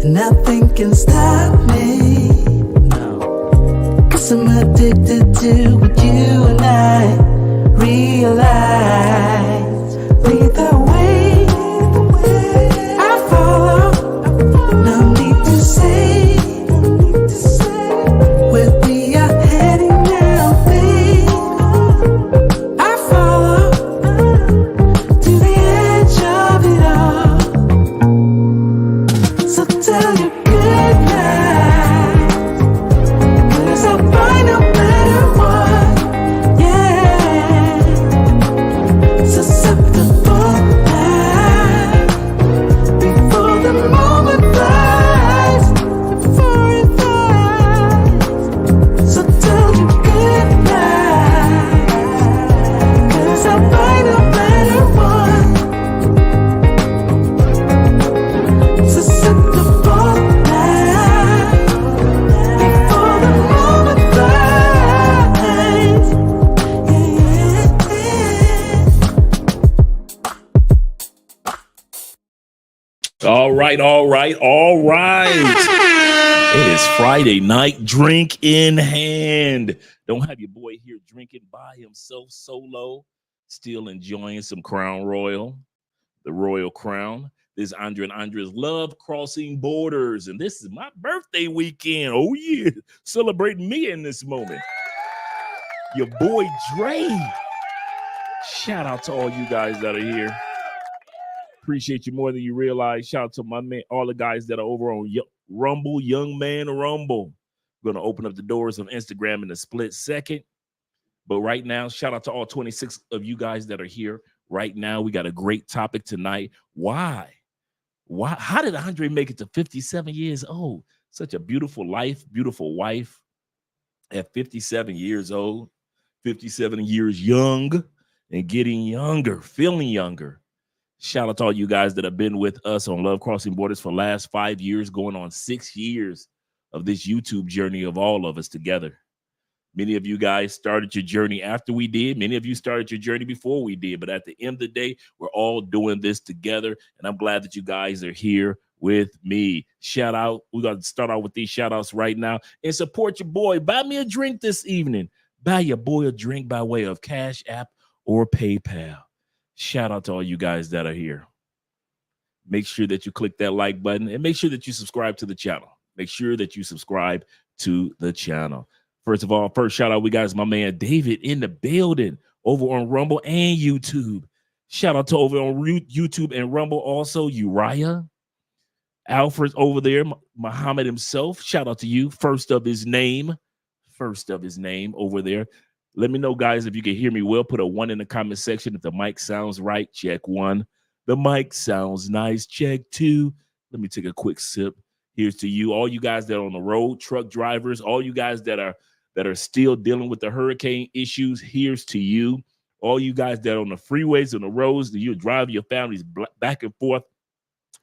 and nothing can stop me. No. 'Cause I'm addicted to what you and I realize. Lead the way, I follow. No need to say where we are heading now, babe. I follow to the edge of it all. So tell you good night, 'cause I'll find no matter what, yeah. So set the boat back before the moment flies, before it flies. So tell you good night, 'cause I'll find no matter what. So set the boat back before the moment flies. All right. It is Friday night, drink in hand. Don't have your boy here drinking by himself solo, still enjoying some Crown Royal, the Royal Crown. This is Andre and Andre's Love Crossing Borders, and this is my birthday weekend. Oh yeah, celebrating me in this moment. Your boy Dre. Shout out to all you guys that are here. Appreciate you more than you realize. Shout out to my man, all the guys that are over on Rumble, Young Man Rumble. We're going to open up the doors on Instagram in a split second. But right now, shout out to all 26 of you guys that are here right now. We got a great topic tonight. Why? How did Andre make it to 57 years old? Such a beautiful life, beautiful wife at 57 years old, 57 years young and getting younger, feeling younger. Shout out to all you guys that have been with us on Love Crossing Borders for the last 5 years, going on 6 years of this YouTube journey of all of us together. Many of you guys started your journey after we did. Many of you started your journey before we did. But at the end of the day, we're all doing this together. And I'm glad that you guys are here with me. Shout out. We're going to start out with these shout outs right now. And support your boy. Buy me a drink this evening. Buy your boy a drink by way of Cash App or PayPal. Shout out to all you guys that are here. Make sure that you click that like button and make sure that you subscribe to the channel. Make sure that you subscribe to the channel. First of all, first shout out, we got my man David in the building over on Rumble and YouTube. Shout out to over on YouTube and Rumble also, Uriah. Alfred's over there, Muhammad himself. Shout out to you. First of his name over there. Let me know, guys, if you can hear me well. Put a 1 in the comment section. If the mic sounds right, check 1. The mic sounds nice, check 2. Let me take a quick sip. Here's to you, all you guys that are on the road, truck drivers, all you guys that are still dealing with the hurricane issues. Here's to you, all you guys that are on the freeways, on the roads, that you drive your families back and forth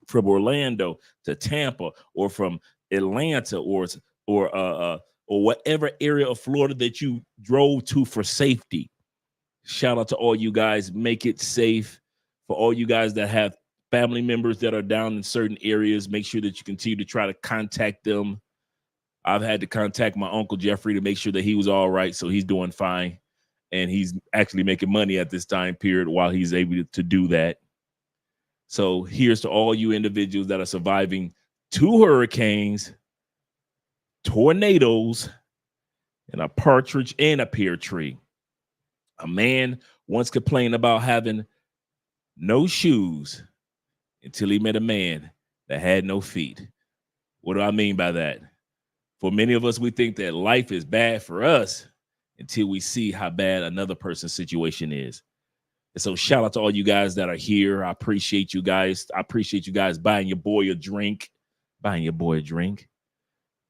from Orlando to Tampa, or from Atlanta, or whatever area of Florida that you drove to for safety. Shout out to all you guys. Make it safe. For all you guys that have family members that are down in certain areas, make sure that you continue to try to contact them. I've had to contact my Uncle Jeffrey to make sure that he was all right, so he's doing fine. And he's actually making money at this time period while he's able to do that. So here's to all you individuals that are surviving 2 hurricanes, tornadoes, and a partridge and a pear tree. A man once complained about having no shoes until he met a man that had no feet. What do I mean by that? For many of us, we think that life is bad for us until we see how bad another person's situation is. And so shout out to all you guys that are here. I appreciate you guys. I appreciate you guys buying your boy a drink.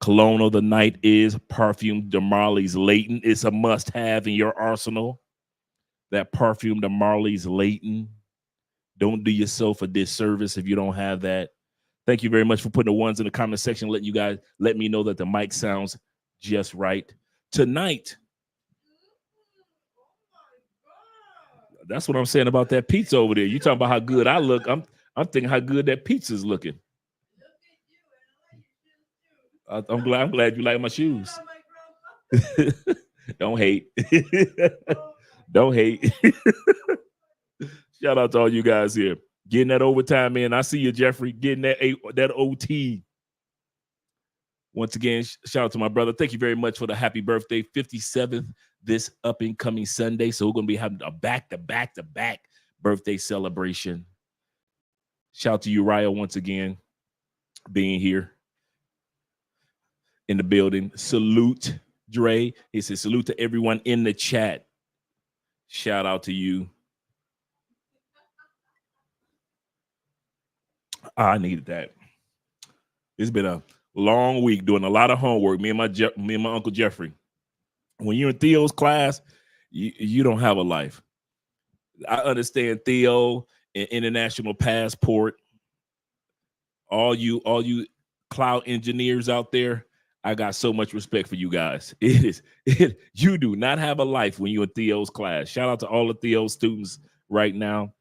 Cologne of the night is Parfum de Marley's Leighton. It's a must-have in your arsenal. That Parfum de Marley's Leighton. Don't do yourself a disservice if you don't have that. Thank you very much for putting the ones in the comment section, letting you guys let me know that the mic sounds just right. Tonight, that's what I'm saying about that pizza over there. You talking about how good I look. I'm thinking how good that pizza's looking. I'm glad you like my shoes. Don't hate. Don't hate. Shout out to all you guys here. Getting that overtime in. I see you, Jeffrey, getting that OT. Once again, shout out to my brother. Thank you very much for the happy birthday. 57th this up and coming Sunday. So we're going to be having a back-to-back birthday celebration. Shout out to Uriah once again being here in the building. Salute, Dre. He says salute to everyone in the chat. Shout out to you. I needed that. It's been a long week doing a lot of homework. Me and my Uncle Jeffrey. When you're in Theo's class, you don't have a life. I understand Theo and International Passport. All you cloud engineers out there, I got so much respect for you guys. You do not have a life when you're in Theo's class. Shout out to all of Theo's students right now.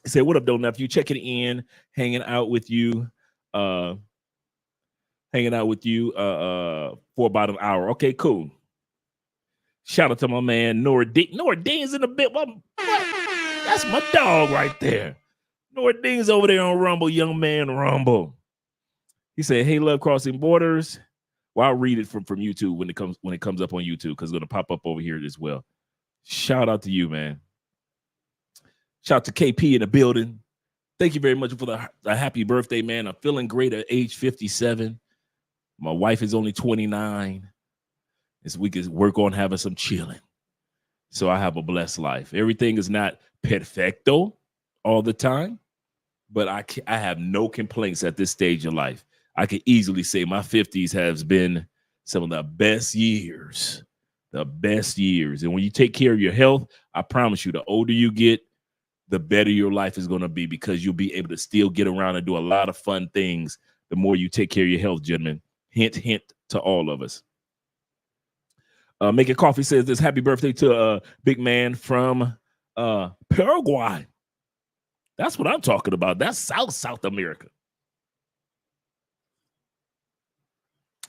Say what up, Don't Nephew? Checking in, hanging out with you for about an hour. Okay, cool. Shout out to my man Nordine. Nordine's in the bit. What? That's my dog right there. Nordine's over there on Rumble, young man Rumble. He said, "Hey, love crossing borders." Well, I'll read it from YouTube when it comes up on YouTube because it's gonna pop up over here as well. Shout out to you, man. Shout out to KP in the building. Thank you very much for the happy birthday, man. I'm feeling great at age 57. My wife is only 29. This week is work on having some chilling. So I have a blessed life. Everything is not perfecto all the time, but I have no complaints at this stage of life. I can easily say my 50s has been some of the best years. The best years. And when you take care of your health, I promise you, the older you get, the better your life is going to be because you'll be able to still get around and do a lot of fun things the more you take care of your health, gentlemen. Hint, hint to all of us. Making Coffee says this happy birthday to a big man from Paraguay. That's what I'm talking about. That's South America.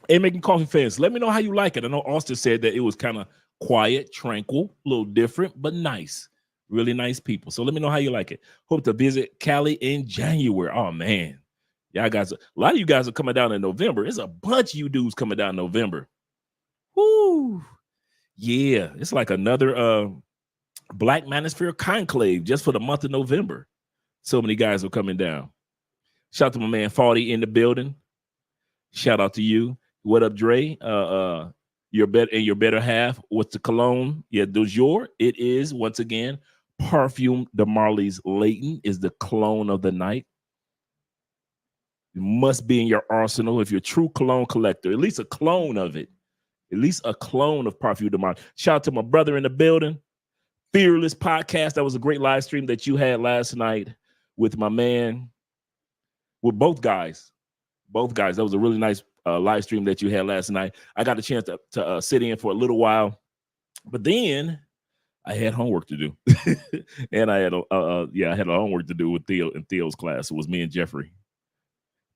Hey, Making Coffee fans, let me know how you like it. I know Austin said that it was kind of quiet, tranquil, a little different, but nice. Really nice people. So let me know how you like it. Hope to visit Cali in January. Oh, man. Y'all guys, a lot of you guys are coming down in November. There's a bunch of you dudes coming down in November. Woo. Yeah, it's like another Black Manosphere conclave just for the month of November. So many guys are coming down. Shout out to my man Fawdy in the building. Shout out to you. What up, Dre? Your better half. What's the cologne? Yeah, du jour. It is, once again, Parfum de Marley's Leighton is the cologne of the night. It must be in your arsenal if you're a true cologne collector. At least a clone of it. At least a clone of Parfum de Marley. Shout out to my brother in the building. Fearless Podcast. That was a great live stream that you had last night with my man, with both guys. Both guys. That was a really nice live stream that you had last night. I got a chance to sit in for a little while, but then I had homework to do. And I had homework to do with Theo and Theo's class. It was me and Jeffrey.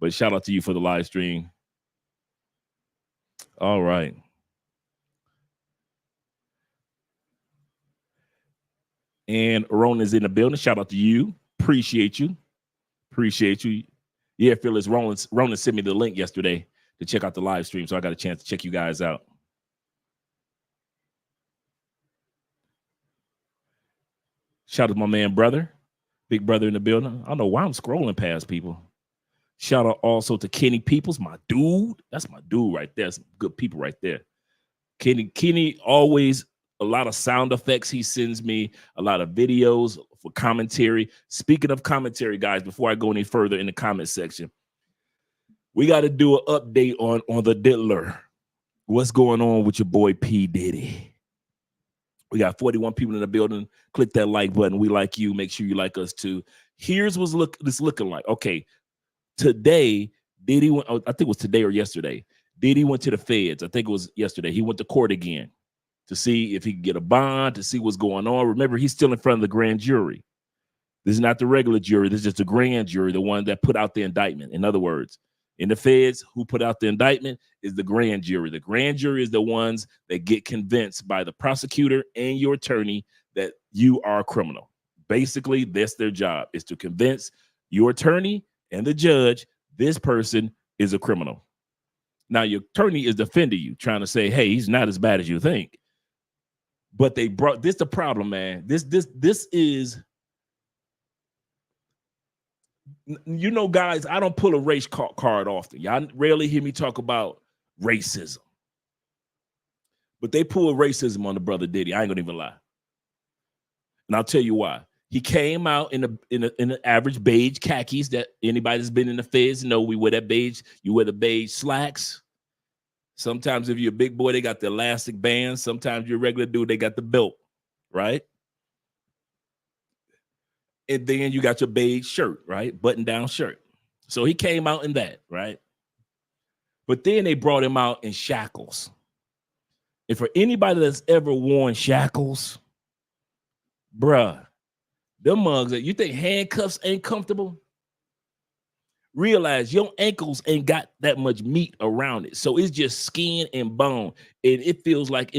But shout out to you for the live stream. All right. And Ronan's in the building. Shout out to you. Appreciate you. Yeah, Phyllis, Ronan sent me the link yesterday to check out the live stream, so I got a chance to check you guys out. Shout out to my man, brother. Big brother in the building. I don't know why I'm scrolling past people. Shout out also to Kenny Peoples, my dude. That's my dude right there. Some good people right there. Kenny always a lot of sound effects. He sends me a lot of videos for commentary. Speaking of commentary, guys, before I go any further in the comment section, we got to do an update on the Diddler. What's going on with your boy P. Diddy? We got 41 people in the building. Click that like button. We like you. Make sure you like us too. Here's what's this looking like. Okay, today, Diddy went, I think it was today or yesterday. Diddy went to the feds. I think it was yesterday. He went to court again to see if he could get a bond, to see what's going on. Remember, he's still in front of the grand jury. This is not the regular jury. This is just the grand jury, the one that put out the indictment. In other words, In the feds, who put out the indictment is the grand jury. The grand jury is the ones that get convinced by the prosecutor and your attorney that you are a criminal. Basically, that's their job, is to convince your attorney and the judge this person is a criminal. Now, your attorney is defending you, trying to say, hey, he's not as bad as you think. But they brought this the problem, man. This is, you know, guys, I don't pull a race card often. Y'all rarely hear me talk about racism. But they pull racism on the brother Diddy. I ain't gonna even lie. And I'll tell you why. He came out in the average beige khakis that anybody that's been in the feds know we wear that beige. You wear the beige slacks. Sometimes if you're a big boy, they got the elastic bands. Sometimes you're a regular dude, they got the belt, right? And then you got your beige shirt, right? Button-down shirt. So he came out in that, right? But then they brought him out in shackles. And for anybody that's ever worn shackles, bruh, them mugs that you think handcuffs ain't comfortable, realize your ankles ain't got that much meat around it. So it's just skin and bone. And it feels like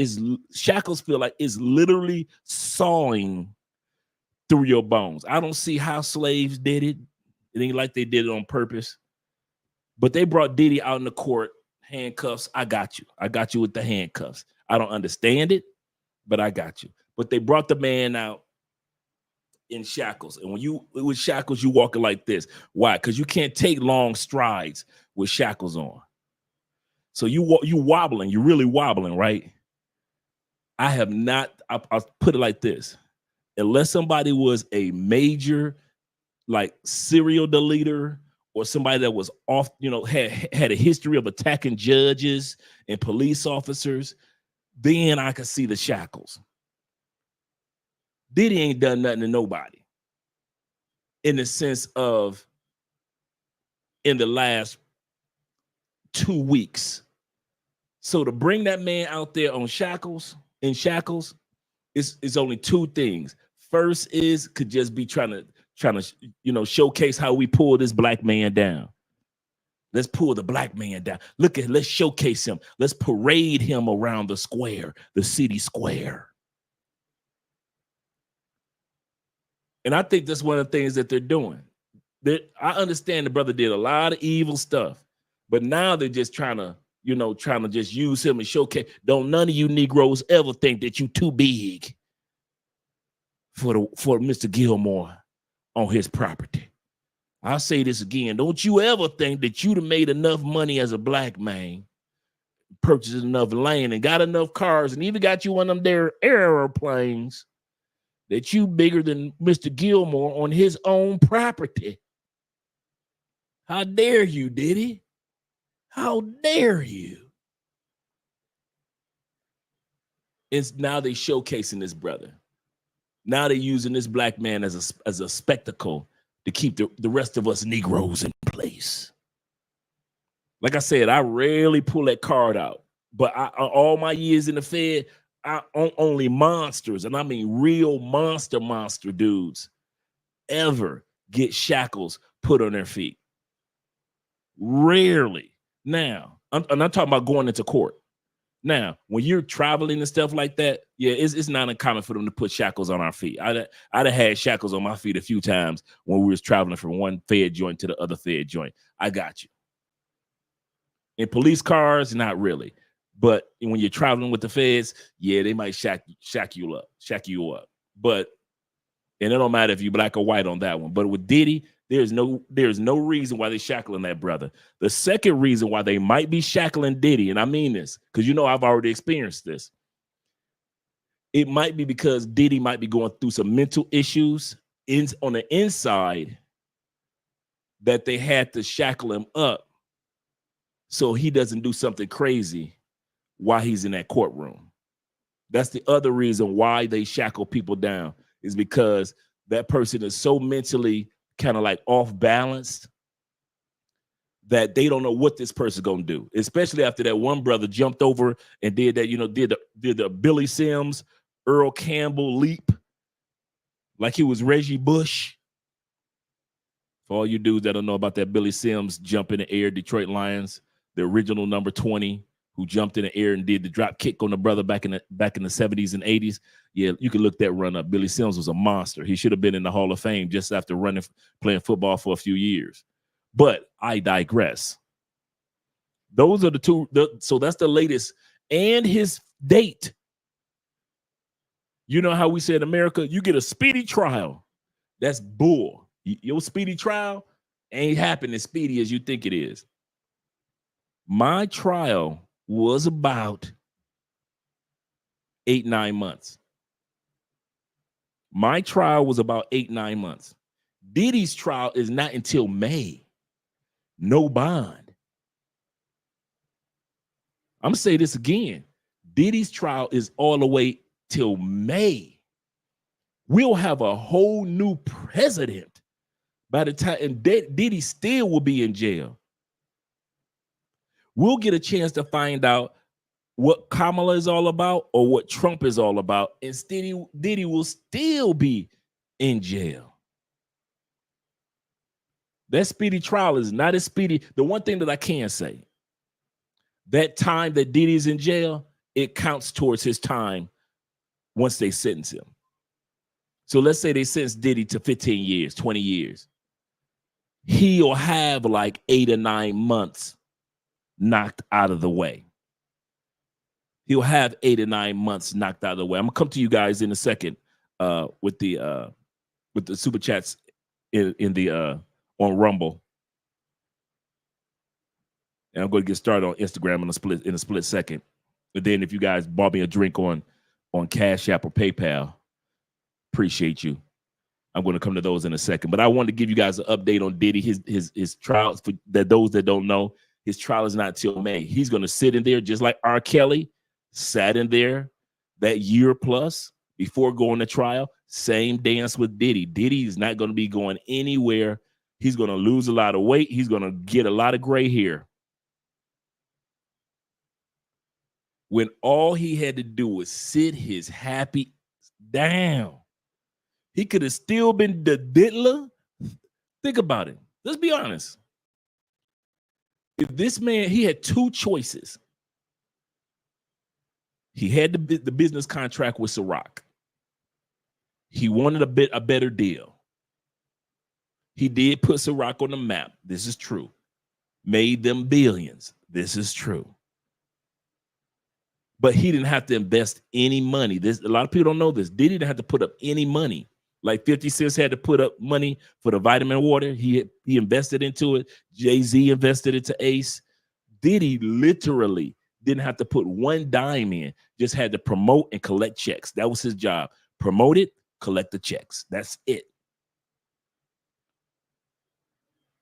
shackles feel like it's literally sawing through your bones. I don't see how slaves did it. It ain't like they did it on purpose. But they brought Diddy out in the court, handcuffs. I got you. I got you with the handcuffs. I don't understand it, but I got you. But they brought the man out in shackles. And when you with shackles, you walking like this. Why? Because you can't take long strides with shackles on. So you wobbling, you're really wobbling, right? I have not, I'll put it like this. Unless somebody was a major like serial deleter or somebody that was off, you know, had a history of attacking judges and police officers, then I could see the shackles. Diddy ain't done nothing to nobody in the sense of in the last 2 weeks. So to bring that man out there on shackles, in shackles, it's only two things. First is could just be trying to you know showcase how we pull this black man down. Let's pull the black man down. Let's showcase him. Let's parade him around the square, the city square. And I think that's one of the things that they're doing. I understand the brother did a lot of evil stuff, but now they're just trying to just use him and showcase. Don't none of you Negroes ever think that you too big for Mr. Gilmore on his property. I'll say this again. Don't you ever think that you'd have made enough money as a black man, purchased enough land and got enough cars and even got you one of them there airplanes that you bigger than Mr. Gilmore on his own property. How dare you, Diddy? How dare you? It's now they showcasing this brother. Now they're using this black man as a spectacle to keep the rest of us Negroes in place. Like I said, I rarely pull that card out, but all my years in the Fed, only monsters, and I mean real monster dudes, ever get shackles put on their feet. Rarely. Now, I'm not talking about going into court. Now, when you're traveling and stuff like that, yeah, it's not uncommon for them to put shackles on our feet. I'd have had shackles on my feet a few times when we was traveling from one Fed joint to the other Fed joint. I got you. In police cars, not really. But when you're traveling with the feds, yeah, they might shack you up. But and it don't matter if you're black or white on that one. But with Diddy, there's no reason why they're shackling that brother. The second reason why they might be shackling Diddy, and I mean this because you know I've already experienced this. It might be because Diddy might be going through some mental issues on the inside that they had to shackle him up so he doesn't do something crazy while he's in that courtroom. That's the other reason why they shackle people down, is because that person is so mentally kind of like off balanced that they don't know what this person's gonna do, especially after that one brother jumped over and did that, did the Billy Sims, Earl Campbell leap like he was Reggie Bush. For all you dudes that don't know about that, Billy Sims jump in the air, Detroit Lions, the original number 20, who jumped in the air and did the drop kick on the brother back in the 70s and 80s. Yeah, you can look that run up. Billy Sims was a monster. He should have been in the Hall of Fame just after playing football for a few years. But I digress. Those are the two. So that's the latest. And his date. You know how we say in America, you get a speedy trial. That's bull. Your speedy trial ain't happening as speedy as you think it is. My trial was about 8-9 months. My trial was about 8-9 months. Diddy's trial is not until May. No bond. I'm going to say this again. Diddy's trial is all the way till May. We'll have a whole new president by the time, and Diddy still will be in jail. We'll get a chance to find out what Kamala is all about or what Trump is all about, and Diddy will still be in jail. That speedy trial is not as speedy. The one thing that I can say, that time that Diddy's in jail, it counts towards his time once they sentence him. So let's say they sentence Diddy to 15 years, 20 years. He'll have like 8 or 9 months knocked out of the way. He'll have 8 or 9 months knocked out of the way. I'm gonna come to you guys in a second with the super chats in the on Rumble, and I'm going to get started on Instagram in a split second. And then if you guys bought me a drink on Cash App or PayPal, appreciate you. I'm going to come to those in a second. But I wanted to give you guys an update on Diddy, his trial. For those that don't know, his trial is not till May. He's going to sit in there just like R. Kelly sat in there that year plus before going to trial. Same dance with Diddy. Diddy is not going to be going anywhere. He's going to lose a lot of weight. He's going to get a lot of gray hair. When all he had to do was sit his happy down. He could have still been the diddler. Think about it. Let's be honest. If this man, he had two choices. He had the business contract with Ciroc. He wanted a better deal. He did put Ciroc on the map. This is true. Made them billions. This is true. But he didn't have to invest any money. A lot of people don't know this. Diddy didn't have to put up any money. Like 50 Cent had to put up money for the vitamin water. He invested into it. Jay-Z invested into Ace. Diddy literally didn't have to put one dime in. Just had to promote and collect checks. That was his job. Promote it, collect the checks. That's it.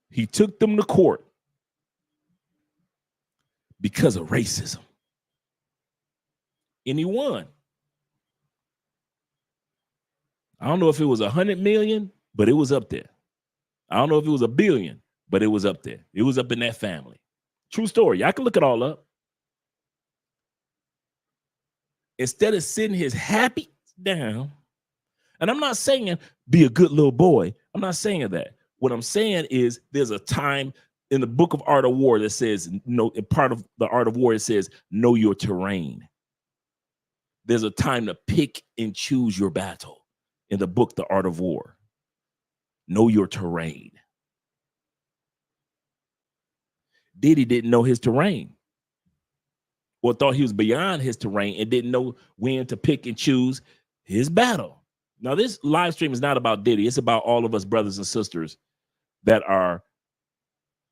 He took them to court because of racism. And he won. I don't know if it was 100 million, but it was up there. I don't know if it was 1 billion, but it was up there. It was up in that family. True story. I can look it all up. Instead of sitting his happy down, and I'm not saying be a good little boy. I'm not saying that. What I'm saying is there's a time in the book of Art of War that says, no, in part of the Art of War, it says, know your terrain. There's a time to pick and choose your battle in the book, The Art of War. Know your terrain. Diddy didn't know his terrain, or thought he was beyond his terrain and didn't know when to pick and choose his battle. Now, this live stream is not about Diddy. It's about all of us brothers and sisters that are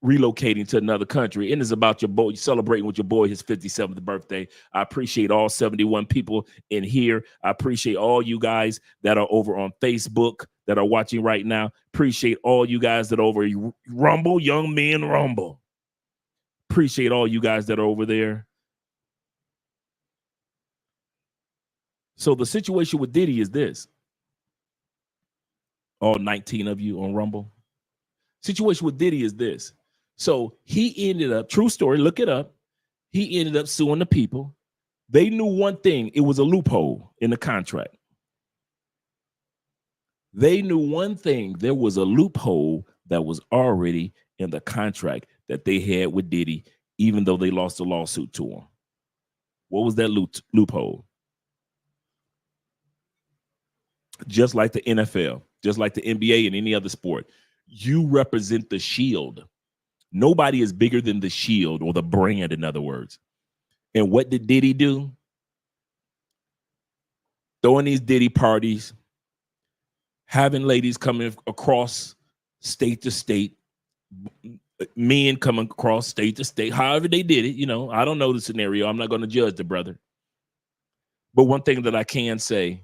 relocating to another country. And it's about your boy, celebrating with your boy his 57th birthday. I appreciate all 71 people in here. I appreciate all you guys that are over on Facebook that are watching right now. Appreciate all you guys that are over Rumble, Young Men Rumble. Appreciate all you guys that are over there. So the situation with Diddy is this. All 19 of you on Rumble. Situation with Diddy is this. So he ended up, true story, look it up. He ended up suing the people. They knew one thing. It was a loophole in the contract. They knew one thing. There was a loophole that was already in the contract that they had with Diddy, even though they lost a lawsuit to him. What was that loophole? Just like the NFL, just like the NBA and any other sport, you represent the shield. Nobody is bigger than the shield or the brand, in other words. And what did Diddy do? Throwing these Diddy parties, having ladies coming across state to state, men coming across state to state, however they did it. I don't know the scenario. I'm not going to judge the brother. But one thing that I can say,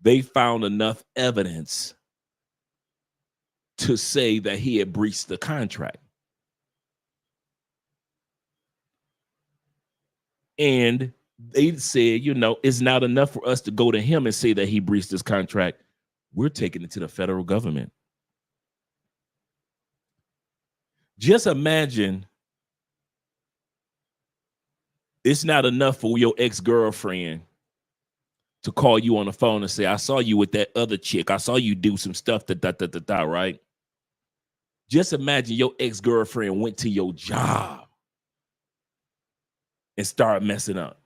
they found enough evidence to say that he had breached the contract. And they said, it's not enough for us to go to him and say that he breached this contract. We're taking it to the federal government. Just imagine it's not enough for your ex-girlfriend to call you on the phone and say, I saw you with that other chick. I saw you do some stuff, right? Just imagine your ex-girlfriend went to your job and started messing up.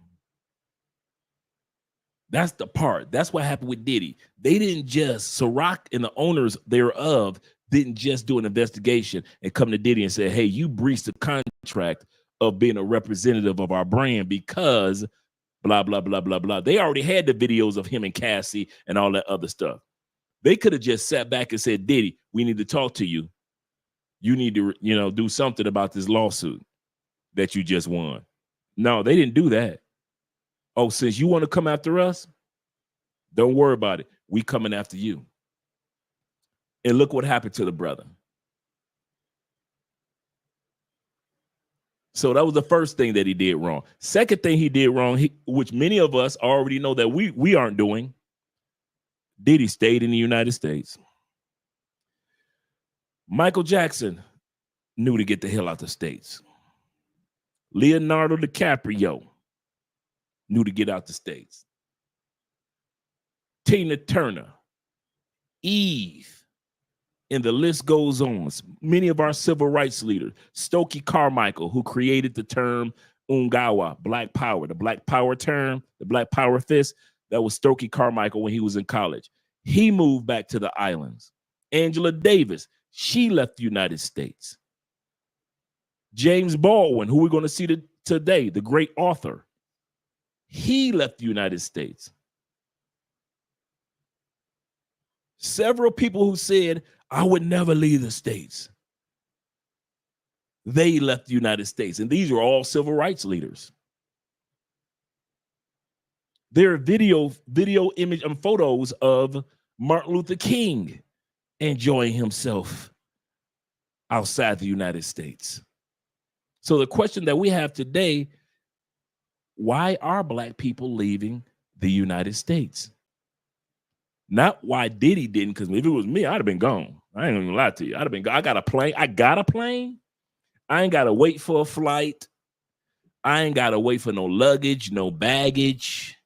That's the part. That's what happened with Diddy. They didn't just, Ciroc and the owners thereof didn't just do an investigation and come to Diddy and say, hey, you breached the contract of being a representative of our brand because blah, blah, blah, blah, blah. They already had the videos of him and Cassie and all that other stuff. They could have just sat back and said, Diddy, we need to talk to you. You need to, do something about this lawsuit that you just won. No, they didn't do that. Oh, since you want to come after us, don't worry about it. We coming after you. And look what happened to the brother. So that was the first thing that he did wrong. Second thing he did wrong, which many of us already know that we aren't doing, Diddy stayed in the United States. Michael Jackson knew to get the hell out the States. Leonardo DiCaprio knew to get out the States. Tina Turner, Eve, and the list goes on. Many of our civil rights leaders, Stokely Carmichael, who created the term Ungawa, Black Power, the Black Power term, the Black Power fist, that was Stokely Carmichael when he was in college. He moved back to the islands. Angela Davis, she left the United States. James Baldwin, who we're going to see today, the great author, he left the United States. Several people who said, I would never leave the States, they left the United States. And these are all civil rights leaders. There are video image and photos of Martin Luther King enjoying himself outside the United States. So the question that we have today, why are Black people leaving the United States? Not why Diddy didn't, because if it was me, I'd have been gone. I ain't gonna lie to you. I'd have been gone. I got a plane. I ain't gotta wait for a flight. I ain't gotta wait for no luggage, no baggage.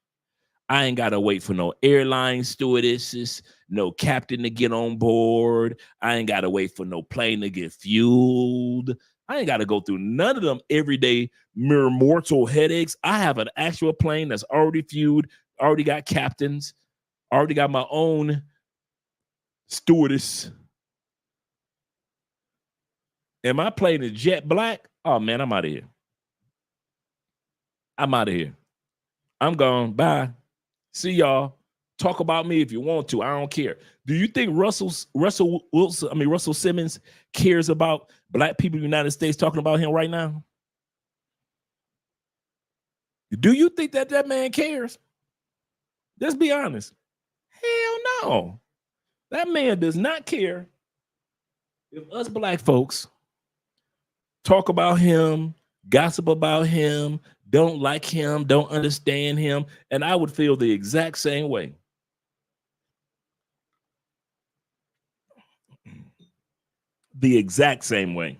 I ain't gotta wait for no airline stewardesses, no captain to get on board. I ain't gotta wait for no plane to get fueled. I ain't gotta go through none of them everyday mere mortal headaches. I have an actual plane that's already fueled, already got captains, already got my own stewardess. And my plane is jet black. Oh man, I'm out of here. I'm gone. Bye. See y'all. Talk about me if you want to. I don't care. Do you think Russell Simmons cares about Black people in the United States talking about him right now? Do you think that man cares? Let's be honest. Hell no. That man does not care if us Black folks talk about him, gossip about him, don't like him, don't understand him, and I would feel the exact same way. The exact same way.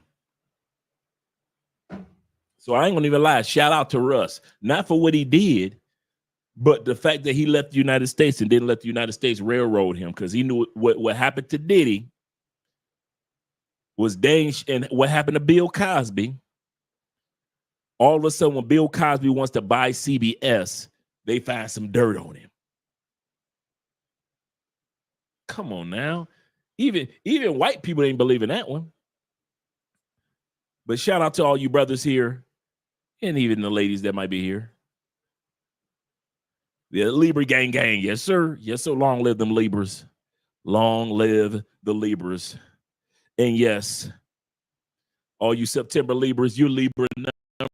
So I ain't gonna even lie. Shout out to Russ, not for what he did, but the fact that he left the United States and didn't let the United States railroad him, because he knew what happened to Diddy was dang. And what happened to Bill Cosby? All of a sudden, when Bill Cosby wants to buy CBS, they find some dirt on him. Come on now. Even white people ain't believing that one. But shout out to all you brothers here, and even the ladies that might be here. The Libra gang. Yes, sir. Yes, sir. Long live them Libras. Long live the Libras. And yes, all you September Libras, you're Libra number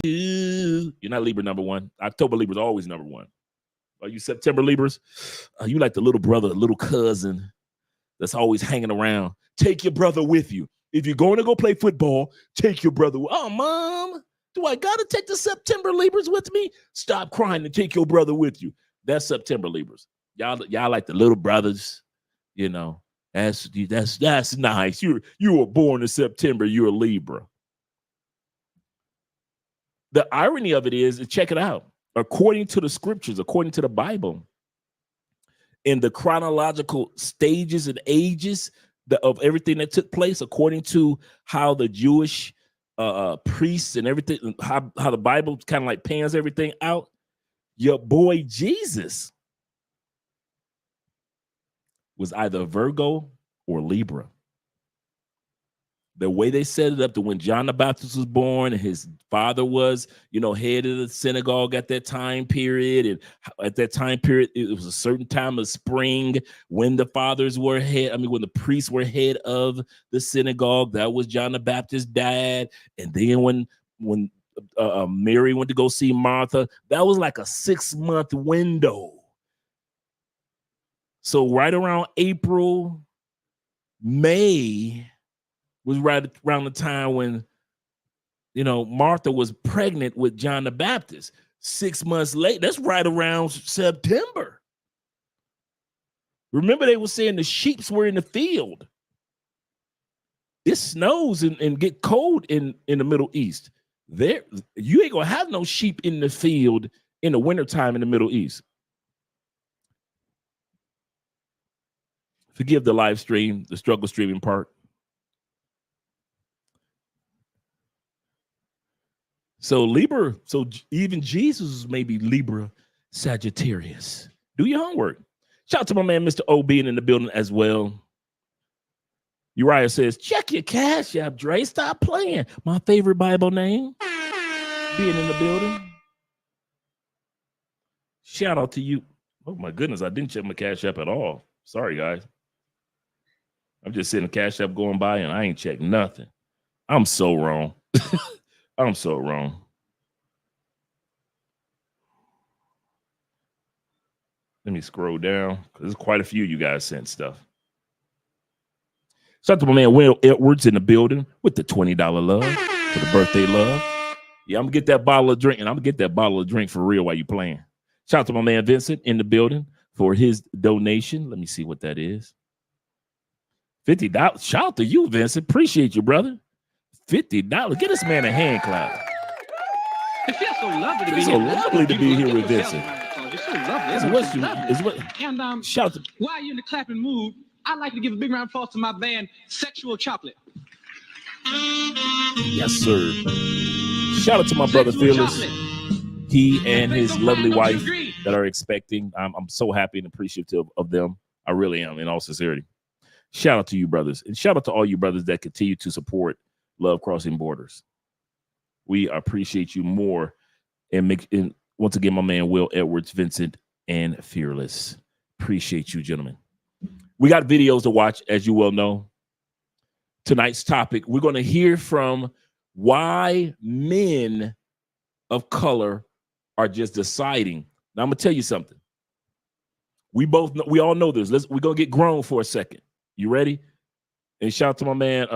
2. You're not Libra number 1. October Libras always number 1. Are you September Libras? You like the little brother, little cousin that's always hanging around. Take your brother with you. If you're going to go play football, take your brother. Oh, Mom, do I got to take the September Libras with me? Stop crying and take your brother with you. That's September Libras. Y'all like the little brothers, you know. That's nice. You were born in September. You're a Libra. The irony of it is, check it out. According to the scriptures, according to the Bible, in the chronological stages and ages of everything that took place, according to how the Jewish priests and everything, how the Bible kind of like pans everything out, your boy Jesus was either Virgo or Libra. The way they set it up to when John the Baptist was born and his father was, head of the synagogue at that time period. And at that time period, it was a certain time of spring when the fathers were when the priests were head of the synagogue. That was John the Baptist's dad. And then when Mary went to go see Martha, that was like a 6-month window. So right around April, May was right around the time when, Martha was pregnant with John the Baptist. 6 months later, that's right around September. Remember, they were saying the sheep were in the field. It snows and get cold in the Middle East. You ain't gonna have no sheep in the field in the wintertime in the Middle East. Forgive the live stream, the struggle streaming part. So Libra, even Jesus is maybe Libra Sagittarius. Do your homework. Shout out to my man, Mr. O being in the building as well. Uriah says, check your cash app, Dre. Stop playing. My favorite Bible name. Being in the building. Shout out to you. Oh my goodness, I didn't check my cash app at all. Sorry, guys. I'm just sitting the cash app going by and I ain't checked nothing. I'm so wrong. I'm so wrong. Let me scroll down because there's quite a few you guys sent stuff. Shout out to my man Will Edwards in the building with the $20 love for the birthday love. Yeah, I'm gonna get that bottle of drink, and I'm gonna get that bottle of drink for real while you playing. Shout out to my man Vincent in the building for his donation. Let me see what that is. $50. Shout out to you, Vincent. Appreciate you, brother. $50. Get this man a hand clap. It feels so lovely to be It's here. so lovely to be here with Vincent. It's so lovely. And Shout out to, while you're in the clapping mood, I'd like to give a big round of applause to my band, Sexual Chocolate. yes, sir. Shout out to my brother Fearless. He and his lovely wife that are expecting. I'm so happy and appreciative of them. I really am, in all sincerity. Shout out to you, brothers. And shout out to all you brothers that continue to support Love Crossing Borders. We appreciate you more. And once again, my man Will Edwards, Vincent, and Fearless. Appreciate you, gentlemen. We got videos to watch, as you well know. Tonight's topic, we're going to hear from why men of color are just deciding. Now, I'm going to tell you something. We all know this. We're going to get grown for a second. You ready? And shout out to my man.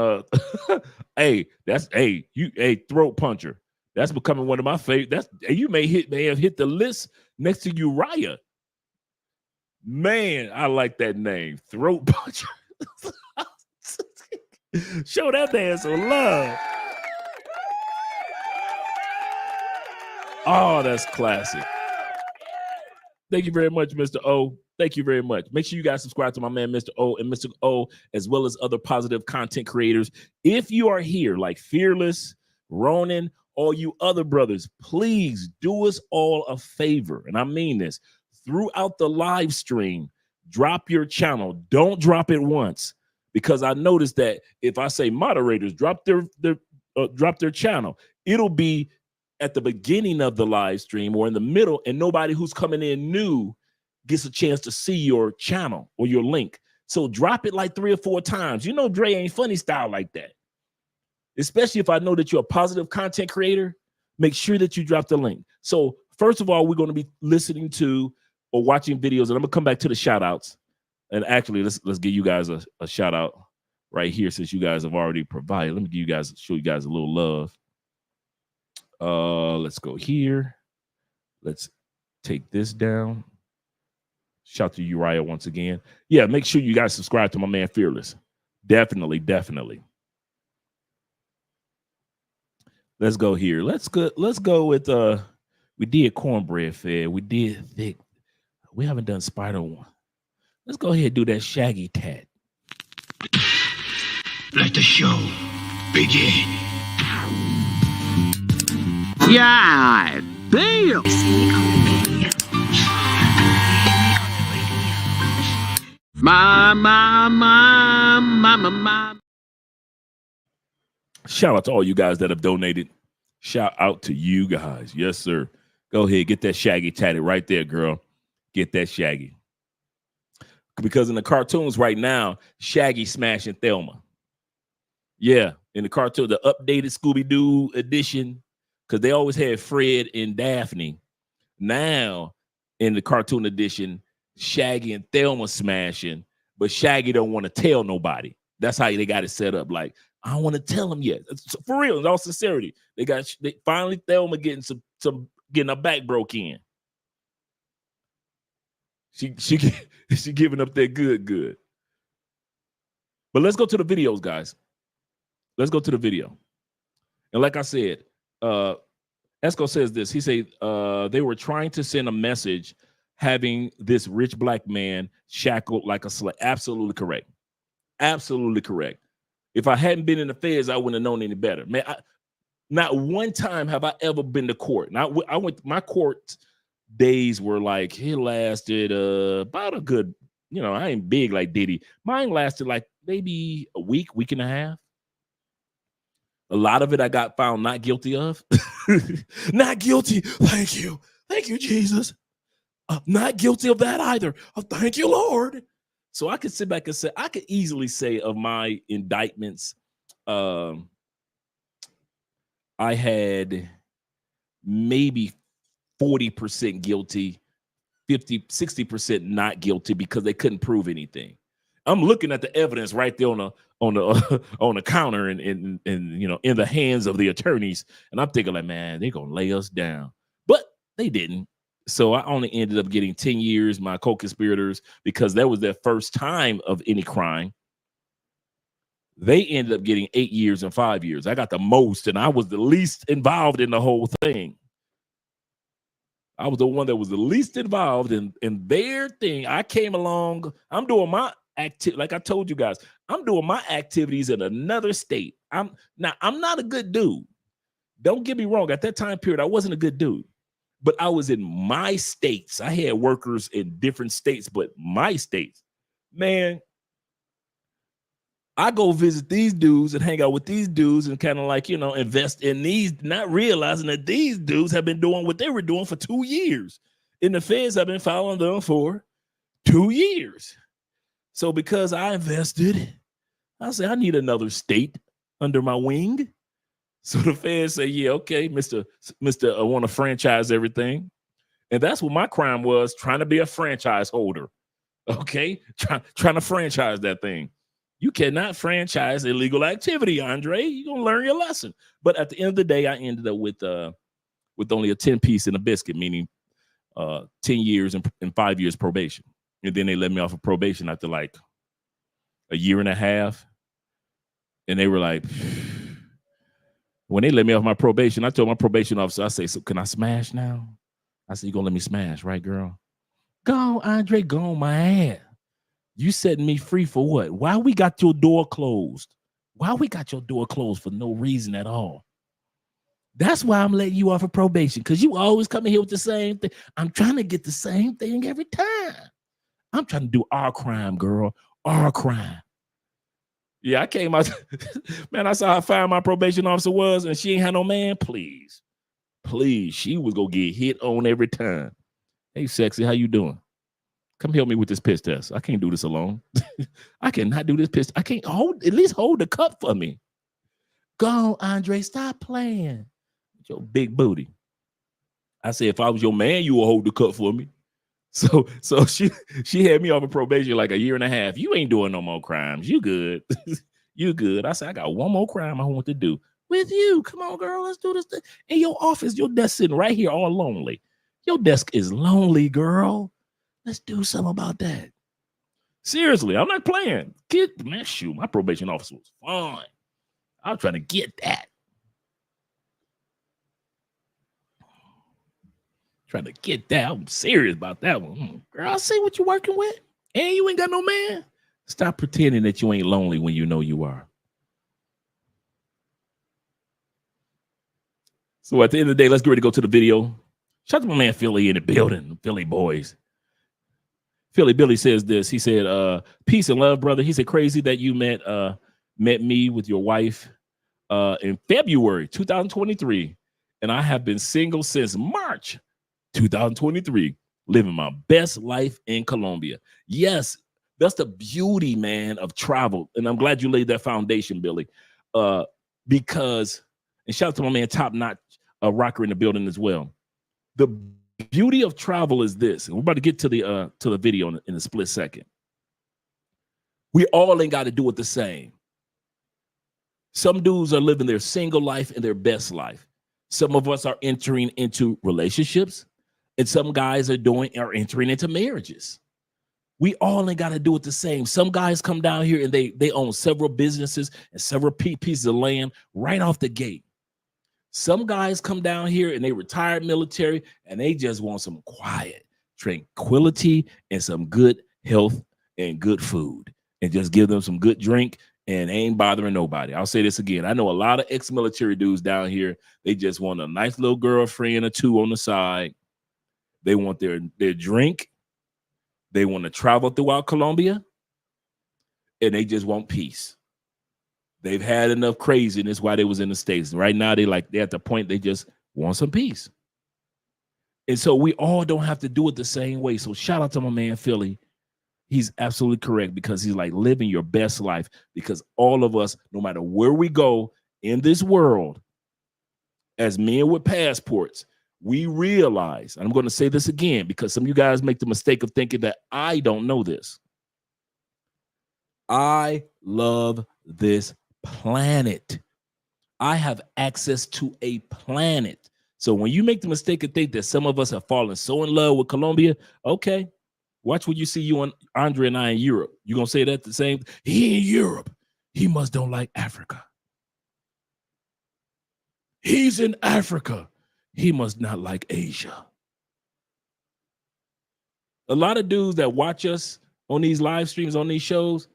Throat puncher. That's becoming one of my favorites. You may have hit the list next to Uriah. Man, I like that name, Throat Puncher. Show that man some love. Oh, that's classic. Thank you very much, Mr. O. Thank you very much. Make sure you guys subscribe to my man, Mr. O, and Mr. O, as well as other positive content creators. If you are here, like Fearless, Ronan, all you other brothers, please do us all a favor. And I mean this. Throughout the live stream, drop your channel. Don't drop it once, because I noticed that if I say moderators, drop their channel, it'll be at the beginning of the live stream or in the middle, and nobody who's coming in new gets a chance to see your channel or your link. So drop it like 3 or 4 times. You know, Dre ain't funny style like that. Especially if I know that you're a positive content creator, make sure that you drop the link. So first of all, we're going to be listening to or watching videos, and I'm gonna come back to the shout outs. And actually, let's give you guys a shout out right here, since you guys have already provided. Let me show you guys a little love. Let's go here. Let's take this down. Shout to Uriah once again. Yeah, make sure you guys subscribe to my man Fearless. Definitely. Let's go here. Let's go with we did cornbread fed. We did thick. We haven't done spider one. Let's go ahead and do that shaggy tat. Let the show begin. Yeah, damn. My. Shout out to all you guys that have donated. Shout out to you guys. Yes, sir. Go ahead, get that shaggy tatted right there, girl. Get that shaggy. Because in the cartoons right now, Shaggy smashing Thelma. Yeah, in the cartoon, the updated Scooby-Doo edition, because they always had Fred and Daphne. Now, in the cartoon edition, Shaggy and Thelma smashing, but Shaggy don't want to tell nobody. That's how they got it set up. Like, I don't want to tell them yet. For real, in all sincerity, they finally Thelma getting getting her back broke in. She giving up that good. But let's go to the videos, guys. Let's go to the video. And like I said, Esco says this. He said they were trying to send a message having this rich black man shackled like a slave. Absolutely correct. Absolutely correct. If I hadn't been in the feds, I wouldn't have known any better. Man, not one time have I ever been to court. And I went, my court days were like, it lasted about a good, I ain't big like Diddy. Mine lasted like maybe a week and a half. A lot of it I got found not guilty of. Not guilty. Thank you, Jesus. Not guilty of that either. Oh, thank you, Lord. So I could sit back and say, I could easily say of my indictments, I had maybe 40% guilty, 60% not guilty, because they couldn't prove anything. I'm looking at the evidence right there on the counter and in the hands of the attorneys, and I'm thinking like, man, they're gonna lay us down, but they didn't. So I only ended up getting 10 years, my co-conspirators, because that was their first time of any crime. They ended up getting 8 years and 5 years. I got the most, and I was the least involved in the whole thing. I was the one that was the least involved in their thing. I came along. I'm doing my activity. Like I told you guys, I'm doing my activities in another state. I'm not a good dude. Don't get me wrong. At that time period, I wasn't a good dude. But I was in my states. I had workers in different states, but my states, man, I go visit these dudes and hang out with these dudes and kind of like, invest in these, not realizing that these dudes have been doing what they were doing for 2 years. And the feds have been following them for 2 years. So because I invested, I said, I need another state under my wing. So the feds say, yeah, okay, Mr. I want to franchise everything. And that's what my crime was, trying to be a franchise holder. Okay, trying to franchise that thing. You cannot franchise illegal activity, Andre. You're going to learn your lesson. But at the end of the day, I ended up with only a 10 piece and a biscuit, meaning 10 years and 5 years probation. And then they let me off of probation after like a year and a half. And they were like, when they let me off my probation, I told my probation officer, I say, so can I smash now? I said, you going to let me smash, right, girl? Go on, Andre, go on my ass. You setting me free for what? Why we got your door closed? Why we got your door closed for no reason at all? That's why I'm letting you off of probation, because you always come in here with the same thing. I'm trying to get the same thing every time. I'm trying to do our crime, girl. Our crime. Yeah, I came out. Man, I saw how fine my probation officer was, and she ain't had no man. Please. She was going to get hit on every time. Hey, sexy, how you doing? Come help me with this piss test. I can't do this alone. I cannot do this piss. I can't at least hold the cup for me. Go on, Andre, stop playing with your big booty. I said, if I was your man, you would hold the cup for me. So she had me off of probation like a year and a half. You ain't doing no more crimes. You good. You good. I said, I got one more crime I want to do with you. Come on, girl, let's do this thing. In your office, your desk sitting right here all lonely. Your desk is lonely, girl. Let's do something about that. Seriously, I'm not playing. Man, shoot, my probation officer was fine. I was trying to get that. Trying to get that. I'm serious about that one. Girl, I see what you're working with. And you ain't got no man. Stop pretending that you ain't lonely when you know you are. So at the end of the day, let's get ready to go to the video. Shout out to my man Philly in the building. Philly boys. Philly Billy says this. He said, peace and love, brother. He said, crazy that you met me with your wife in February 2023. And I have been single since March 2023, living my best life in Colombia. Yes, that's the beauty, man, of travel. And I'm glad you laid that foundation, Billy, because, and shout out to my man Top Notch Rocker in the building as well. The beauty of travel is this, and we're about to get to the video in a split second. We all ain't got to do it the same. Some dudes are living their single life and their best life. Some of us are entering into relationships, and some guys are entering into marriages. We all ain't got to do it the same. Some guys come down here and they own several businesses and several pieces of land right off the gate. Some guys come down here and they retired military and they just want some quiet, tranquility, and some good health and good food, and just give them some good drink and ain't bothering nobody. I'll say this again. I know a lot of ex-military dudes down here. They just want a nice little girlfriend or two on the side. They want their drink. They want to travel throughout Colombia, and they just want peace. They've had enough craziness while they was in the States. Right now, they're at the point they just want some peace. And so we all don't have to do it the same way. So shout out to my man, Philly. He's absolutely correct, because he's like living your best life, because all of us, no matter where we go in this world, as men with passports, we realize, and I'm going to say this again, because some of you guys make the mistake of thinking that I don't know this. I love this planet. I have access to a planet. So when you make the mistake of think that some of us have fallen so in love with Colombia, okay, watch when you see you and Andre and I in Europe. You're going to say that the same. He in Europe. He must don't like Africa. He's in Africa. He must not like Asia. A lot of dudes that watch us on these live streams, on these shows,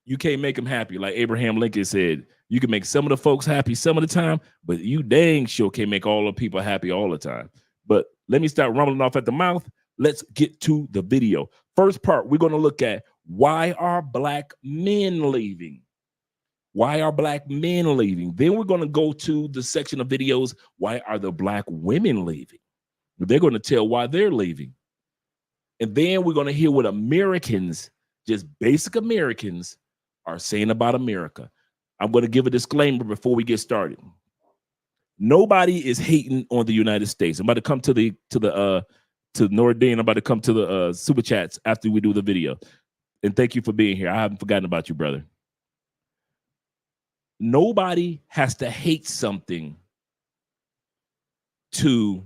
you can't make them happy. Like Abraham Lincoln said, you can make some of the folks happy some of the time, but you dang sure can't make all the people happy all the time. But let me start rumbling off at the mouth. Let's get to the video. First part, we're going to look at why are black men leaving? Why are black men leaving? Then we're going to go to the section of videos. Why are the black women leaving? They're going to tell why they're leaving. And then we're going to hear what Americans, just basic Americans, are saying about America. I'm going to give a disclaimer before we get started. Nobody is hating on the United States. I'm about to come to Nordine. I'm about to come to the super chats after we do the video. And thank you for being here. I haven't forgotten about you, brother. Nobody has to hate something to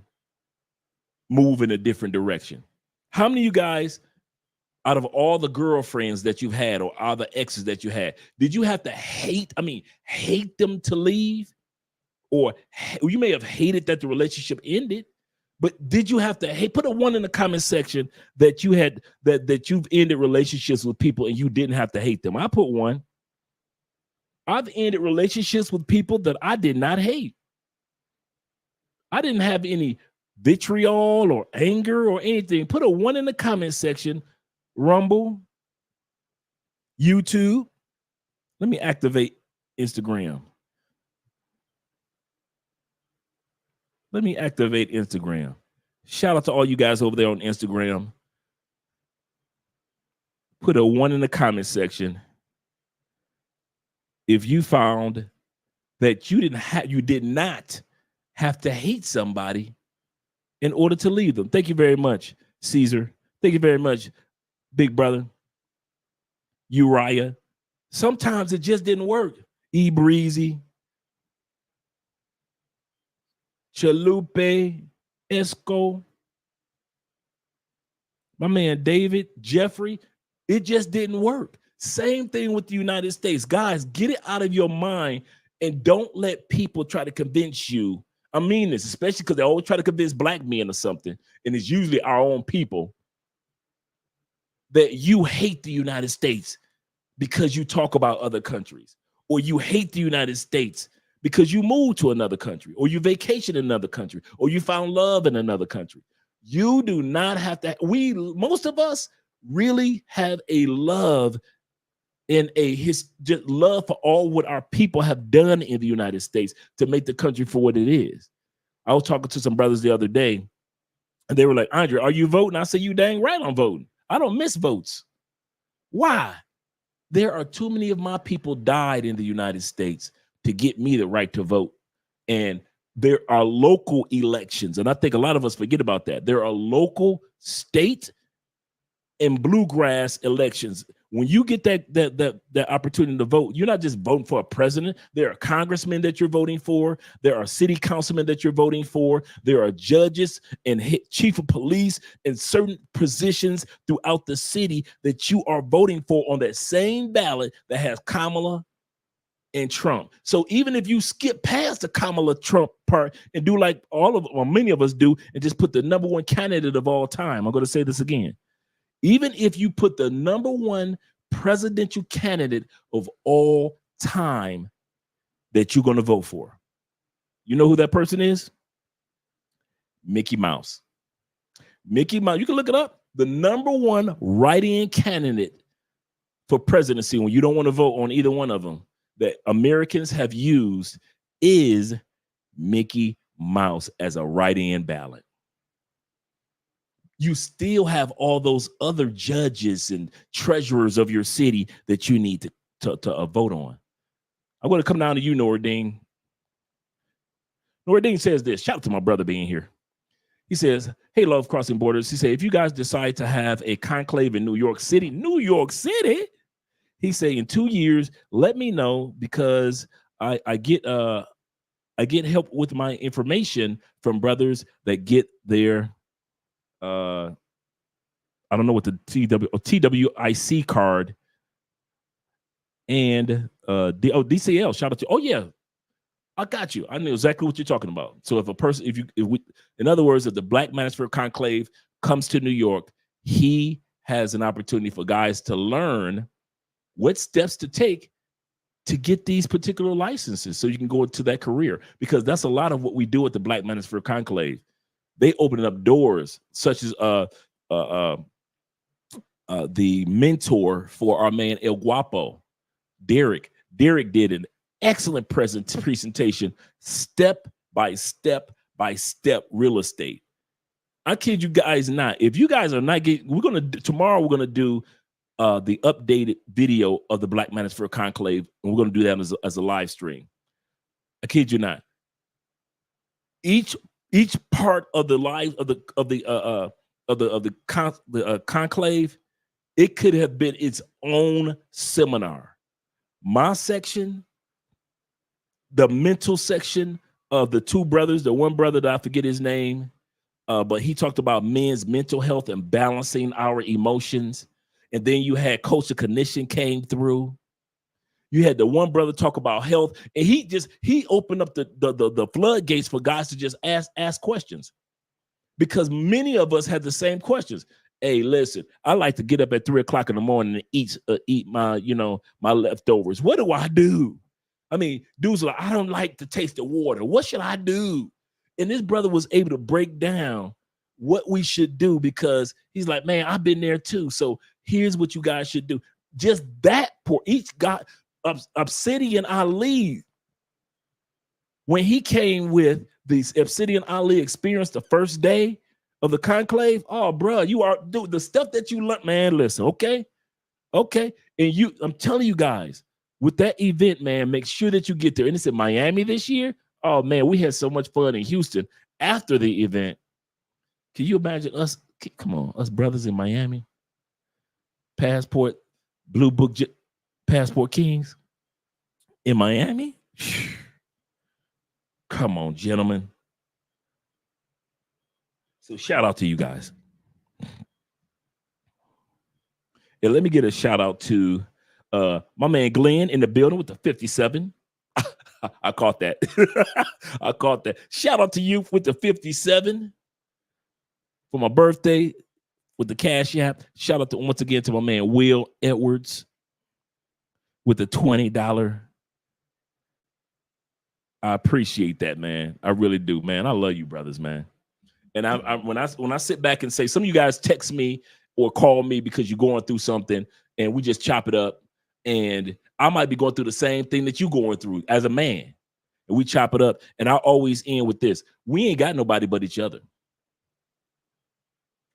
move in a different direction. How many of you guys, out of all the girlfriends that you've had or all the exes that you had, did you have to hate them to leave? Or you may have hated that the relationship ended, But did you have to hate? Put a 1 in the comment section that you had that you've ended relationships with people and you didn't have to hate them. I put 1. I've ended relationships with people that I did not hate. I didn't have any vitriol or anger or anything. Put a 1 in the comment section. Rumble, YouTube. Let me activate Instagram. Let me activate Instagram. Shout out to all you guys over there on Instagram. Put a 1 in the comment section if you found that you did not have to hate somebody in order to leave them. Thank you very much, Caesar. Thank you very much, Big Brother. Uriah. Sometimes it just didn't work. E Breezy. Chalupe. Esco. My man David. Jeffrey. It just didn't work. Same thing with the United States. Guys, get it out of your mind and don't let people try to convince you. I mean this, especially because they always try to convince black men or something, and it's usually our own people, that you hate the United States because you talk about other countries, or you hate the United States because you moved to another country, or you vacation in another country, or you found love in another country. You do not have to. Most of us really have a love and just love for all what our people have done in the United States to make the country for what it is. I was talking to some brothers the other day, and they were like, Andre, are you voting? I said, you dang right I'm voting. I don't miss votes. Why? There are too many of my people died in the United States to get me the right to vote. And there are local elections, and I think a lot of us forget about that. There are local, state, and bluegrass elections. When you get that opportunity to vote, you're not just voting for a president. There are congressmen that you're voting for. There are city councilmen that you're voting for. There are judges and chief of police and certain positions throughout the city that you are voting for on that same ballot that has Kamala and Trump. So even if you skip past the Kamala Trump part and do like many of us do, and just put the number 1 candidate of all time, I'm going to say this again. Even if you put the number 1 presidential candidate of all time that you're going to vote for, you know who that person is? Mickey Mouse. Mickey Mouse. You can look it up. The number 1 write-in candidate for presidency, when you don't want to vote on either one of them, that Americans have used is Mickey Mouse as a write-in ballot. You still have all those other judges and treasurers of your city that you need to vote on. I'm going to come down to you, Nordine. Nordine says this. Shout out to my brother being here. He says, hey, Love Crossing Borders. He said, if you guys decide to have a conclave in New York City, he said, in 2 years, let me know, because I get help with my information from brothers that get their I don't know what the TWIC card and DCL. Shout out to, oh yeah, I got you. I know exactly what you're talking about. So if a person, in other words, if the Black Manosphere Conclave comes to New York, he has an opportunity for guys to learn what steps to take to get these particular licenses so you can go into that career, because that's a lot of what we do at the Black Manosphere Conclave. They open up doors, such as the mentor for our man El Guapo, Derek. Derek did an excellent presentation, step by step real estate. I kid you guys not. If you guys are not getting, tomorrow we're gonna do the updated video of the Black Manosphere Conclave, and we're gonna do that as a live stream. I kid you not. Each part of the live of the conclave, it could have been its own seminar. My section, the mental section of the 2 brothers, the one brother that I forget his name, but he talked about men's mental health and balancing our emotions. And then you had Coach Knishin came through. You had the one brother talk about health, and he opened up the floodgates for guys to just ask questions. because many of us had the same questions. Hey, listen, I like to get up at 3 o'clock in the morning and eat my, my leftovers. What do I do? I mean, dudes are like, I don't like to taste the water. What should I do? And this brother was able to break down what we should do, because he's like, man, I've been there too. So here's what you guys should do. Just that poor, each guy, Obsidian Ali, when he came with the Obsidian Ali experience the first day of the conclave, oh, bro, you are dude, the stuff that you learned, man. Listen, okay. And I'm telling you guys, with that event, man, make sure that you get there. And it's in Miami this year. Oh, man, we had so much fun in Houston after the event. Can you imagine us? Come on, us brothers in Miami. Passport, Blue Book, Passport Kings in Miami. Come on, gentlemen. So shout out to you guys. And let me get a shout out to my man Glenn in the building with the 57. I caught that. I caught that. Shout out to you with the 57 for my birthday with the Cash App. Shout out to once again to my man Will Edwards with the $20. I appreciate that, man. I really do, man. I love you, brothers, man. And when I sit back and say, some of you guys text me or call me because you're going through something, and we just chop it up, and I might be going through the same thing that you're going through as a man, and we chop it up. And I always end with this: we ain't got nobody but each other.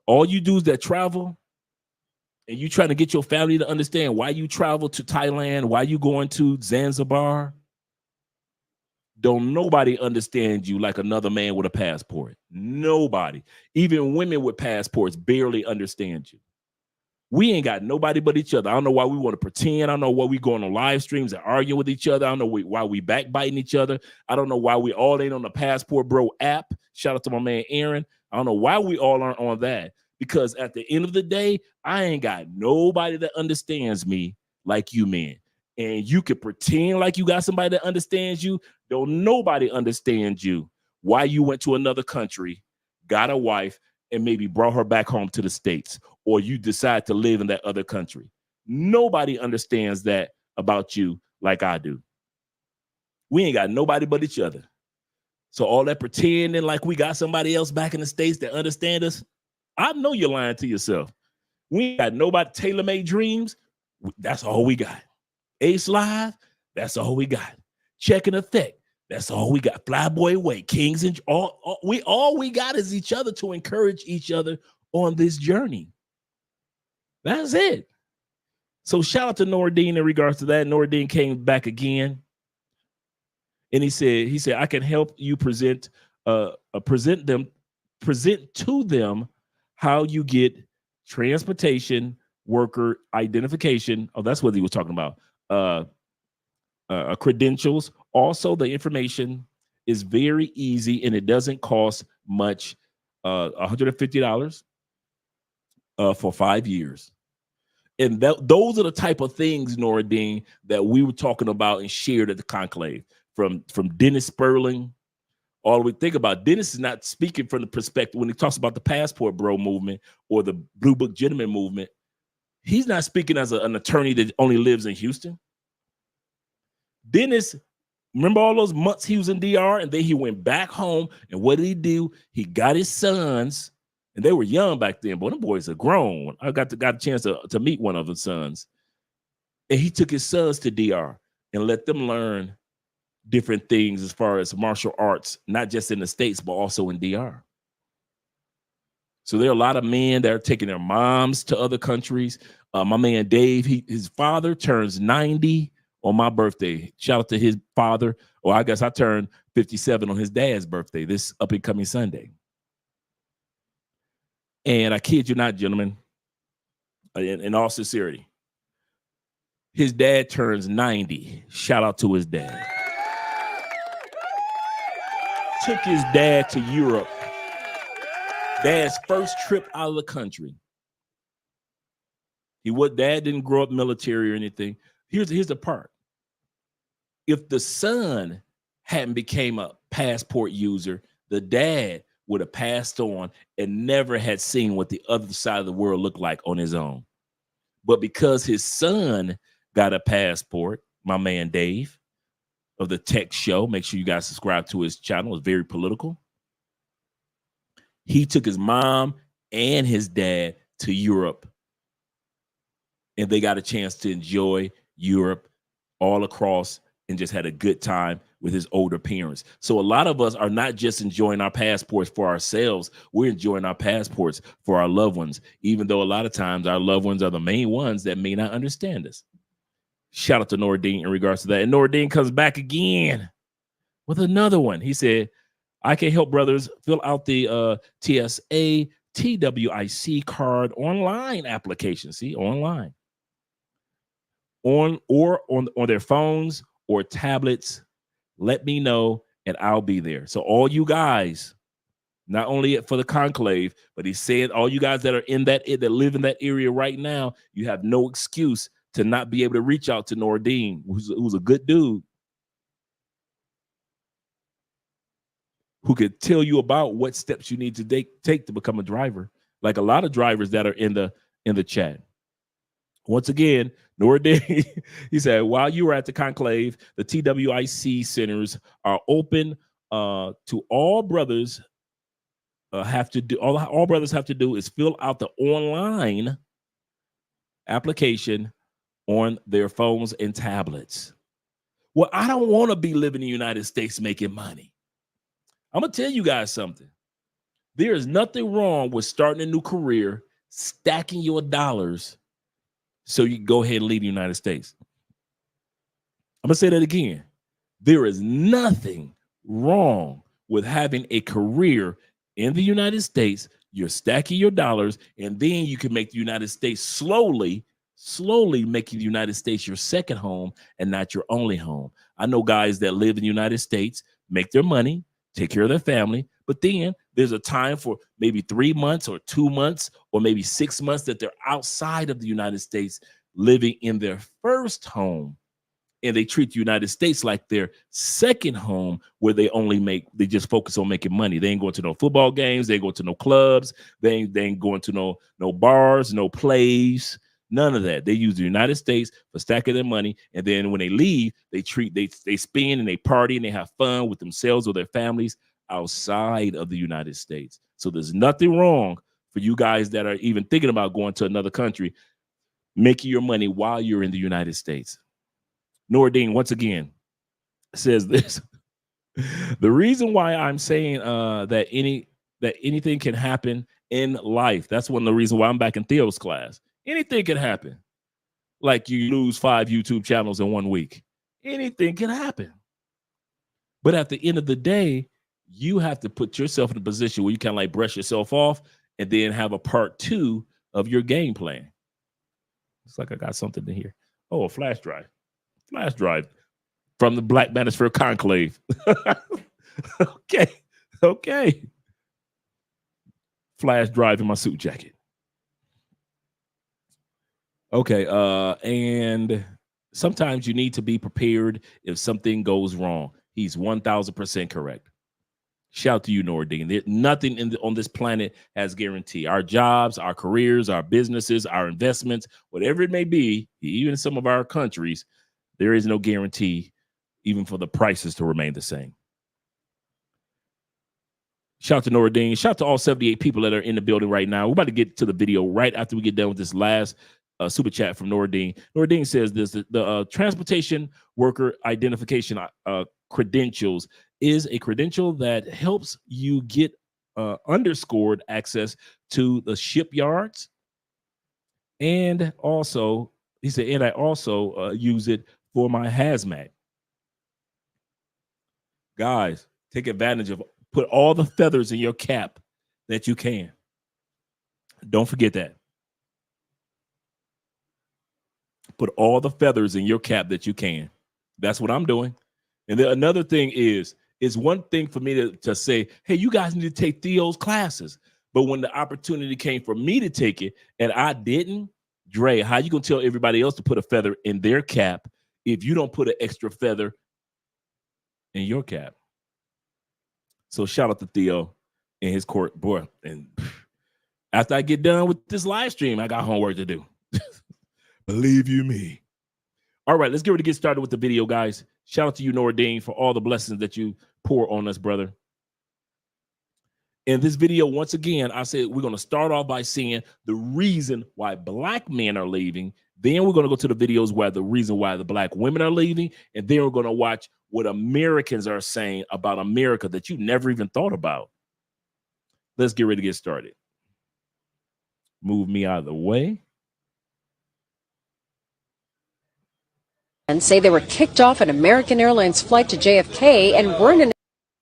All you dudes that travel, and you trying to get your family to understand why you travel to Thailand, why you going to Zanzibar. Don't nobody understand you like another man with a passport. Nobody. Even women with passports barely understand you. We ain't got nobody but each other. I don't know why we want to pretend. I don't know why we going on live streams and arguing with each other. I don't know why we backbiting each other. I don't know why we all ain't on the Passport Bro app. Shout out to my man Aaron. I don't know why we all aren't on that. Because at the end of the day, I ain't got nobody that understands me like you men. And you can pretend like you got somebody that understands you. Don't nobody understand you. Why you went to another country, got a wife, and maybe brought her back home to the States, or you decide to live in that other country. Nobody understands that about you like I do. We ain't got nobody but each other. So all that pretending like we got somebody else back in the States that understand us, I know you're lying to yourself. We ain't got nobody. Tailor-made dreams, that's all we got. Ace Live, that's all we got. Check and Effect, that's all we got. Flyboy Way, Kings, and all we got is each other to encourage each other on this journey. That's it. So shout out to Nordine in regards to that. Nordine came back again, and he said, I can help you present to them how you get transportation worker identification. Oh, that's what he was talking about. Credentials. Also, the information is very easy and it doesn't cost much. $150 for 5 years. And those are the type of things, Noradine, that we were talking about and shared at the conclave. From Dennis Sperling, all the way. Think about Dennis is not speaking from the perspective when he talks about the Passport Bro movement or the Blue Book Gentleman movement. He's not speaking as an attorney that only lives in Houston. Dennis, remember all those months he was in DR, and then he went back home, and what did he do? He got his sons, and they were young back then, but them boys are grown. I got a chance to meet one of the sons, and he took his sons to DR and let them learn different things as far as martial arts, not just in the States, but also in DR. So there are a lot of men that are taking their moms to other countries. My man Dave, his father turns 90 on my birthday. Shout out to his father. Or I guess I turned 57 on his dad's birthday, this up and coming Sunday. And I kid you not, gentlemen, in all sincerity, his dad turns 90. Shout out to his dad. Took his dad to Europe. Dad's first trip out of the country. Dad didn't grow up military or anything. Here's the part. If the son hadn't became a passport user, the dad would have passed on and never had seen what the other side of the world looked like on his own. But because his son got a passport, my man Dave of the Tech Show, make sure you guys subscribe to his channel. It's very political. He took his mom and his dad to Europe, and they got a chance to enjoy Europe all across and just had a good time with his older parents. So a lot of us are not just enjoying our passports for ourselves. We're enjoying our passports for our loved ones, even though a lot of times our loved ones are the main ones that may not understand us. Shout out to Nordine in regards to that. And Nordine comes back again with another one. He said, I can help brothers fill out the TSA TWIC card online application. See, online. On their phones or tablets. Let me know and I'll be there. So all you guys, not only for the conclave, but he said all you guys that are in that live in that area right now, you have no excuse to not be able to reach out to Nordine, who's a good dude, who could tell you about what steps you need to take to become a driver. Like a lot of drivers that are in the chat. Once again, Nordine, he said, while you were at the conclave, the TWIC centers are open to all brothers. All brothers have to do is fill out the online application on their phones and tablets. Well, I don't want to be living in the United States making money. I'm going to tell you guys something. There is nothing wrong with starting a new career, stacking your dollars so you can go ahead and leave the United States. I'm going to say that again. There is nothing wrong with having a career in the United States. You're stacking your dollars, and then you can make the United States slowly making the United States your second home and not your only home. I know guys that live in the United States, make their money, take care of their family, but then there's a time for maybe 3 months or 2 months or maybe 6 months that they're outside of the United States living in their first home. And they treat the United States like their second home, where they just focus on making money. They ain't going to no football games. They ain't going to no clubs. They ain't going to no bars, no plays, none of that. They use the United States for stacking their money. And then when they leave, they spend and they party and they have fun with themselves or their families outside of the United States. So there's nothing wrong for you guys that are even thinking about going to another country, making your money while you're in the United States. Nordine, once again, says this. The reason why I'm saying that anything can happen in life, that's one of the reasons why I'm back in Theo's class. Anything can happen. Like you lose 5 YouTube channels in 1 week. Anything can happen. But at the end of the day, you have to put yourself in a position where you can like brush yourself off and then have a part 2 of your game plan. It's like I got something in here. Oh, a flash drive. Flash drive from the Black Manosphere Conclave. Okay. Flash drive in my suit jacket. Okay, and sometimes you need to be prepared if something goes wrong. He's 1000% correct. Shout to you, Nordine. Nothing on this planet has guarantee. Our jobs, our careers, our businesses, our investments, whatever it may be, even in some of our countries, there is no guarantee even for the prices to remain the same. Shout to Nordine. Shout to all 78 people that are in the building right now. We're about to get to the video right after we get done with this last super chat from Nordine. Nordine says this, the transportation worker identification credentials is a credential that helps you get underscored access to the shipyards. And also, he said, and I also use it for my hazmat. Guys, take advantage of, put all the feathers in your cap that you can. Don't forget that. Put all the feathers in your cap that you can. That's what I'm doing. And then another thing is one thing for me to say, hey, you guys need to take Theo's classes. But when the opportunity came for me to take it and I didn't, Dre, how you gonna tell everybody else to put a feather in their cap if you don't put an extra feather in your cap? So shout out to Theo. in his court, boy. And after I get done with this live stream, I got homework to do. Believe you me. All right, let's get ready to get started with the video, guys. Shout out to you, Noordine, for all the blessings that you pour on us, brother. In this video, once again, I said we're going to start off by seeing the reason why black men are leaving. Then we're going to go to the videos where the reason why the black women are leaving. And then we're going to watch what Americans are saying about America that you never even thought about. Let's get ready to get started. Move me out of the way. And say they were kicked off an American Airlines flight to JFK and weren't in.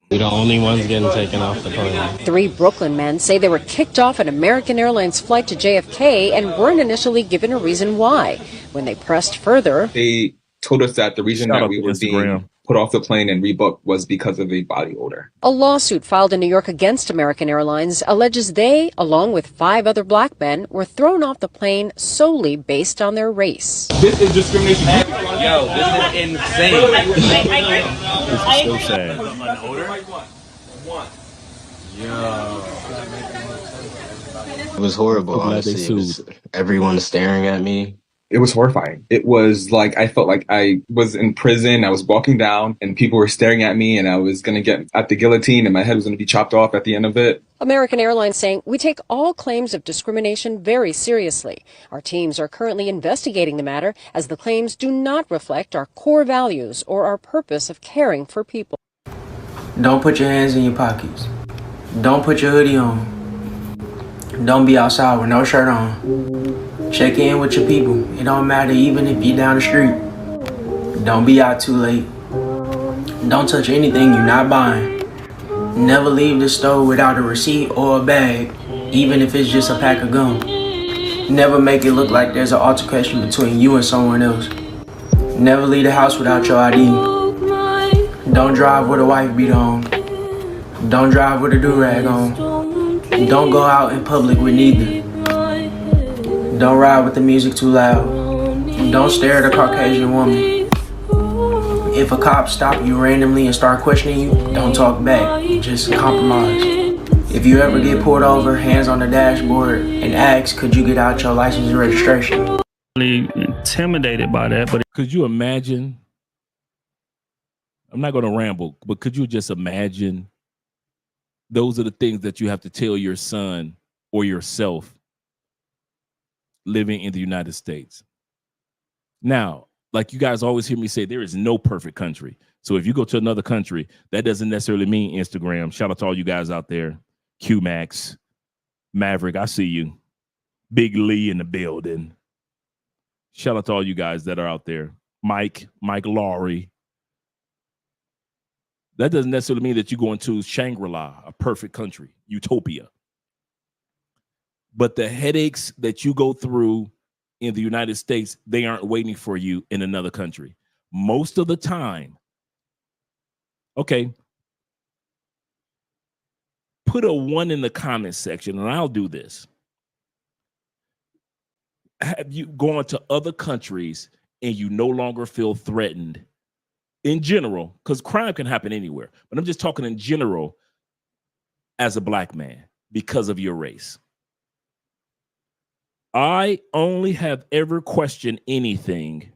We're the only ones getting taken off the plane. 3 Brooklyn men say they were kicked off an American Airlines flight to JFK and weren't initially given a reason why. When they pressed further, they told us that the reason that we were being put off the plane and rebooked was because of a body odor. A lawsuit filed in New York against American Airlines alleges they, along with 5 other black men, were thrown off the plane solely based on their race. This is discrimination. Yo, this is insane. This is so sad. It was horrible, honestly. It was everyone staring at me. It was horrifying. It was like I felt like I was in prison. I was walking down and people were staring at me and I was going to get at the guillotine and my head was going to be chopped off at the end of it. American Airlines saying, we take all claims of discrimination very seriously. Our teams are currently investigating the matter as the claims do not reflect our core values or our purpose of caring for people. Don't put your hands in your pockets. Don't put your hoodie on. Don't be outside with no shirt on. Check in with your people. It don't matter even if you're down the street. Don't be out too late. Don't touch anything you're not buying. Never leave the store without a receipt or a bag, even if it's just a pack of gum. Never make it look like there's an altercation between you and someone else. Never leave the house without your ID. Don't drive with a wife beat on. Don't drive with a do-rag on. Don't go out in public with neither. Don't ride with the music too loud. Don't stare at a Caucasian woman. If a cop stop you randomly and start questioning you, don't talk back. Just compromise. If you ever get pulled over, hands on the dashboard, and ask, could you get out your license and registration? Intimidated by that, but could you imagine? I'm not going to ramble, but could you just imagine? Those are the things that you have to tell your son or yourself living in the United States. Now, like you guys always hear me say, there is no perfect country. So if you go to another country, that doesn't necessarily mean Instagram. Shout out to all you guys out there. QMax, Maverick, I see you. Big Lee in the building. Shout out to all you guys that are out there. Mike Laurie. That doesn't necessarily mean that you're going to Shangri-La, a perfect country, utopia. But the headaches that you go through in the United States, they aren't waiting for you in another country. Most of the time, okay, put a 1 in the comment section, and I'll do this. Have you gone to other countries and you no longer feel threatened? In general, because crime can happen anywhere, but I'm just talking in general as a black man because of your race. I only have ever questioned anything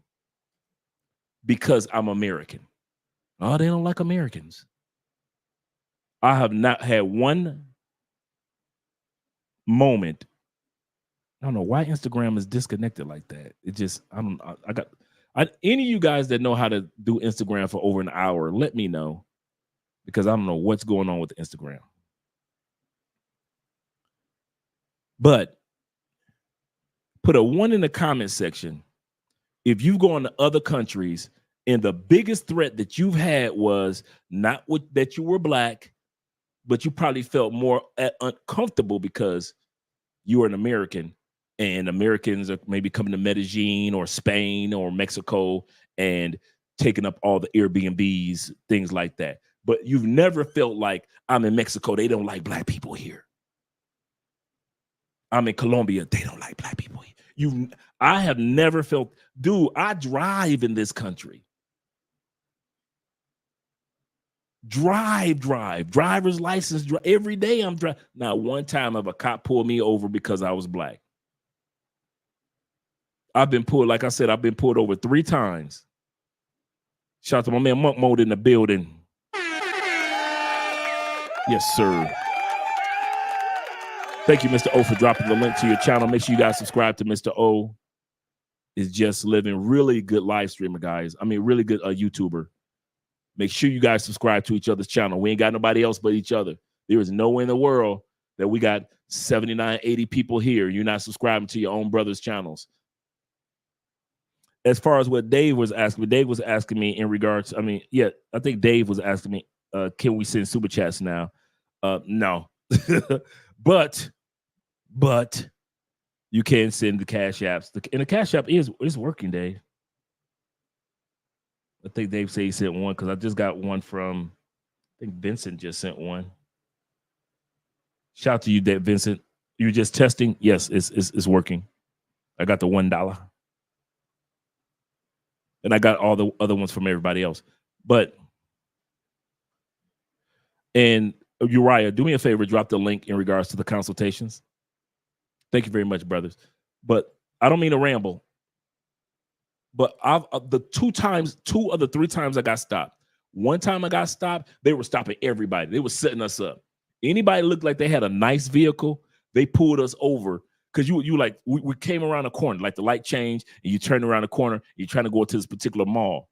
because I'm American. Oh, they don't like Americans. I have not had one moment. I don't know why Instagram is disconnected like that. It just, any of you guys that know how to do Instagram for over an hour, let me know, because I don't know what's going on with Instagram. But put a 1 in the comment section if you've gone to other countries and the biggest threat that you've had was not that you were black, but you probably felt more uncomfortable because you were an American. And Americans are maybe coming to Medellin or Spain or Mexico and taking up all the Airbnbs, things like that. But you've never felt like, I'm in Mexico, they don't like black people here. I'm in Colombia, they don't like black people here. I have never felt, dude, I drive in this country. driver's license. Every day I'm driving. Not one time have a cop pulled me over because I was black. I've been pulled, like I said, I've been pulled over 3 times. Shout out to my man Monk Mode in the building. Yes, sir. Thank you, Mr. O, for dropping the link to your channel. Make sure you guys subscribe to Mr. O. Is just living. Really good live streamer, guys. I mean, really good YouTuber. Make sure you guys subscribe to each other's channel. We ain't got nobody else but each other. There is no way in the world that we got 79, 80 people here. You're not subscribing to your own brother's channels. As far as what Dave was asking me in regards, I mean, yeah, I think Dave was asking me, can we send super chats now? No. but you can send the cash apps. And the cash app is working, Dave. I think Dave said he sent one because I just got one from, I think Vincent just sent one. Shout out to you, Dave, Vincent. You're just testing? Yes, it's working. I got the $1. And I got all the other ones from everybody else. And Uriah, do me a favor, drop the link in regards to the consultations. Thank you very much, brothers. But I don't mean to ramble. But the 2 of the 3 times I got stopped. One time I got stopped, they were stopping everybody. They were setting us up. Anybody looked like they had a nice vehicle, they pulled us over. Because you like, we came around a corner, like the light changed, and you turn around the corner, you're trying to go to this particular mall.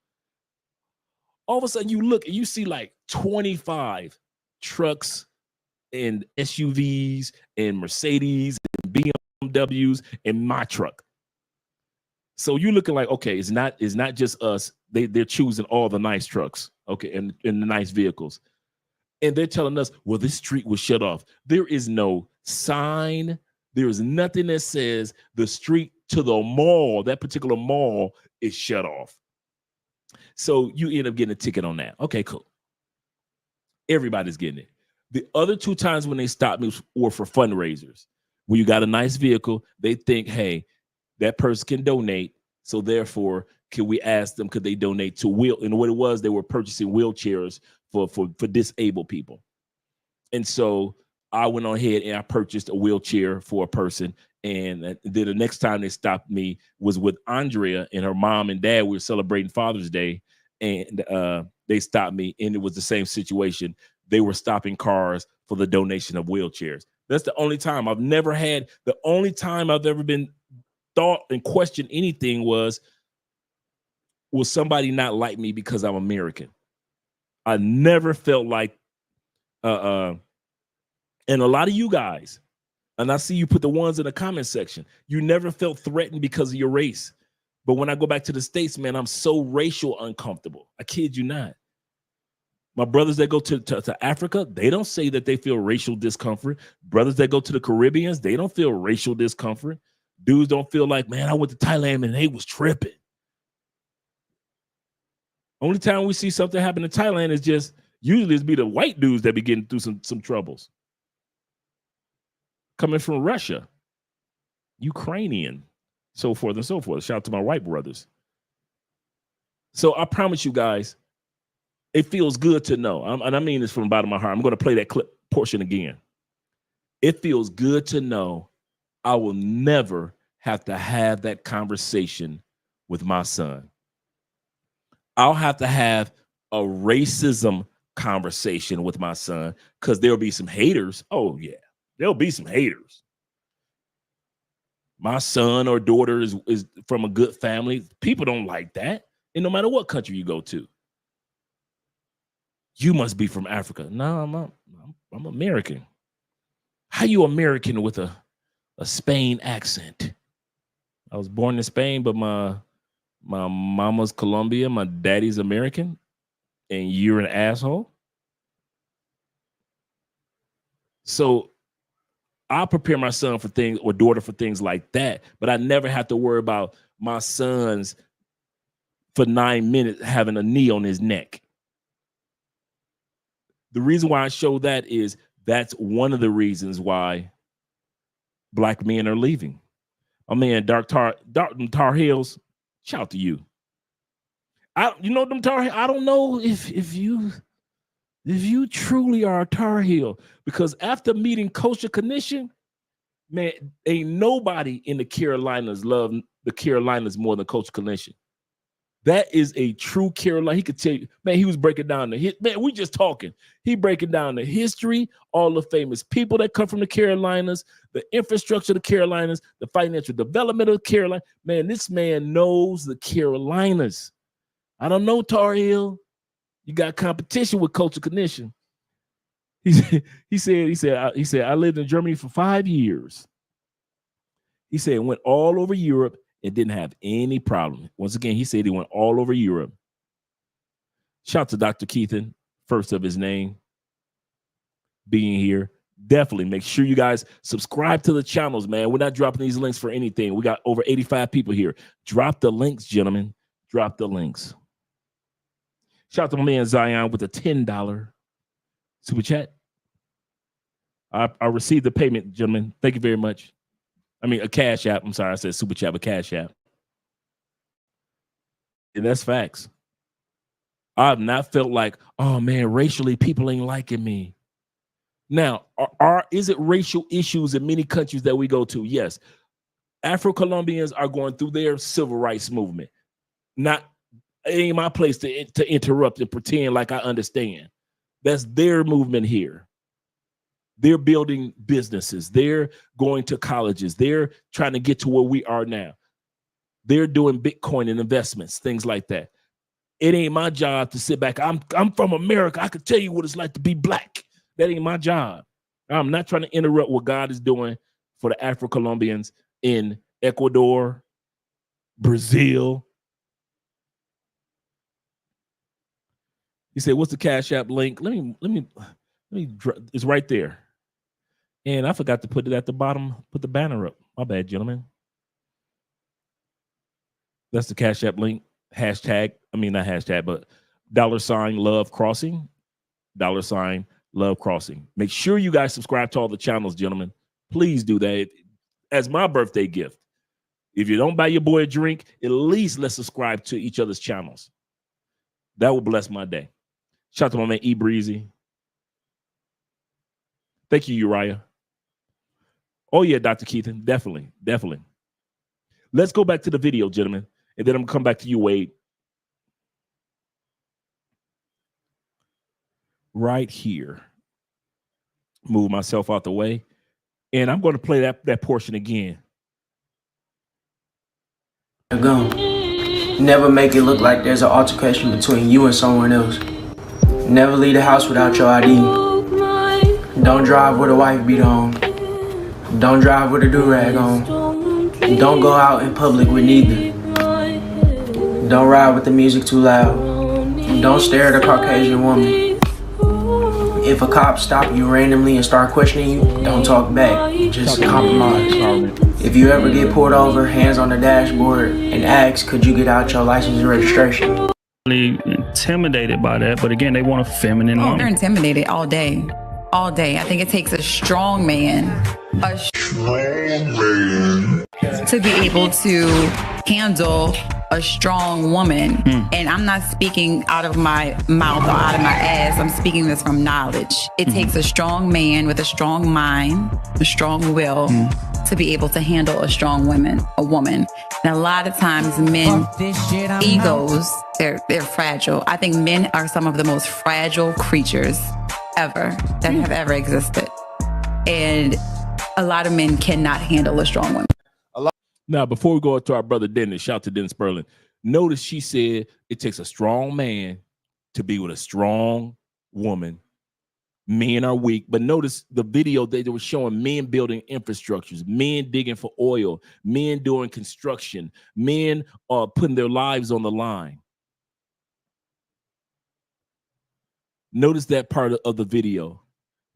All of a sudden, you look and you see like 25 trucks and SUVs and Mercedes and BMWs and my truck. So you're looking like, okay, it's not just us. They're choosing all the nice trucks, okay, and the nice vehicles. And they're telling us, well, this street was shut off. There is no sign. There is nothing that says the street to the mall, that particular mall, is shut off. So you end up getting a ticket on that. Okay, cool. Everybody's getting it. The other 2 times when they stopped me were for fundraisers. When you got a nice vehicle, they think, hey, that person can donate. So therefore, can we ask them, could they donate to and what it was, they were purchasing wheelchairs for disabled people. And so I went on ahead and I purchased a wheelchair for a person. And then the next time they stopped me was with Andrea and her mom and dad. We were celebrating Father's Day, and they stopped me, and it was the same situation. They were stopping cars for the donation of wheelchairs. That's the only time the only time I've ever been thought and questioned anything was, will somebody not like me because I'm American? I never felt like, and a lot of you guys, and I see you put the ones in the comment section, you never felt threatened because of your race. But when I go back to the States, man, I'm so racial uncomfortable. I kid you not. My brothers that go to Africa, they don't say that they feel racial discomfort. Brothers that go to the Caribbeans, they don't feel racial discomfort. Dudes don't feel like, man, I went to Thailand and they was tripping. Only time we see something happen in Thailand is just, usually it's be the white dudes that be getting through some troubles. Coming from Russia, Ukrainian, so forth and so forth. Shout out to my white brothers. So I promise you guys, it feels good to know, and I mean this from the bottom of my heart. I'm going to play that clip portion again. It feels good to know I will never have to have that conversation with my son. I'll have to have a racism conversation with my son because there'll be some haters. Oh, yeah, there'll be some haters. My son or daughter is from a good family. People don't like that. And no matter what country you go to, you must be from Africa. No, I'm American. How you American with a Spain accent? I was born in Spain, but my mama's Colombia, my daddy's American, and you're an asshole. So I'll prepare my son for things or daughter for things like that, but I never have to worry about my son's for 9 minutes having a knee on his neck. The reason why I show that is that's one of the reasons why black men are leaving. My man, Dark Tar Heels, shout out to you. You know them Tar Heels? I don't know if you if you truly are a Tar Heel, because after meeting Coach Knishin, man, ain't nobody in the Carolinas love the Carolinas more than Coach Knishin. That is a true Carolina. He could tell you, man, he was breaking down the hit. Man, we just talking. He breaking down the history, all the famous people that come from the Carolinas, the infrastructure of the Carolinas, the financial development of the Carolinas. Man, this man knows the Carolinas. I don't know, Tar Heel. You got competition with Coach Knishin. He said, I lived in Germany for 5 years. He said, went all over Europe and didn't have any problem. Once again, he said he went all over Europe. Shout out to Dr. Keithan, first of his name, being here. Definitely make sure you guys subscribe to the channels, man. We're not dropping these links for anything. We got over 85 people here. Drop the links, gentlemen. Drop the links. Shout out to my man Zion with a $10 super chat. I received the payment, gentlemen. Thank you very much. I mean, a cash app. I'm sorry, I said super chat, but cash app. And that's facts. I've not felt like, oh man, racially people ain't liking me. Now, is it racial issues in many countries that we go to? Yes. Afro-Colombians are going through their civil rights movement. It ain't my place to interrupt and pretend like I understand. That's their movement here. They're building businesses. They're going to colleges. They're trying to get to where we are now. They're doing Bitcoin and investments, things like that. It ain't my job to sit back. I'm from America. I could tell you what it's like to be black. That ain't my job. I'm not trying to interrupt what God is doing for the Afro-Colombians in Ecuador, Brazil. He said, "What's the Cash App link?" Let me. It's right there. And I forgot to put it at the bottom. Put the banner up. My bad, gentlemen. That's the Cash App link. Hashtag. I mean, not hashtag, but $Love Crossing. $Love Crossing. Make sure you guys subscribe to all the channels, gentlemen. Please do that as my birthday gift. If you don't buy your boy a drink, at least let's subscribe to each other's channels. That will bless my day. Shout out to my man E Breezy. Thank you, Uriah. Oh yeah, Dr. Keithan, definitely. Let's go back to the video, gentlemen, and then I'm gonna come back to you, Wade. Right here. Move myself out the way. And I'm going to play that portion again. Go. Never make it look like there's an altercation between you and someone else. Never leave the house without your ID. Don't drive with a wife beat on. Don't drive with a do-rag on. Don't go out in public with neither. Don't ride with the music too loud. Don't stare at a Caucasian woman. If a cop stop you randomly and start questioning you, don't talk back. Just compromise. If you ever get pulled over, hands on the dashboard, and ask, could you get out your license and registration? Intimidated by that, but again, they want a feminine woman. They're intimidated all day. All day. I think it takes a strong man, to be able to handle a strong woman. And I'm not speaking out of my mouth or out of my ass. I'm speaking this from knowledge. It takes a strong man with a strong mind, a strong will, to be able to handle a strong woman. And a lot of times men, egos, they're fragile. I think men are some of the most fragile creatures ever that have ever existed. And a lot of men cannot handle a strong woman. Now, before we go to our brother Dennis, shout out to Dennis Sperling. Notice she said it takes a strong man to be with a strong woman. Men are weak, but notice the video they were showing men building infrastructures, men digging for oil, men doing construction, men putting their lives on the line. Notice that part of the video.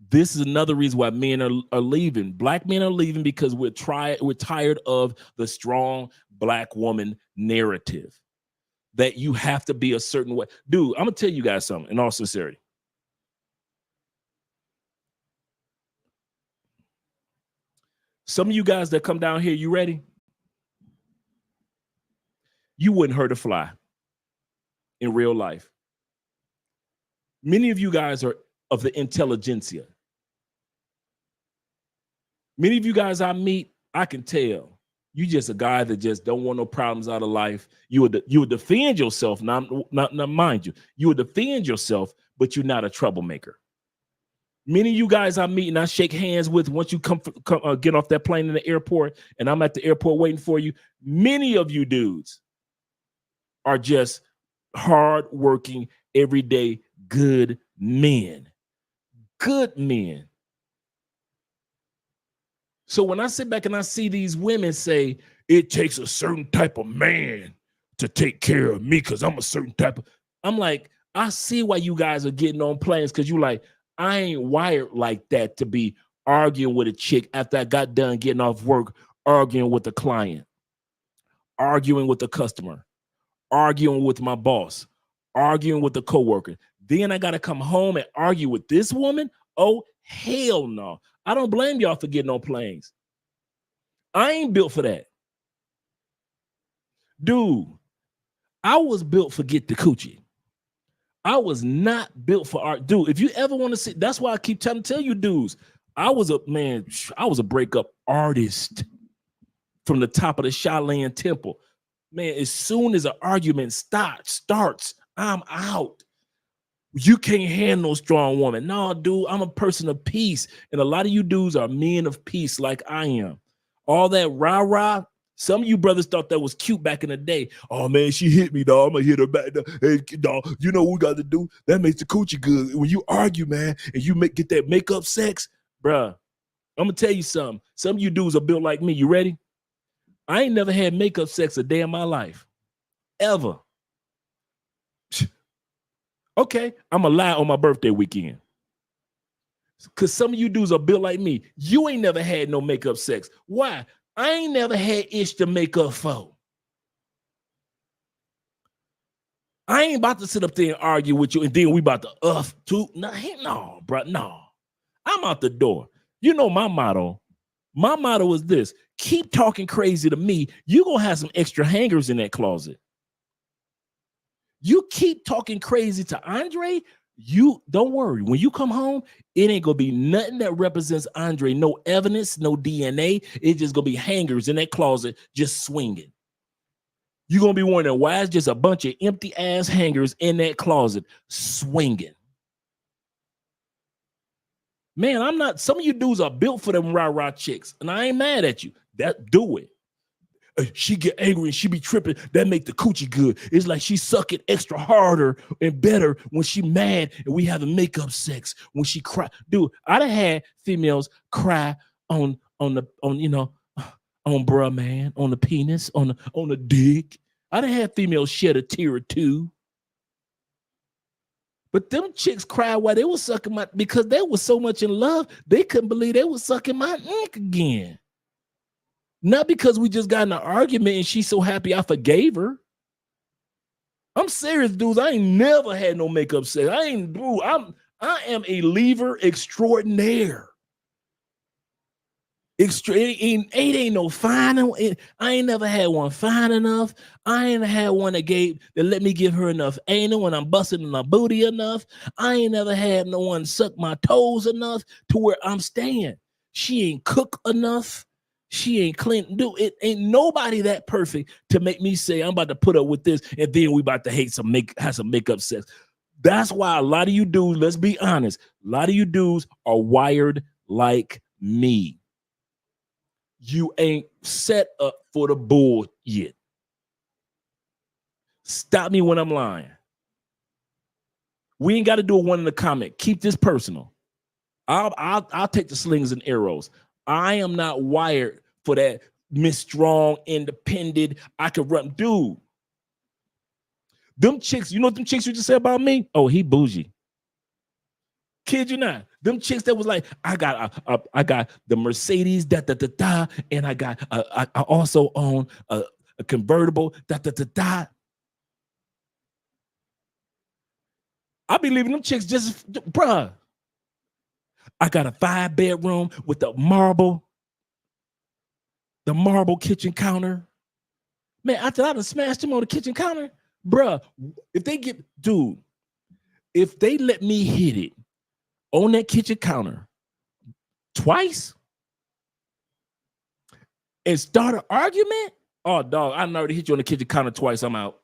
This is another reason why men are leaving. Black men are leaving because we're tired of the strong black woman narrative that you have to be a certain way. Dude, I'm gonna tell you guys something in all sincerity. Some of you guys that come down here, you ready? You wouldn't hurt a fly in real life. Many of you guys are of the intelligentsia. Many of you guys I meet, I can tell you just a guy that just don't want no problems out of life. You would defend yourself, not mind you. You would defend yourself, but you're not a troublemaker. Many of you guys I meet and I shake hands with once you come get off that plane in the airport, and I'm at the airport waiting for you. Many of you dudes are just hardworking, everyday good men. Good men. So when I sit back and I see these women say, it takes a certain type of man to take care of me because I'm a certain type of, I'm like, I see why you guys are getting on planes, because you like, I ain't wired like that to be arguing with a chick after I got done getting off work, arguing with the client, arguing with the customer, arguing with my boss, arguing with the coworker. Then I got to come home and argue with this woman? Oh, hell no. I don't blame y'all for getting on planes. I ain't built for that. Dude, I was built for get the coochie. I was not built for art. Dude, if you ever want to see, that's why I keep trying to tell you dudes, I was a breakup artist from the top of the Shaolin temple. Man, as soon as an argument starts, I'm out. You can't handle no strong woman. No, dude, I'm a person of peace. And a lot of you dudes are men of peace like I am. All that rah-rah, some of you brothers thought that was cute back in the day. Oh, man, she hit me, dog. I'm going to hit her back. Hey, dog, you know what we got to do? That makes the coochie good. When you argue, man, and you get that makeup sex, bruh, I'm going to tell you something. Some of you dudes are built like me. You ready? I ain't never had makeup sex a day in my life. Ever. Okay, I'm going to lie on my birthday weekend. Because some of you dudes are built like me. You ain't never had no makeup sex. Why? I ain't never had itch to make up for. I ain't about to sit up there and argue with you and then we about to too. No, bro, no. I'm out the door. You know my motto. My motto is this. Keep talking crazy to me. You're going to have some extra hangers in that closet. You keep talking crazy to Andre, you don't worry. When you come home, it ain't gonna be nothing that represents Andre. No evidence, no DNA. It's just gonna be hangers in that closet just swinging. You're gonna be wondering why it's just a bunch of empty ass hangers in that closet swinging. Man, I'm not. Some of you dudes are built for them rah-rah chicks, and I ain't mad at you. Do it. She get angry and she be tripping. That make the coochie good. It's like she suck it extra harder and better when she mad and we having makeup sex. When she cry, dude, I done had females cry on bruh, man, on the penis, on the dick. I done had females shed a tear or two. But them chicks cried while they was sucking because they was so much in love, they couldn't believe they was sucking my dick again. Not because we just got in an argument and she's so happy I forgave her. I'm serious, dudes. I ain't never had no makeup sex. I am a lever extraordinaire. It ain't no fine. I ain't never had one fine enough. I ain't had one that let me give her enough anal when I'm busting in my booty enough. I ain't never had no one suck my toes enough to where I'm staying. She ain't cook enough. She ain't clean. Dude, it ain't nobody that perfect to make me say I'm about to put up with this and then we about to have some makeup sex. That's why a lot of you dudes, let's be honest, a lot of you dudes are wired like me. You ain't set up for the bull yet. Stop me when I'm lying. We ain't got to do a one in the comment. Keep this personal. I'll take the slings and arrows. I am not wired for that Miss Strong, independent. I could run. Dude, them chicks, you know what them chicks you just said about me? Oh, he bougie. Kid you not. Them chicks that was like, I got the Mercedes, and I also own a convertible, I be leaving them chicks just, bruh. I got a 5-bedroom with the marble kitchen counter. Man, after I done smashed them on the kitchen counter, bruh, if they get, dude, If they let me hit it on that kitchen counter twice and start an argument, oh, dog, I already hit you on the kitchen counter twice. I'm out.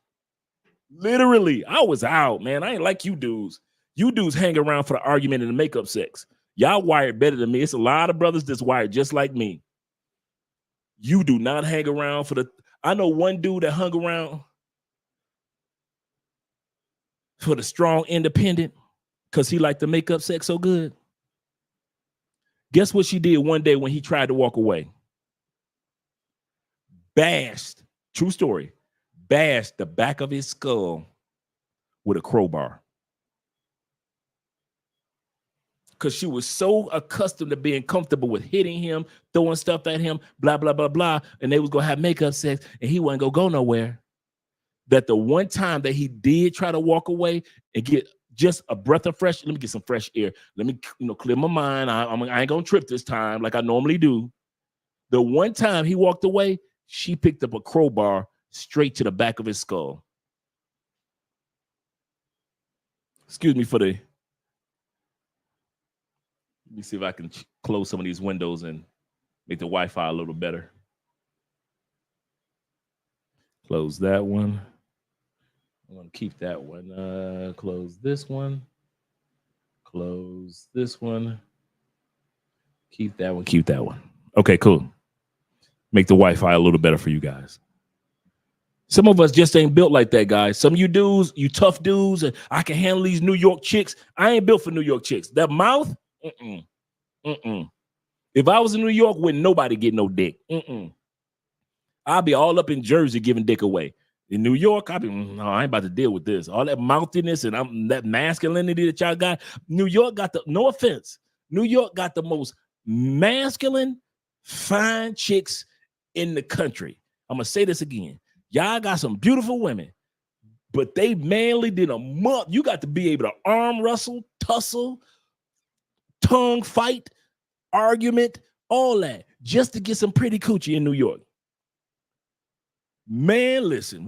Literally, I was out, man. I ain't like you dudes. You dudes hang around for the argument and the makeup sex. Y'all wired better than me. It's a lot of brothers that's wired just like me. You do not hang around for the... I know one dude that hung around for the strong independent because he liked the makeup sex so good. Guess what she did one day when he tried to walk away? Bashed, true story, bashed the back of his skull with a crowbar. Because she was so accustomed to being comfortable with hitting him, throwing stuff at him, blah, blah, blah, blah, and they was going to have makeup sex, and he wasn't going to go nowhere, that the one time that he did try to walk away and get just a breath of fresh, let me get some fresh air. Let me clear my mind. I ain't going to trip this time like I normally do. The one time he walked away, she picked up a crowbar straight to the back of his skull. Excuse me for the... Let me see if I can close some of these windows and make the Wi-Fi a little better. Close that one. I'm going to keep that one. Close this one. Close this one. Keep that one. Keep that one. Okay, cool. Make the Wi-Fi a little better for you guys. Some of us just ain't built like that, guys. Some of you dudes, you tough dudes, and I can handle these New York chicks. I ain't built for New York chicks. That mouth, If I was in New York, wouldn't nobody get no dick. I'll be all up in Jersey giving dick away. In New York, I ain't about to deal with this. All that mouthiness and that masculinity that y'all got. New York got no offense, New York got the most masculine, fine chicks in the country. I'm going to say this again. Y'all got some beautiful women, but they manly did a month. You got to be able to arm wrestle, tussle, tongue fight, argument, all that, just to get some pretty coochie in New York. Man, listen,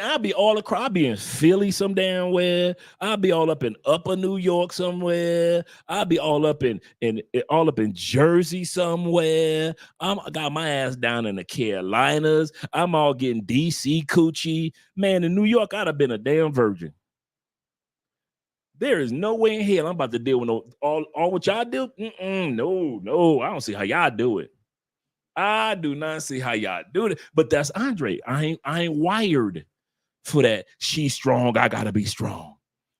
I'll be all across. I'll be in Philly some damn where. I'll be all up in Upper New York somewhere. I'll be all up in Jersey somewhere. I got my ass down in the Carolinas. I'm all getting DC coochie. Man, in New York, I'd have been a damn virgin. There is no way in hell I'm about to deal with all what y'all do. No, I don't see how y'all do it. I do not see how y'all do it. But that's Andre. I ain't wired for that. She's strong. I gotta be strong.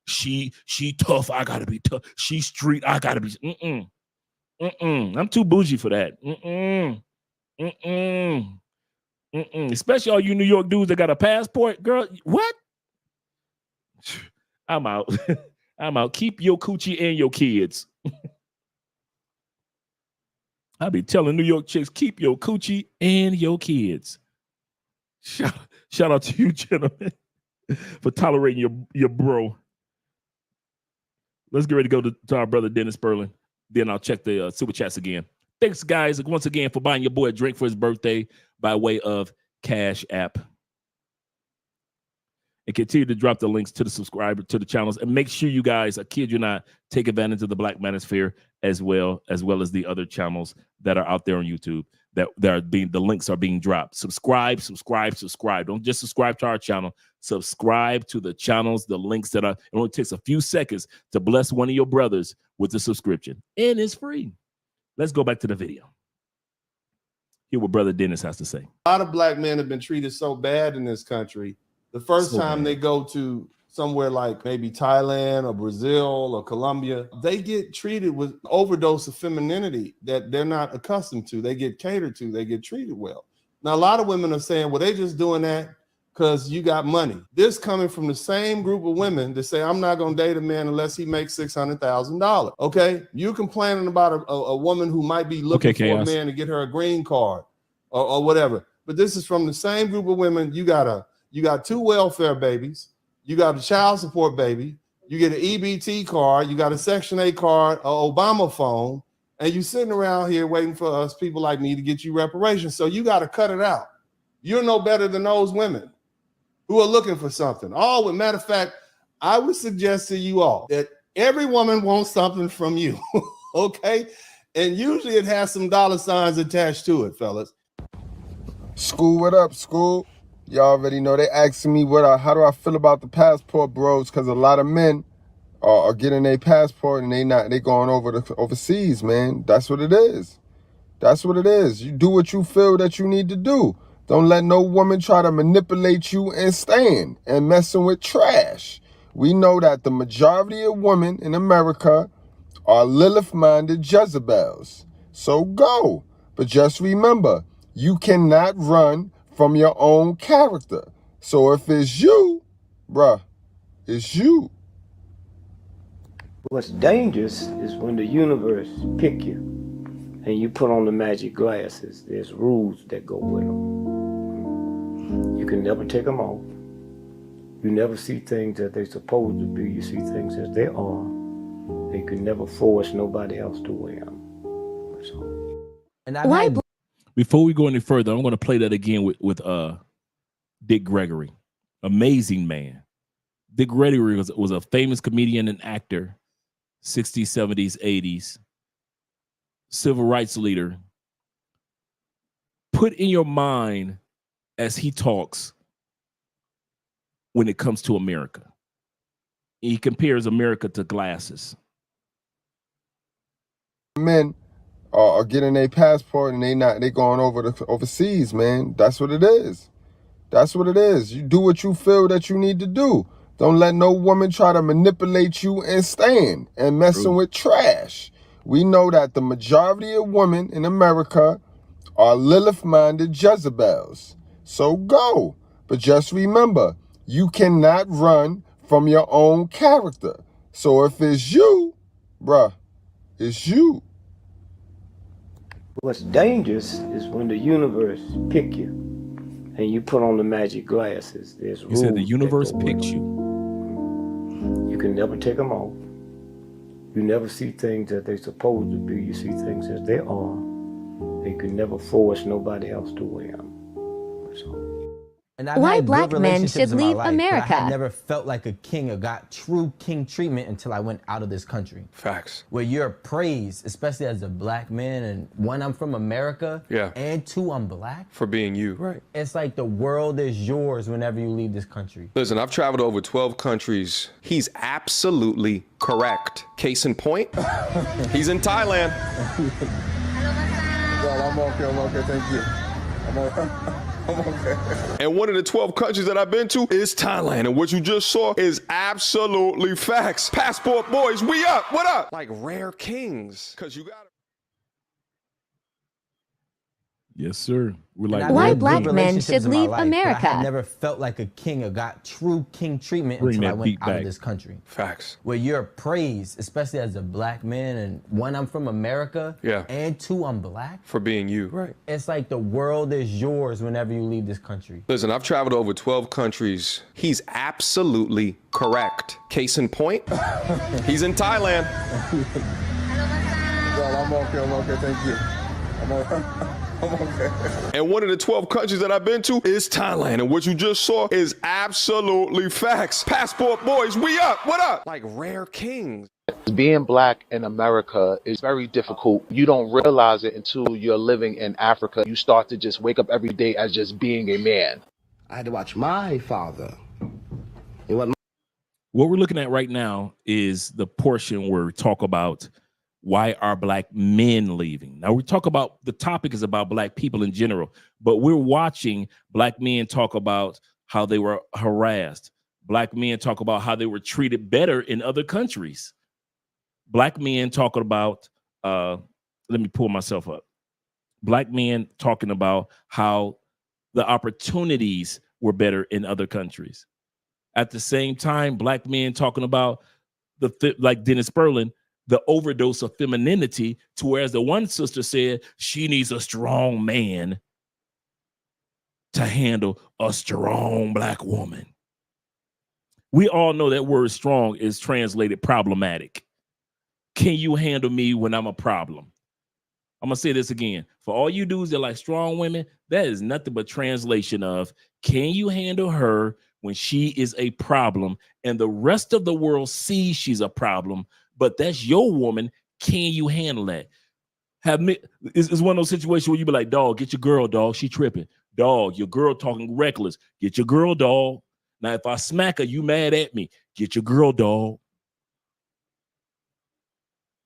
She tough. I gotta be tough. She street. I gotta be. I'm too bougie for that. Especially all you New York dudes that got a passport, girl. What? I'm out. I'm out. Keep your coochie and your kids. I be telling New York chicks, keep your coochie and your kids. Shout out to you, gentlemen, for tolerating your bro. Let's get ready to go to our brother Dennis Sperling. Then I'll check the super chats again. Thanks, guys, once again for buying your boy a drink for his birthday by way of Cash App. And continue to drop the links to the subscriber to the channels, and make sure you guys, I kid you not, take advantage of the Black Manosphere as well as the other channels that are out there on YouTube that are the links are being dropped. Subscribe. Don't just subscribe to our channel. Subscribe to the channels, the links that are. It only takes a few seconds to bless one of your brothers with the subscription, and it's free. Let's go back to the video. Hear what Brother Dennis has to say. A lot of black men have been treated so bad in this country. The first time they go to somewhere like maybe Thailand or Brazil or Colombia, they get treated with overdose of femininity that they're not accustomed to. They get catered to. They get treated well. Now, a lot of women are saying, well, they just doing that because you got money. This coming from the same group of women that say, I'm not going to date a man unless he makes $600,000. Okay? You complaining about a woman who might be looking for a man to get her a green card or whatever. But this is from the same group of women. You got 2 welfare babies. You got a child support baby. You get an EBT card. You got a Section 8 card, an Obama phone, and you sitting around here waiting for us, people like me, to get you reparations. So you got to cut it out. You're no better than those women who are looking for something. Matter of fact, I would suggest to you all that every woman wants something from you, okay? And usually it has some dollar signs attached to it, fellas. School, what up, school? Y'all already know they asking me how do I feel about the passport bros, because a lot of men are getting their passport and they going overseas, man. That's what it is. That's what it is. You do what you feel that you need to do. Don't let no woman try to manipulate you and stand and messing with trash. We know that the majority of women in America are Lilith-minded Jezebels. So go. But just remember, you cannot run from your own character. So if it's you, bruh, it's you. What's dangerous is when the universe pick you and you put on the magic glasses. There's rules that go with them. You can never take them off. You never see things that they're supposed to be. You see things as they are. And you can never force nobody else to wear them. So. Before we go any further, I'm going to play that again with Dick Gregory. Amazing man. Dick Gregory was a famous comedian and actor, 60s, 70s, 80s, civil rights leader. Put in your mind as he talks when it comes to America. He compares America to glasses. Men are getting their passport and they going overseas, man. That's what it is. That's what it is. You do what you feel that you need to do. Don't let no woman try to manipulate you and stand and messing with trash. We know that the majority of women in America are Lilith-minded Jezebels. So go. But just remember, you cannot run from your own character. So if it's you, bruh, it's you. What's dangerous is when the universe pick you and you put on the magic glasses. There's rules. You said the universe picked you. You can never take them off. You never see things that they're supposed to be. You see things as they are. And you can never force nobody else to wear them. So. Why black men should leave America. I never felt like a king or got true king treatment until I went out of this country. Facts. Where you're praised, especially as a black man, and one, I'm from America, and two, I'm black. For being you, right. It's like the world is yours whenever you leave this country. Listen, I've traveled to over 12 countries. He's absolutely correct. Case in point, he's in Thailand. Well, I'm okay, thank you. I'm okay. And one of the 12 countries that I've been to is Thailand. And what you just saw is absolutely facts. Passport boys, we up. What up? Like rare kings. Because you got to. Yes, sir. We're like why black men should leave America. I never felt like a king or got true king treatment until I went out of this country. Facts. Where you're praised, especially as a black man, and one, I'm from America, and two, I'm black. For being you, right. It's like the world is yours whenever you leave this country. Listen, I've traveled to over 12 countries. He's absolutely correct. Case in point, he's in Thailand. Well, I'm okay, thank you. I'm okay. And one of the 12 countries that I've been to is Thailand. And what you just saw is absolutely facts. Passport boys, we up. What up? Like rare kings. Being black in America is very difficult. You don't realize it until you're living in Africa. You start to just wake up every day as just being a man. I had to watch my father. What we're looking at right now is the portion where we talk about why are black men leaving? Now we talk about, the topic is about black people in general, but we're watching black men talk about how they were harassed. Black men talk about how they were treated better in other countries. Black men talking about, let me pull myself up. Black men talking about how the opportunities were better in other countries. At the same time, black men talking about like Dennis Berlin, the overdose of femininity, to whereas the one sister said she needs a strong man to handle a strong black woman. We all know that word strong is translated problematic. Can you handle me when I'm a problem? I'm going to say this again. For all you dudes that like strong women, that is nothing but translation of, can you handle her when she is a problem and the rest of the world sees she's a problem, but that's your woman. Can you handle that? It's one of those situations where you be like, dog, get your girl, dog. She tripping. Dog, your girl talking reckless. Get your girl, dog. Now, if I smack her, you mad at me. Get your girl, dog.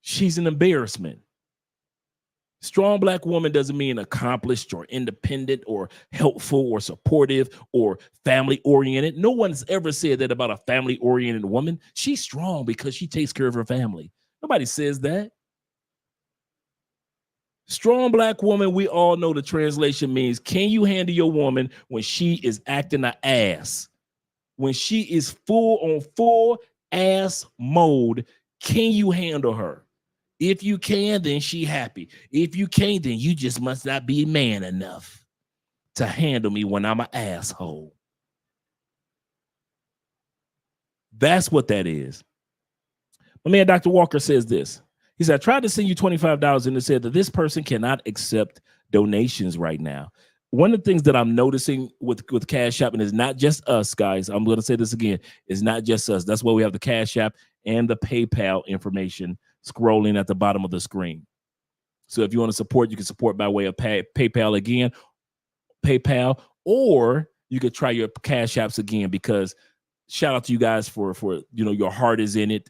She's an embarrassment. Strong black woman doesn't mean accomplished or independent or helpful or supportive or family oriented. No one's ever said that about a family oriented woman. She's strong because she takes care of her family. Nobody says that. Strong black woman, we all know the translation means, can you handle your woman when she is acting an ass? When she is full ass mode, can you handle her? If you can, then she happy. If you can't, then you just must not be man enough to handle me when I'm an asshole. That's what that is. My man, Dr. Walker says this. He said, I tried to send you $25 and it said that this person cannot accept donations right now. One of the things that I'm noticing with Cash App, and it's not just us, guys. I'm going to say this again. It's not just us. That's why we have the Cash App and the PayPal information scrolling at the bottom of the screen. So if you want to support, you can support by way of PayPal again, PayPal, or you could try your Cash Apps again, because shout out to you guys for your heart is in it.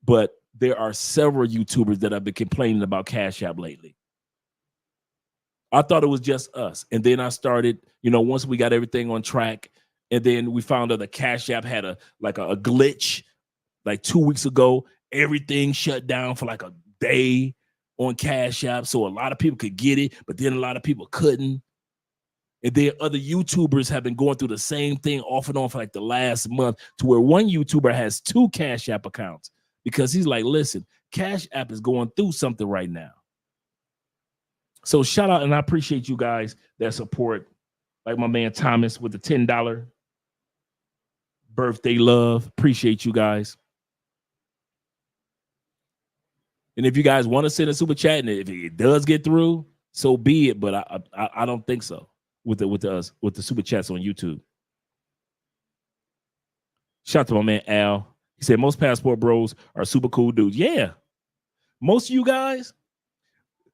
But there are several YouTubers that have been complaining about Cash App lately. I thought it was just us. And then I started, once we got everything on track, and then we found out the Cash App had a glitch like 2 weeks ago. Everything shut down for like a day on Cash App. So a lot of people could get it, but then a lot of people couldn't. And then other YouTubers have been going through the same thing off and on for like the last month, to where one YouTuber has 2 Cash App accounts because he's like, listen, Cash App is going through something right now. So shout out, and I appreciate you guys that support, like my man Thomas with the $10 birthday love. Appreciate you guys. And if you guys want to send a super chat, and if it does get through, so be it. But I don't think so with the super chats on YouTube. Shout out to my man Al. He said most passport bros are super cool dudes. Yeah, most of you guys.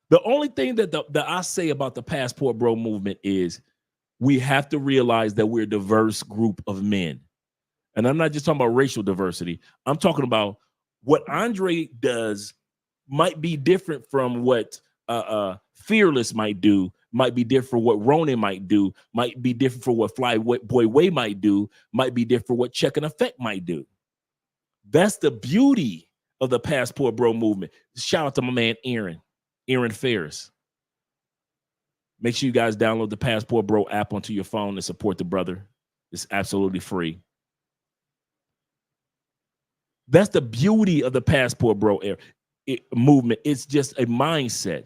The only thing that I say about the passport bro movement is we have to realize that we're a diverse group of men. And I'm not just talking about racial diversity. I'm talking about what Andre does might be different from what Fearless might do, might be different from what Ronan might do, might be different from what Fly Boy Way might do, might be different from what Check and Effect might do. That's the beauty of the passport bro movement. Shout out to my man Aaron Ferris. Make sure you guys download the Passport Bro app onto your phone and support the brother. It's absolutely free. That's the beauty of the Passport Bro movement. It's just a mindset.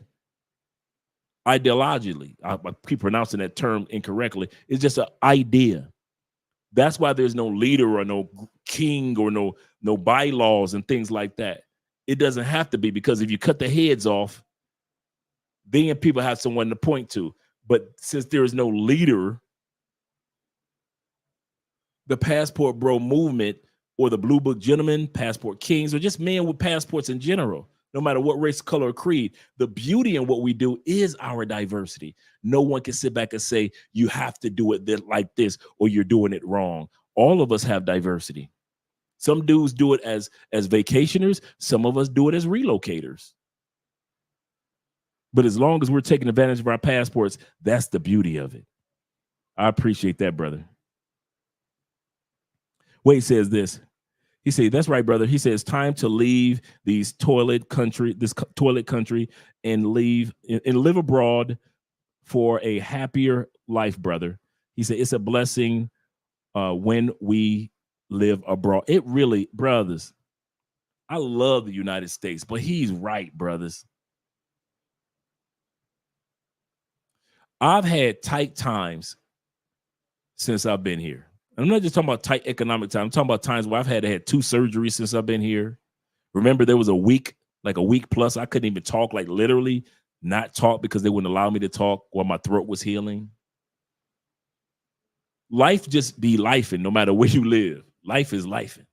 Ideologically, I keep pronouncing that term incorrectly. It's just an idea. That's why there's no leader or no king or no bylaws and things like that. It doesn't have to be, because if you cut the heads off, then people have someone to point to. But since there is no leader, the Passport Bro movement, or the Blue Book Gentlemen, Passport Kings, or just men with passports in general, no matter what race, color, or creed, the beauty in what we do is our diversity. No one can sit back and say, you have to do it like this, or you're doing it wrong. All of us have diversity. Some dudes do it as vacationers. Some of us do it as relocators. But as long as we're taking advantage of our passports, that's the beauty of it. I appreciate that, brother. Wade says this. He said, that's right, brother. He says, time to leave this toilet country, and live abroad for a happier life, brother. He said, it's a blessing when we live abroad. It really, brothers, I love the United States, but he's right, brothers. I've had tight times since I've been here. I'm not just talking about tight economic time. I'm talking about times where I've had 2 surgeries since I've been here. Remember, there was a week plus, I couldn't even talk, like literally not talk, because they wouldn't allow me to talk while my throat was healing. life just be lifing no matter where you live. Life is lifing.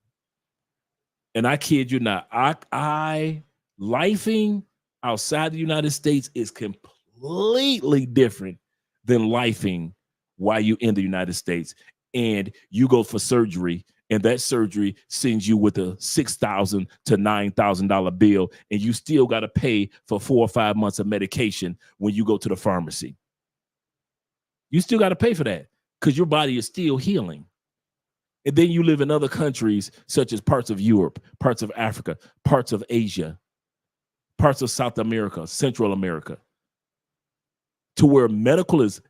And I kid you not, I lifing outside the United States is completely different than lifing while you in the United States. And you go for surgery, and that surgery sends you with a $6,000 to $9,000 bill, and you still got to pay for 4 or 5 months of medication when you go to the pharmacy. You still got to pay for that because your body is still healing. And then you live in other countries, such as parts of Europe, parts of Africa, parts of Asia, parts of South America, Central America, to where medical is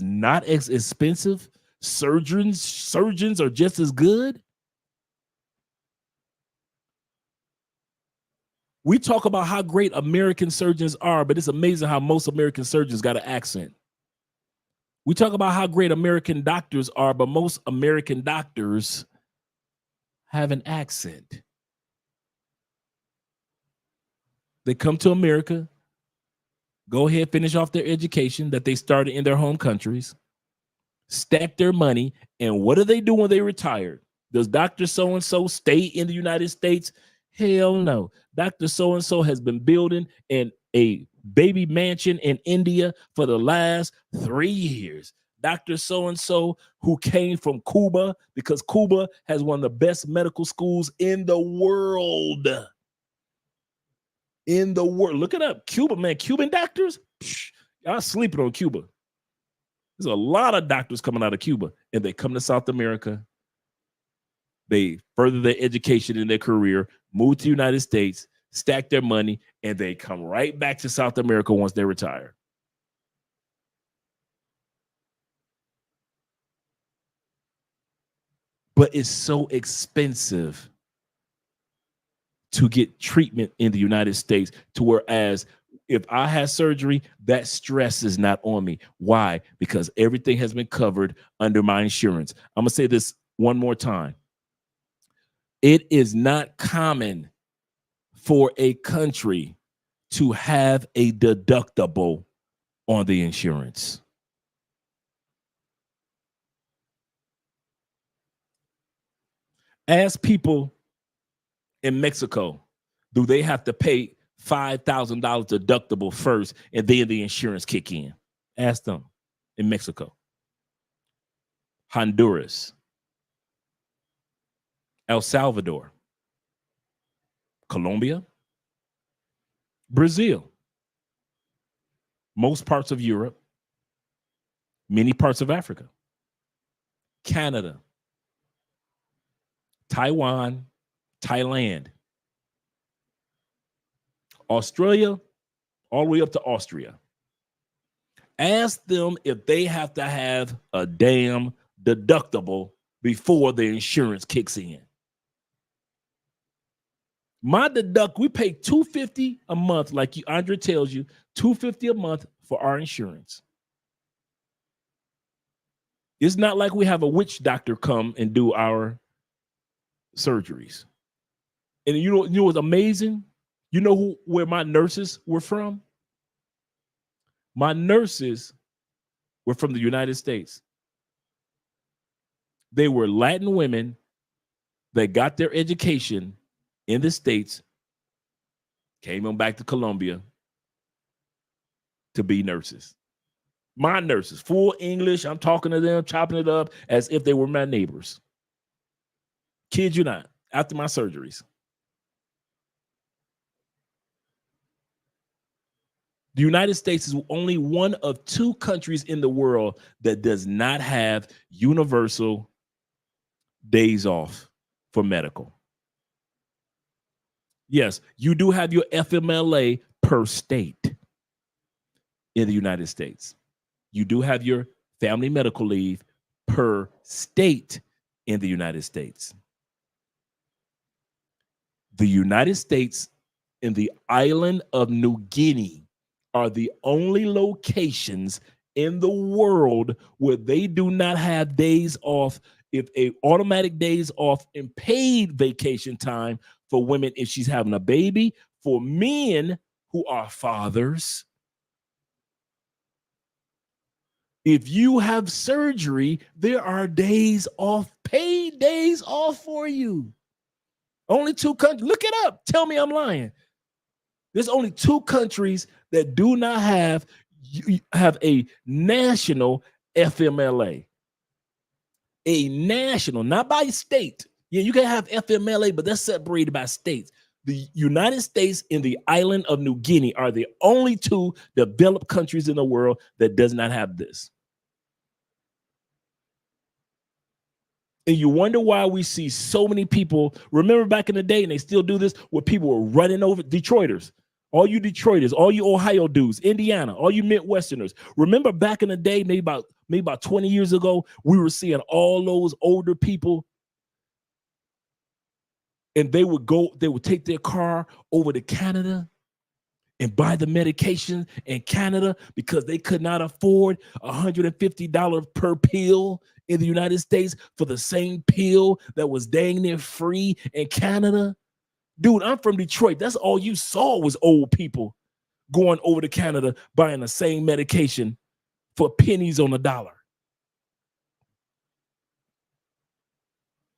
not as expensive. Surgeons are just as good. We talk about how great American surgeons are, but it's amazing how most American surgeons got an accent. We talk about how great American doctors are, but most American doctors have an accent. They come to America, go ahead, finish off their education that they started in their home countries, stack their money, and what do they do when they retire? Does Dr. So-and-so stay in the United States? Hell no. Dr. So-and-so has been building a baby mansion in India for the last 3 years. Dr. So-and-so who came from Cuba, because Cuba has one of the best medical schools in the world. In the world. Look it up. Cuba, man. Cuban doctors? Y'all sleeping on Cuba. There's a lot of doctors coming out of Cuba, and they come to South America. They further their education in their career, move to the United States, stack their money, and they come right back to South America once they retire. But it's so expensive to get treatment in the United States, to whereas if I had surgery, that stress is not on me. Why? Because everything has been covered under my insurance. I'm going to say this one more time. It is not common for a country to have a deductible on the insurance. Ask people in Mexico, do they have to pay $5,000 deductible first and then the insurance kick in? Ask them in Mexico. Honduras, El Salvador, Colombia, Brazil, most parts of Europe, many parts of Africa, Canada, Taiwan, Thailand, Australia, all the way up to Austria. Ask them if they have to have a damn deductible before the insurance kicks in. My we pay $250 a month, like Andre tells you, $250 a month for our insurance. It's not like we have a witch doctor come and do our surgeries. And you know what's amazing? You know where my nurses were from? My nurses were from the United States. They were Latin women that got their education in the States, came on back to Colombia to be nurses. My nurses, full English. I'm talking to them, chopping it up as if they were my neighbors. Kid you not, after my surgeries. The United States is only one of 2 countries in the world that does not have universal days off for medical. Yes, you do have your FMLA per state in the United States. You do have your family medical leave per state in the United States. The United States and the island of New Guinea are the only locations in the world where they do not have days off, if a automatic days off and paid vacation time for women if she's having a baby, for men who are fathers, If you have surgery, there are days off, paid days off for you. Only 2 countries. Look it up. Tell me I'm lying. There's only 2 countries that do not have a national FMLA. A national, not by state. Yeah, you can have FMLA, but that's separated by states. The United States and the island of New Guinea are the only 2 developed countries in the world that does not have this. And you wonder why we see so many people. Remember back in the day, and they still do this, where people were running over Detroiters. All you Detroiters, all you Ohio dudes, Indiana, all you Midwesterners. Remember back in the day, maybe about 20 years ago, we were seeing all those older people, and they would take their car over to Canada and buy the medication in Canada because they could not afford $150 per pill in the United States for the same pill that was dang near free in Canada. Dude, I'm from Detroit. That's all you saw was old people going over to Canada buying the same medication for pennies on the dollar.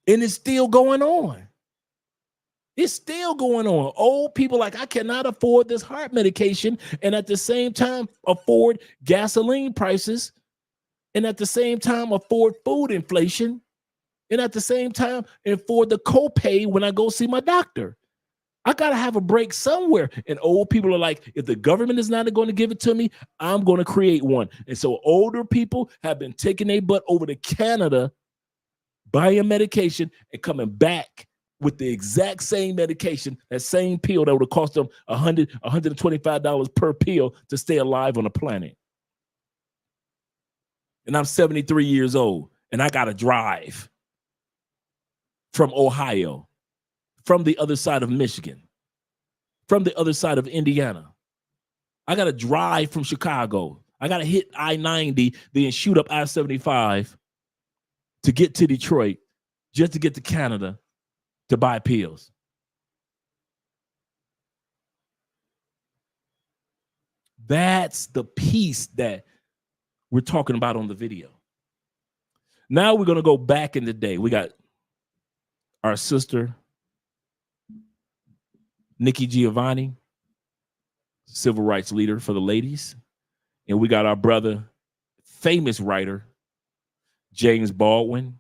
And it's still going on. It's still going on. Old people like, I cannot afford this heart medication, and at the same time afford gasoline prices, and at the same time afford food inflation, and at the same time afford the copay when I go see my doctor. I got to have a break somewhere. And old people are like, if the government is not going to give it to me, I'm going to create one. And so older people have been taking their butt over to Canada, buying medication and coming back with the exact same medication, that same pill that would have cost them $125 per pill to stay alive on the planet. And I'm 73 years old, and I got to drive from Ohio, from the other side of Michigan, from the other side of Indiana. I got to drive from Chicago. I got to hit I-90, then shoot up I-75 to get to Detroit, just to get to Canada to buy pills. That's the piece that we're talking about on the video. Now we're going to go back in the day. We got our sister, Nikki Giovanni, civil rights leader for the ladies. And we got our brother, famous writer, James Baldwin.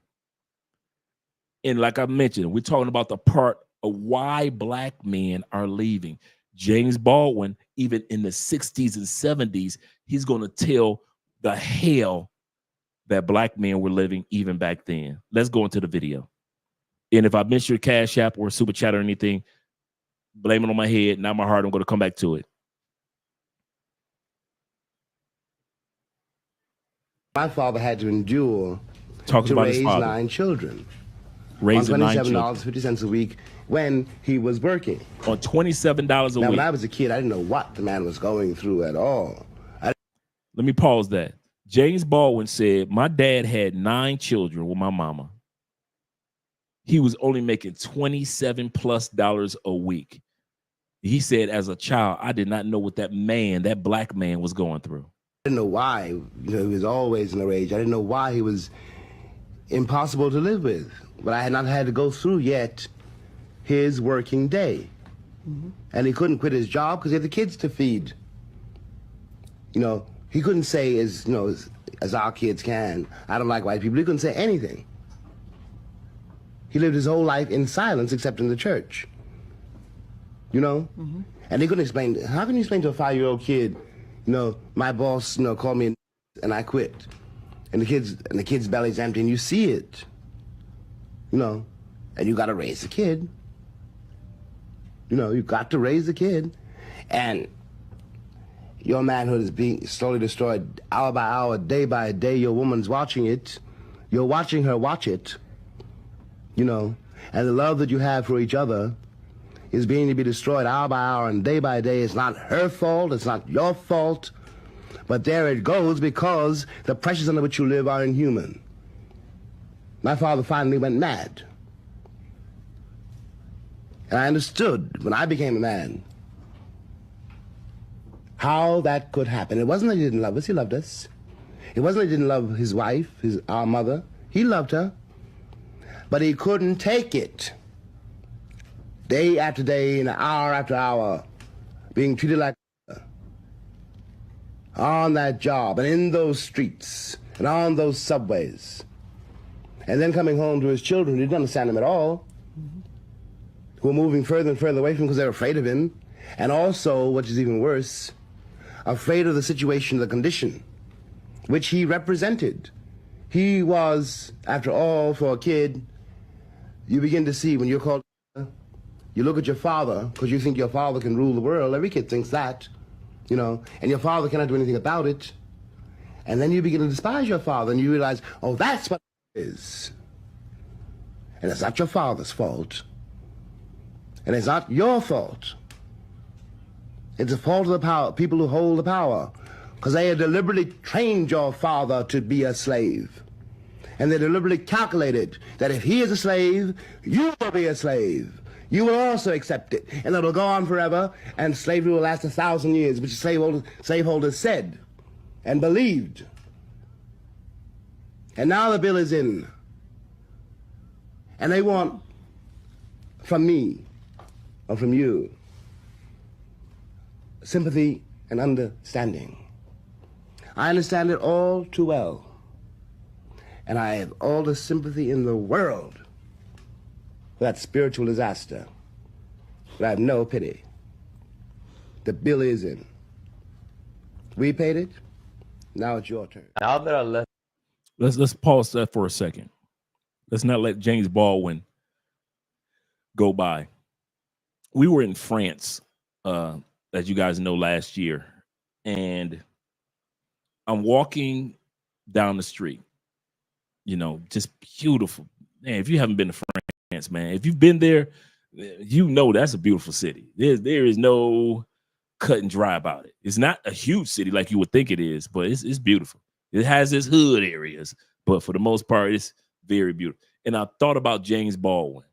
And like I mentioned, we're talking about the part of why black men are leaving. James Baldwin, even in the 60s and 70s, he's going to tell the hell that black men were living even back then. Let's go into the video. And if I miss your Cash App or Super Chat or anything, blame it on my head, not my heart. I'm going to come back to it. My father had to endure to raise 9 children. Raising on $27.50 a week when he was working. On $27 a week. Now, when I was a kid, I didn't know what the man was going through at all. Let me pause that. James Baldwin said, my dad had 9 children with my mama. He was only making $27+ a week. He said, as a child, I did not know what that black man was going through. I didn't know why. He was always in a rage. I didn't know why he was impossible to live with. But I had not had to go through yet his working day. Mm-hmm. And he couldn't quit his job because he had the kids to feed. He couldn't say, as our kids can, I don't like white people. He couldn't say anything. He lived his whole life in silence except in the church. Mm-hmm. And he couldn't explain, how can you explain to a 5-year-old kid, my boss, called me and I quit. And the kid's belly's empty and you see it. And you got to raise the kid. You got to raise the kid. And your manhood is being slowly destroyed hour by hour, day by day. Your woman's watching it. You're watching her watch it. And the love that you have for each other is being to be destroyed hour by hour and day by day. It's not her fault. It's not your fault. But there it goes because the pressures under which you live are inhuman. My father finally went mad. And I understood when I became a man how that could happen. It wasn't that he didn't love us, he loved us. It wasn't he didn't love his wife, our mother. He loved her. But he couldn't take it. Day after day and hour after hour, being treated like on that job and in those streets and on those subways. And then coming home to his children who didn't understand him at all, who were moving further and further away from him because they were afraid of him. And also, which is even worse, afraid of the situation, the condition, which he represented. He was, after all, for a kid, you begin to see when you're called, you look at your father, because you think your father can rule the world. Every kid thinks that, you know, and your father cannot do anything about it. And then you begin to despise your father, and you realize, oh, that's what it is. And it's not your father's fault. And it's not your fault. It's the fault of the power, people who hold the power, because they have deliberately trained your father to be a slave. And they deliberately calculated that if he is a slave, you will be a slave. You will also accept it. And it will go on forever, and slavery will last 1,000 years, which slaveholders said and believed. And now the bill is in. And they want from me, or from you, sympathy and understanding. I understand it all too well. And I have all the sympathy in the world for that spiritual disaster. But I have no pity. The bill is in. We paid it. Now it's your turn. Now that I left. Let's pause that for a second. Let's not let James Baldwin go by. We were in France, as you guys know, last year, and I'm walking down the street. You know, just beautiful. Man, if you haven't been to France, man, if you've been there, you know that's a beautiful city. There is no cut and dry about it. It's not a huge city like you would think it is, but it's beautiful. It has its hood areas, but for the most part, it's very beautiful. And I thought about James Baldwin.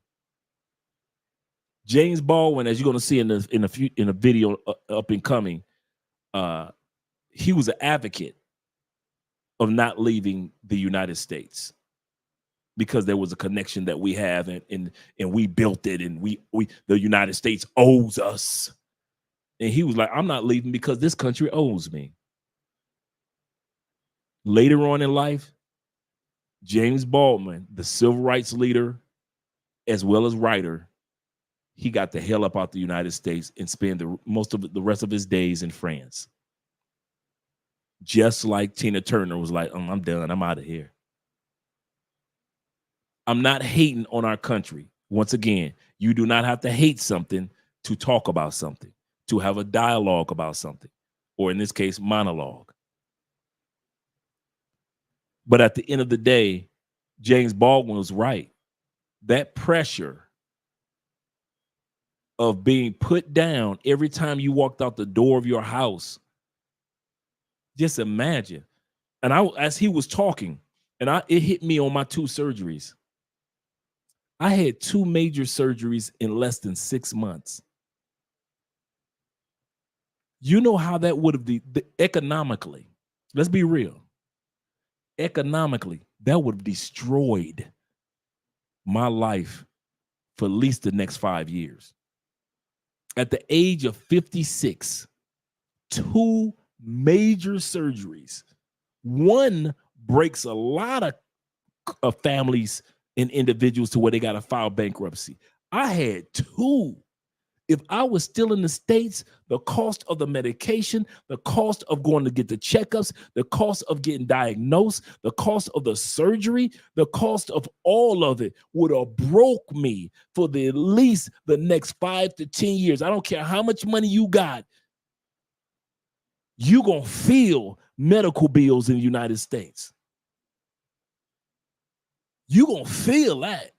James Baldwin, as you're going to see in a video up and coming, he was an advocate of not leaving the United States because there was a connection that we have, and we built it, and we the United States owes us. And he was like, I'm not leaving because this country owes me. Later on in life, James Baldwin, the civil rights leader, as well as writer, he got the hell up out the United States and spent most of the rest of his days in France. Just like Tina Turner was like, I'm done. I'm out of here. I'm not hating on our country. Once again, you do not have to hate something to talk about something, to have a dialogue about something, or in this case, monologue. But at the end of the day, James Baldwin was right. That pressure of being put down every time you walked out the door of your house, just imagine. And as he was talking, and it hit me on my 2 surgeries. I had 2 major surgeries in less than 6 months. You know how that would have been economically. Let's be real. Economically, that would have destroyed my life for at least the next 5 years. At the age of 56, 2 major surgeries. One breaks a lot of families and individuals to where they got to file bankruptcy. I had 2. If I was still in the States, the cost of the medication, the cost of going to get the checkups, the cost of getting diagnosed, the cost of the surgery, the cost of all of it would have broke me for at least the next 5 to 10 years. I don't care how much money you got. You're going to feel medical bills in the United States. You're going to feel that.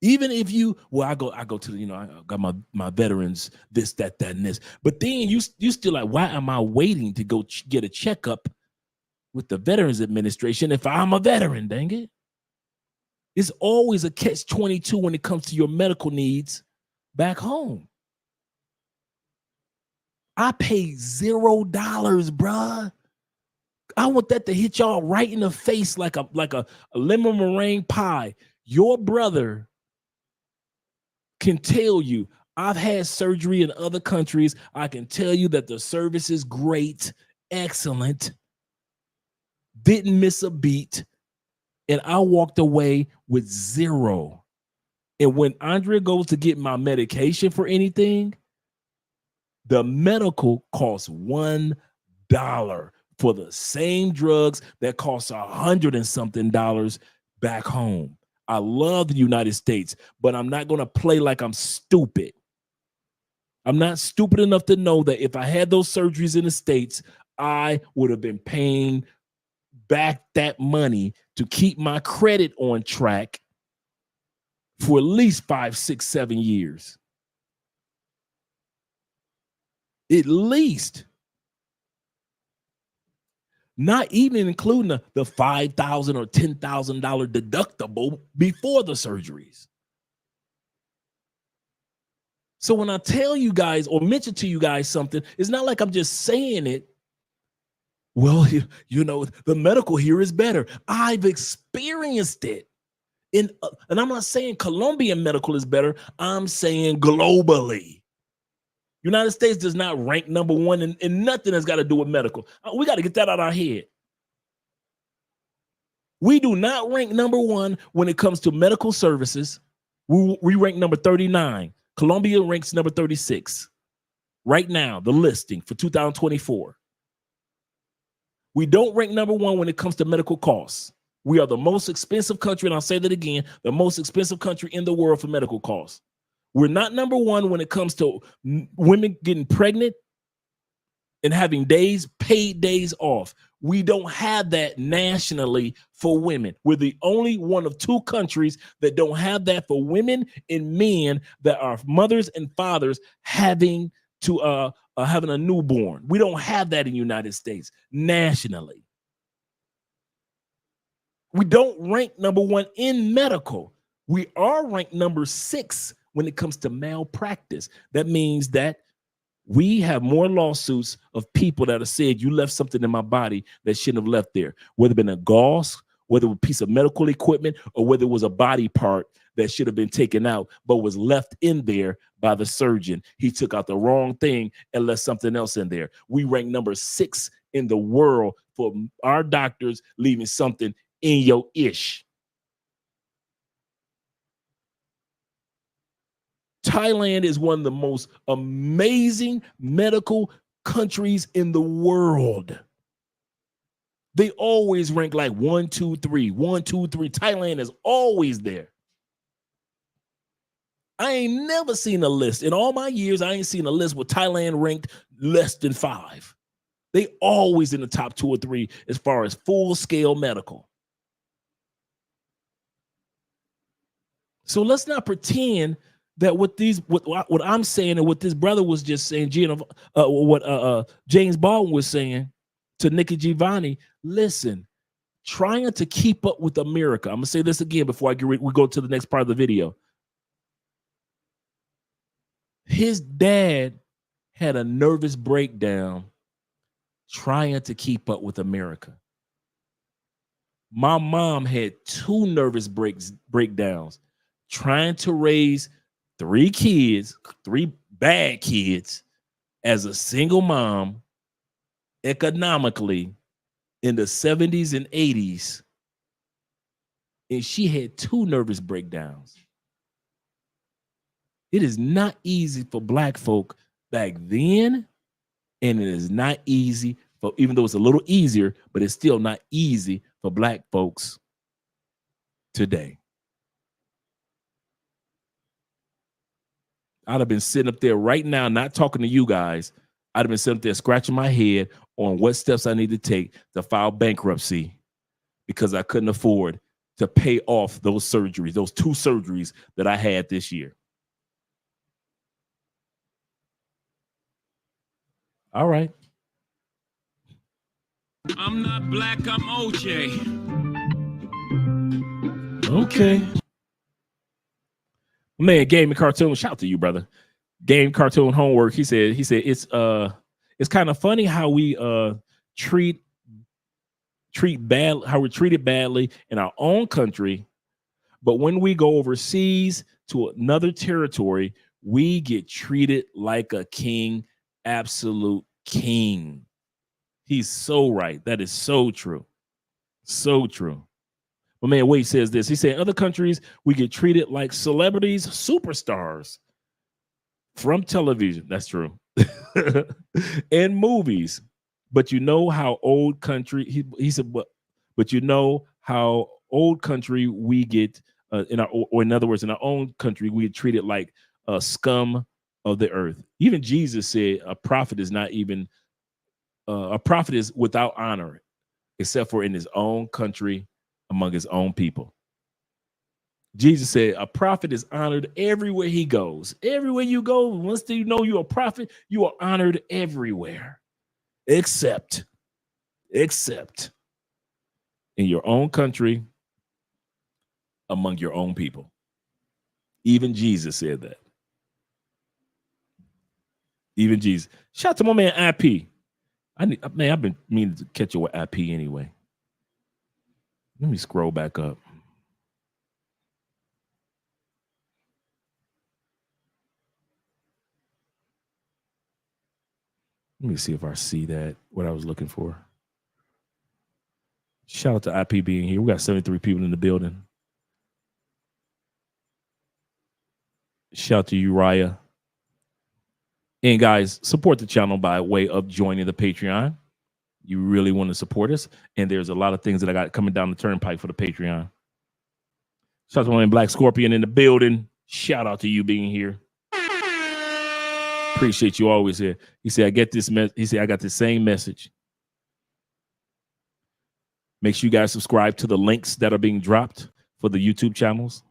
Even if I go to the, I got my veterans, this, that, and this. But then you still like, why am I waiting to go get a checkup with the Veterans Administration if I'm a veteran, dang it? It's always a catch-22 when it comes to your medical needs back home. I paid $0, bruh. I want that to hit y'all right in the face like a lemon meringue pie. Your brother can tell you, I've had surgery in other countries. I can tell you that the service is great, excellent, didn't miss a beat, and I walked away with zero. And when Andrea goes to get my medication for anything, the medical costs $1 for the same drugs that cost $100 and something back home. I love the United States, but I'm not going to play like I'm stupid. I'm not stupid enough to know that if I had those surgeries in the States, I would have been paying back that money to keep my credit on track for at least 5, 6, 7 years. At least. Not even including the $5,000 or $10,000 deductible before the surgeries. So when I tell you guys or mention to you guys something, it's not like I'm just saying it. Well, you know, the medical here is better. I've experienced it. And I'm not saying Colombian medical is better. I'm saying globally. United States does not rank number one and nothing has got to do with medical. We got to get that out of our head. We do not rank number one when it comes to medical services. We rank number 39. Colombia ranks number 36. Right now, the listing for 2024. We don't rank number one when it comes to medical costs. We are the most expensive country, and I'll say that again, the most expensive country in the world for medical costs. We're not number one when it comes to women getting pregnant and having paid days off. We don't have that nationally for women. We're the only one of 2 countries that don't have that for women and men that are mothers and fathers having a newborn. We don't have that in the United States nationally. We don't rank number one in medical. We are ranked number 6 when it comes to malpractice. That means that we have more lawsuits of people that have said you left something in my body that shouldn't have left there, whether it been a gauze, whether it was a piece of medical equipment, or whether it was a body part that should have been taken out but was left in there by the surgeon. He took out the wrong thing and left something else in there. We rank number 6 in the world for our doctors leaving something in your ish. Thailand is one of the most amazing medical countries in the world. They always rank like 1, 2, 3, 1, 2, 3. Thailand is always there. I ain't never seen a list. In all my years, I ain't seen a list with Thailand ranked less than 5. They always in the top 2 or 3 as far as full-scale medical. So let's not pretend that what I'm saying and what this brother was just saying, what James Baldwin was saying to Nikki Giovanni, listen, trying to keep up with America. I'm going to say this again before we go to the next part of the video. His dad had a nervous breakdown trying to keep up with America. My mom had 2 nervous breakdowns trying to raise 3 kids, 3 bad kids as a single mom economically in the 70s and 80s. And she had 2 nervous breakdowns. It is not easy for Black folk back then, and it is not easy for, even though it's a little easier, but it's still not easy for Black folks today. I'd have been sitting up there right now, not talking to you guys. I'd have been sitting up there scratching my head on what steps I need to take to file bankruptcy because I couldn't afford to pay off those surgeries, those 2 surgeries that I had this year. All right. I'm not black, I'm OJ. Okay. Man, Game and Cartoon, shout out to you, brother. Game Cartoon Homework. He said it's kind of funny how we treat how we're treated badly in our own country, but when we go overseas to another territory, we get treated like a king, absolute king. He's so right. That is so true. So true. My man Wade says this. He said, in other countries, we get treated like celebrities, superstars from television. That's true. And movies. But you know how old country, he said, but you know how old country we get, or in other words, in our own country, we get treated like a scum of the earth. Even Jesus said a prophet is not even, a prophet is without honor, except for in his own country, among his own people. Jesus said a prophet is honored everywhere he goes. Everywhere you go, once you know you're a prophet, you are honored everywhere, except in your own country, among your own people. Even Jesus said that. Even Jesus. Shout out to my man IP. I've been meaning to catch you with IP anyway. Let me scroll back up. Let me see if I see that, what I was looking for. Shout out to IP being here. We got 73 people in the building. Shout out to Uriah. And guys, support the channel by way of joining the Patreon. You really want to support us. And there's a lot of things that I got coming down the turnpike for the Patreon. Shout out to my man Black Scorpion in the building. Shout out to you being here. Appreciate you always here. He said, I get this he said, I got the same message. Make sure you guys subscribe to the links that are being dropped for the YouTube channels.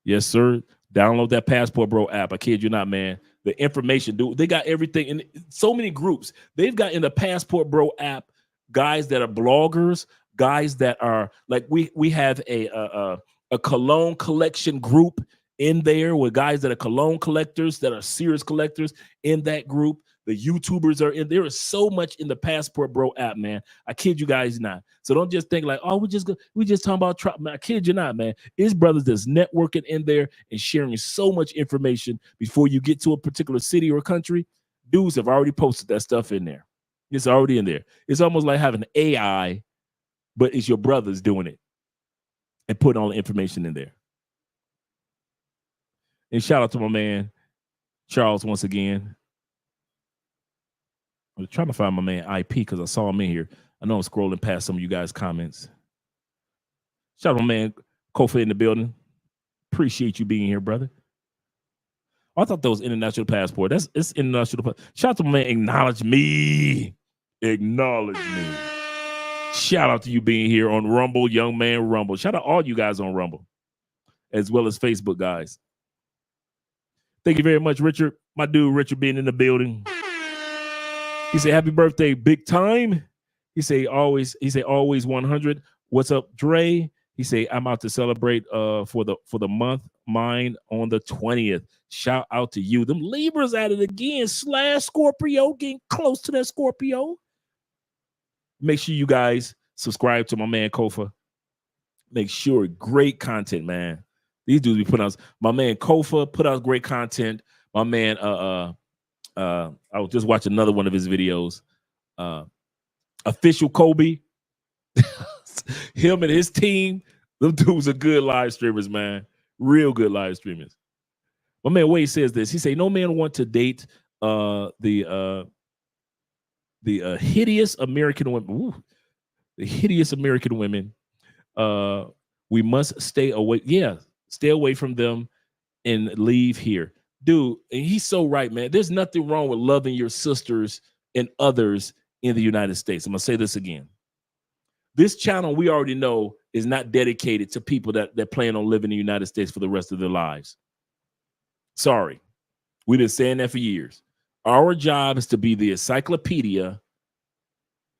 Yes, sir. Download that Passport Bro app. I kid you not, man. The information, dude, they got everything in so many groups. They've got in the Passport Bro app guys that are bloggers, guys that are like we have a cologne collection group in there with guys that are cologne collectors, that are serious collectors in that group. The YouTubers are in there. Is so much in the Passport Bro app, man. I kid you guys not. So don't just think like, oh, we just talking about Trump. I kid you not, man. It's brothers that's networking in there and sharing so much information before you get to a particular city or country. Dudes have already posted that stuff in there. It's already in there. It's almost like having AI, but it's your brothers doing it and putting all the information in there. And shout out to my man Charles once again. I was trying to find my man IP because I saw him in here. I know I'm scrolling past some of you guys' comments. Shout out to my man Kofi in the building. Appreciate you being here, brother. I thought that was international passport. It's international. Shout out to my man Acknowledge Me. Acknowledge Me. Shout out to you being here on Rumble, Young Man Rumble. Shout out all you guys on Rumble, as well as Facebook guys. Thank you very much, Richard. My dude, Richard, being in the building. He said, happy birthday, big time. He said, always 100. What's up, Dre? He said, I'm out to celebrate for the month, mine on the 20th. Shout out to you. Them Libras at it again. / Scorpio, getting close to that Scorpio. Make sure you guys subscribe to my man Kofa. Make sure, great content, man. These dudes be putting out. My man Kofa put out great content. My man, I was just watching another one of his videos. Official Kobe, him and his team, them dudes are good live streamers, man. Real good live streamers. My man Wade says this. He say, no man want to date the hideous American women. Ooh, the hideous American women. We must stay away. Yeah, stay away from them and leave here. Dude, and he's so right, man. There's nothing wrong with loving your sisters and others in the United States. I'm going to say this again. This channel, we already know, is not dedicated to people that plan on living in the United States for the rest of their lives. Sorry. We've been saying that for years. Our job is to be the encyclopedia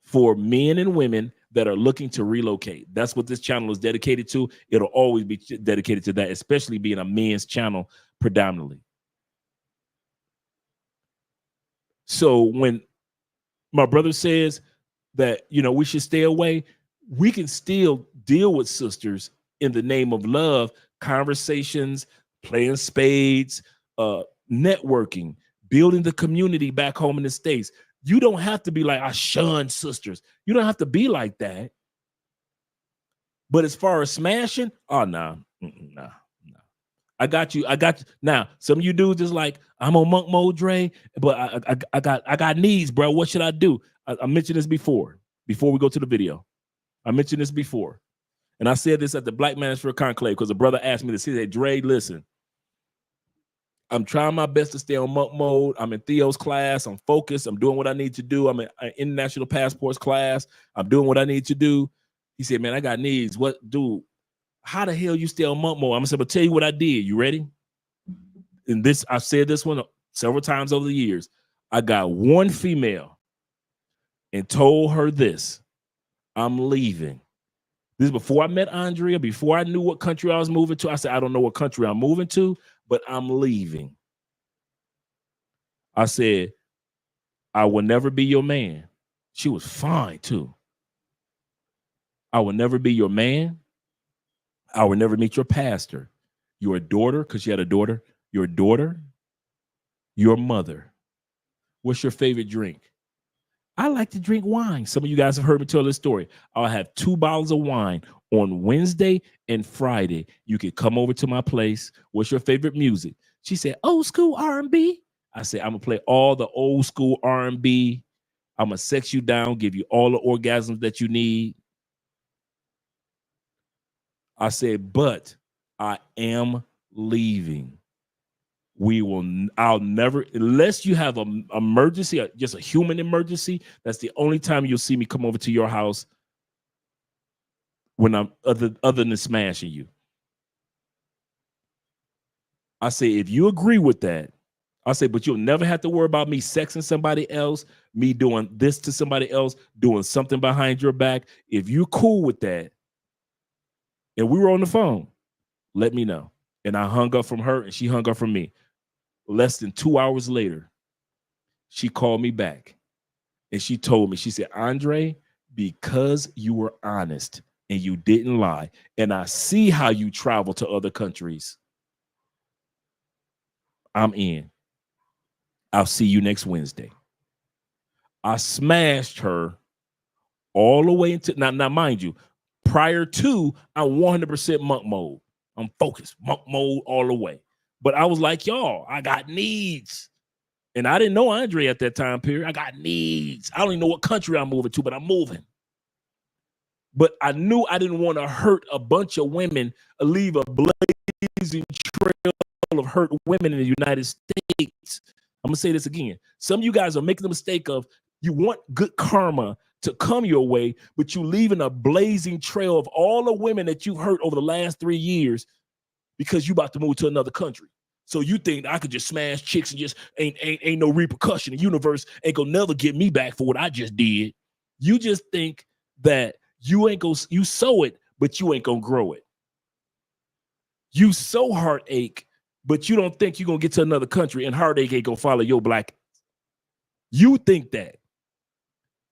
for men and women that are looking to relocate. That's what this channel is dedicated to. It'll always be dedicated to that, especially being a men's channel predominantly. So when my brother says that, you know, we should stay away. We can still deal with sisters in the name of love, conversations, playing spades, networking, building the community back home in the States. You don't have to be like, I shun sisters. You don't have to be like that. But as far as smashing, oh, nah. I got you. Now, some of you dudes is like, I'm on monk mode, Dre, but I got needs, bro. What should I do? I mentioned this before we go to the video. I mentioned this before. And I said this at the Black Manosphere Conclave because a brother asked me to say that, Dre, listen, I'm trying my best to stay on monk mode. I'm in Theo's class. I'm focused. I'm doing what I need to do. I'm in international passports class. I'm doing what I need to do. He said, man, I got needs. What, dude? How the hell you stay on monk mode? I'm gonna tell you what I did. You ready? And this, I've said this one several times over the years. I got one female and told her this. I'm leaving. This is before I met Andrea, before I knew what country I was moving to. I said, I don't know what country I'm moving to, but I'm leaving. I said, I will never be your man. She was fine too. I will never be your man. I will never meet your pastor, your daughter, because she had a daughter, your daughter, your mother. What's your favorite drink? I like to drink wine. Some of you guys have heard me tell this story. I'll have 2 bottles of wine on Wednesday and Friday. You can come over to my place. What's your favorite music? She said, old school R&B. I said, I'm going to play all the old school R&B. I'm going to sex you down, give you all the orgasms that you need. I said, but I am leaving. I'll never, unless you have an emergency, just a human emergency, that's the only time you'll see me come over to your house when I'm other than smashing you. I say, if you agree with that, I say, but you'll never have to worry about me sexing somebody else, me doing this to somebody else, doing something behind your back. If you're cool with that, and we were on the phone, let me know. And I hung up from her and she hung up from me. Less than 2 hours later, she called me back and she told me, she said, Andre, because you were honest and you didn't lie, and I see how you travel to other countries, I'm in. I'll see you next Wednesday. I smashed her all the way into, now mind you, prior to, I'm 100% monk mode. I'm focused, monk mode all the way. But I was like, y'all, I got needs. And I didn't know Andre at that time period. I got needs. I don't even know what country I'm moving to, but I'm moving. But I knew I didn't want to hurt a bunch of women, leave a blazing trail of hurt women in the United States. I'm going to say this again. Some of you guys are making the mistake of you want good karma to come your way, but you leaving a blazing trail of all the women that you've hurt over the last 3 years because you about to move to another country. So you think I could just smash chicks and just ain't no repercussion. The universe ain't gonna never get me back for what I just did. You just think that you sow it, but you ain't gonna grow it. You sow heartache, but you don't think you're gonna get to another country and heartache ain't gonna follow your black. You think that.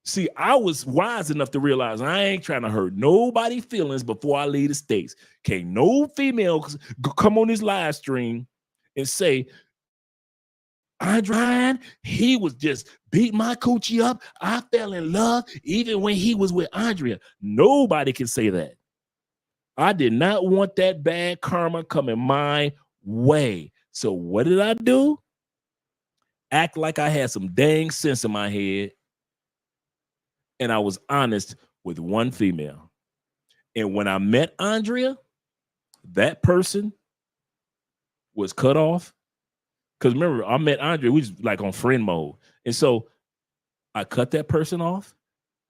See, I was wise enough to realize I ain't trying to hurt nobody's feelings before I leave the States. Can't no female come on this live stream and say, Andre, he was just beat my coochie up. I fell in love even when he was with Andrea. Nobody can say that. I did not want that bad karma coming my way. So what did I do? Act like I had some dang sense in my head. And I was honest with one female. And when I met Andrea, that person was cut off. Because remember, I met Andrea, we was like on friend mode. And so I cut that person off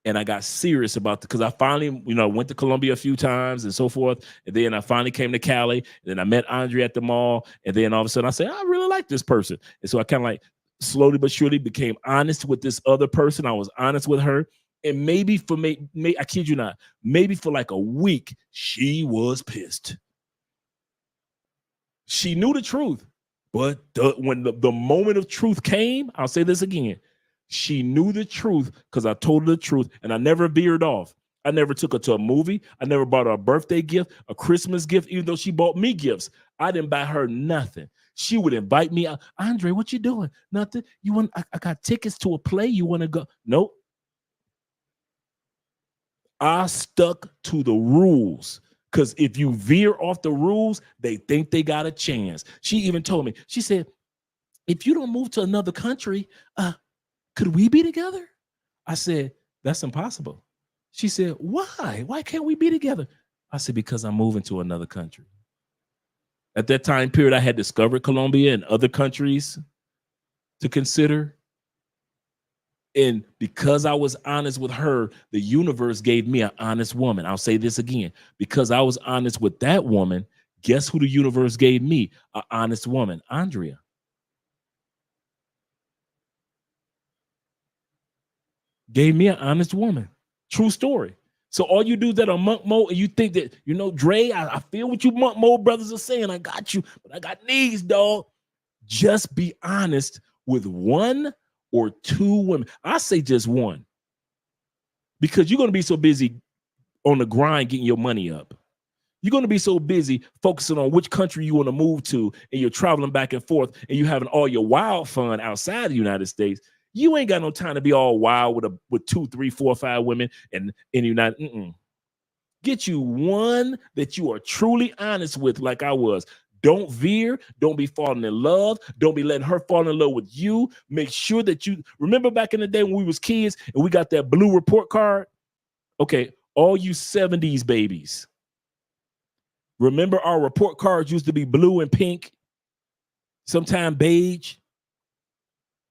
and I got serious about it because I finally, went to Colombia a few times and so forth. And then I finally came to Cali. And then I met Andrea at the mall. And then all of a sudden I said, I really like this person. And so I kind of like slowly but surely became honest with this other person. I was honest with her. And maybe for me, I kid you not, maybe for like a week, she was pissed. She knew the truth. But when the moment of truth came, I'll say this again, She knew the truth because I told her the truth, and I never veered off. I never took her to a movie. I never bought her a birthday gift, a Christmas gift, even though she bought me gifts. I didn't buy her nothing. She would invite me out. Andre, what you doing? Nothing. You want? I got tickets to a play. You want to go? Nope. I stuck to the rules because if you veer off the rules, they think they got a chance. She even told me, she said, if you don't move to another country, could we be together? I said, that's impossible. She said, why? Why can't we be together? I said, because I'm moving to another country. At that time period, I had discovered Colombia and other countries to consider. And because I was honest with her, the universe gave me an honest woman. I'll say this again. Because I was honest with that woman, guess who the universe gave me? An honest woman, Andrea. Gave me an honest woman. True story. So all you do that on monk mode and you think that, you know, Dre, I feel what you monk mode brothers are saying. I got you, but I got needs, dog. Just be honest with one or two women. I say just one. Because you're going to be so busy on the grind getting your money up. You're going to be so busy focusing on which country you want to move to, and you're traveling back and forth, and you're having all your wild fun outside the United States. You ain't got no time to be all wild with 2, 3, 4, 5 women and in the United. Get you one that you are truly honest with, like I was. Don't veer. Don't be falling in love. Don't be letting her fall in love with you. Make sure that you remember back in the day when we was kids and we got that blue report card. Okay, all you 70s babies. Remember our report cards used to be blue and pink, sometimes beige.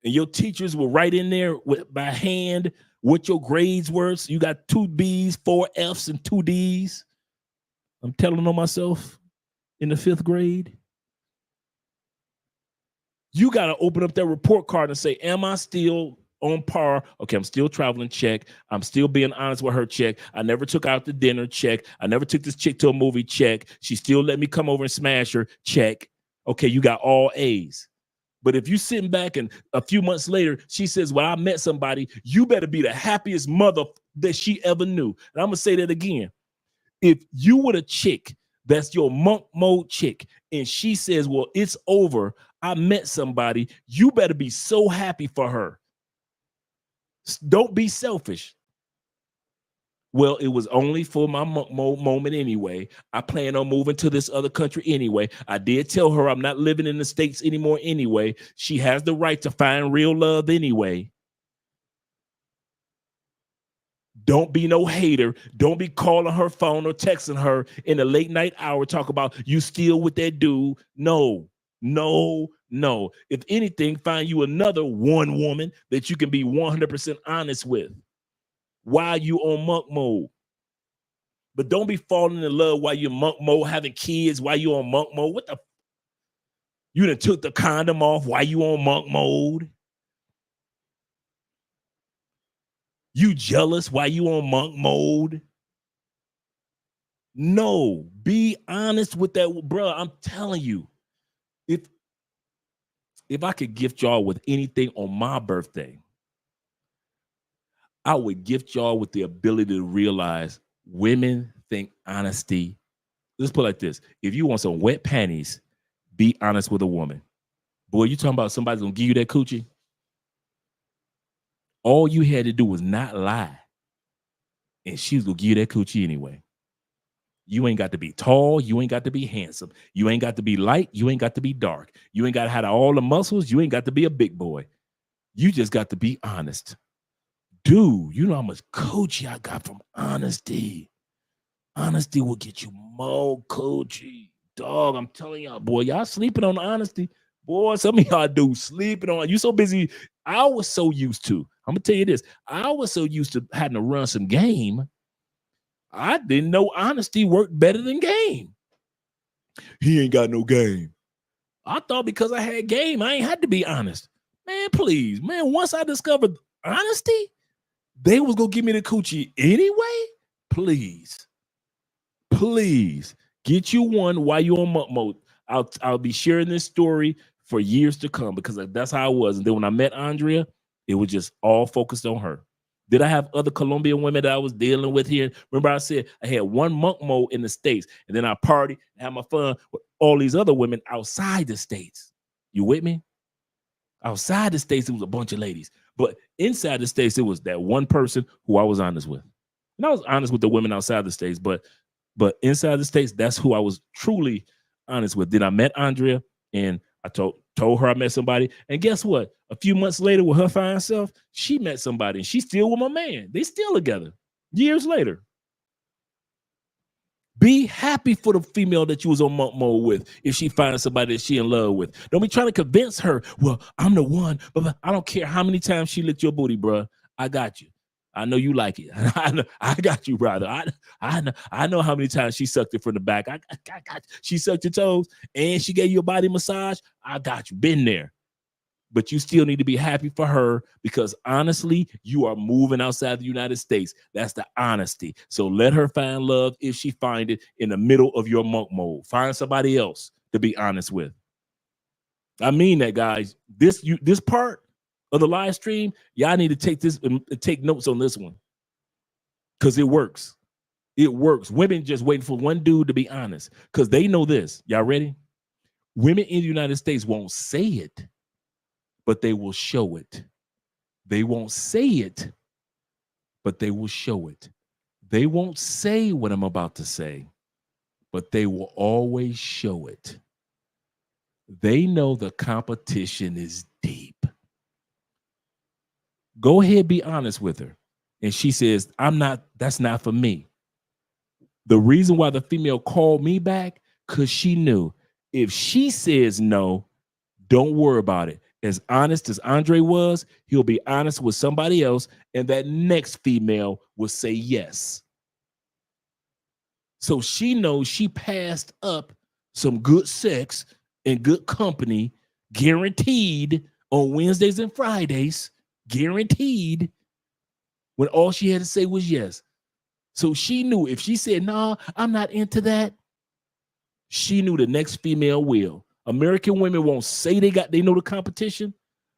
And your teachers will write in there by hand what your grades were. So you got 2 B's, 4 F's, and 2 D's. I'm telling on myself in the 5th grade. You got to open up that report card and say, am I still on par? Okay, I'm still traveling, check. I'm still being honest with her, check. I never took out to dinner, check. I never took this chick to a movie, check. She still let me come over and smash her, check. Okay, you got all A's. But if you sitting back and a few months later, she says, well, I met somebody, you better be the happiest mother that she ever knew. And I'm going to say that again. If you were a chick, that's your monk mode chick, and she says, well, it's over, I met somebody, you better be so happy for her. Don't be selfish. Well, it was only for my monk mode moment anyway. I plan on moving to this other country anyway. I did tell her I'm not living in the States anymore anyway. She has the right to find real love anyway. Don't be no hater. Don't be calling her phone or texting her in the late night hour, talk about you still with that dude. No. If anything, find you another one woman that you can be 100% honest with. While you on monk mode. But don't be falling in love while you're monk mode, having kids while you on monk mode. What the? You done took the condom off while you on monk mode. You jealous while you on monk mode. No, be honest with that, bro. I'm telling you, if I could gift y'all with anything on my birthday, I would gift y'all with the ability to realize women think honesty. Let's put it like this. If you want some wet panties, be honest with a woman. Boy, you talking about somebody's going to give you that coochie? All you had to do was not lie. And she's going to give you that coochie anyway. You ain't got to be tall. You ain't got to be handsome. You ain't got to be light. You ain't got to be dark. You ain't got to have all the muscles. You ain't got to be a big boy. You just got to be honest. Dude, you know how much coochie I got from honesty. Honesty will get you more coochie. Dog, I'm telling y'all, boy, y'all sleeping on honesty. Boy, some of y'all do sleeping on. You so busy. I was so used to. I'm going to tell you this. I was so used to having to run some game. I didn't know honesty worked better than game. He ain't got no game. I thought because I had game, I ain't had to be honest. Man, please. Man, once I discovered honesty, they was going to give me the coochie anyway. Please get you one while you're on monk mode. I'll be sharing this story for years to come because that's how I was. And then when I met Andrea, It was just all focused on her. Did I have other Colombian women that I was dealing with here? Remember I said I had one monk mode in the States, and then I party and have my fun with all these other women outside the States. You with me? Outside the States, it was a bunch of ladies. But inside the States, it was that one person who I was honest with. And I was honest with the women outside the States, but inside the States, that's who I was truly honest with. Then I met Andrea, and I told her I met somebody. And guess what? A few months later, with her fine self, she met somebody, and she's still with my man. They still together years later. Be happy for the female that you was on monk mode with if she finds somebody that she in love with. Don't be trying to convince her, well, I'm the one, but I don't care how many times she licked your booty, bro. I got you. I know you like it. I got you, brother. I know how many times she sucked it from the back. I got you. She sucked your toes and she gave you a body massage. I got you. Been there. But you still need to be happy for her because honestly, you are moving outside the United States. That's the honesty. So let her find love if she find it in the middle of your monk mode. Find somebody else to be honest with. I mean that, guys. This part of the live stream, y'all need to take this and take notes on this one because it works. It works. Women just waiting for one dude to be honest because they know this. Y'all ready? Women in the United States won't say it, but they will show it. They won't say it, but they will show it. They won't say what I'm about to say, but they will always show it. They know the competition is deep. Go ahead, be honest with her. And she says, that's not for me. The reason why the female called me back, because she knew if she says no, don't worry about it. As honest as Andre was, he'll be honest with somebody else, and that next female will say yes. So she knows she passed up some good sex and good company, guaranteed on Wednesdays and Fridays, guaranteed, when all she had to say was yes. So she knew if she said, no, I'm not into that, she knew the next female will. American women won't say they know the competition,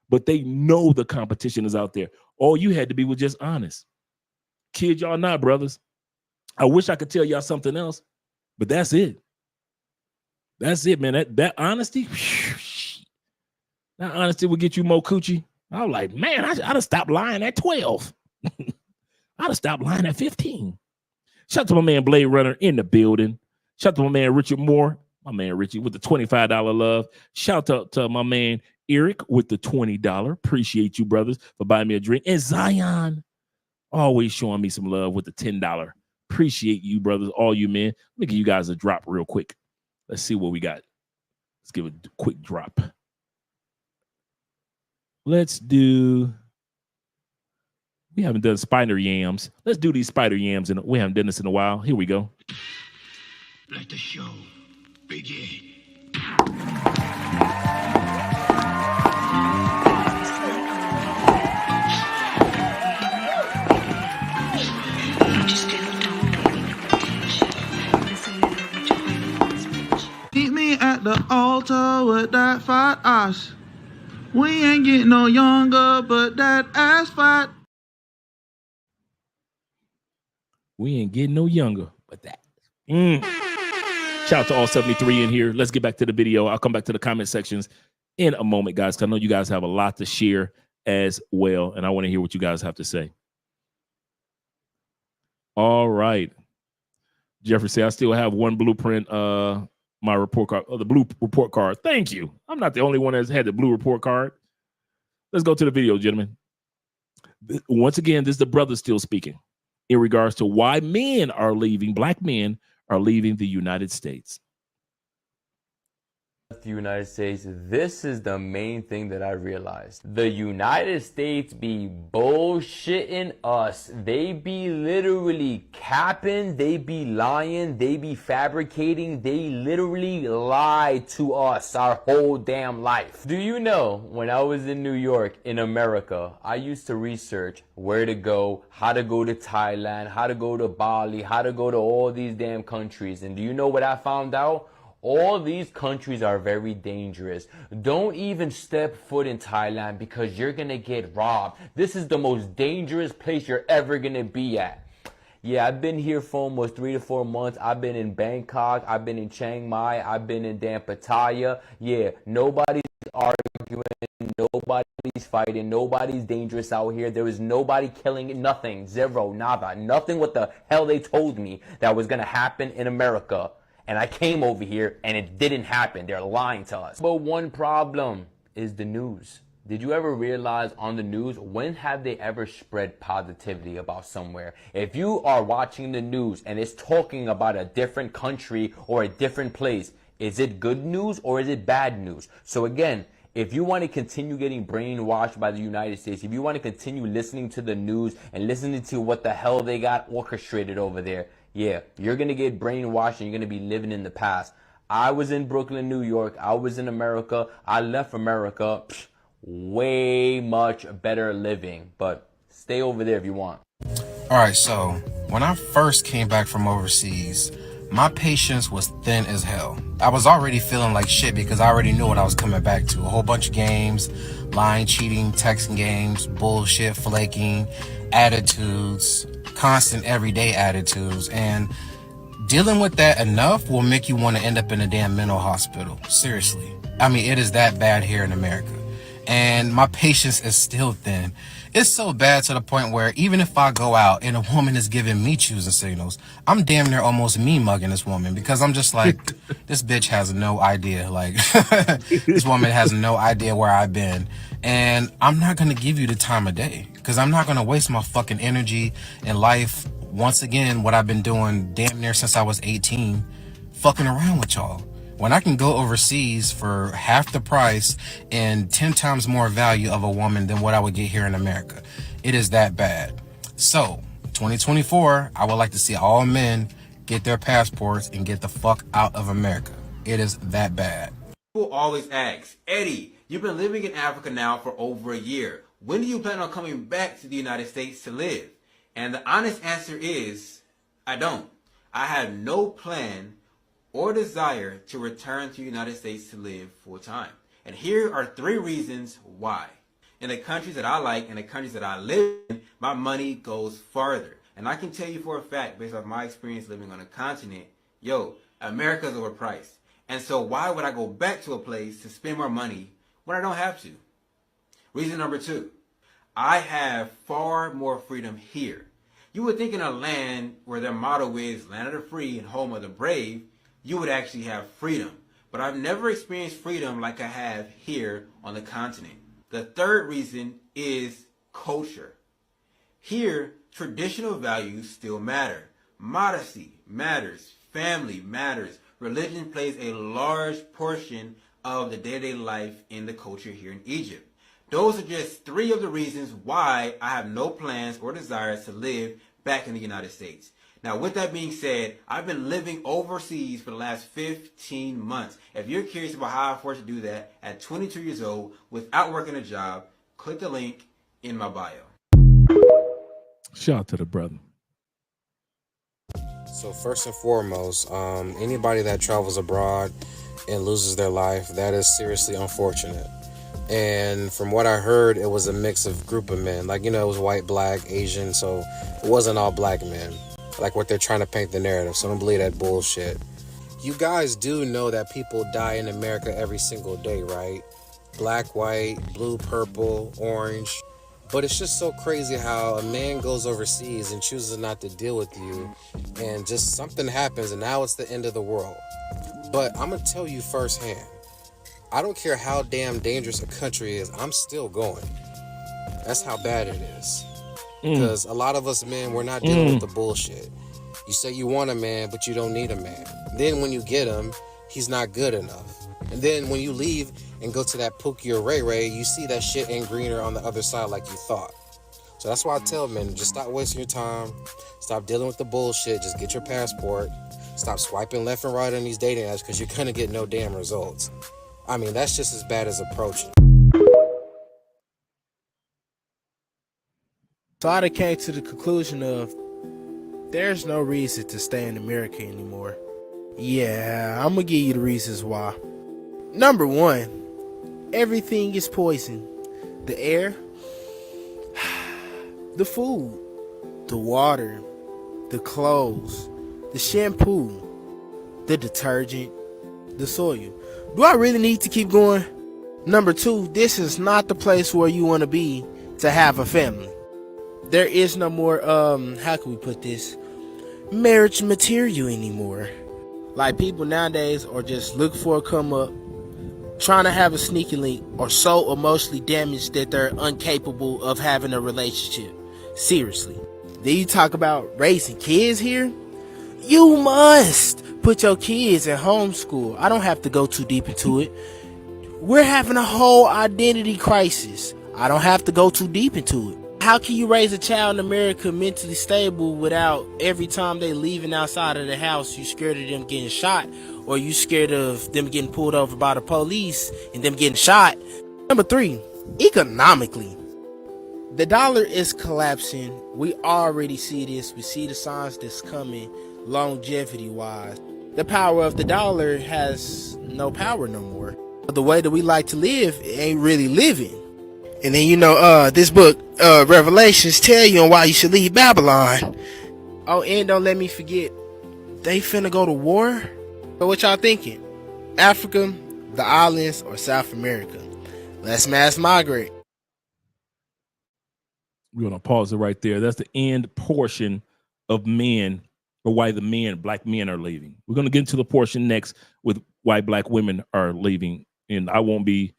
but they know the competition is out there. All you had to be was just honest. Kid y'all not, brothers. I wish I could tell y'all something else, but that's it. That's it, man. That honesty, that honesty will get you more coochie. I was like, man, I'd have stopped lying at 12. I'd have stopped lying at 15. Shout out to my man Blade Runner in the building. Shout out to my man Richard Moore. My man Richie with the $25 love. Shout out to my man Eric with the $20. Appreciate you, brothers, for buying me a drink. And Zion, always showing me some love with the $10. Appreciate you, brothers, all you men. Let me give you guys a drop real quick. Let's see what we got. Let's give a quick drop. Let's do. We haven't done spider yams. Let's do these spider yams. We haven't done this in a while. Here we go. Let the show begin. Meet me at the altar with that fat ass. We ain't getting no younger, but that ass fat. We ain't getting no younger, but that. Shout out to all 73 in here. Let's get back to the video. I'll come back to the comment sections in a moment, guys, because I know you guys have a lot to share as well, and I want to hear what you guys have to say. All right. Jeffrey say, I still have one blueprint, my report card, the blue report card. Thank you. I'm not the only one that's had the blue report card. Let's go to the video, gentlemen. Once again, this is the brother still speaking in regards to why men are leaving, black men are leaving the United States. The United States, this is the main thing that I realized. The United States be bullshitting us. They be literally capping, they be lying, they be fabricating, they literally lie to us our whole damn life. Do you know, when I was in New York, in America, I used to research where to go, how to go to Thailand, how to go to Bali, how to go to all these damn countries. And do you know what I found out? All these countries are very dangerous. Don't even step foot in Thailand because you're gonna get robbed. This is the most dangerous place you're ever gonna be at. Yeah, I've been here for almost 3 to 4 months. I've been in Bangkok. I've been in Chiang Mai. I've been in damn Pattaya. Yeah, nobody's arguing. Nobody's fighting. Nobody's dangerous out here. There is nobody killing. Nothing. Zero. Nada. Nothing what the hell they told me that was going to happen in America. And I came over here and it didn't happen. They're lying to us. But one problem is the news. Did you ever realize on the news, when have they ever spread positivity about somewhere? If you are watching the news and it's talking about a different country or a different place, is it good news or is it bad news? So again, if you want to continue getting brainwashed by the United States, if you want to continue listening to the news and listening to what the hell they got orchestrated over there, yeah, you're going to get brainwashed and you're going to be living in the past. I was in Brooklyn, New York. I was in America. I left America. Way much better living, but stay over there if you want. All right, so when I first came back from overseas, my patience was thin as hell. I was already feeling like shit because I already knew what I was coming back to. A whole bunch of games, lying, cheating, texting games, bullshit, flaking, attitudes, constant everyday attitudes. And dealing with that enough will make you want to end up in a damn mental hospital. Seriously. I mean, it is that bad here in America. And my patience is still thin. It's so bad to the point where even if I go out and a woman is giving me choosing signals, I'm damn near almost me mugging this woman because I'm just like, this bitch has no idea. Like, this woman has no idea where I've been. And I'm not going to give you the time of day because I'm not going to waste my fucking energy and life. Once again, what I've been doing damn near since I was 18, fucking around with y'all. When I can go overseas for half the price and 10 times more value of a woman than what I would get here in America. It is that bad. So, 2024, I would like to see all men get their passports and get the fuck out of America. It is that bad. People always ask, Eddie, you've been living in Africa now for over a year. When do you plan on coming back to the United States to live? And the honest answer is, I don't. I have no plan or desire to return to the United States to live full time. And here are 3 reasons why. In the countries that I like and the countries that I live in, my money goes farther. And I can tell you for a fact, based off my experience living on a continent, America's overpriced. And so why would I go back to a place to spend more money when I don't have to? Reason number 2, I have far more freedom here. You would think in a land where their motto is land of the free and home of the brave, you would actually have freedom. But I've never experienced freedom like I have here on the continent. The 3rd reason is culture. Here, traditional values still matter. Modesty matters. Family matters. Religion plays a large portion of the day-to-day life in the culture here in Egypt. Those are just 3 of the reasons why I have no plans or desires to live back in the United States. Now, with that being said, I've been living overseas for the last 15 months. If you're curious about how I forced to do that at 22 years old without working a job, click the link in my bio. Shout out to the brother. So first and foremost, anybody that travels abroad and loses their life, that is seriously unfortunate. And from what I heard, it was a mix of group of men. Like, it was white, black, Asian, so it wasn't all black men. Like what they're trying to paint the narrative. So don't believe that bullshit. You guys do know that people die in America every single day, right? Black, white, blue, purple, orange. But it's just so crazy how a man goes overseas and chooses not to deal with you and just something happens and now it's the end of the world. But I'm going to tell you firsthand, I don't care how damn dangerous a country is, I'm still going. That's how bad it is. Because a lot of us men, we're not dealing with the bullshit. You say you want a man, but you don't need a man. Then when you get him, he's not good enough. And then when you leave and go to that Pookie or Ray Ray, you see that shit ain't greener on the other side like you thought. So that's why I tell men, just stop wasting your time. Stop dealing with the bullshit. Just get your passport. Stop swiping left and right on these dating apps because you're going to get no damn results. I mean, that's just as bad as approaching. So I came to the conclusion of there's no reason to stay in America anymore. Yeah, I'm gonna give you the reasons why. Number one, everything is poison. The air, the food, the water, the clothes, the shampoo, the detergent, the soil. Do I really need to keep going? Number two, this is not the place where you want to be to have a family. There is no more, how can we put this? Marriage material anymore. Like, people nowadays are just looking for a come up, trying to have a sneaky link, or so emotionally damaged that they're incapable of having a relationship. Seriously. Then you talk about raising kids here? You must put your kids in homeschool. I don't have to go too deep into it. We're having a whole identity crisis. I don't have to go too deep into it. How can you raise a child in America mentally stable without every time they leaving outside of the house, you scared of them getting shot, or you scared of them getting pulled over by the police and them getting shot? Number three, economically. The dollar is collapsing. We already see this. We see the signs that's coming longevity-wise. The power of the dollar has no power no more. The way that we like to live ain't really living. And then, this book, Revelations, tell you on why you should leave Babylon. Oh, and don't let me forget, they finna go to war? So what y'all thinking? Africa, the islands, or South America? Let's mass migrate. We're going to pause it right there. That's the end portion of men, or why black men are leaving. We're going to get into the portion next with why black women are leaving. And I won't be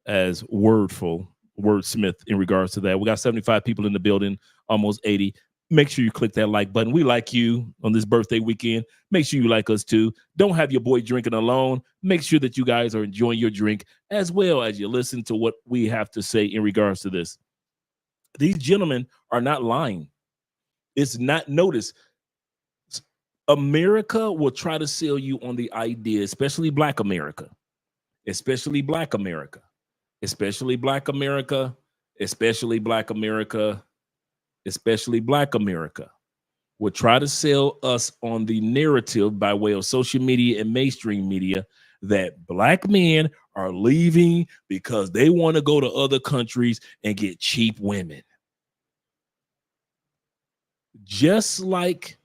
as wordsmith in regards to that. We got 75 people in the building, almost 80. Make sure you click that like button. We like you on this birthday weekend. Make sure you like us too. Don't have your boy drinking alone. Make sure that you guys are enjoying your drink as well as you listen to what we have to say in regards to this. These gentlemen are not lying. It's not, notice, America will try to sell you on the idea, especially black America, especially black America, especially black America, especially black America, especially black America, will try to sell us on the narrative by way of social media and mainstream media that black men are leaving because they want to go to other countries and get cheap women. Just like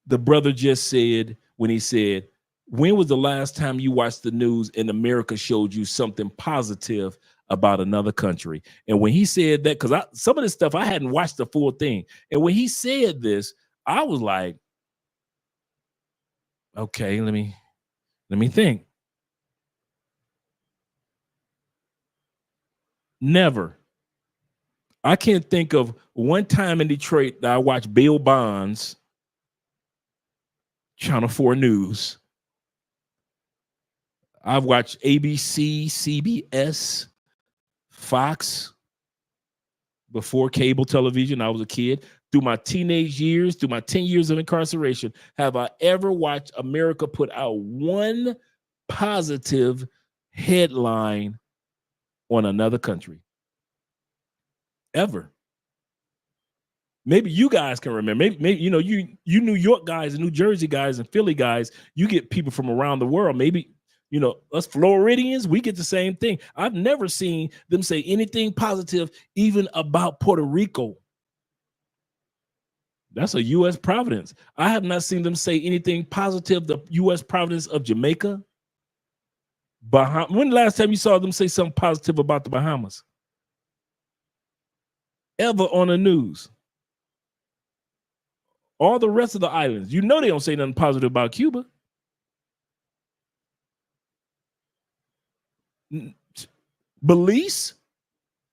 the brother just said when he said, when was the last time you watched the news and America showed you something positive about another country? And when he said that, because some of this stuff, I hadn't watched the full thing. And when he said this, I was like, okay, let me think. Never. I can't think of one time in Detroit that I watched Bill Bonds, Channel 4 News. I've watched ABC, CBS, Fox before cable television. I was a kid. Through my teenage years, through my 10 years of incarceration, have I ever watched America put out one positive headline on another country? Ever. Maybe you guys can remember. Maybe you New York guys and New Jersey guys and Philly guys, you get people from around the world. Maybe, us Floridians, we get the same thing. I've never seen them say anything positive even about Puerto Rico. That's a U.S. Providence. I have not seen them say anything positive, the U.S. Providence of Jamaica. When the last time you saw them say something positive about the Bahamas? Ever on the news? All the rest of the islands, they don't say nothing positive about Cuba. Belize?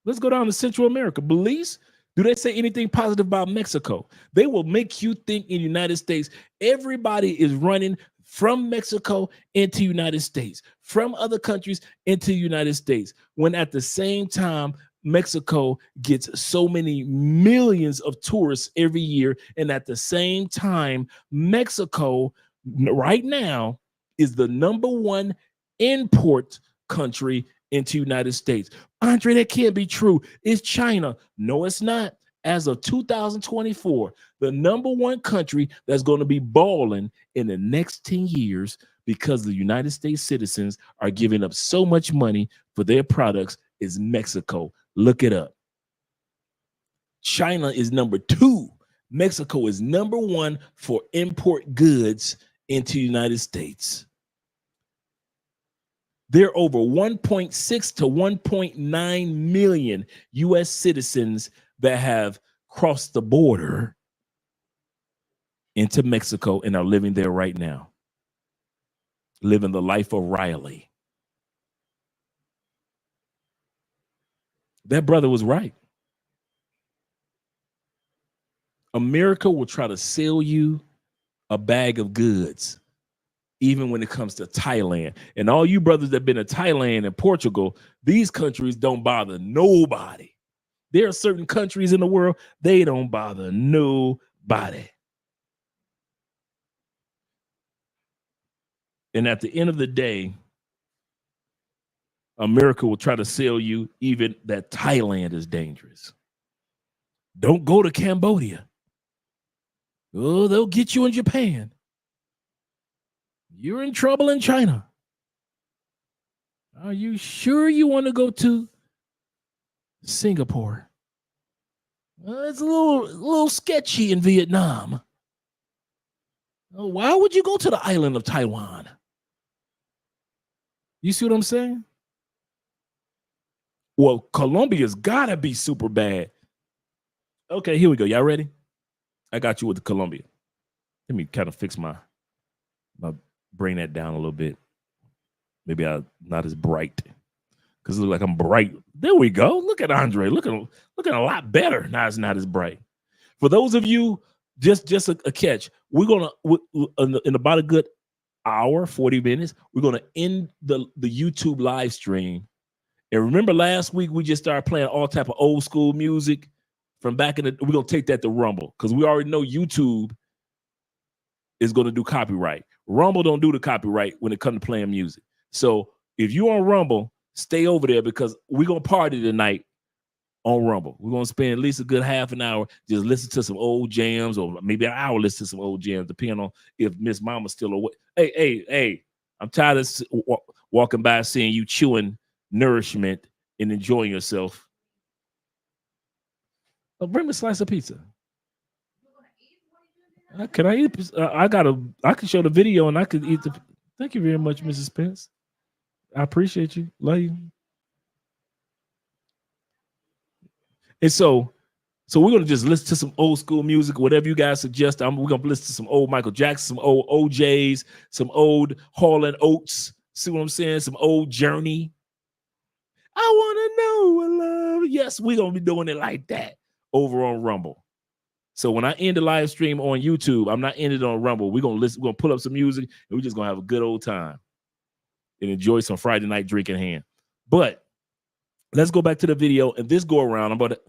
Let's go down to Central America. Belize? Do they say anything positive about Mexico? They will make you think in the United States, everybody is running from Mexico into United States, from other countries into the United States, when at the same time, Mexico gets so many millions of tourists every year. And at the same time, Mexico right now is the #1 import country into United States. Andre, that can't be true. It's China. No, it's not. as of 2024, the number one country that's going to be balling in the next 10 years because the United States citizens are giving up so much money for their products is Mexico. Look it up. China is number 2. Mexico is number 1 for import goods into the United States. There are over 1.6 to 1.9 million U.S. citizens that have crossed the border into Mexico and are living there right now, living the life of Riley. That brother was right. America will try to sell you a bag of goods, even when it comes to Thailand. And all you brothers that have been to Thailand and Portugal, these countries don't bother nobody. There are certain countries in the world, they don't bother nobody. And at the end of the day, America will try to sell you even that Thailand is dangerous. Don't go to Cambodia. Oh, they'll get you in Japan. You're in trouble in China. Are you sure you want to go to Singapore? It's a little sketchy in Vietnam. Why would you go to the island of Taiwan? You see what I'm saying? Well, Colombia's got to be super bad. Okay, here we go. Y'all ready? I got you with the Colombia. Let me kind of fix my bring that down a little bit. Maybe I'm not as bright because it looks like I'm bright. There we go. Look at Andre. Looking a lot better. Now it's not as bright. For those of you, just a catch. We're gonna in about a good hour, 40 minutes. We're gonna end the YouTube live stream. And remember, last week we just started playing all type of old school music from back in the. We're gonna take that to Rumble because we already know YouTube is gonna do copyright. Rumble don't do the copyright when it comes to playing music. So if you're on Rumble, stay over there because we're going to party tonight on Rumble. We're going to spend at least a good half an hour just listen to some old jams or maybe an hour listen to some old jams, depending on if Miss Mama's still awake. Hey, I'm tired of walking by seeing you chewing nourishment and enjoying yourself. Bring me a slice of pizza. Can I eat? I can show the video and I could eat the. Thank you very much, Mrs. Spence. I appreciate you. Love you. And so we're gonna just listen to some old school music, whatever you guys suggest. We're gonna listen to some old Michael Jackson, some old OJs, some old Hall and Oates. See what I'm saying? Some old Journey. I wanna know what love. Yes, we're gonna be doing it like that over on Rumble. So when I end the live stream on YouTube, I'm not ending it on Rumble. We're gonna listen. We're gonna pull up some music and we're just gonna have a good old time and enjoy some Friday night drink in hand. But let's go back to the video and this go around. Let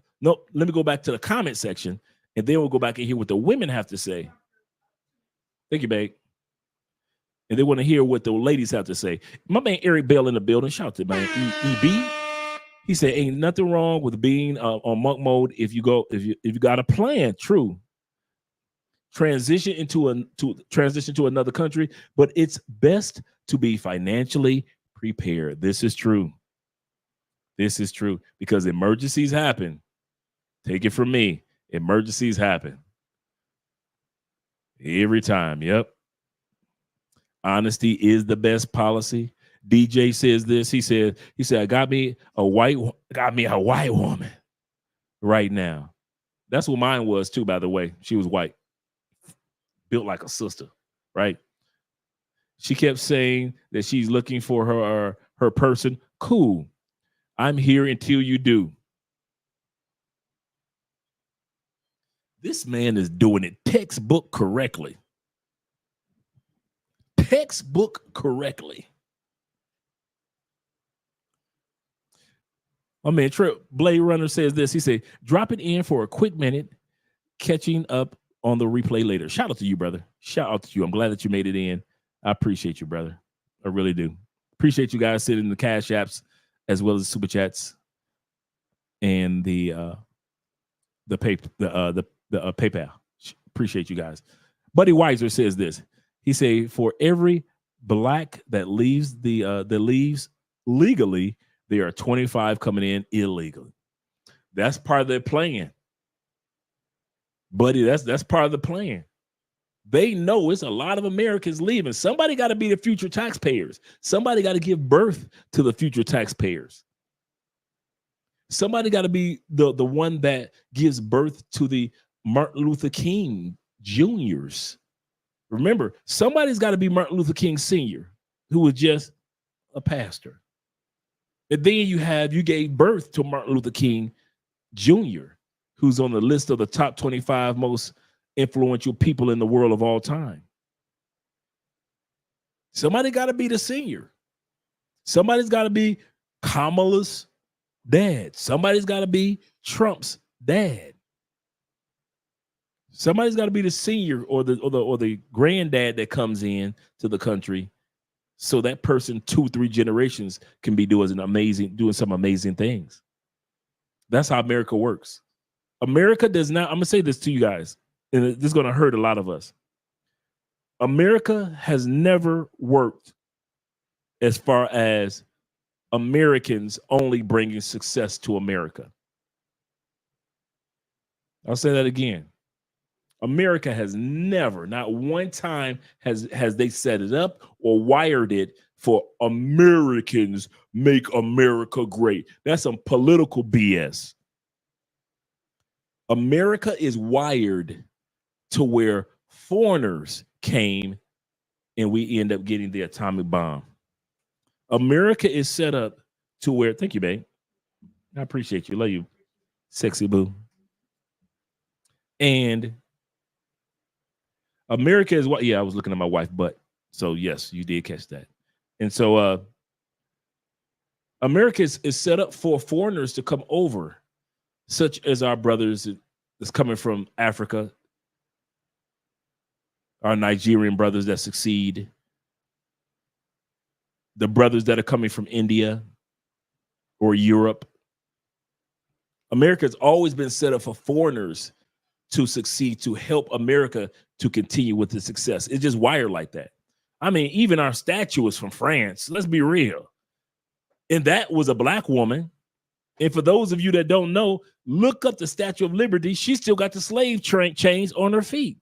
me go back to the comment section and then we'll go back and hear what the women have to say. Thank you, babe. And they want to hear what the ladies have to say. My man Eric Bell in the building. Shout out to man EB. He said, "Ain't nothing wrong with being on monk mode if you got a plan." True. Transition to another country, but it's best to be financially prepared. This is true. This is true because emergencies happen. Take it from me. Emergencies happen every time. Yep. Honesty is the best policy. DJ says this. He said, I got me a white woman right now. That's what mine was too, by the way. She was white, built like a sister, right? She kept saying that she's looking for her person. Cool. I'm here until you do. This man is doing it textbook correctly. Textbook correctly. My man Trip Blade Runner says this. He said, drop it in for a quick minute, catching up on the replay later. Shout out to you, brother. Shout out to you. I'm glad that you made it in. I appreciate you, brother. I really do. Appreciate you guys sitting in the Cash Apps as well as the Super Chats and the the PayPal. Appreciate you guys. Buddy Weiser says this. He say for every black that leaves legally, there are 25 coming in illegally. That's part of their plan. Buddy, that's part of the plan. They know it's a lot of Americans leaving. Somebody got to be the future taxpayers. Somebody got to give birth to the future taxpayers. Somebody got to be the one that gives birth to the Martin Luther King Juniors. Remember, somebody's got to be Martin Luther King Sr., who was just a pastor. And then you gave birth to Martin Luther King Jr., who's on the list of the top 25 most influential people in the world of all time. Somebody got to be the senior. Somebody's got to be Kamala's dad. Somebody's got to be Trump's dad. Somebody's got to be the senior or the granddad that comes in to the country, so that person 2-3 generations can be doing some amazing things. That's how America works. America does not. I'm gonna say this to you guys, and this is gonna hurt a lot of us. America has never worked as far as Americans only bringing success to America. I'll say that again. America has never, not one time has they set it up or wired it for Americans make America great. That's some political BS. America is wired to where foreigners came and we end up getting the atomic bomb. America is set up to where, thank you, babe. I appreciate you. Love you, sexy boo. And America is what? Yeah, I was looking at my wife's butt. So yes, you did catch that. And so America is set up for foreigners to come over, such as our brothers that's coming from Africa, our Nigerian brothers that succeed, the brothers that are coming from India or Europe. America has always been set up for foreigners to succeed, to help America to continue with the success. It's just wired like that. I mean, even our statue is from France. Let's be real. And that was a black woman. And for those of you that don't know, look up the Statue of Liberty. She still got the slave chains on her feet.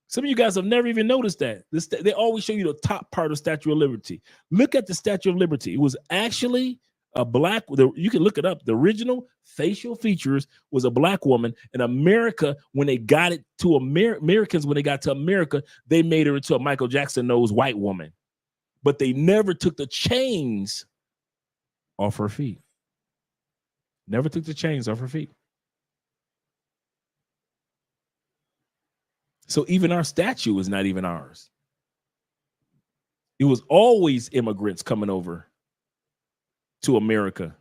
Some of you guys have never even noticed that. They always show you the top part of Statue of Liberty. Look at the Statue of Liberty. It was actually a black, you can look it up. The original facial features was a black woman. In America, when they got it to Americans, when they got to America, they made her into a Michael Jackson nose white woman. But they never took the chains off her feet. Never took the chains off her feet. So even our statue is not even ours. It was always immigrants coming over to America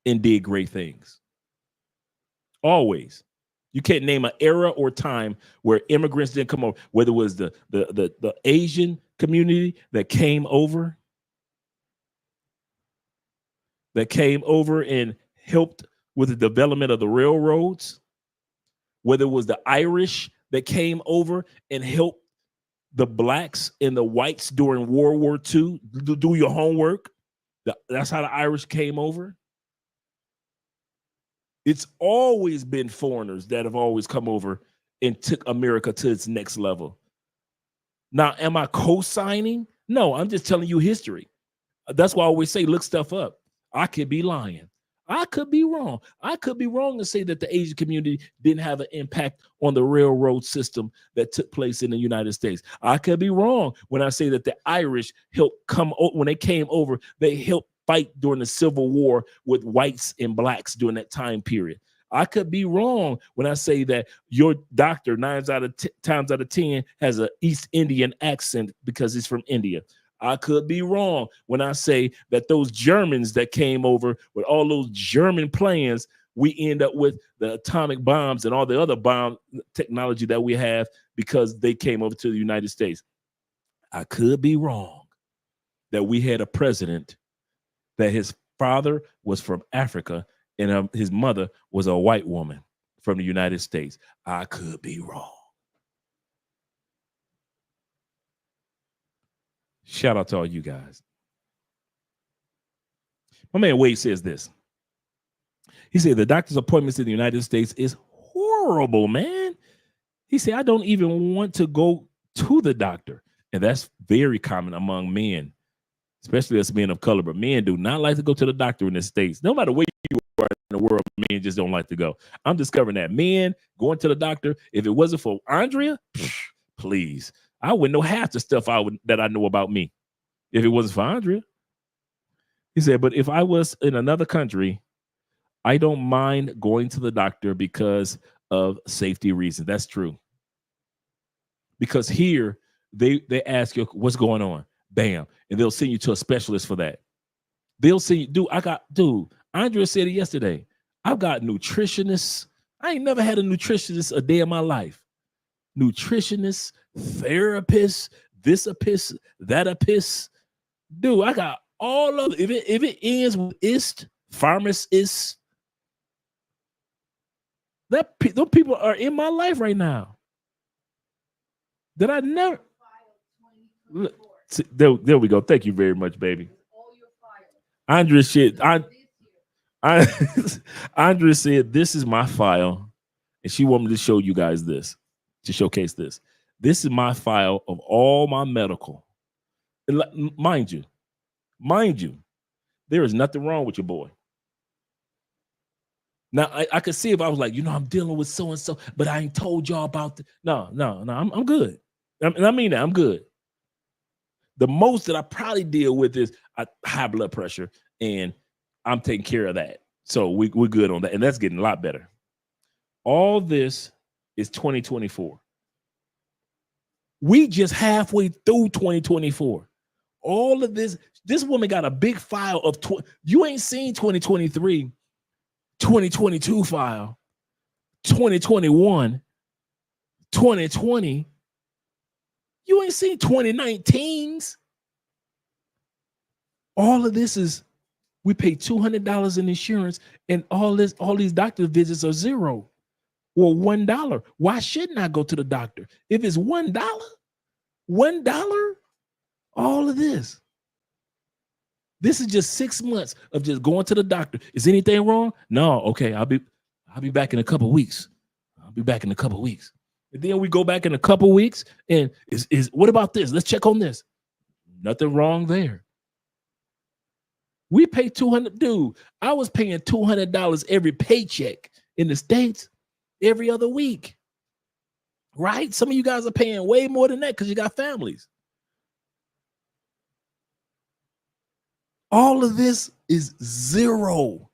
and did great things. Always. You can't name an era or time where immigrants didn't come over, whether it was the Asian community that came over and helped with the development of the railroads, whether it was the Irish that came over and helped the blacks and the whites during World War II. Do your homework. That's how the Irish came over. It's always been foreigners that have always come over and took America to its next level. Now, am I co-signing? No, I'm just telling you history. That's why I always say, look stuff up. I could be lying. I could be wrong. I could be wrong to say that the Asian community didn't have an impact on the railroad system that took place in the United States. I could be wrong when I say that the Irish helped when they came over, they helped fight during the Civil War with whites and blacks during that time period. I could be wrong when I say that your doctor 9 times out of 10 has an East Indian accent because he's from India. I could be wrong when I say that those Germans that came over with all those German plans, we end up with the atomic bombs and all the other bomb technology that we have because they came over to the United States. I could be wrong that we had a president that his father was from Africa and his mother was a white woman from the United States. I could be wrong. Shout out to all you guys. My man Wade says this. He said the doctor's appointments in the United States is horrible, man. He said, I don't even want to go to the doctor. And that's very common among men, especially us men of color. But men do not like to go to the doctor in the States. No matter where you are in the world, men just don't like to go. I'm discovering that men going to the doctor, if it wasn't for Andrea, please, I wouldn't know half the stuff that I know about me if it wasn't for Andrea. He said, but if I was in another country, I don't mind going to the doctor because of safety reasons. That's true. Because here they ask you what's going on, bam, and they'll send you to a specialist for that. They'll send you, Andrea said it yesterday. I've got nutritionists. I ain't never had a nutritionist a day in my life. Nutritionists, therapists, this a piss, that a piss. Dude, I got all of it. If it ends with ist, pharmacist, those people are in my life right now. That I never. There we go. Thank you very much, baby. Andrea Andrea said, "This is my file," and she wanted me to show you guys this, to showcase this. This is my file of all my medical. And mind you, there is nothing wrong with your boy. Now, I could see if I was like, I'm dealing with so-and-so, but I ain't told y'all about No, I'm good. I mean that, I'm good. The most that I probably deal with is high blood pressure, and I'm taking care of that. So we're good on that, and that's getting a lot better. All this is 2024. We just halfway through 2024. All of this woman got a big file of, you ain't seen 2023, 2022 file, 2021, 2020. You ain't seen 2019s. All of this is, we pay $200 in insurance, and all these doctor visits are $0 or $1. Why shouldn't I go to the doctor? If it's $1, all of this. This is just 6 months of just going to the doctor. Is anything wrong? No. Okay, I'll be back in a couple of weeks. And then we go back in a couple of weeks, and is what about this? Let's check on this. Nothing wrong there. We pay $200. Dude, I was paying $200 every paycheck in the States every other week. Right? Some of you guys are paying way more than that because you got families. All of this is $0.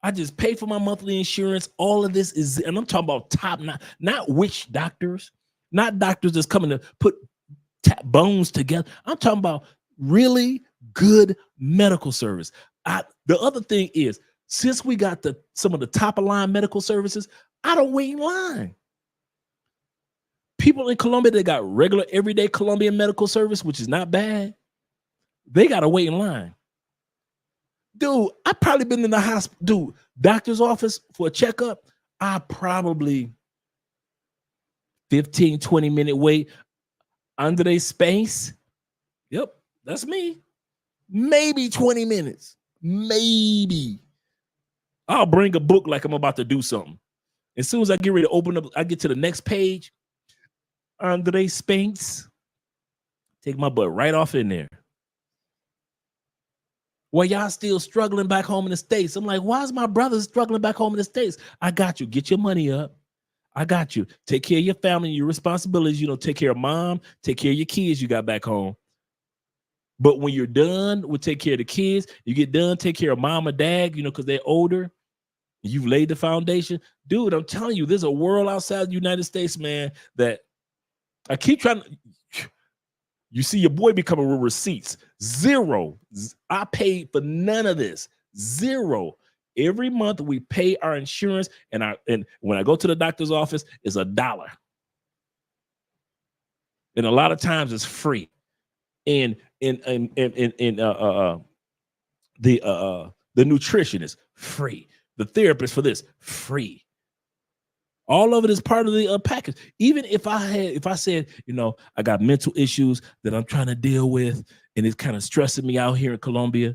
I just pay for my monthly insurance. All of this is, and I'm talking about top notch, not witch doctors, not doctors that's coming to put bones together. I'm talking about really good medical service. The other thing is, since we got some of the top of line medical services, I don't wait in line. People in Colombia that got regular everyday Colombian medical service, which is not bad, they got to wait in line. Dude, I probably been in the hospital, doctor's office for a checkup. I probably 15, 20-minute wait. Andre space. Yep, that's me. Maybe 20 minutes. Maybe. I'll bring a book like I'm about to do something. As soon as I get ready to open up, I get to the next page. Andre space. Take my butt right off in there. Well, y'all still struggling back home in the States. I'm like, why is my brother struggling back home in the States? I got you. Get your money up. I got you. Take care of your family, your responsibilities. Take care of mom, take care of your kids you got back home. But when you're done, we'll take care of the kids. You get done, take care of mom or dad, because they're older. You've laid the foundation. Dude, I'm telling you, there's a world outside the United States, man, that I keep trying to. You see your boy be coming with receipts. $0. I paid for none of this. $0. Every month we pay our insurance, and when I go to the doctor's office, it's $1. And a lot of times it's free. And the nutritionist free. the therapist for this, free. All of it is part of the package. Even if I said, I got mental issues that I'm trying to deal with, and it's kind of stressing me out here in Colombia,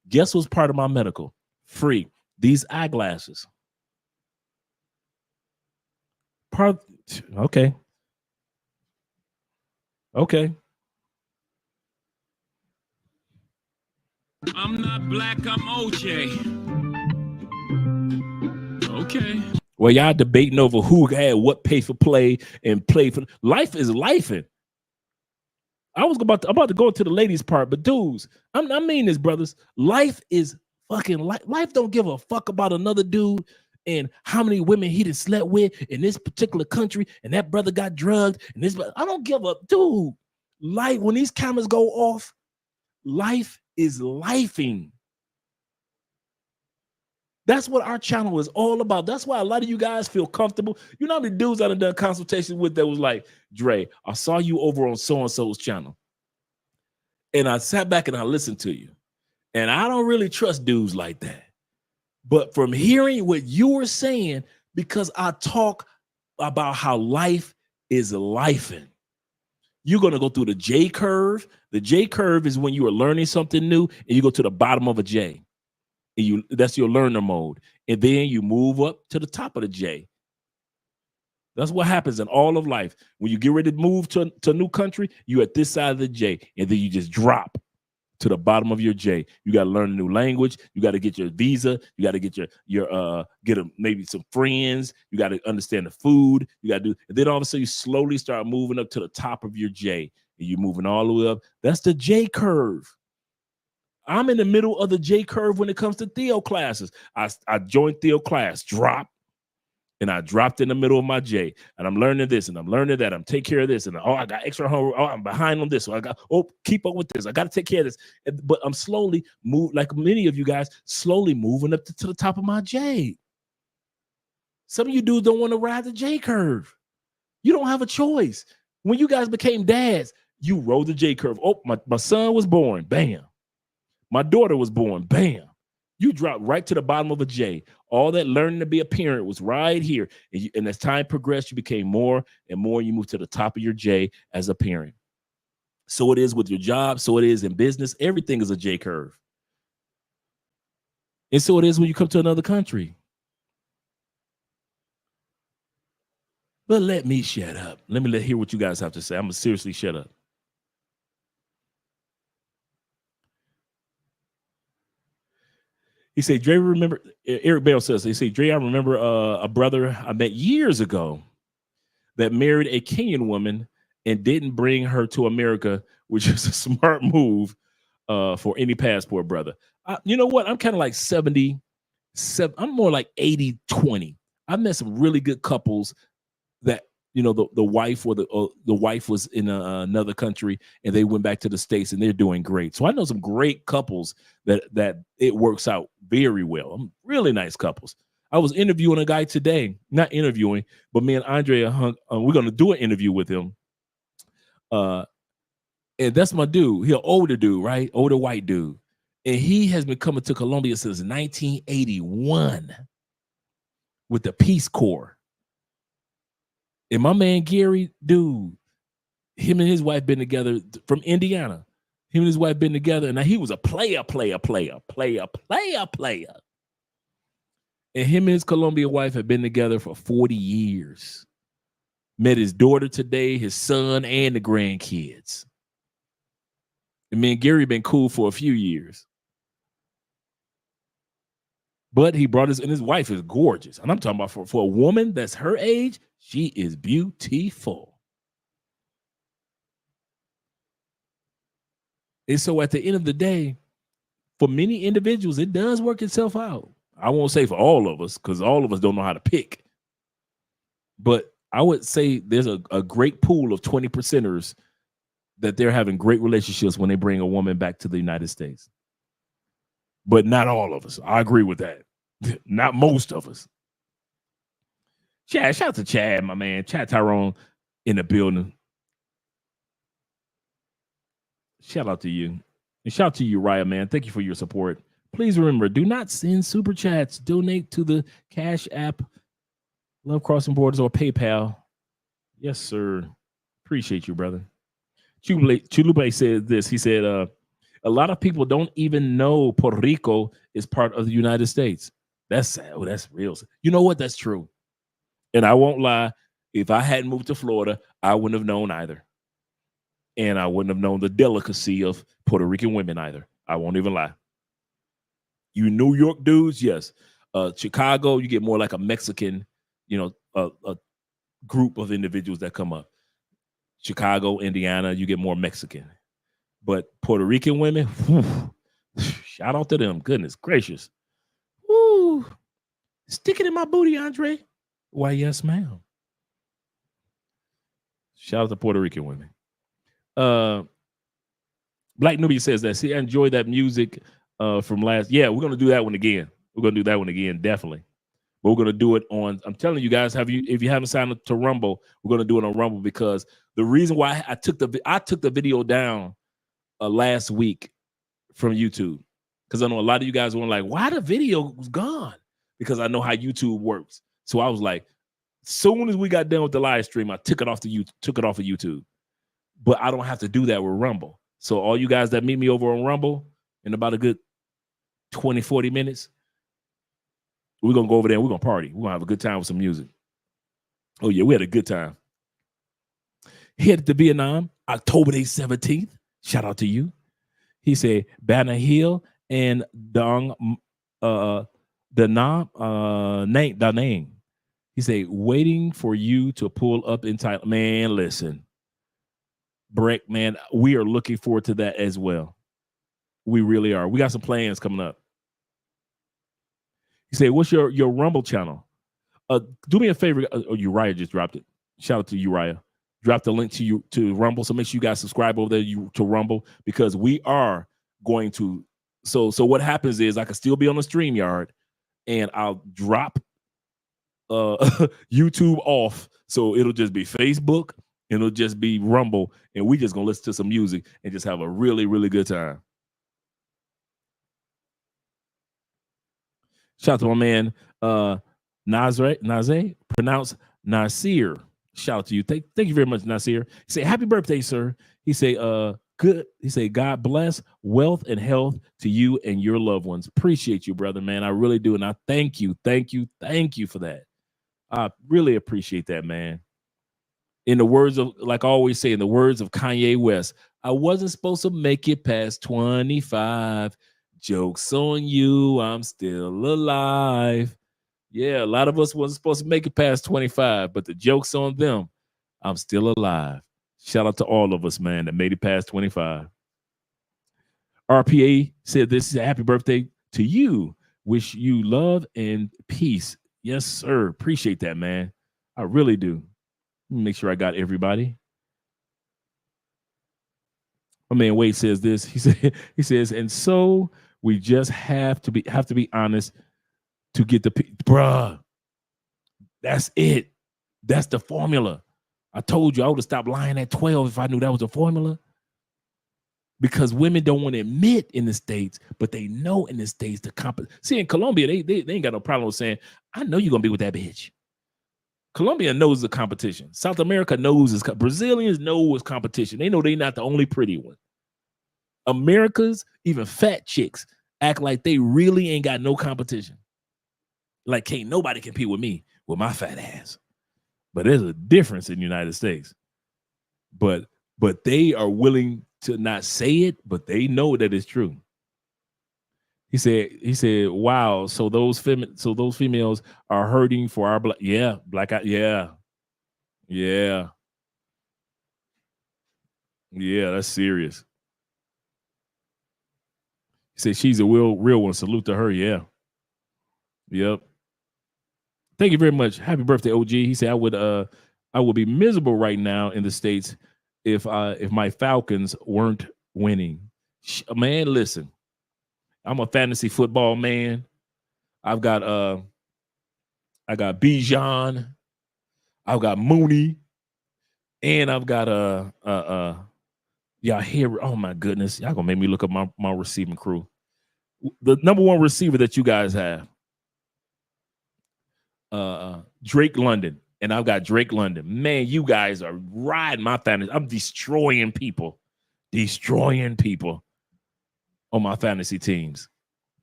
guess what's part of my medical? Free. These eyeglasses. Okay. I'm not black, I'm OJ. Okay. Well, y'all debating over who had what pay for play and play for life is lifing. I was about to go into the ladies part, but dudes, I mean this, brothers. Life is fucking life. Life don't give a fuck about another dude and how many women he done slept with in this particular country, and that brother got drugged, and this. I don't give a dude. Life, when these cameras go off, life is lifing. That's what our channel is all about. That's why a lot of you guys feel comfortable. You know how many dudes I've done consultations with that was like, Dre, I saw you over on so-and-so's channel. And I sat back and I listened to you. And I don't really trust dudes like that. But from hearing what you were saying, because I talk about how life is lifing, you're going to go through the J curve. The J curve is when you are learning something new and you go to the bottom of a J. And that's your learner mode. And then you move up to the top of the J. That's what happens in all of life. When you get ready to move to a new country, you're at this side of the J, and then you just drop to the bottom of your J. You got to learn a new language. You got to get your visa. You got to get maybe some friends. You got to understand the food. You got to do, and then all of a sudden you slowly start moving up to the top of your J, and you're moving all the way up. That's the J curve. I'm in the middle of the J curve when it comes to Theo classes. I joined Theo class, drop, and I dropped in the middle of my J. And I'm learning this and I'm learning that. I'm taking care of this. And I got extra homework. Oh, I'm behind on this. So keep up with this. I got to take care of this. But I'm slowly like many of you guys, slowly moving up to the top of my J. Some of you dudes don't want to ride the J curve. You don't have a choice. When you guys became dads, you rode the J curve. Oh, my son was born. Bam. My daughter was born. Bam. You dropped right to the bottom of a J. All that learning to be a parent was right here. And as time progressed, you became more and more. You moved to the top of your J as a parent. So it is with your job. So it is in business. Everything is a J curve. And so it is when you come to another country. But let me shut up. Let me hear what you guys have to say. I'm going to seriously shut up. He said, Dre, remember, Eric Bell says, he said, Dre, I remember a brother I met years ago that married a Kenyan woman and didn't bring her to America, which is a smart move for any passport brother. You know what? I'm kind of like 70. I'm more like 80-20. I met some really good couples that, the wife or the wife was in another country and they went back to the States and they're doing great. So I know some great couples that it works out very well. Really nice couples. I was interviewing a guy today, not interviewing, but me and Andrea we're going to do an interview with him. And that's my dude. He's an older dude, right? Older white dude. And he has been coming to Colombia since 1981 with the Peace Corps. And my man Gary, dude, him and his wife been together from Indiana. Him and his wife been together, and now he was a player. And him and his Colombian wife have been together for 40 years. Met his daughter today, his son, and the grandkids. And me and Gary been cool for a few years. But he brought his, and his wife is gorgeous. And I'm talking about for a woman that's her age, she is beautiful. And so at the end of the day, for many individuals, it does work itself out. I won't say for all of us, because all of us don't know how to pick. But I would say there's a great pool of 20%ers that they're having great relationships when they bring a woman back to the United States. But not all of us. I agree with that. Not most of us. Chad, shout out to Chad, my man. Chad Tyrone in the building. Shout out to you. And shout out to you, Raya, man. Thank you for your support. Please remember, do not send super chats. Donate to the Cash App, Love Crossing Borders, or PayPal. Yes, sir. Appreciate you, brother. Chulupe said this. He said, a lot of people don't even know Puerto Rico is part of the United States. That's sad. Oh, that's real. You know what? That's true. And I won't lie. If I hadn't moved to Florida, I wouldn't have known either. And I wouldn't have known the delicacy of Puerto Rican women either. I won't even lie. You New York dudes, yes. Chicago, you get more like a Mexican, a group of individuals that come up. Chicago, Indiana, you get more Mexican. But Puerto Rican women, whew, shout out to them. Goodness gracious. Woo. Stick it in my booty, Andre. Why, yes, ma'am. Shout out to Puerto Rican women. Black Nubia says that. See, I enjoyed that music from last. Yeah, we're gonna do that one again. We're gonna do that one again, definitely. But we're gonna do it on. I'm telling you guys, if you haven't signed up to Rumble, we're gonna do it on Rumble because the reason why I took the video down last week from YouTube because I know a lot of you guys were like, why the video was gone? Because I know how YouTube works. So I was like, soon as we got done with the live stream, I took it off of YouTube. But I don't have to do that with Rumble. So all you guys that meet me over on Rumble in about a good 20, 40 minutes, we're going to go over there and we're going to party. We're going to have a good time with some music. Oh, yeah, we had a good time. Headed to Vietnam, October 17th. Shout out to you. He said, Banner Hill and Da Nang. He said, waiting for you to pull up in Thailand. Man, listen. Breck, man, we are looking forward to that as well. We really are. We got some plans coming up. He said, what's your Rumble channel? Do me a favor. Uriah just dropped it. Shout out to Uriah. Drop the link to Rumble. So make sure you guys subscribe over there to Rumble because we are going to. So what happens is I can still be on the StreamYard and I'll drop YouTube off. So it'll just be Facebook and it'll just be Rumble. And we just going to listen to some music and just have a really, really good time. Shout out to my man, Nazre, pronounced Nasir. Shout out to you. Thank you very much, Nasir. He said, happy birthday, sir. He said, good. He said, God bless, wealth, and health to you and your loved ones. Appreciate you, brother, man. I really do. And I thank you for that. I really appreciate that, man. In the words of, like I always say, in the words of Kanye West, I wasn't supposed to make it past 25. Joke's on you. I'm still alive. Yeah, a lot of us wasn't supposed to make it past 25, but the joke's on them. I'm still alive. Shout out to all of us, man, that made it past 25. RPA said this is a happy birthday to you. Wish you love and peace. Yes, sir. Appreciate that, man. I really do. Let me make sure I got everybody. My man Wade says this. He says, and so we just have to be honest to get the bruh. That's it. That's the formula. I told you I would have stopped lying at 12 if I knew that was the formula. Because women don't want to admit in the States, but they know in the States the see in Colombia, they ain't got no problem with saying, I know you're gonna be with that bitch. Colombia knows the competition. South America knows Brazilians know it's competition. They know they're not the only pretty one. America's even fat chicks act like they really ain't got no competition. Like can't nobody compete with me with my fat ass. But there's a difference in the United States. But they are willing to not say it, but they know that it's true. He said, wow, so those females are hurting for our black eye. Yeah, that's serious. He said she's a real one. Salute to her. Yeah. Yep. Thank you very much. Happy birthday, OG. He said I would be miserable right now in the States if my Falcons weren't winning. Man, listen. I'm a fantasy football man. I've got Bijan, I've got Mooney, and I've got y'all here. Oh my goodness, y'all gonna make me look up my receiving crew. The number one receiver that you guys have, Drake London, and I've got Drake London. Man, you guys are riding my fantasy. I'm destroying people on my fantasy teams.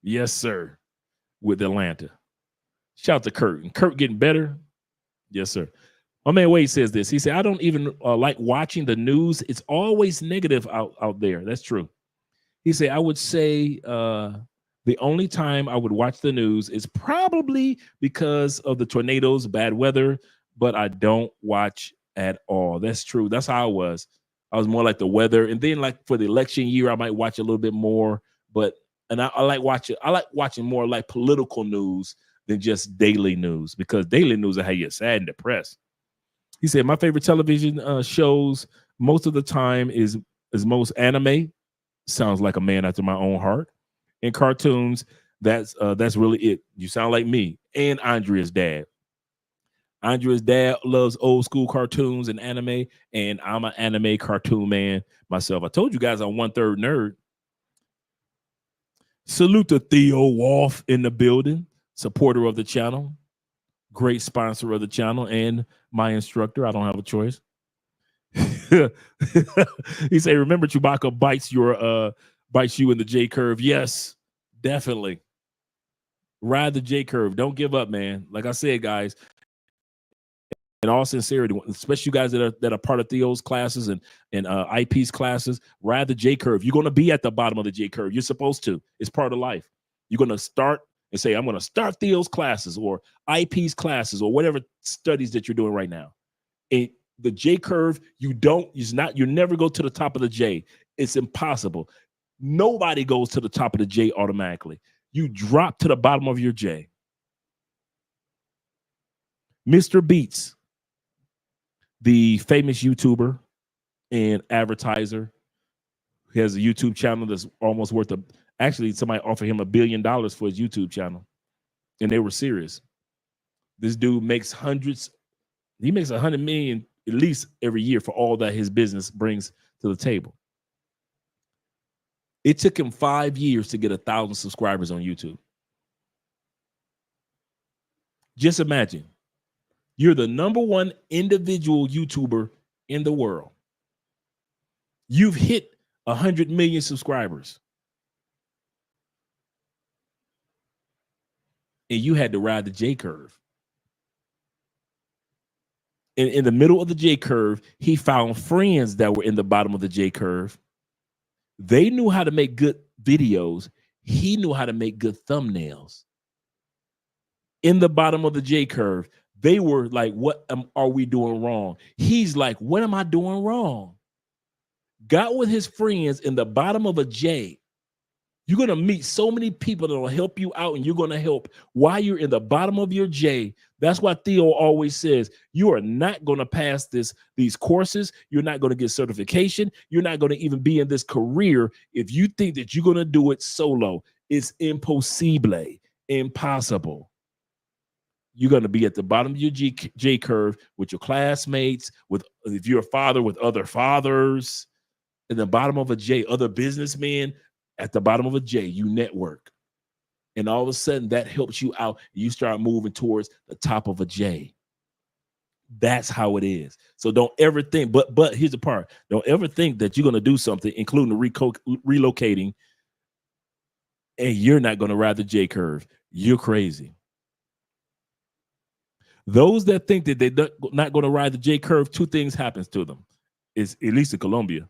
Yes, sir. With Atlanta. Shout out to Kurt. And Kurt getting better. Yes, sir. My man Wade says this. He said, I don't even like watching the news. It's always negative out there. That's true. He said, I would say the only time I would watch the news is probably because of the tornadoes, bad weather, but I don't watch at all. That's true. That's how I was. I was more like the weather. And then like for the election year, I might watch a little bit more. And I like watching more like political news than just daily news, because daily news will have you sad and depressed. He said, my favorite television shows most of the time is most anime. Sounds like a man after my own heart. And cartoons, that's really it. You sound like me and Andrea's dad. Andrea's dad loves old school cartoons and anime, and I'm an anime cartoon man myself. I told you guys I'm 1/3 nerd. Salute to Theo Wolf in the building, supporter of the channel, great sponsor of the channel, and my instructor. I don't have a choice. He said, remember Chewbacca bites you in the J curve. Yes, definitely. Ride the J curve. Don't give up, man. Like I said, guys, in all sincerity, especially you guys that are part of Theo's classes and IP's classes, ride the J curve. You're going to be at the bottom of the J curve. You're supposed to. It's part of life. You're going to start and say, I'm going to start Theo's classes or IP's classes or whatever studies that you're doing right now. The J curve, you never go to the top of the J. It's impossible. Nobody goes to the top of the J automatically. You drop to the bottom of your J. Mr. Beats, the famous YouTuber and advertiser, he has a YouTube channel that's almost worth actually somebody offered him $1 billion for his YouTube channel, and they were serious. This dude makes he makes 100 million at least every year for all that his business brings to the table. It took him 5 years to get 1,000 subscribers on YouTube. Just imagine, you're the number one individual YouTuber in the world. You've hit 100 million subscribers. And you had to ride the J curve. In the middle of the J curve, he found friends that were in the bottom of the J curve. They knew how to make good videos. He knew how to make good thumbnails. In the bottom of the J curve, they were like, what are we doing wrong? He's like, what am I doing wrong? Got with his friends in the bottom of a J. You're going to meet so many people that will help you out, and you're going to help while you're in the bottom of your J. That's why Theo always says, you are not going to pass these courses. You're not going to get certification. You're not going to even be in this career if you think that you're going to do it solo. It's impossible, impossible. You're going to be at the bottom of your J curve with your classmates, if you're a father, with other fathers, in the bottom of a J, other businessmen. At the bottom of a J, you network. And all of a sudden, that helps you out. You start moving towards the top of a J. That's how it is. So don't ever think, but here's the part. Don't ever think that you're going to do something, including relocating, and you're not going to ride the J curve. You're crazy. Those that think that they're not going to ride the J curve, two things happens to them. Is at least in Colombia.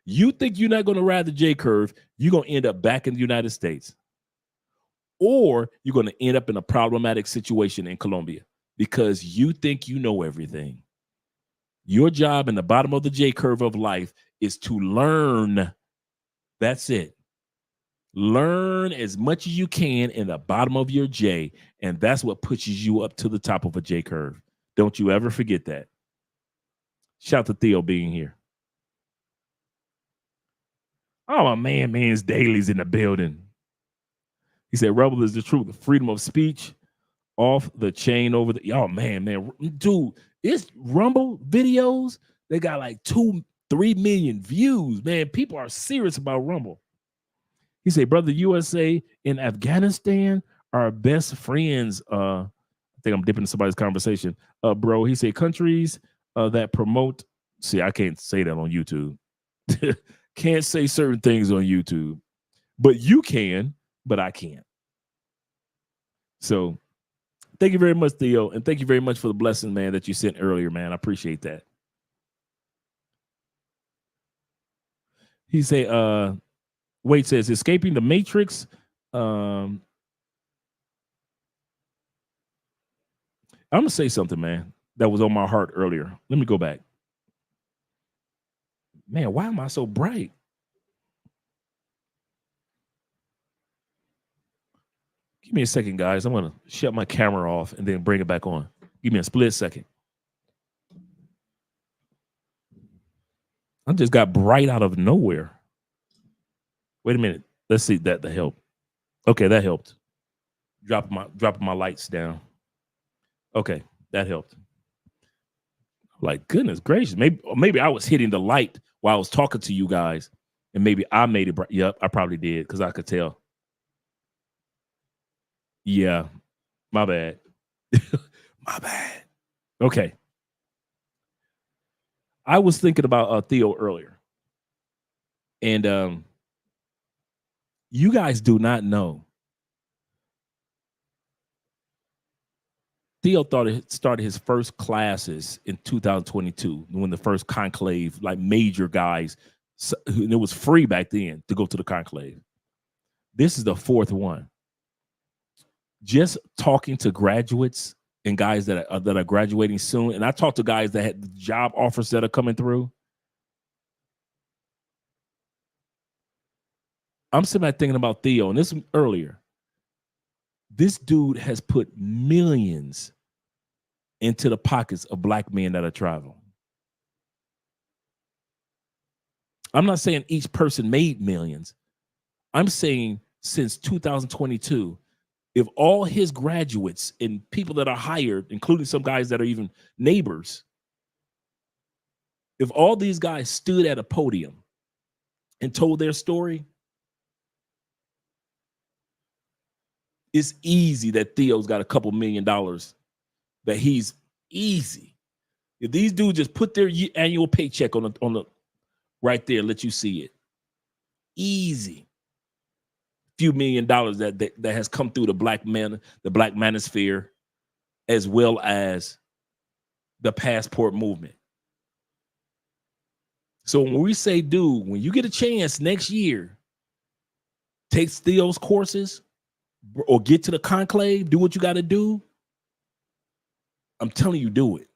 You think you're not going to ride the J curve, you're going to end up back in the United States. Or you're going to end up in a problematic situation in Colombia because you think you know everything. Your job in the bottom of the J curve of life is to learn. That's it. Learn as much as you can in the bottom of your J, and that's what pushes you up to the top of a J curve. Don't you ever forget that. Shout out to Theo being here. Oh, my man's Daly's in the building. He said, Rebel is the truth. The freedom of speech off the chain over the... Oh, man. Dude, it's Rumble videos. They got like 2-3 million views, man. People are serious about Rumble. He said, brother, USA and Afghanistan are best friends. I think I'm dipping into somebody's conversation. Bro, he said countries that promote. See, I can't say that on YouTube. Can't say certain things on YouTube. But you can, but I can't. So thank you very much, Theo. And thank you very much for the blessing, man, that you sent earlier, man. I appreciate that. He said, Wade says, escaping the Matrix. I'm going to say something, man, that was on my heart earlier. Let me go back. Man, why am I so bright? Give me a second, guys. I'm going to shut my camera off and then bring it back on. Give me a split second. I just got bright out of nowhere. Wait a minute. Let's see that helped. Okay, that helped. Dropping my lights down. Okay, that helped. Like, goodness gracious. Maybe I was hitting the light while I was talking to you guys, and maybe I made it bright. Yep, I probably did because I could tell. Yeah, my bad. My bad. Okay. I was thinking about Theo earlier, and you guys do not know. Theo started his first classes in 2022 when the first conclave, like major guys, and it was free back then to go to the conclave. This is the fourth one. Just talking to graduates and guys that are graduating soon, and I talked to guys that had job offers that are coming through. I'm sitting back thinking about Theo, and this earlier. This dude has put millions into the pockets of black men that are traveling. I'm not saying each person made millions. I'm saying since 2022, if all his graduates and people that are hired, including some guys that are even neighbors, if all these guys stood at a podium and told their story, it's easy that Theo's got a couple $1 million that he's easy. If these dudes just put their annual paycheck on the right there, let you see it. Easy. Few $1 million that has come through the black manosphere, as well as the passport movement. So when we say, dude, when you get a chance next year, take Theo's courses or get to the conclave, do what you got to do. I'm telling you, do it.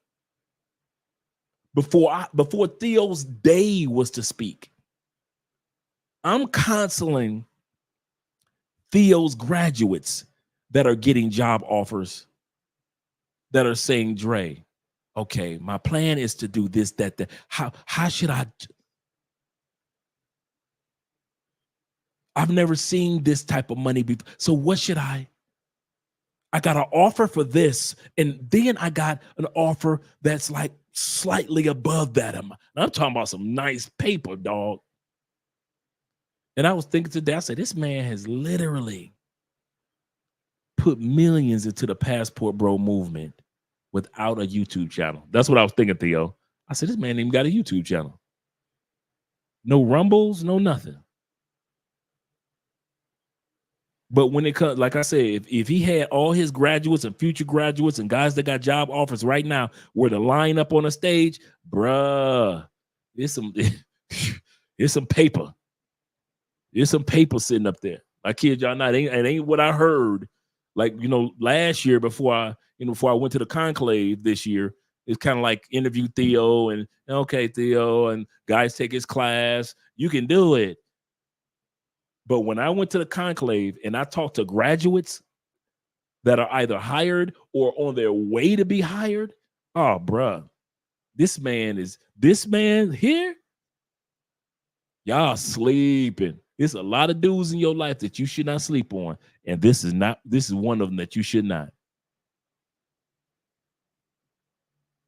Before Theo's day was to speak, I'm counseling Theo's graduates that are getting job offers that are saying, Dre, okay, my plan is to do this, that. How should I? I've never seen this type of money before. So what should I got an offer for this, and then I got an offer that's like slightly above that. I'm talking about some nice paper, dog. And I was thinking today, I said, this man has literally put millions into the Passport Bro movement without a YouTube channel. That's what I was thinking, Theo. I said, this man ain't even got a YouTube channel. No rumbles, no nothing. But when it comes, like I said, if he had all his graduates and future graduates and guys that got job offers right now were to line up on a stage, bruh, it's some paper. There's some paper sitting up there. I kid y'all not. It ain't what I heard. Like, last year before I went to the conclave this year, it's kind of like interview Theo and, okay, Theo, and guys take his class. You can do it. But when I went to the conclave and I talked to graduates that are either hired or on their way to be hired, oh, bruh, this man here, y'all sleeping. There's a lot of dudes in your life that you should not sleep on. And this is one of them that you should not.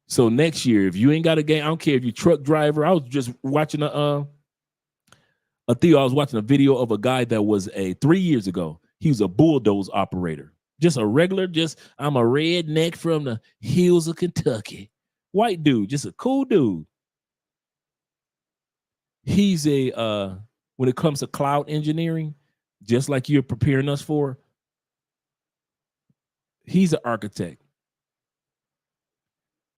So next year, if you ain't got a game, I don't care if you're truck driver. I was just watching Theo, I was watching a video of a guy that was 3 years ago. He was a bulldoze operator. Just a regular, I'm a redneck from the hills of Kentucky. White dude, just a cool dude. He's when it comes to cloud engineering, just like you're preparing us for, he's an architect.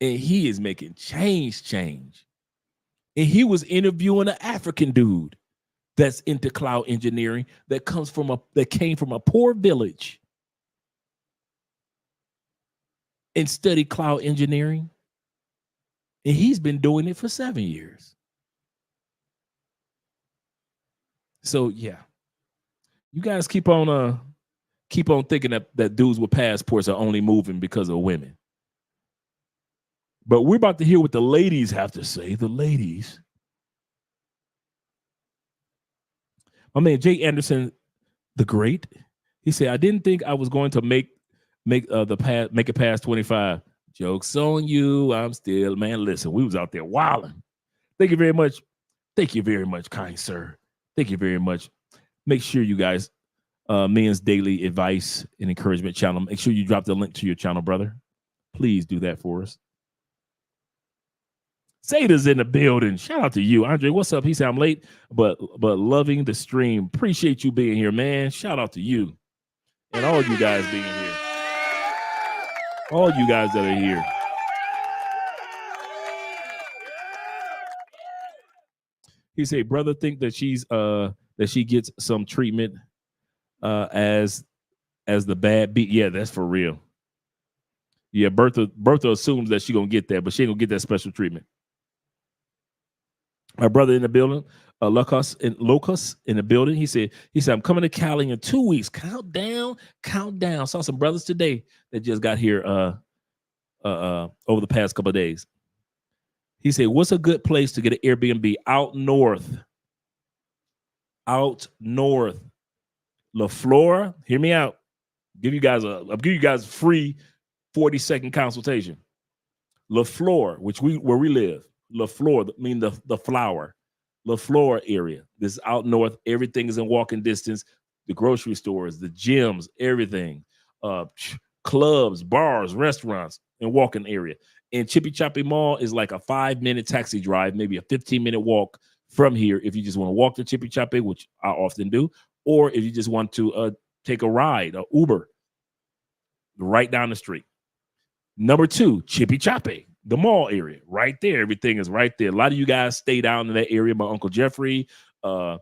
And he is making change. And he was interviewing an African dude that's into cloud engineering that came from a poor village and studied cloud engineering. And he's been doing it for 7 years. So yeah, you guys keep on thinking that dudes with passports are only moving because of women. But we're about to hear what the ladies have to say. The ladies. My man Jay Anderson, the Great, he said, "I didn't think I was going to make it past 25. Jokes on you. I'm still, man. Listen, we was out there wilding. Thank you very much. Thank you very much, kind sir. Thank you very much. Make sure you guys, Men's Daily Advice and Encouragement channel. Make sure you drop the link to your channel, brother. Please do that for us. Sada's in the building. Shout out to you, Andre. What's up? He said I'm late, but loving the stream. Appreciate you being here, man. Shout out to you and all you guys being here. All you guys that are here. He said, brother, think that she gets some treatment as the bad beat. Yeah, that's for real. Yeah, Bertha assumes that she gonna get that, but she ain't gonna get that special treatment. My brother in the building, Locus in the building. He said, I'm coming to Cali in 2 weeks. Count down. Saw some brothers today that just got here over the past couple of days. He said, what's a good place to get an Airbnb? Out north. La Flora, hear me out. I'll give you guys a free 40-second consultation. La Flora, where we live. La Flora, the flower. La Flora area. This is out north. Everything is in walking distance. The grocery stores, the gyms, everything. Clubs, bars, restaurants, and walking area. And Chippy Choppy Mall is like a 5-minute taxi drive, maybe a 15-minute walk from here if you just want to walk to Chippy Choppy, which I often do, or if you just want to take a ride, or Uber, right down the street. Number 2, Chippy Choppy, the mall area, right there. Everything is right there. A lot of you guys stay down in that area. My Uncle Jeffrey, a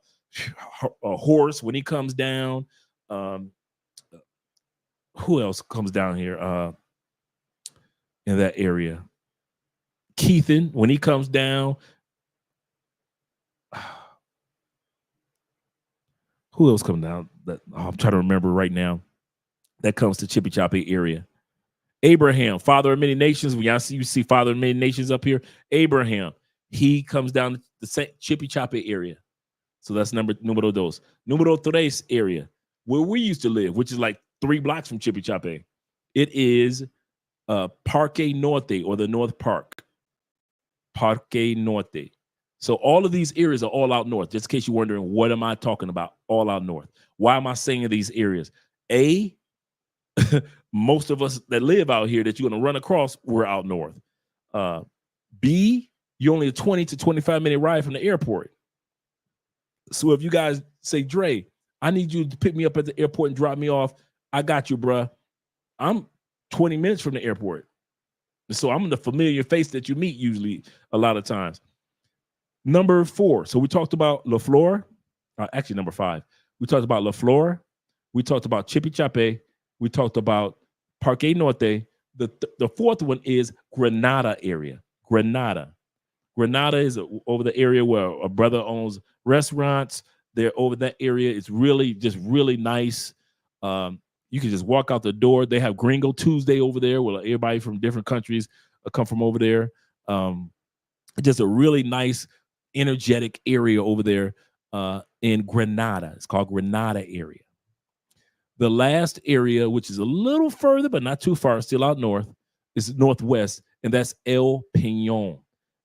horse when he comes down. Who else comes down here in that area? Keithan, when he comes down. Who else comes down? I'm trying to remember right now. That comes to Chippy Choppy area. Abraham, father of many nations. When you see father of many nations up here, Abraham, he comes down the Chippy Choppy area. So that's numero dos. Numero tres area, where we used to live, which is like 3 blocks from Chippy Choppy. It is Parque Norte, or the North Park. Parque Norte. So all of these areas are all out north. Just in case you're wondering, what am I talking about? All out north. Why am I saying these areas? A, most of us that live out here that you're going to run across, we're out north. B, you're only a 20 to 25-minute ride from the airport. So if you guys say, Dre, I need you to pick me up at the airport and drop me off, I got you, bruh. I'm 20 minutes from the airport. So I'm the familiar face that you meet usually a lot of times. Number 4. So we talked about La Flor. Actually, number 5. We talked about La Flor. We talked about Chippy Choppy. We talked about Parque Norte. The fourth one is Granada area. Granada is over the area where a brother owns restaurants. They're over that area. It's really nice. You can just walk out the door. They have Gringo Tuesday over there where everybody from different countries come from over there. Just a really nice, energetic area over there in Granada. It's called Granada area. The last area, which is a little further, but not too far, still out north, is northwest, and that's El Peñon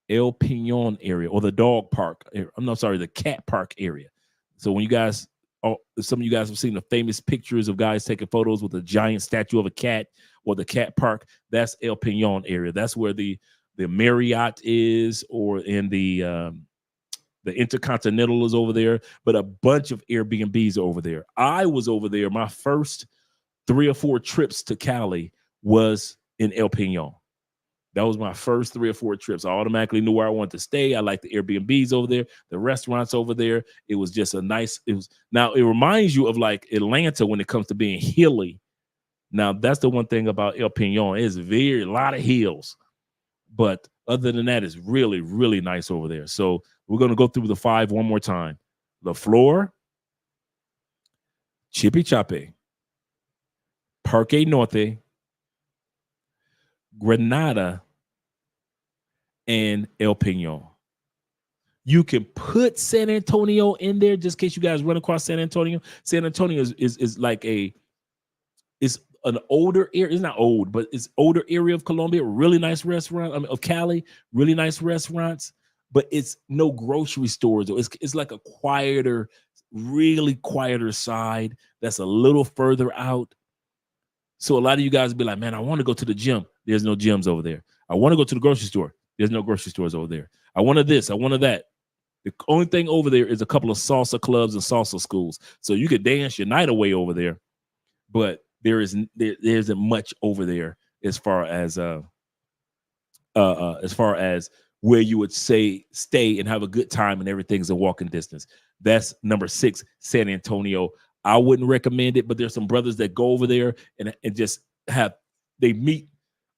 area, or the dog park. I'm not sorry, the cat park area. So when you guys, some of you guys have seen the famous pictures of guys taking photos with a giant statue of a cat or the cat park, that's El Peñon area. That's where the Marriott is, or in the Intercontinental is over there, but a bunch of Airbnbs are over there. I was over there. My first 3 or 4 trips to Cali was in El Peñon. That was my first 3 or 4 trips. I automatically knew where I wanted to stay. I liked the Airbnbs over there, the restaurants over there. It was just now it reminds you of like Atlanta when it comes to being hilly. Now that's the one thing about El Peñon. It's a lot of hills, but other than that, it's really, really nice over there. So we're going to go through the 5 one more time. La Flor, Chipichape, Parque Norte, Granada, and El Peñon. You can put San Antonio in there just in case you guys run across San Antonio. San Antonio is like it's an older area. It's not old, but it's older area of Colombia. Really nice restaurant. Of Cali, really nice restaurants, but it's no grocery stores. It's like a quieter, really quieter side that's a little further out. So a lot of you guys be like, man, I want to go to the gym. There's no gyms over there. I want to go to the grocery store. There's no grocery stores over there. I wanted this. I wanted that. The only thing over there is a couple of salsa clubs and salsa schools. So you could dance your night away over there, but there isn't much over there as far as where you would say stay and have a good time and everything's a walking distance. That's number 6, San Antonio. I wouldn't recommend it, but there's some brothers that go over there and just meet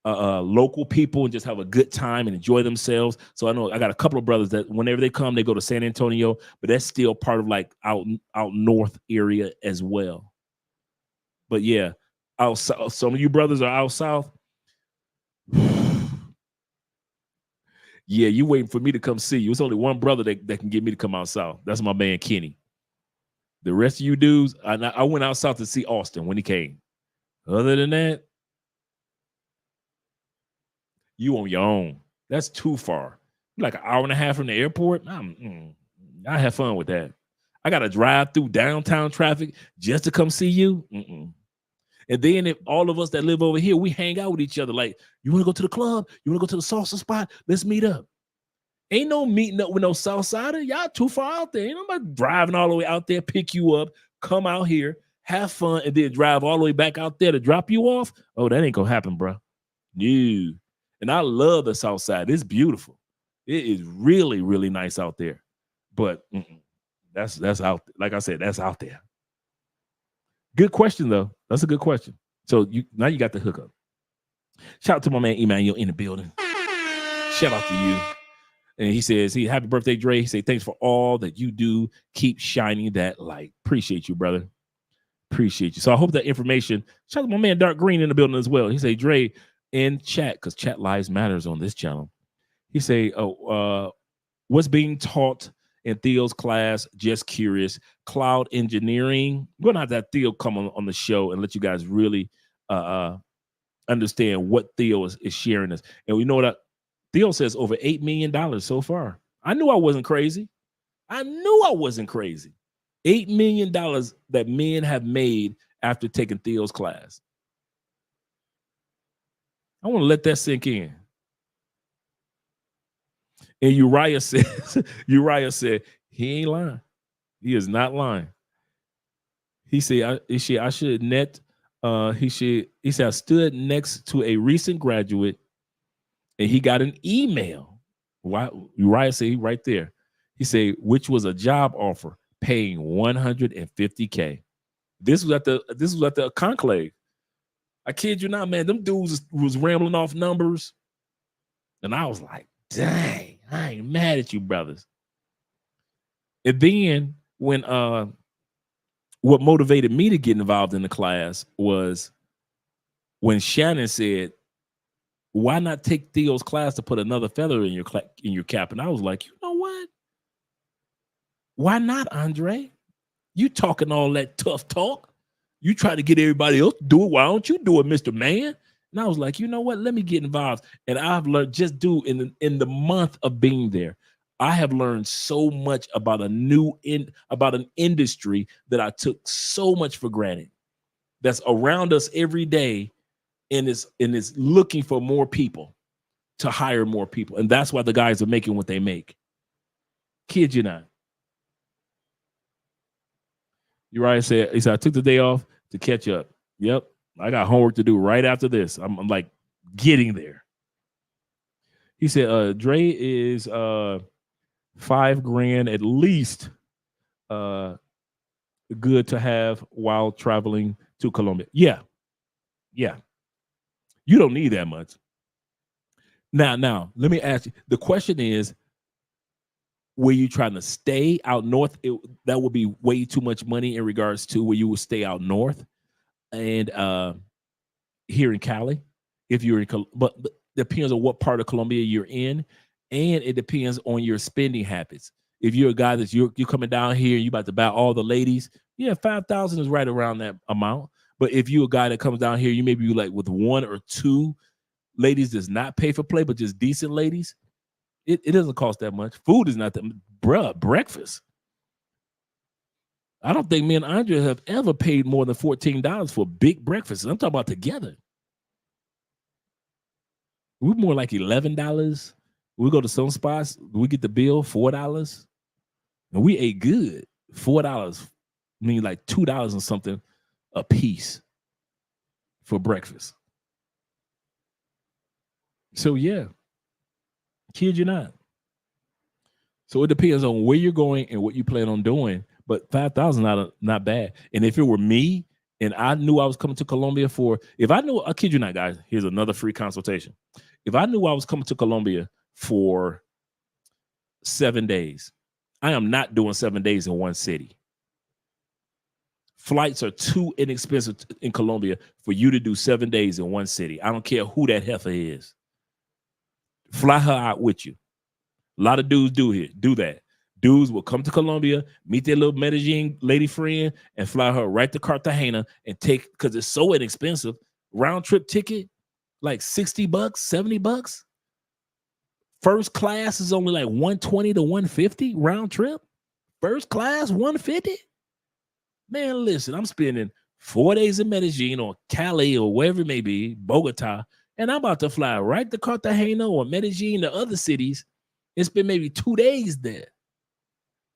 local people and just have a good time and enjoy themselves. So I know I got a couple of brothers that whenever they come, they go to San Antonio, but that's still part of like out north area as well. But yeah, out south, some of you brothers are out south. Yeah, you waiting for me to come see you. It's only one brother that can get me to come out south. That's my man Kenny. The rest of you dudes, I went out south to see Austin when he came. Other than that, you on your own. That's too far. Like an hour and a half from the airport. I have fun with that. I got to drive through downtown traffic just to come see you. And then if all of us that live over here, we hang out with each other. Like, you want to go to the club? You want to go to the salsa spot? Let's meet up. Ain't no meeting up with no Southsider. Y'all too far out there. Ain't nobody driving all the way out there, pick you up, come out here, have fun, and then drive all the way back out there to drop you off. Oh, that ain't gonna happen, bro. No. And I love the South Side. It's beautiful. It is really, really nice out there. But that's out. Like I said, that's out there. Good question though. That's a good question. So now you got the hookup. Shout out to my man Emmanuel in the building. Shout out to you. And he says, happy birthday, Dre. He said, thanks for all that you do. Keep shining that light. Appreciate you, brother. Appreciate you. So I hope that information. Shout out to my man Dark Green in the building as well. He said, Dre, in chat, because chat lives matters on this channel. He say, what's being taught in Theo's class? Just curious. Cloud engineering. We're gonna have that Theo come on the show and let you guys really understand what Theo is sharing us. And we know that Theo says over $8 million so far. I knew I wasn't crazy. $8 million that men have made after taking Theo's class. I want to let that sink in. And Uriah said, he ain't lying. He is not lying. He said, he said, I stood next to a recent graduate and he got an email. Why? Uriah said he right there. He said, which was a job offer paying $150K. This was at the conclave. I kid you not, man. Them dudes was rambling off numbers. And I was like, dang, I ain't mad at you, brothers. And then when what motivated me to get involved in the class was when Shannon said, why not take Theo's class to put another feather in your cap? And I was like, you know what? Why not, Andre? You talking all that tough talk. You try to get everybody else to do it. Why don't you do it, Mr. Man? And I was like, you know what? Let me get involved. And I've learned in the month of being there, I have learned so much about about an industry that I took so much for granted. That's around us every day, and is looking for more people to hire more people, and that's why the guys are making what they make. Kid you not. Uriah said, he said, I took the day off to catch up. Yep, I got homework to do right after this. I'm like getting there. He said, Dre is $5,000 at least good to have while traveling to Colombia. Yeah. You don't need that much. Now, let me ask you. The question is, were you trying to stay out north? That would be way too much money in regards to where you would stay out north and here in Cali. If you're in, but depends on what part of Colombia you're in, and it depends on your spending habits. If you're a guy that's you're coming down here and you about to buy all the ladies, yeah, 5,000 is right around that amount. But if you're a guy that comes down here, you maybe like with one or two ladies does not pay for play, but just decent ladies, it doesn't cost that much. Food is not that, bruh, breakfast. I don't think me and Andre have ever paid more than $14 for big breakfast. I'm talking about together. We're more like $11. We go to some spots, we get the bill $4, and we ate good. $4 means like $2 and something a piece for breakfast. So yeah, kid you not. So it depends on where you're going and what you plan on doing. But 5,000 not bad. And if it were me and I knew I was coming to Colombia if I knew, I kid you not, guys, here's another free consultation. If I knew I was coming to Colombia for 7 days, I am not doing 7 days in one city. Flights are too inexpensive in Colombia for you to do 7 days in one city. I don't care who that heifer is. Fly her out with you. A lot of dudes do that. Dudes will come to Colombia, meet their little Medellin lady friend, and fly her right to Cartagena and take, because it's so inexpensive, round trip ticket, like $60, $70. First class is only like $120 to $150 round trip. First class, $150. Man, listen, I'm spending 4 days in Medellin or Cali or wherever it may be, Bogota, and I'm about to fly right to Cartagena or Medellin, the other cities, and spend maybe 2 days there.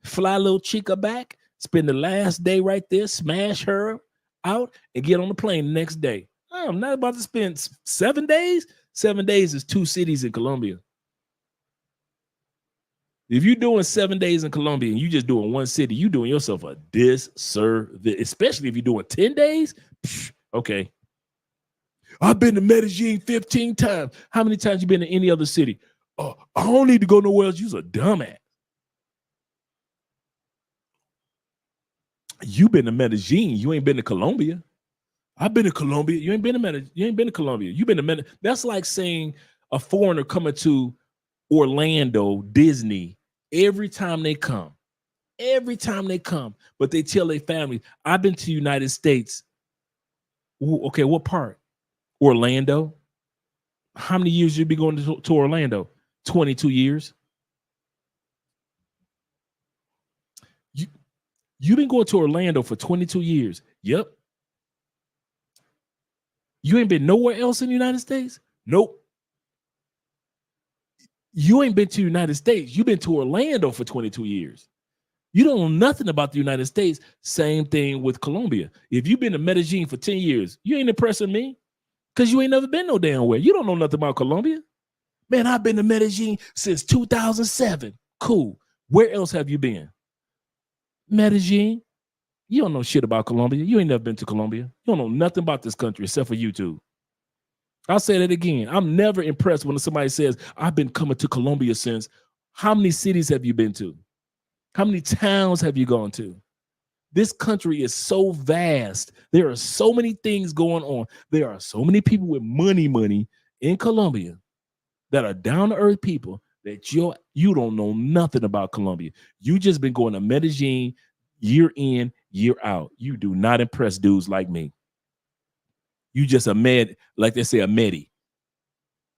Fly little chica back, spend the last day right there, smash her out, and get on the plane the next day. I'm not about to spend 7 days. 7 days is 2 cities in Colombia. If you're doing 7 days in Colombia and you just doing one city, you're doing yourself a disservice, especially if you're doing 10 days. Okay. I've been to Medellin 15 times. How many times you been to any other city? I don't need to go nowhere else. You're a dumbass. You been to Medellin. You ain't been to Colombia. I've been to Colombia. You ain't been to Medellin. You ain't been to Colombia. You've been to Medellin. That's like saying a foreigner coming to Orlando, Disney, every time they come, but they tell their family, I've been to the United States. Okay, what part? Orlando. How many years you be going to Orlando? 22 years. You've been going to Orlando for 22 years. Yep. You ain't been nowhere else in the United States? Nope. You ain't been to the United States. You've been to Orlando for 22 years. You don't know nothing about the United States. Same thing with Colombia. If you've been to Medellin for 10 years, you ain't impressing me because you ain't never been no damn where. You don't know nothing about Colombia. Man, I've been to Medellin since 2007. Cool. Where else have you been? Medellin. You don't know shit about Colombia. You ain't never been to Colombia. You don't know nothing about this country except for YouTube. I'll say that again. I'm never impressed when somebody says, I've been coming to Colombia since. How many cities have you been to? How many towns have you gone to? This country is so vast. There are so many things going on. There are so many people with money in Colombia that are down-to-earth people that you don't know nothing about Colombia. You just been going to Medellin year in, year out. You do not impress dudes like me. You just a med, like they say, a medi.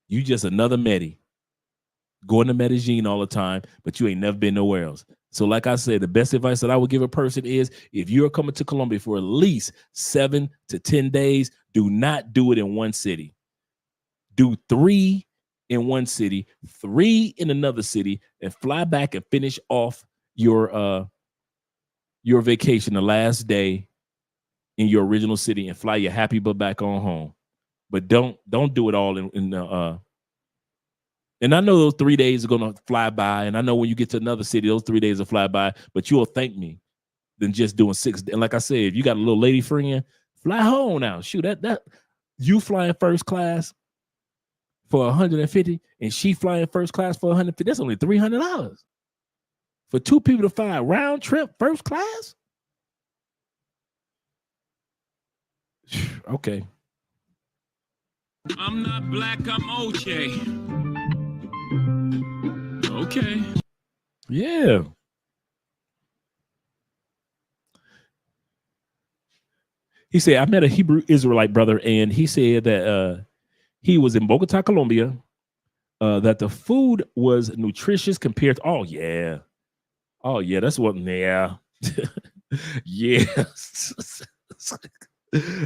You just another medi. going to Medellin all the time, but you ain't never been nowhere else. So like I said, the best advice that I would give a person is if you're coming to Colombia for at least 7 to 10 days, do not do it in one city. Do 3 in one city, 3 in another city, and fly back and finish off your vacation the last day in your original city and fly your happy butt back on home. But don't do it all in and I know those 3 days are gonna fly by, and I know when you get to another city, those 3 days will fly by, but you'll thank me than just doing 6. And like I said, if you got a little lady friend, fly home now. Shoot, that you flying first class for 150 and she flying first class for 150, that's only $300. For 2 people to fly round trip first class? Okay. I'm not black, I'm OJ. Okay. Yeah. He said, I met a Hebrew Israelite brother, and he said that he was in Bogota, Colombia, that the food was nutritious compared to, oh, yeah, that's what, yeah. Yeah.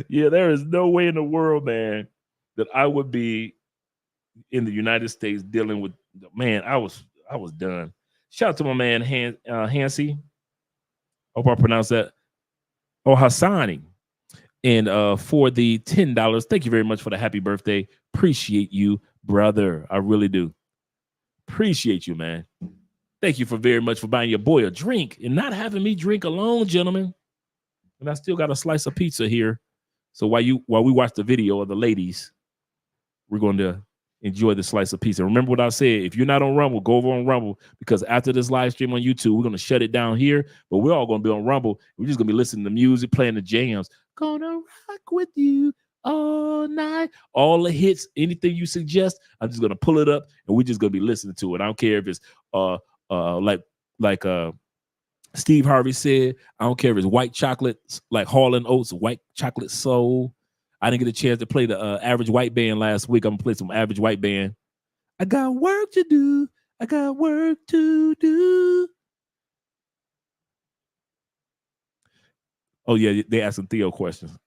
Yeah, there is no way in the world, man, that I would be in the United States dealing with, man, I was done. Shout out to my man, Hansi. Hope I pronounced that. Oh, Hassani. And for the $10, thank you very much for the happy birthday. Appreciate you, brother. I really do. Appreciate you, man. Thank you very much for buying your boy a drink and not having me drink alone, gentlemen. And I still got a slice of pizza here. So while we watch the video of the ladies, we're going to enjoy the slice of pizza. Remember what I said. If you're not on Rumble, go over on Rumble, because after this live stream on YouTube, we're going to shut it down here, but we're all going to be on Rumble. We're just going to be listening to music, playing the jams. Gonna rock with you all night. All the hits, anything you suggest, I'm just going to pull it up and we're just going to be listening to it. I don't care if it's like Steve Harvey said, I don't care if it's white chocolate, like Hall & Oates, white chocolate soul. I didn't get a chance to play the Average White Band last week. I'm going to play some Average White Band. I got work to do. I got work to do. Oh, yeah, they asking Theo questions.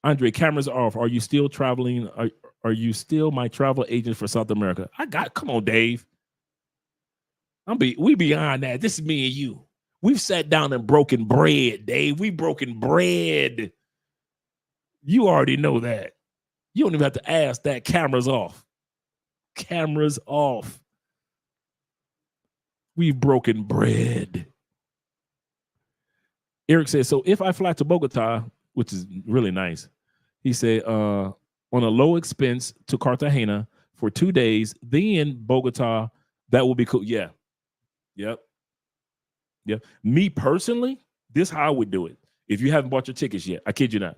Andre, cameras off. Are you still traveling? Are you still my travel agent for South America? Come on, Dave. We beyond that. This is me and you. We've sat down and broken bread, Dave. We broken bread. You already know that. You don't even have to ask that. Cameras off. Cameras off. We've broken bread. Eric says, so if I fly to Bogota, which is really nice, he said, on a low expense to Cartagena for 2 days, then Bogota, that will be cool. Yeah. Yep. Me personally, this is how I would do it. If you haven't bought your tickets yet, I kid you not.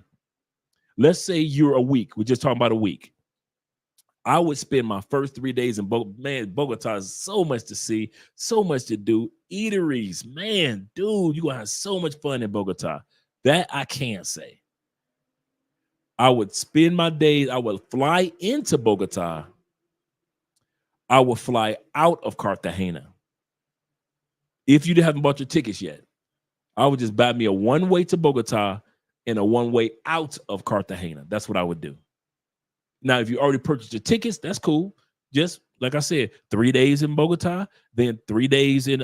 Let's say you're a week. We're just talking about a week. I would spend my first 3 days in Bogota. Man, Bogota is so much to see, so much to do. Eateries, man, dude, you're going to have so much fun in Bogota. That I can't say. I would spend my days, I would fly into Bogota. I would fly out of Cartagena. If you haven't bought your tickets yet, I would just buy me a one-way to Bogota and a one-way out of Cartagena. That's what I would do. Now, if you already purchased your tickets, that's cool. Just like I said, 3 days in Bogota, then 3 days in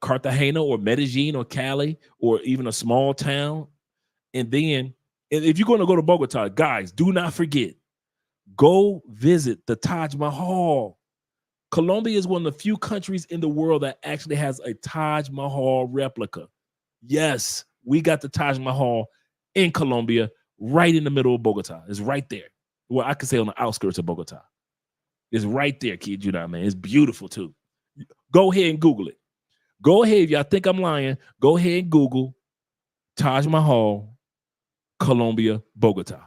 Cartagena or Medellin or Cali or even a small town. And then if you're going to go to Bogota, guys, do not forget, go visit the Taj Mahal. Colombia is one of the few countries in the world that actually has a Taj Mahal replica. Yes, we got the Taj Mahal in Colombia, right in the middle of Bogota. It's right there. Well, I could say on the outskirts of Bogota. It's right there, kid. You know, man. It's beautiful too. Go ahead and Google it. Go ahead. If y'all think I'm lying, go ahead and Google Taj Mahal, Colombia, Bogota.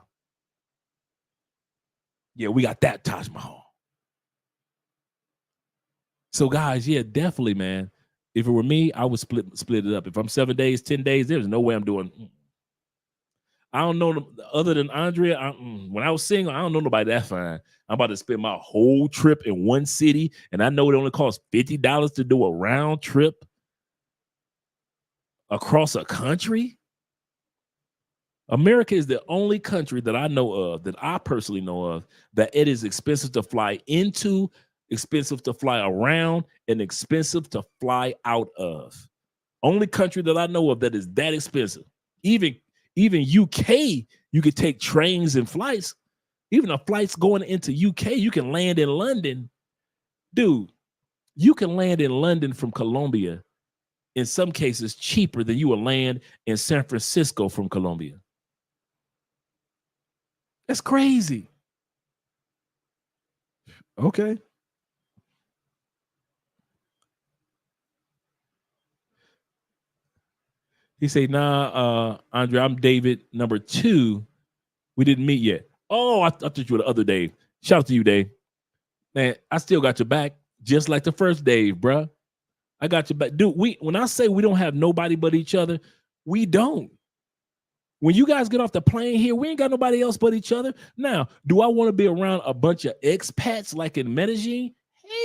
Yeah, we got that Taj Mahal. So, guys, yeah, definitely, man. If it were me, I would split it up. If I'm 7 days, 10 days, there's no way I'm doing. I don't know other than Andrea. When I was single, I don't know nobody that fine. I'm about to spend my whole trip in one city, and I know it only costs $50 to do a round trip across a country. America is the only country that I know of, that I personally know of, that it is expensive to fly into, expensive to fly around, and expensive to fly out of. Only country that I know of that is that expensive. Even UK, you could take trains and flights. Even the flights going into UK, you can land in London. Dude, you can land in London from Colombia, in some cases cheaper than you will land in San Francisco from Colombia. That's crazy. Okay. He say, nah, Andre, I'm David, number 2. We didn't meet yet. Oh, I thought you were the other Dave. Shout out to you, Dave. Man, I still got your back, just like the first Dave, bruh. I got your back. Dude, when I say we don't have nobody but each other, we don't. When you guys get off the plane here, we ain't got nobody else but each other. Now, do I want to be around a bunch of expats like in Medellin?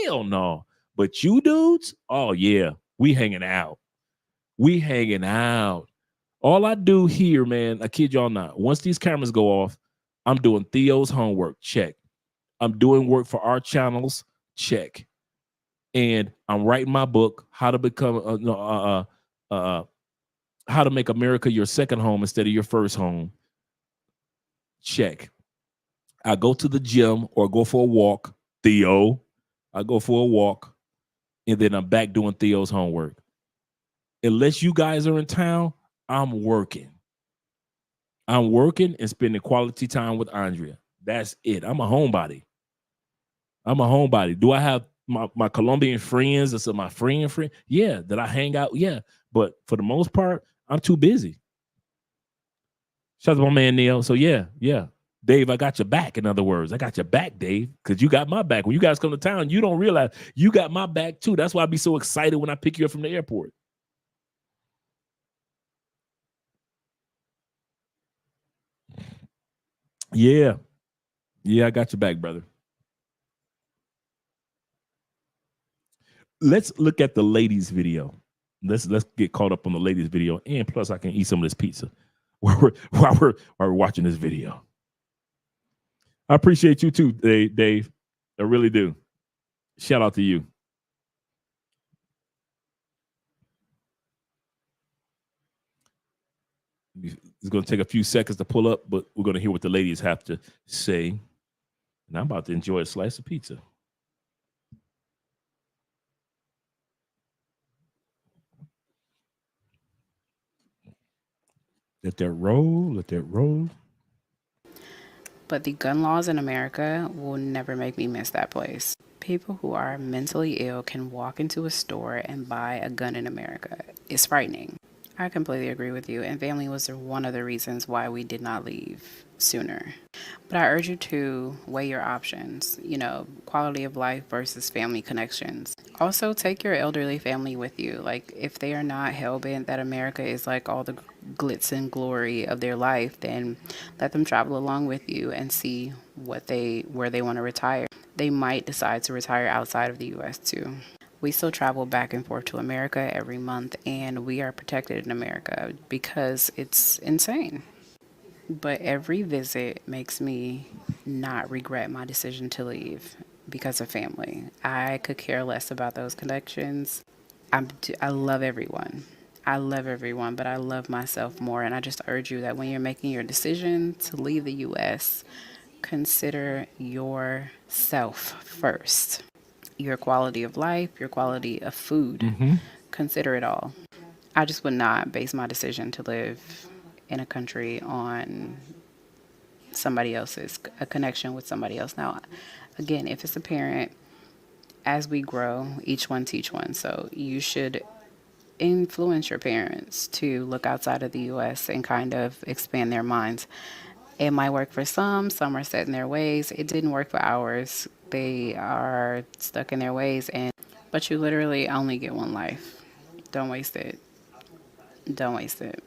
Hell no. But you dudes, oh yeah, we hanging out. We hanging out. All I do here, man, I kid y'all not. Once these cameras go off, I'm doing Theo's homework. Check. I'm doing work for our channels. Check. And I'm writing my book, How to Become How to Make America Your Second Home Instead of Your First Home. Check. I go to the gym or go for a walk. Theo. I go for a walk. And then I'm back doing Theo's homework. Unless you guys are in town, I'm working. I'm working and spending quality time with Andrea. That's it. I'm a homebody. Do I have my Colombian friends? That's my friend. Yeah. That I hang out? Yeah. But for the most part, I'm too busy. Shout out to my man Neil. So yeah. Dave, I got your back. In other words, I got your back, Dave, because you got my back. When you guys come to town, you don't realize you got my back too. That's why I be so excited when I pick you up from the airport. Yeah. Yeah, I got your back, brother. Let's look at the ladies' video. Let's get caught up on the ladies' video, and plus I can eat some of this pizza while we're watching this video. I appreciate you too, Dave. I really do. Shout out to you. It's going to take a few seconds to pull up, but we're going to hear what the ladies have to say. And I'm about to enjoy a slice of pizza. Let that roll. Let that roll. But the gun laws in America will never make me miss that place. People who are mentally ill can walk into a store and buy a gun in America. It's frightening. I completely agree with you, and family was one of the reasons why we did not leave sooner. But I urge you to weigh your options, quality of life versus family connections. Also, take your elderly family with you. Like, if they are not hell-bent that America is like all the glitz and glory of their life, then let them travel along with you and see where they want to retire. They might decide to retire outside of the U.S. too. We still travel back and forth to America every month, and we are protected in America because it's insane. But every visit makes me not regret my decision to leave because of family. I could care less about those connections. I love everyone. But I love myself more. And I just urge you that when you're making your decision to leave the U.S., consider yourself first. Your quality of life, your quality of food. Mm-hmm. Consider it all. I just would not base my decision to live in a country on a connection with somebody else. Now, again, if it's a parent, as we grow, each one teach one. So you should influence your parents to look outside of the U.S. and kind of expand their minds. It might work for some are set in their ways. It didn't work for ours. They are stuck in their ways, but you literally only get one life. Don't waste it. Don't waste it.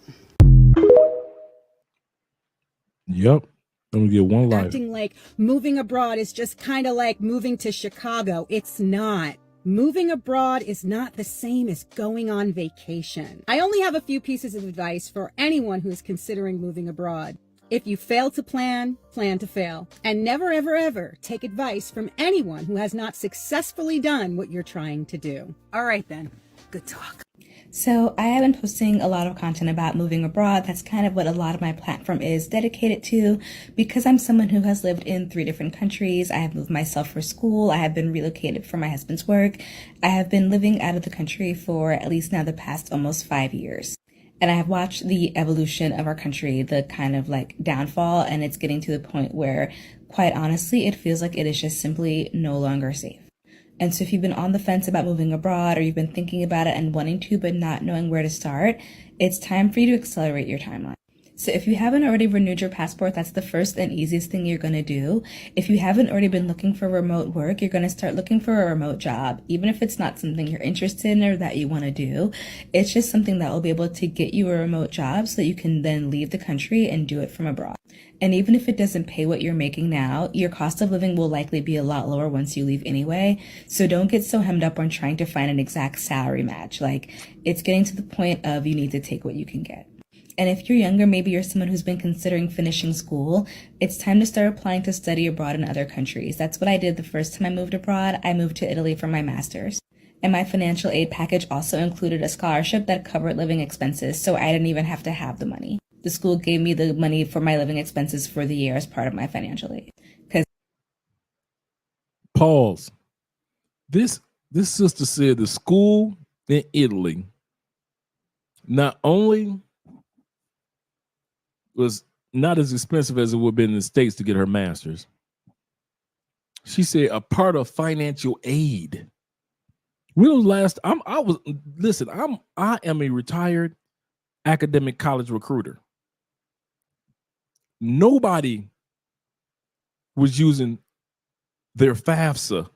Yep. Only get one life. Acting like moving abroad is just kind of like moving to Chicago. It's not. Moving abroad is not the same as going on vacation. I only have a few pieces of advice for anyone who is considering moving abroad. If you fail to plan, plan to fail. And never, ever, ever take advice from anyone who has not successfully done what you're trying to do. All right, then. Good talk. So I have been posting a lot of content about moving abroad. That's kind of what a lot of my platform is dedicated to, because I'm someone who has lived in 3 different countries. I have moved myself for school. I have been relocated for my husband's work. I have been living out of the country for at least now the past almost 5 years. And I have watched the evolution of our country, the kind of like downfall, and it's getting to the point where, quite honestly, it feels like it is just simply no longer safe. And so if you've been on the fence about moving abroad, or you've been thinking about it and wanting to but not knowing where to start, it's time for you to accelerate your timeline. So if you haven't already renewed your passport, that's the first and easiest thing you're going to do. If you haven't already been looking for remote work, you're going to start looking for a remote job. Even if it's not something you're interested in or that you want to do, it's just something that will be able to get you a remote job so that you can then leave the country and do it from abroad. And even if it doesn't pay what you're making now, your cost of living will likely be a lot lower once you leave anyway. So don't get so hemmed up on trying to find an exact salary match. Like, it's getting to the point of you need to take what you can get. And if you're younger, maybe you're someone who's been considering finishing school, it's time to start applying to study abroad in other countries. That's what I did the first time I moved abroad. I moved to Italy for my master's. And my financial aid package also included a scholarship that covered living expenses, so I didn't even have to have the money. The school gave me the money for my living expenses for the year as part of my financial aid. Pause. This sister said the school in Italy not only was not as expensive as it would have been in the States to get her master's. She said a part of financial aid. I am a retired academic college recruiter. Nobody was using their FAFSA,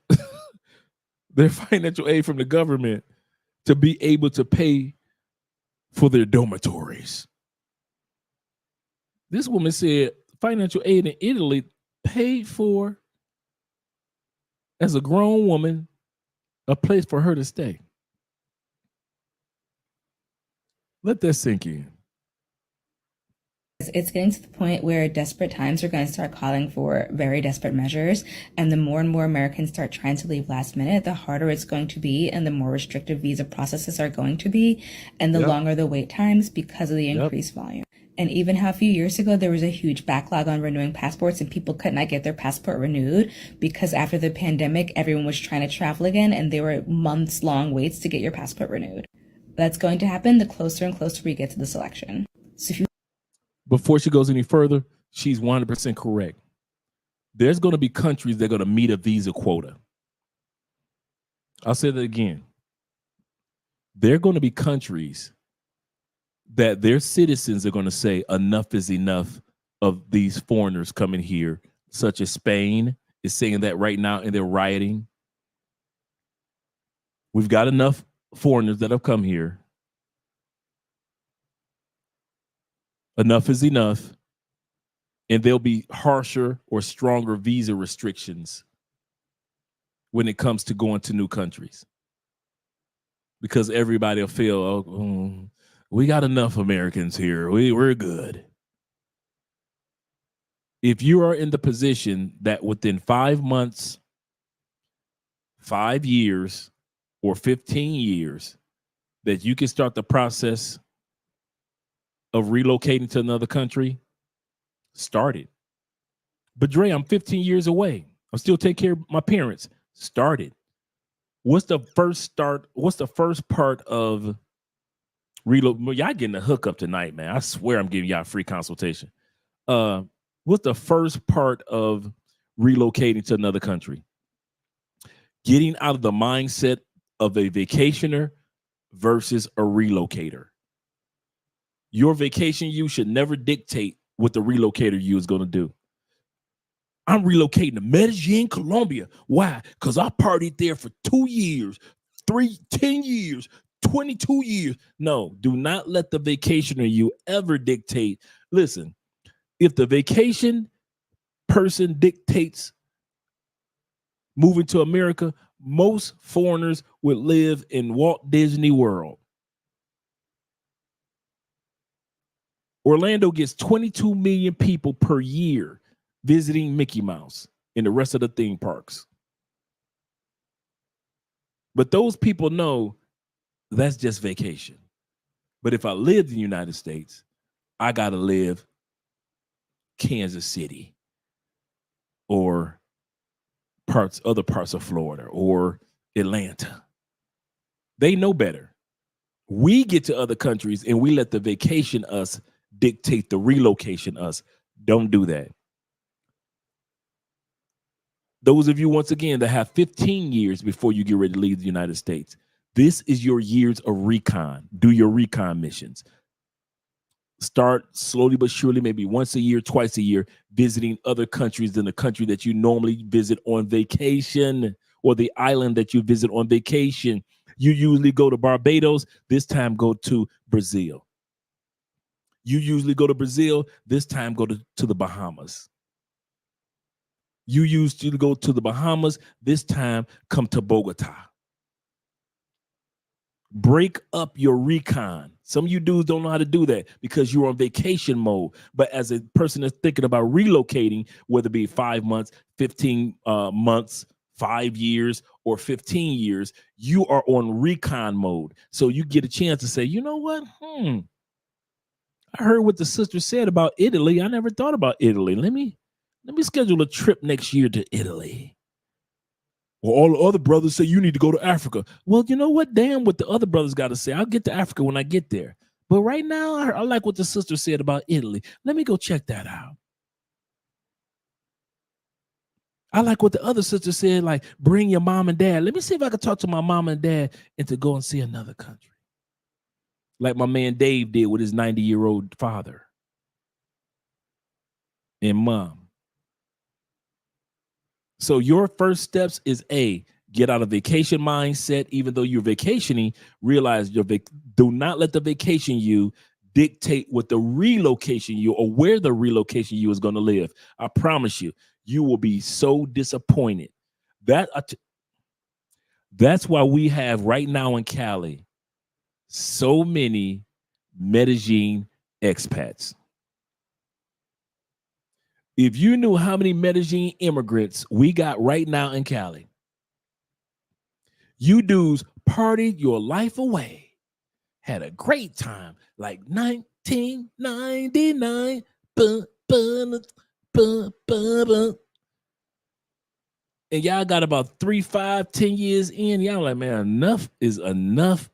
their financial aid from the government, to be able to pay for their dormitories. This woman said financial aid in Italy paid for, as a grown woman, a place for her to stay. Let that sink in. It's getting to the point where desperate times are going to start calling for very desperate measures. And the more and more Americans start trying to leave last minute, the harder it's going to be and the more restrictive visa processes are going to be and the longer the wait times because of the increased volume. And even how a few years ago, there was a huge backlog on renewing passports and people could not get their passport renewed because after the pandemic, everyone was trying to travel again and there were months long waits to get your passport renewed. That's going to happen the closer and closer we get to this election. So if you Before she goes any further, she's 100% correct. There's going to be countries that are going to meet a visa quota. I'll say that again. There are going to be countries that their citizens are going to say enough is enough of these foreigners coming here, such as Spain is saying that right now and they're rioting. We've got enough foreigners that have come here. Enough is enough. And there'll be harsher or stronger visa restrictions when it comes to going to new countries. Because everybody will feel, we got enough Americans here. We're good. If you are in the position that within 5 months, 5 years, or 15 years, that you can start the process of relocating to another country, start it. But Dre, I'm 15 years away. I'm still taking care of my parents. Start it. What's the first part of reload? Y'all getting a hookup tonight, man. I swear I'm giving y'all a free consultation. What's the first part of relocating to another country? Getting out of the mindset of a vacationer versus a relocator. Your vacation you should never dictate what the relocator you is going to do. I'm relocating to Medellin, Colombia. Why? Because I partied there for 2 years, 10 years, 22 years. No, do not let the vacationer you ever dictate. Listen, If the vacation person dictates moving to America, most foreigners would live in Walt Disney World. Orlando gets 22 million people per year visiting Mickey Mouse and the rest of the theme parks. But those people know that's just vacation. But if I lived in the United States, I got to live Kansas City or other parts of Florida or Atlanta. They know better. We get to other countries and we let the vacation us dictate the relocation us. Don't do that. Those of you, once again, that have 15 years before you get ready to leave the United States, this is your years of recon. Do your recon missions. Start slowly but surely, maybe once a year, twice a year, visiting other countries than the country that you normally visit on vacation or the island that you visit on vacation. You usually go to Barbados. This time, go to Brazil. You usually go to Brazil. This time, go to the Bahamas. You used to go to the Bahamas. This time, come to Bogota. Break up your recon. Some of you dudes don't know how to do that because you're on vacation mode. But as a person that's thinking about relocating, whether it be 5 months, 15 months, 5 years, or 15 years, you are on recon mode. So you get a chance to say, you know what? I heard what the sister said about Italy. I never thought about Italy. Let me schedule a trip next year to Italy. Well, all the other brothers say you need to go to Africa. Well, you know what? Damn what the other brothers got to say. I'll get to Africa when I get there. But right now, I like what the sister said about Italy. Let me go check that out. I like what the other sister said, like bring your mom and dad. Let me see if I can talk to my mom and dad and to go and see another country. Like my man Dave did with his 90-year-old father and mom. So your first steps is get out of vacation mindset. Even though you're vacationing, realize do not let the vacation you dictate what the relocation you or where the relocation you is going to live. I promise you, you will be so disappointed. That's why we have right now in Cali so many Medellin expats. If you knew how many Medellin immigrants we got right now in Cali, you dudes partied your life away, had a great time, like 1999. And y'all got about 3, 5, 10 years in. Y'all like, man, enough is enough.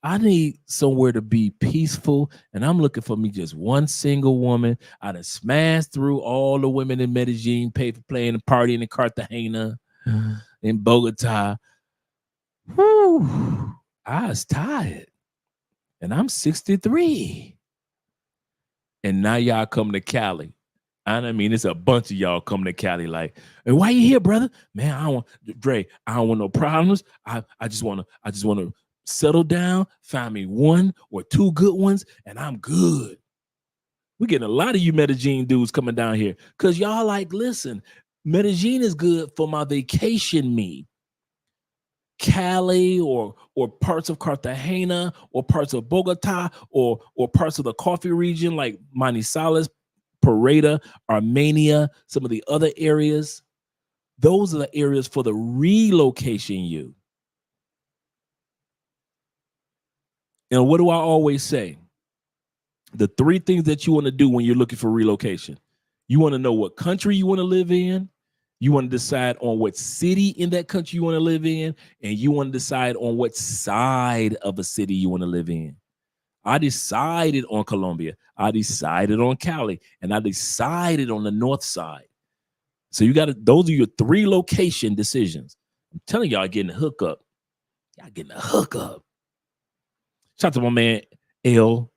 I need somewhere to be peaceful, and I'm looking for me just one single woman. I done smashed through all the women in Medellin, paid for playing and partying in Cartagena, in Bogota. Whew, I was tired, and I'm 63. And now y'all come to Cali. I mean, it's a bunch of y'all coming to Cali like, hey, why you here, brother? Man, I don't want no problems. I just want to settle down, find me 1 or 2 good ones, and I'm good. We're getting a lot of you Medellin dudes coming down here because y'all like, listen, Medellin is good for my vacation me. Cali or parts of Cartagena or parts of Bogota or parts of the coffee region like Manizales, Pareda, Armenia, some of the other areas. Those are the areas for the relocation you. And what do I always say? The 3 things that you want to do when you're looking for relocation. You want to know what country you want to live in. You want to decide on what city in that country you want to live in. And you want to decide on what side of a city you want to live in. I decided on Colombia. I decided on Cali. And I decided on the north side. So those are your 3 location decisions. I'm telling y'all, getting a hookup. Y'all getting a hookup. Shout out to my man the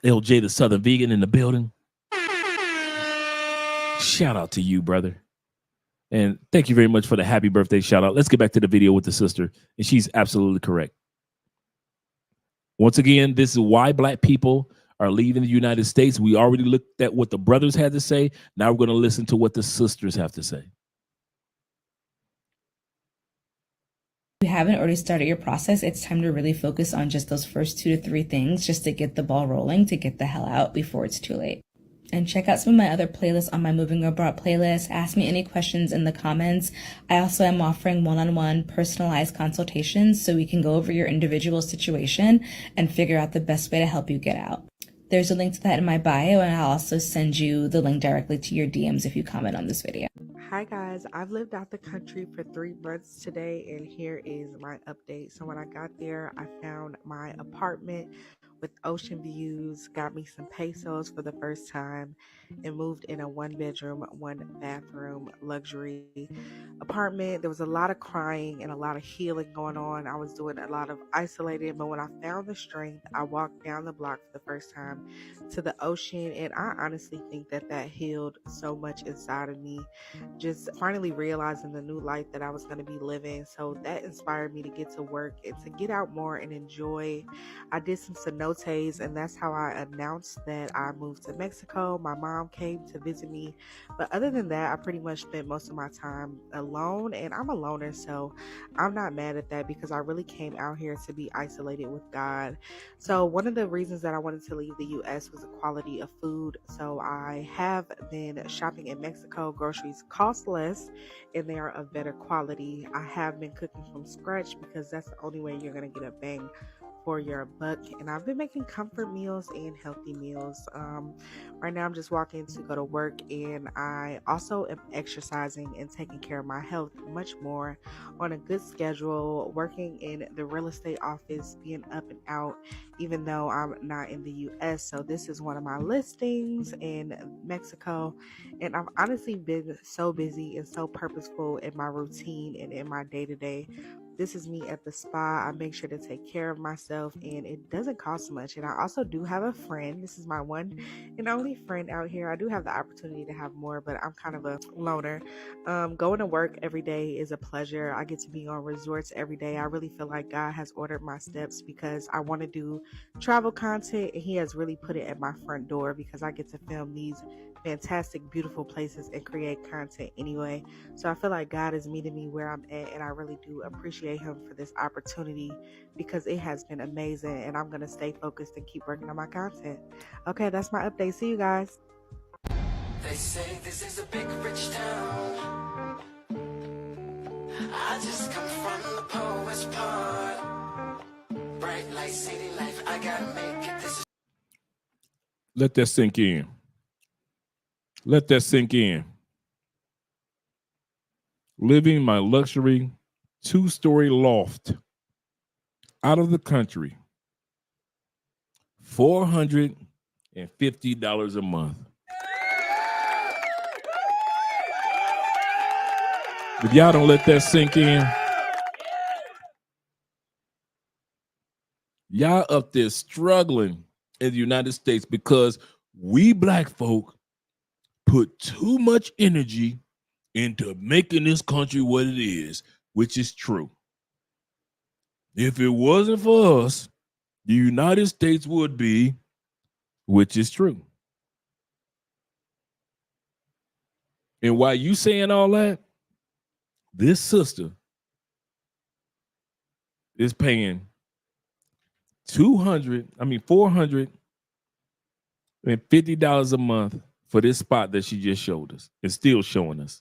LJ, the Southern Vegan in the building. Shout out to you, brother. And thank you very much for the happy birthday shout out. Let's get back to the video with the sister. And she's absolutely correct. Once again, this is why Black people are leaving the United States. We already looked at what the brothers had to say. Now we're going to listen to what the sisters have to say. If you haven't already started your process, it's time to really focus on just those first 2 to 3 things just to get the ball rolling, to get the hell out before it's too late. And check out some of my other playlists on my Moving Abroad playlist. Ask me any questions in the comments. I also am offering one-on-one personalized consultations so we can go over your individual situation and figure out the best way to help you get out. There's a link to that in my bio, and I'll also send you the link directly to your DMs if you comment on this video. Hi guys, I've lived out the country for 3 months today, and here is my update. So when I got there, I found my apartment with ocean views, got me some pesos for the first time, and moved in a 1-bedroom, 1-bathroom luxury apartment. There was a lot of crying and a lot of healing going on. I was doing a lot of isolating, but when I found the strength, I walked down the block for the first time to the ocean, and I honestly think that healed so much inside of me, just finally realizing the new life that I was going to be living. So that inspired me to get to work and to get out more and enjoy. I did some cenotes, and that's how I announced that I moved to Mexico. My mom came to visit me, but other than that, I pretty much spent most of my time alone, and I'm a loner, so I'm not mad at that because I really came out here to be isolated with God. So one of the reasons that I wanted to leave the U.S. was the quality of food. So I have been shopping in Mexico. Groceries cost less and they are of better quality. I have been cooking from scratch because that's the only way you're going to get a bang for your buck, and I've been making comfort meals and healthy meals. Right now I'm just walking to go to work, and I also am exercising and taking care of my health much more on a good schedule, working in the real estate office, being up and out even though I'm not in the US. So this is one of my listings in Mexico, and I've honestly been so busy and so purposeful in my routine and in my day-to-day. This is me at the spa. I make sure to take care of myself, and it doesn't cost much. And I also do have a friend. This is my one and only friend out here. I do have the opportunity to have more, but I'm kind of a loner. Going to work every day is a pleasure. I get to be on resorts every day. I really feel like God has ordered my steps because I want to do travel content, and He has really put it at my front door because I get to film these fantastic, beautiful places and create content anyway. So I feel like God is meeting me where I'm at, and I really do appreciate Him for this opportunity because it has been amazing, and I'm going to stay focused and keep working on my content. Okay, that's my update. See you guys. They say this is a big rich town. I just come from the poet's part. Bright light, city life, I gotta make it. This is Let that sink in. Let that sink in. Living my luxury 2-story loft out of the country. $450 a month. If y'all don't let that sink in, y'all up there struggling in the United States because we black folk put too much energy into making this country what it is, which is true. If it wasn't for us, the United States would be, which is true. And while you saying all that, this sister is paying $450 a month for this spot that she just showed us. It's still showing us.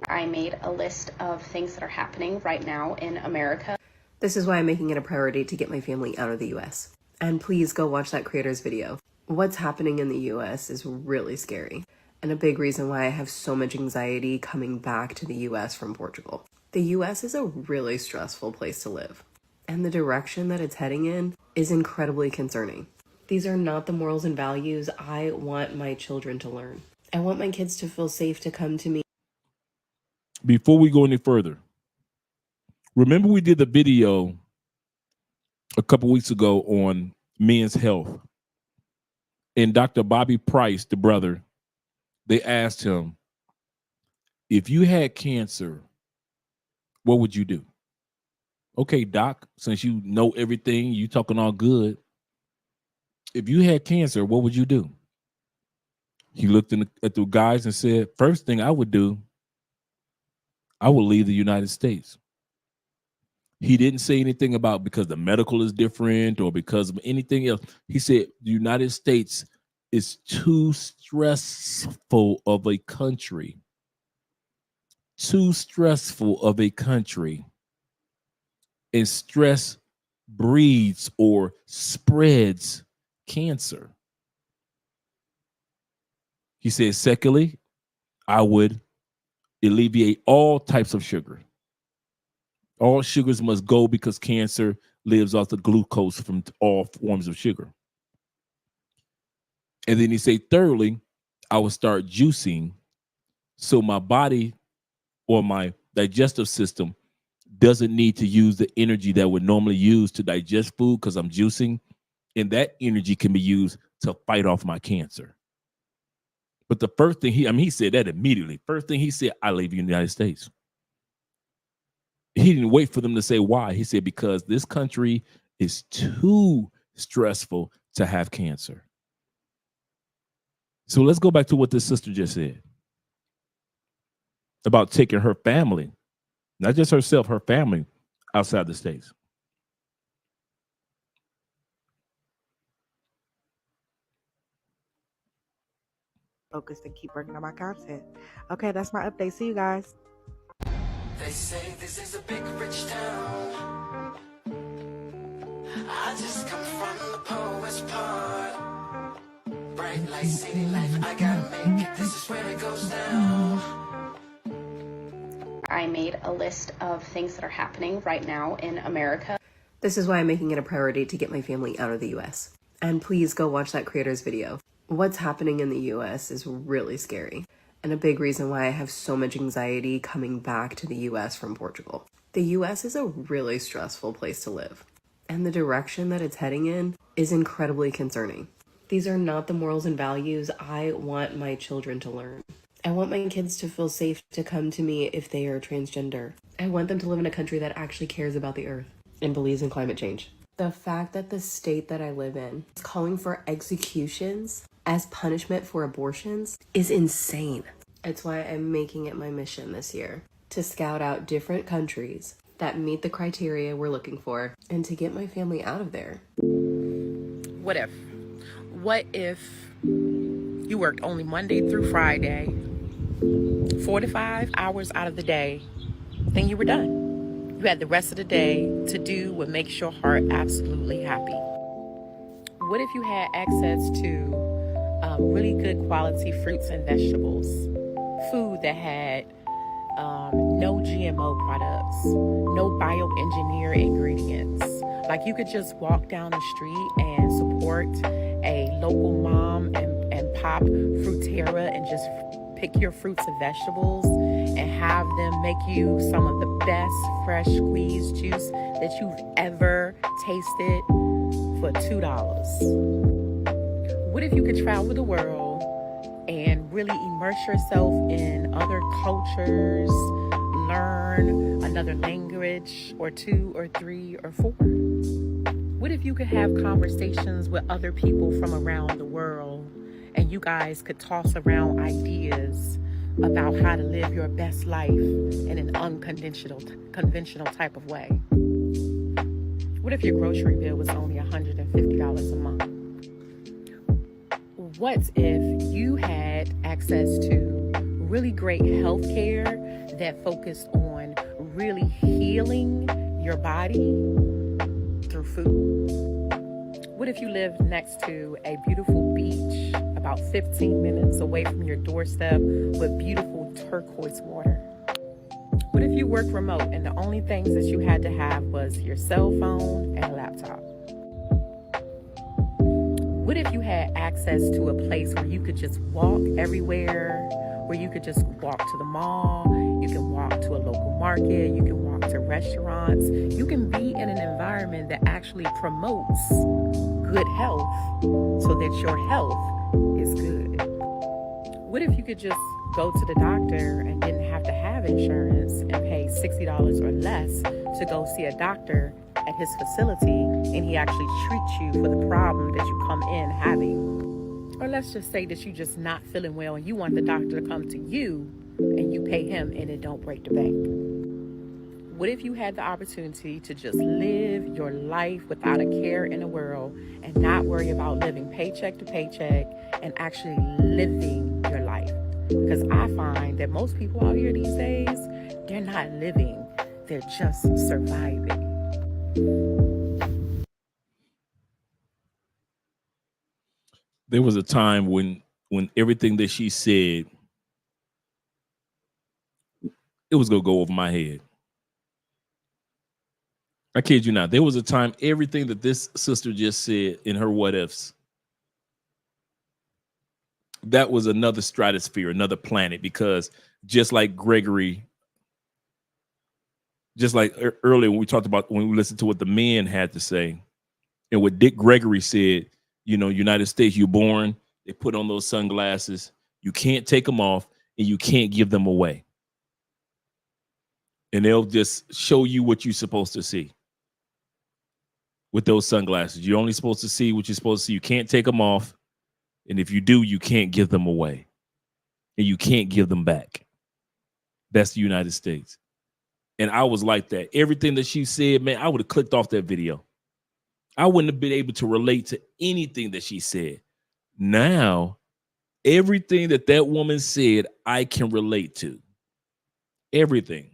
I made a list of things that are happening right now in America. This is why I'm making it a priority to get my family out of the US. And please go watch that creator's video. What's happening in the US is really scary, and a big reason why I have so much anxiety coming back to the US from Portugal. The US is a really stressful place to live, and the direction that it's heading in is incredibly concerning. These are not the morals and values I want my children to learn. I want my kids to feel safe to come to me. Before we go any further, remember we did the video a couple weeks ago on men's health. And Dr. Bobby Price, the brother, they asked him, if you had cancer, what would you do? Okay, doc, since you know everything, you talking all good. If you had cancer, what would you do? He looked at the guys and said, first thing I would do, I would leave the United States. He didn't say anything about because the medical is different or because of anything else. He said the United States is too stressful of a country. Too stressful of a country. And stress breeds or spreads cancer. He said, secondly, I would alleviate all types of sugar. All sugars must go because cancer lives off the glucose from all forms of sugar. And then he said, thirdly, I would start juicing so my body or my digestive system doesn't need to use the energy that would normally use to digest food because I'm juicing. And that energy can be used to fight off my cancer. But the first thing he said that immediately. First thing he said, I leave the United States. He didn't wait for them to say why. He said, because this country is too stressful to have cancer. So let's go back to what this sister just said about taking her family, not just herself, her family outside the States. Focused and keep working on my content. Okay, that's my update. See you guys. They say this is a big rich town. I just come from the poet's part. Bright light, city life, I gotta make it. This is where it goes down. I made a list of things that are happening right now in America. This is why I'm making it a priority to get my family out of the US. And please go watch that creator's video. What's happening in the US is really scary, and a big reason why I have so much anxiety coming back to the US from Portugal. The US is a really stressful place to live, and the direction that it's heading in is incredibly concerning. These are not the morals and values I want my children to learn. I want my kids to feel safe to come to me if they are transgender. I want them to live in a country that actually cares about the earth and believes in climate change. The fact that the state that I live in is calling for executions as punishment for abortions is insane. It's why I'm making it my mission this year to scout out different countries that meet the criteria we're looking for and to get my family out of there. What if you worked only Monday through Friday, 4 to 5 hours out of the day, then you were done. You had the rest of the day to do what makes your heart absolutely happy. What if you had access to really good quality fruits and vegetables, food that had no GMO products, no bioengineered ingredients? Like you could just walk down the street and support a local mom and pop Fruitera and just pick your fruits and vegetables and have them make you some of the best fresh squeezed juice that you've ever tasted for $2. What if you could travel the world and really immerse yourself in other cultures, learn another language or 2 or 3 or 4? What if you could have conversations with other people from around the world and you guys could toss around ideas about how to live your best life in an conventional type of way? What if your grocery bill was only $150 a month? What if you had access to really great health care that focused on really healing your body through food? What if you lived next to a beautiful beach about 15 minutes away from your doorstep with beautiful turquoise water? What if you worked remote and the only things that you had to have was your cell phone and a laptop? What if you had access to a place where you could just walk everywhere, where you could just walk to the mall, you can walk to a local market, you can walk to restaurants, you can be in an environment that actually promotes good health so that your health is good? What if you could just go to the doctor and didn't have to have insurance and pay $60 or less to go see a doctor at his facility, and he actually treats you for the problem that you come in having. Or let's just say that you're just not feeling well and you want the doctor to come to you and you pay him and it don't break the bank. What if you had the opportunity to just live your life without a care in the world and not worry about living paycheck to paycheck and actually living your life? Because I find that most people out here these days, they're not living, they're just surviving. There was a time when everything that she said, it was gonna go over my head. I kid you not. There was a time everything that this sister just said in her what ifs, that was another stratosphere, another planet, because just like Gregory, just like earlier when we talked about, when we listened to what the men had to say and what Dick Gregory said, you know, United States, you're born, they put on those sunglasses, you can't take them off and you can't give them away. And they'll just show you what you're supposed to see with those sunglasses. You're only supposed to see what you're supposed to see. You can't take them off. And if you do, you can't give them away. And you can't give them back. That's the United States. And I was like that. Everything that she said, man, I would have clicked off that video. I wouldn't have been able to relate to anything that she said. Now, everything that that woman said, I can relate to. Everything.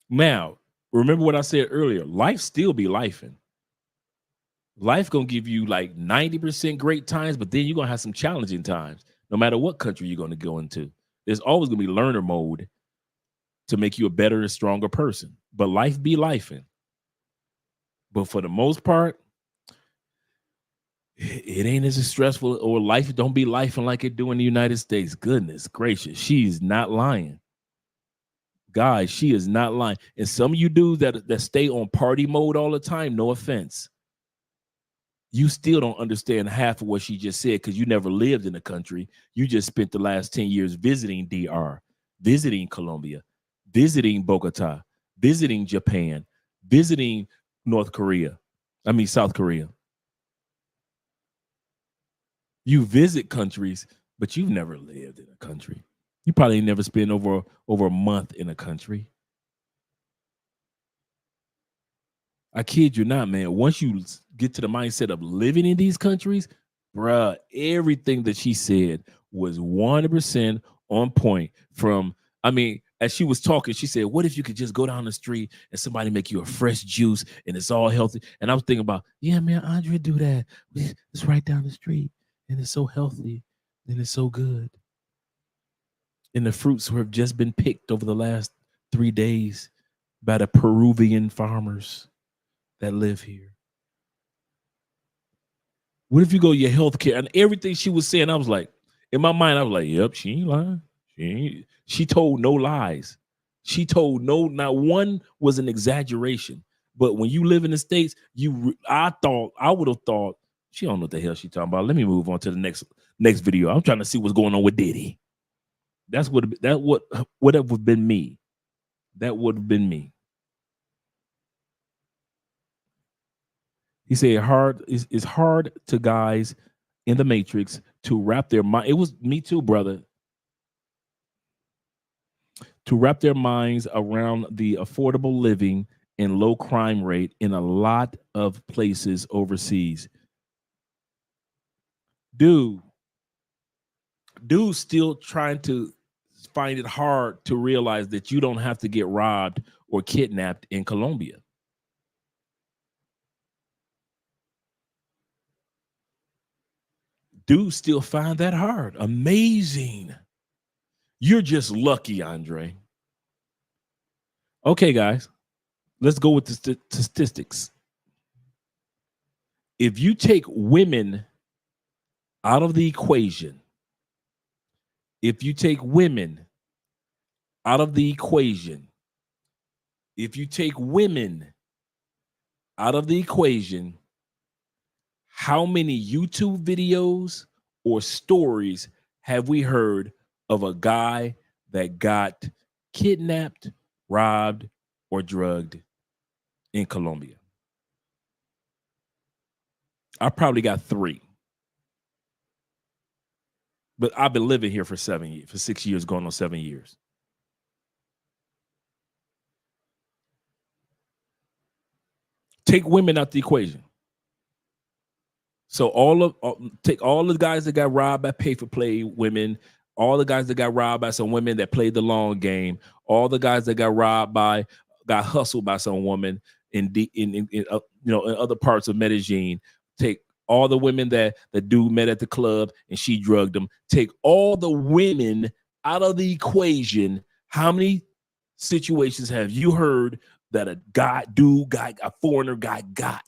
Now, remember what I said earlier. Life still be lifing. Life gonna give you like 90% great times, but then you're gonna have some challenging times. No matter what country you're gonna go into, there's always gonna be learner mode to make you a better and stronger person. But life be lifing. But for the most part, it ain't as stressful, or life don't be lifing like it do in the United States. Goodness gracious, she's not lying. Guys, she is not lying. And some of you dudes that stay on party mode all the time, no offense, you still don't understand half of what she just said because you never lived in the country. You just spent the last 10 years visiting DR, visiting Colombia, visiting Bogota, visiting Japan, visiting South Korea. You visit countries, but you've never lived in a country. You probably never spent over a month in a country. I kid you not, man. Once you get to the mindset of living in these countries, bruh, everything that she said was 100% on point. As she was talking, she said, what if you could just go down the street and somebody make you a fresh juice and it's all healthy? And I was thinking about, yeah, man, Andre do that. It's right down the street and it's so healthy and it's so good. And the fruits have just been picked over the last 3 days by the Peruvian farmers that live here. What if you go to your healthcare and everything she was saying? I was like, in my mind, I was like, yep, she ain't lying. She told no lies. She told not one was an exaggeration. But when you live in the States, I would have thought, she don't know what the hell she talking about. Let me move on to the next video. I'm trying to see what's going on with Diddy. That would have been me. That would have been me. He said it's hard to guys in the Matrix to wrap their mind. It was me too, brother. To wrap their minds around the affordable living and low crime rate in a lot of places overseas. Dude's still trying to find it hard to realize that you don't have to get robbed or kidnapped in Colombia. Dudes still find that hard. Amazing. You're just lucky, Andre. Okay, guys, let's go with the statistics. If you take women out of the equation, if you take women out of the equation, how many YouTube videos or stories have we heard of a guy that got kidnapped, robbed, or drugged in Colombia? I probably got 3. But I've been living here for 6 years, going on 7 years. Take women out the equation. So take all the guys that got robbed by pay-for-play women, all the guys that got robbed by some women that played the long game, all the guys that got hustled by some woman in other parts of Medellin. Take all the women that the dude met at the club and she drugged them. Take all the women out of the equation. How many situations have you heard that a foreigner guy got?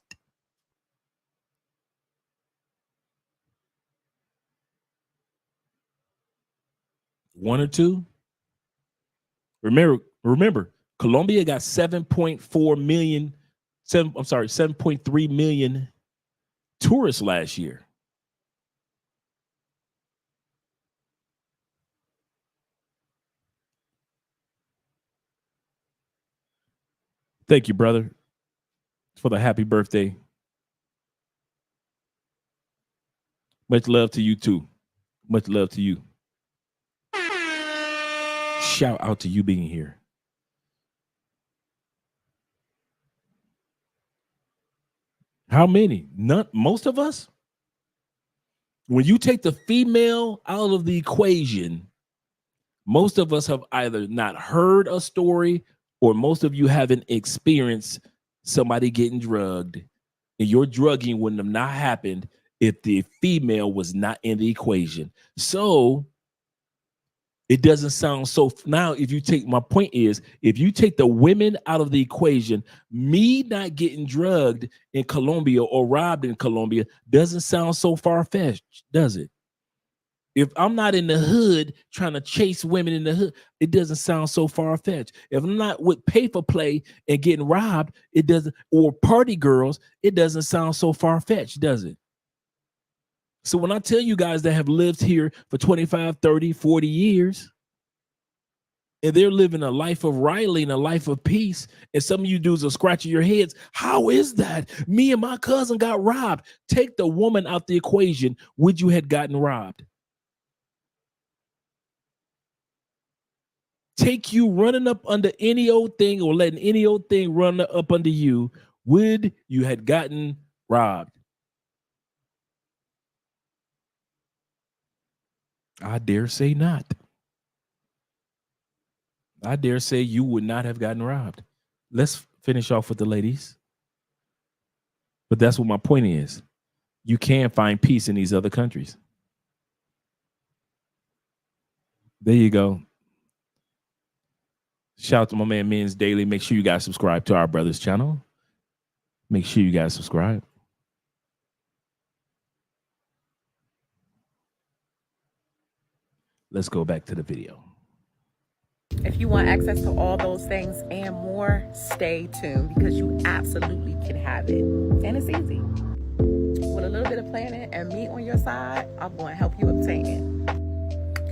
One or two? Remember, Colombia got 7.3 million tourists last year. Thank you, brother, for the happy birthday. Much love to you, too. Much love to you. Shout out to you being here. How many? None. Most of us? When you take the female out of the equation, most of us have either not heard a story or most of you haven't experienced somebody getting drugged. And your drugging wouldn't have not happened if the female was not in the equation. So it doesn't sound so. Now, if you take the women out of the equation, me not getting drugged in Colombia or robbed in Colombia doesn't sound so far-fetched, does it? If I'm not in the hood trying to chase women in the hood, it doesn't sound so far-fetched. If I'm not with pay-for-play and getting robbed, it doesn't, or party girls, it doesn't sound so far-fetched, does it? So when I tell you guys that have lived here for 25, 30, 40 years, and they're living a life of Riley and a life of peace, and some of you dudes are scratching your heads, how is that? Me and my cousin got robbed. Take the woman out the equation. Would you had gotten robbed? Take you running up under any old thing or letting any old thing run up under you, would you had gotten robbed? I dare say not. I dare say you would not have gotten robbed. Let's finish off with the ladies. But that's what my point is. You can find peace in these other countries. There you go. Shout out to my man Men's Daily. Make sure you guys subscribe to our brother's channel. Make sure you guys subscribe. Let's go back to the video. If you want access to all those things and more, stay tuned because you absolutely can have it. And it's easy. With a little bit of planning and me on your side, I'm going to help you obtain it.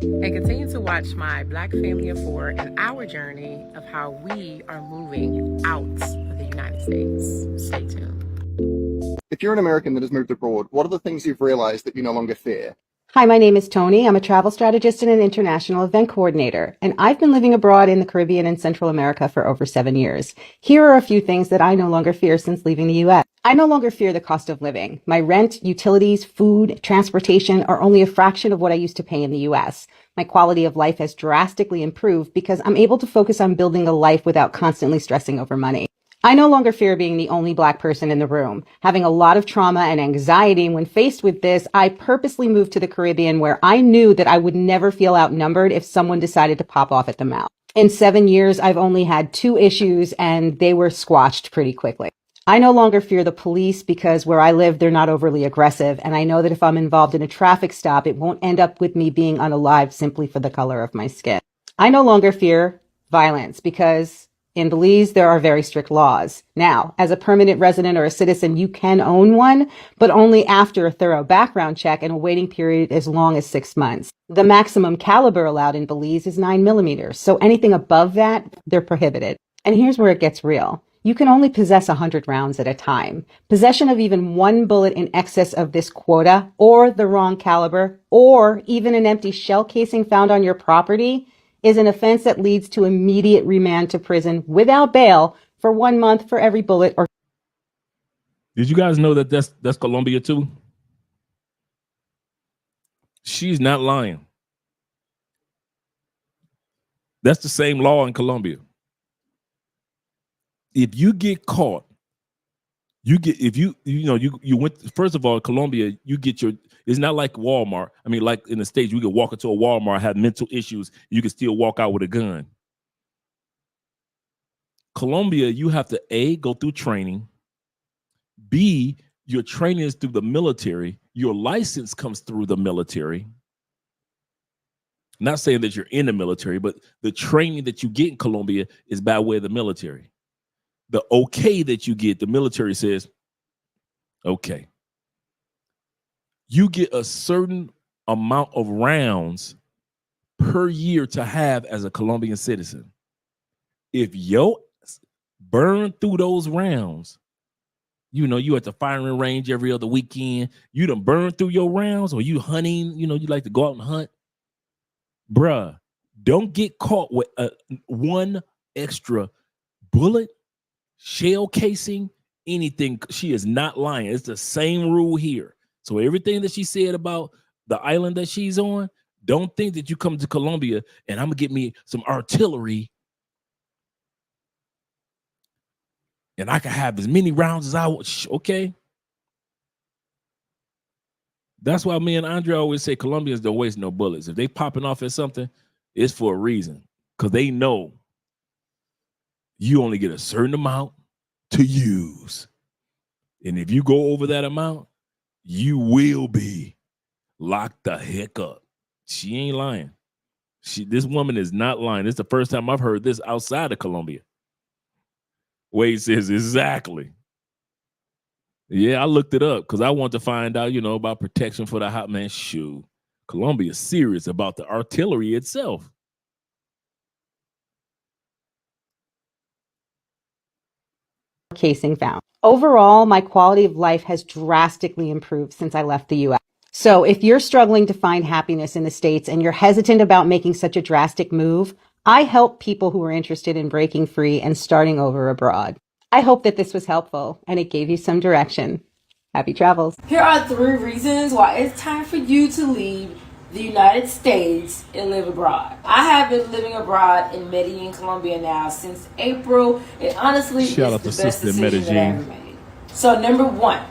And continue to watch my Black Family of 4 and our journey of how we are moving out of the United States. Stay tuned. If you're an American that has moved abroad, what are the things you've realized that you no longer fear? Hi, my name is Tony. I'm a travel strategist and an international event coordinator, and I've been living abroad in the Caribbean and Central America for over 7 years. Here are a few things that I no longer fear since leaving the U.S. I no longer fear the cost of living. My rent, utilities, food, transportation are only a fraction of what I used to pay in the U.S. My quality of life has drastically improved because I'm able to focus on building a life without constantly stressing over money. I no longer fear being the only Black person in the room. Having a lot of trauma and anxiety when faced with this, I purposely moved to the Caribbean where I knew that I would never feel outnumbered if someone decided to pop off at the mouth. In 7 years, I've only had 2 issues and they were squashed pretty quickly. I no longer fear the police because where I live, they're not overly aggressive. And I know that if I'm involved in a traffic stop, it won't end up with me being unalive simply for the color of my skin. I no longer fear violence because In Belize, there are very strict laws. Now, as a permanent resident or a citizen, you can own one, but only after a thorough background check and a waiting period as long as 6 months. The maximum caliber allowed in Belize is 9 millimeters, so anything above that, they're prohibited. And here's where it gets real. You can only possess 100 rounds at a time. Possession of even one bullet in excess of this quota, or the wrong caliber, or even an empty shell casing found on your property is an offense that leads to immediate remand to prison without bail for 1 month for every bullet. Or did you guys know that that's Colombia too? She's not lying. That's the same law in Colombia. If you get caught, you went, first of all, Colombia, you get your, it's not like Walmart. I mean, like in the States, you could walk into a Walmart, have mental issues, you can still walk out with a gun. Colombia, you have to A, go through training. B, your training is through the military. Your license comes through the military. Not saying that you're in the military, but the training that you get in Colombia is by way of the military. The okay that you get, the military says, okay. You get a certain amount of rounds per year to have as a Colombian citizen. If you burn through those rounds, you at the firing range every other weekend, you done burn through your rounds, or you hunting, you like to go out and hunt. Bruh, don't get caught with one extra bullet, shell casing, anything. She is not lying. It's the same rule here. So everything that she said about the island that she's on, don't think that you come to Colombia and I'm gonna get me some artillery and I can have as many rounds as I want. Okay. That's why me and Andre always say Colombians don't waste no bullets. If they popping off at something, it's for a reason. Because they know you only get a certain amount to use. And if you go over that amount, you will be locked the heck up. She ain't lying. This woman is not lying. This is the first time I've heard this outside of Colombia. Wade says exactly. Yeah, I looked it up because I want to find out, about protection for the hot man shoe. Colombia is serious about the artillery itself. casing found. Overall, my quality of life has drastically improved since I left the US. So if you're struggling to find happiness in the States and you're hesitant about making such a drastic move, I help people who are interested in breaking free and starting over abroad. I hope that this was helpful and it gave you some direction. Happy travels. Here are 3 reasons why it's time for you to leave the United States and live abroad. I have been living abroad in Medellin, Colombia now since April. And honestly, it's the best decision that I ever made. So number 1,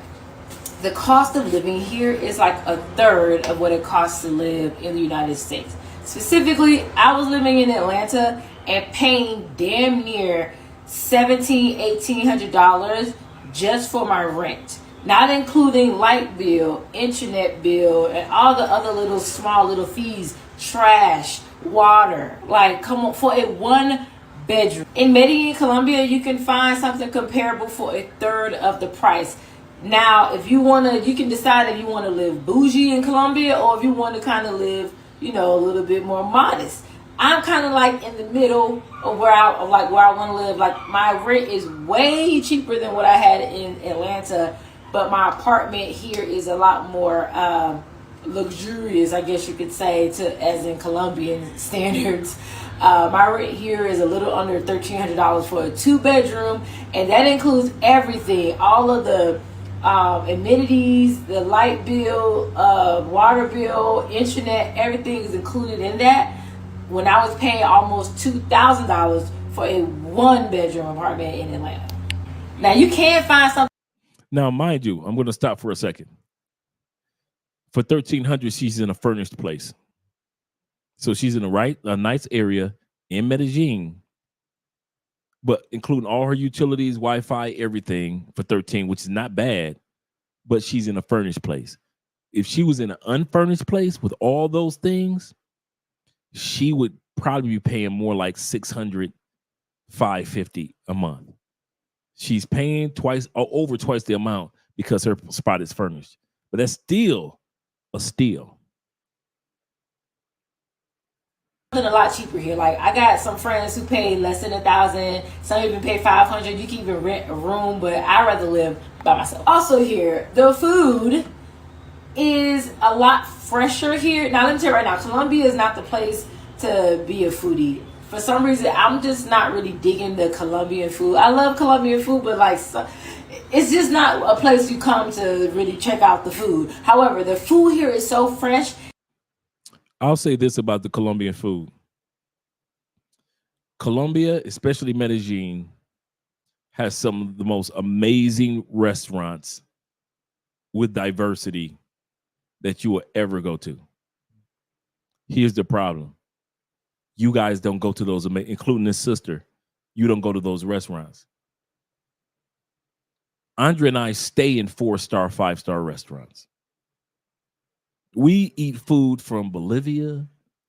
the cost of living here is like a third of what it costs to live in the United States. Specifically, I was living in Atlanta and paying damn near $1,700-$1,800 just for my rent. Not including light bill, internet bill, and all the other little small little fees, trash, water. Like, come on, for a 1 bedroom. In Medellin, Colombia, you can find something comparable for a third of the price. Now, if you you can decide if you want to live bougie in Colombia or if you want to kind of live, a little bit more modest. I'm kind of like in the middle of where I want to live. Like, my rent is way cheaper than what I had in Atlanta. But my apartment here is a lot more luxurious, I guess you could say, as in Colombian standards. My rent here is a little under $1,300 for a 2-bedroom, and that includes everything, all of the amenities, the light bill, water bill, internet, everything is included in that. When I was paying almost $2,000 for a 1-bedroom apartment in Atlanta. Now you can find something. Now, mind you, I'm going to stop for a second. For $1,300, she's in a furnished place. So she's in a nice area in Medellin, but including all her utilities, Wi-Fi, everything for $13,000, which is not bad, but she's in a furnished place. If she was in an unfurnished place with all those things, she would probably be paying more like $600 $550 a month. She's paying over twice the amount because her spot is furnished. But that's still a steal. A lot cheaper here. Like, I got some friends who pay less than $1,000. Some even pay $500. You can even rent a room, but I'd rather live by myself. Also here, the food is a lot fresher here. Now let me tell you right now, Colombia is not the place to be a foodie. For some reason, I'm just not really digging the Colombian food. I love Colombian food, but like, it's just not a place you come to really check out the food. However, the food here is so fresh. I'll say this about the Colombian food. Colombia, especially Medellin, has some of the most amazing restaurants with diversity that you will ever go to. Here's the problem. You guys don't go to those, including his sister. You don't go to those restaurants. Andre and I stay in 4-star, 5-star restaurants. We eat food from Bolivia,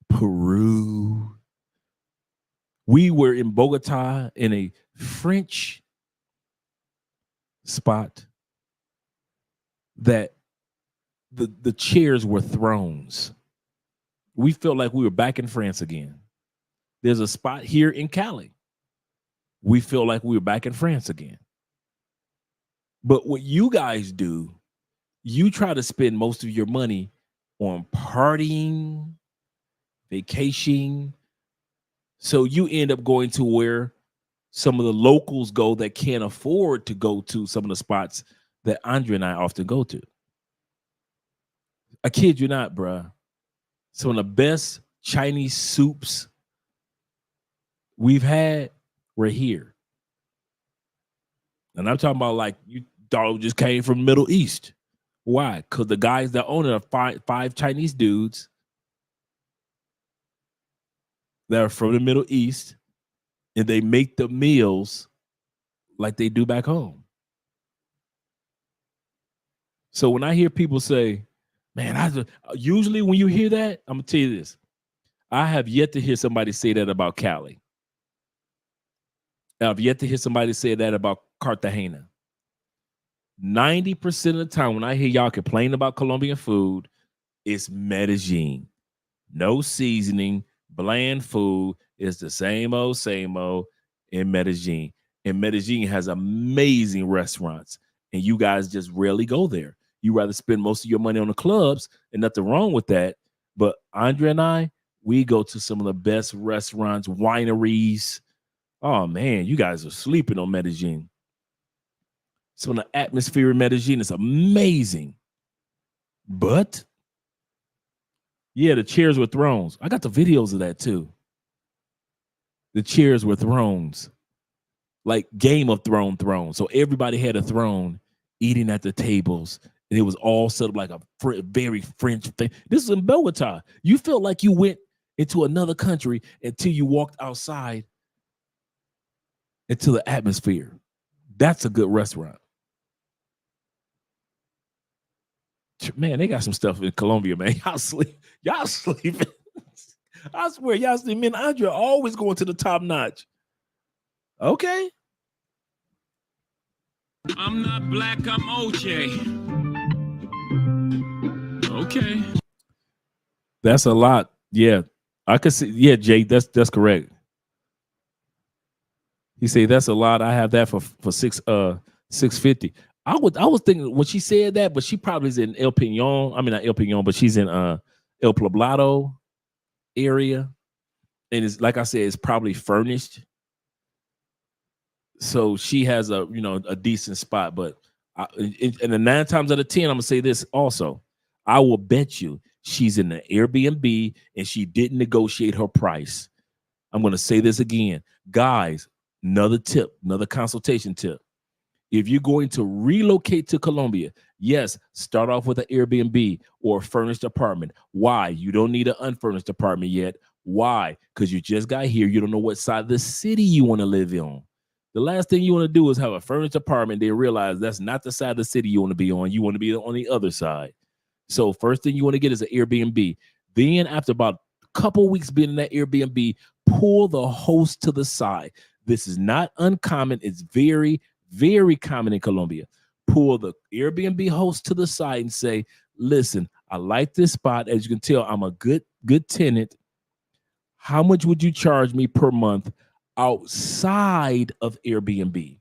Peru. We were in Bogota in a French spot that the chairs were thrones. We felt like we were back in France again. There's a spot here in Cali. We feel like we were back in France again. But what you guys do, you try to spend most of your money on partying, vacationing. So you end up going to where some of the locals go that can't afford to go to some of the spots that Andre and I often go to. I kid you not, bruh. Some of the best Chinese soups we've had were here. And I'm talking about like you thought it just came from Middle East. Why? Because the guys that own it are five Chinese dudes that are from the Middle East, and they make the meals like they do back home. So when I hear people say, man, usually when you hear that, I'm going to tell you this. I have yet to hear somebody say that about Cali. I've yet to hear somebody say that about Cartagena. 90% of the time when I hear y'all complain about Colombian food, it's Medellin. No seasoning, bland food. It's the same old in Medellin. And Medellin has amazing restaurants, and you guys just rarely go there. You rather spend most of your money on the clubs, and nothing wrong with that. But Andre and I, we go to some of the best restaurants, wineries. Oh, man, you guys are sleeping on Medellin. Some of the atmosphere in Medellin is amazing. But, yeah, the chairs were thrones. I got the videos of that, too. The chairs were thrones. Like Game of Thrones. So everybody had a throne eating at the tables. And it was all set up like a very French thing. This is in Bogota. You felt like you went into another country until you walked outside into the atmosphere. That's a good restaurant. Man, they got some stuff in Colombia, man. Y'all sleeping. I swear, y'all see me and Andre always going to the top notch. Okay. I'm not black, I'm OJ. Okay. That's a lot. Yeah. I could see. Yeah, Jay, that's correct. He said that's a lot. I have that for $650. I was thinking when she said that, but she probably is in El Peñon. I mean, not El Peñon, but she's in El Poblado area. And it's like I said, it's probably furnished. So she has a decent spot. But and the 9 times out of 10, I'm gonna say this also. I will bet you she's in the Airbnb and she didn't negotiate her price. I'm gonna say this again, guys. Another tip, another consultation tip. If you're going to relocate to Colombia, yes, start off with an Airbnb or a furnished apartment. Why? You don't need an unfurnished apartment yet. Why? Because you just got here. You don't know what side of the city you want to live on. The last thing you want to do is have a furnished apartment. They realize that's not the side of the city you want to be on. You want to be on the other side. So first thing you want to get is an Airbnb. Then after about a couple weeks being in that Airbnb, pull the host to the side. This is not uncommon. It's very, very common in Colombia. Pull the Airbnb host to the side and say, listen, I like this spot. As you can tell, I'm a good tenant. How much would you charge me per month outside of Airbnb?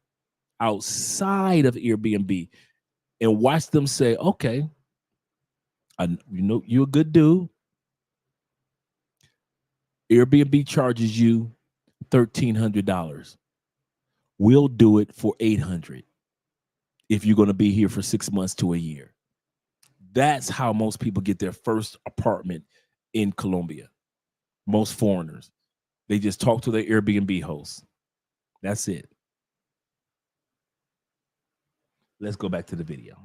Outside of Airbnb. And watch them say, okay, you're a good dude. Airbnb charges you $1,300. We'll do it for $800 if you're going to be here for 6 months to a year. That's how most people get their first apartment in Colombia. Most foreigners. They just talk to their Airbnb host. That's it. Let's go back to the video.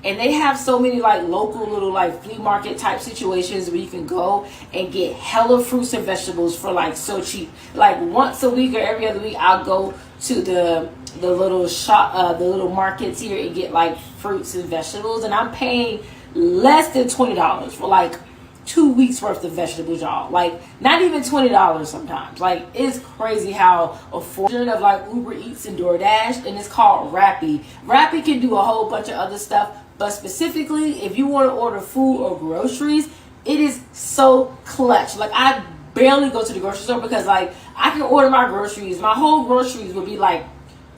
And they have so many like local little like flea market type situations where you can go and get hella fruits and vegetables for like so cheap. Like once a week or every other week, I'll go to the little shop, the little markets here and get like fruits and vegetables, and I'm paying less than $20 for like 2 weeks worth of vegetables, y'all. Like not even $20 sometimes. Like it's crazy how affordable of like Uber Eats and DoorDash, and it's called Rappi. Rappi can do a whole bunch of other stuff, but specifically if you want to order food or groceries, it is so clutch. Like I barely go to the grocery store because like I can order my groceries. My whole groceries would be like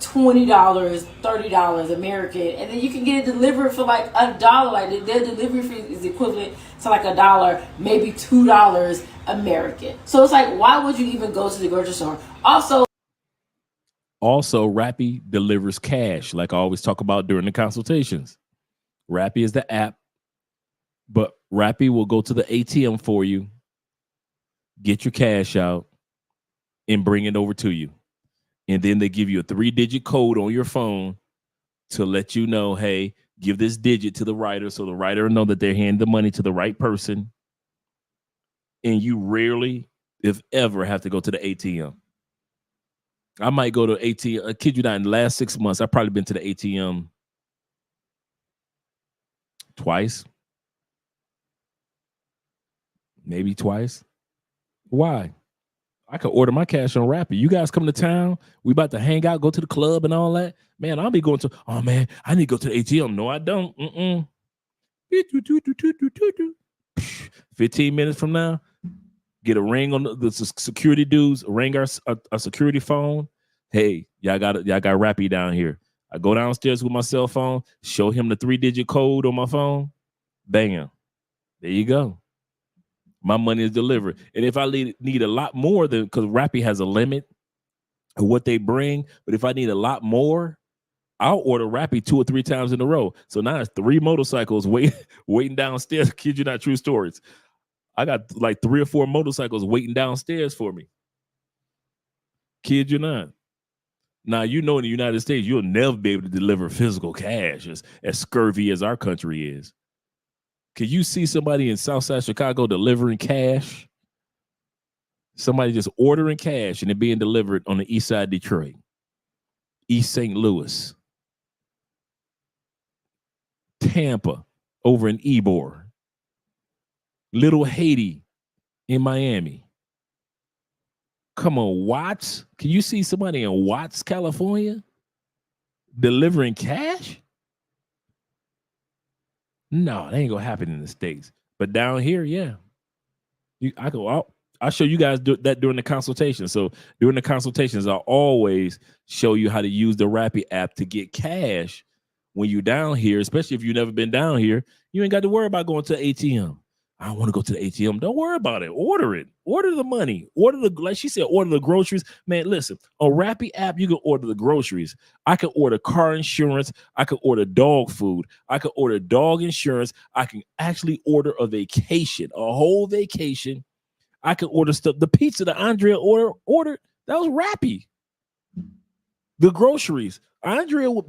$20, $30 American, and then you can get it delivered for like $1. Like their delivery fee is equivalent to like $1, maybe $2 American. So it's like, why would you even go to the grocery store? Also, Rappi delivers cash, like I always talk about during the consultations. Rappi is the app, but Rappi will go to the ATM for you, get your cash out, and bring it over to you. And then they give you a 3-digit code on your phone to let you know, hey, give this digit to the writer so the writer will know that they're handing the money to the right person. And you rarely, if ever, have to go to the ATM. I might go to ATM. I kid you not, in the last 6 months, I've probably been to the ATM twice. Maybe twice. Why? I could order my cash on Rappi. You guys come to town. We about to hang out, go to the club and all that. Man, I'll be going to, oh man, I need to go to the ATM. No, I don't. 15 minutes from now, get a ring on the security dudes, ring our security phone. Hey, y'all got Rappi down here. I go downstairs with my cell phone, show him the 3-digit code on my phone. Bam. There you go. My money is delivered. And if I need a lot more, because Rappi has a limit of what they bring, but if I need a lot more, I'll order Rappi 2 or 3 times in a row. So now it's 3 motorcycles waiting downstairs. Kid you not, true stories. I got like 3 or 4 motorcycles waiting downstairs for me. Kid you not. Now, you know, in the United States, you'll never be able to deliver physical cash as scurvy as our country is. Can you see somebody in Southside Chicago delivering cash? Somebody just ordering cash and it being delivered on the east side of Detroit, East St. Louis, Tampa, over in Ybor, Little Haiti in Miami. Come on, Watts. Can you see somebody in Watts, California delivering cash? No, that ain't gonna happen in the States. But down here, yeah. I'll show you guys that during the consultation. So during the consultations, I'll always show you how to use the Rappi app to get cash when you're down here, especially if you've never been down here. You ain't got to worry about going to the ATM. I don't want to go to the ATM. Don't worry about it. Order it. Order the money. Like she said, order the groceries. Man, listen, on Rappi app, you can order the groceries. I can order car insurance. I can order dog food. I can order dog insurance. I can actually order a vacation, a whole vacation. I can order stuff. The pizza that Andrea ordered, that was Rappi. The groceries. Andrea will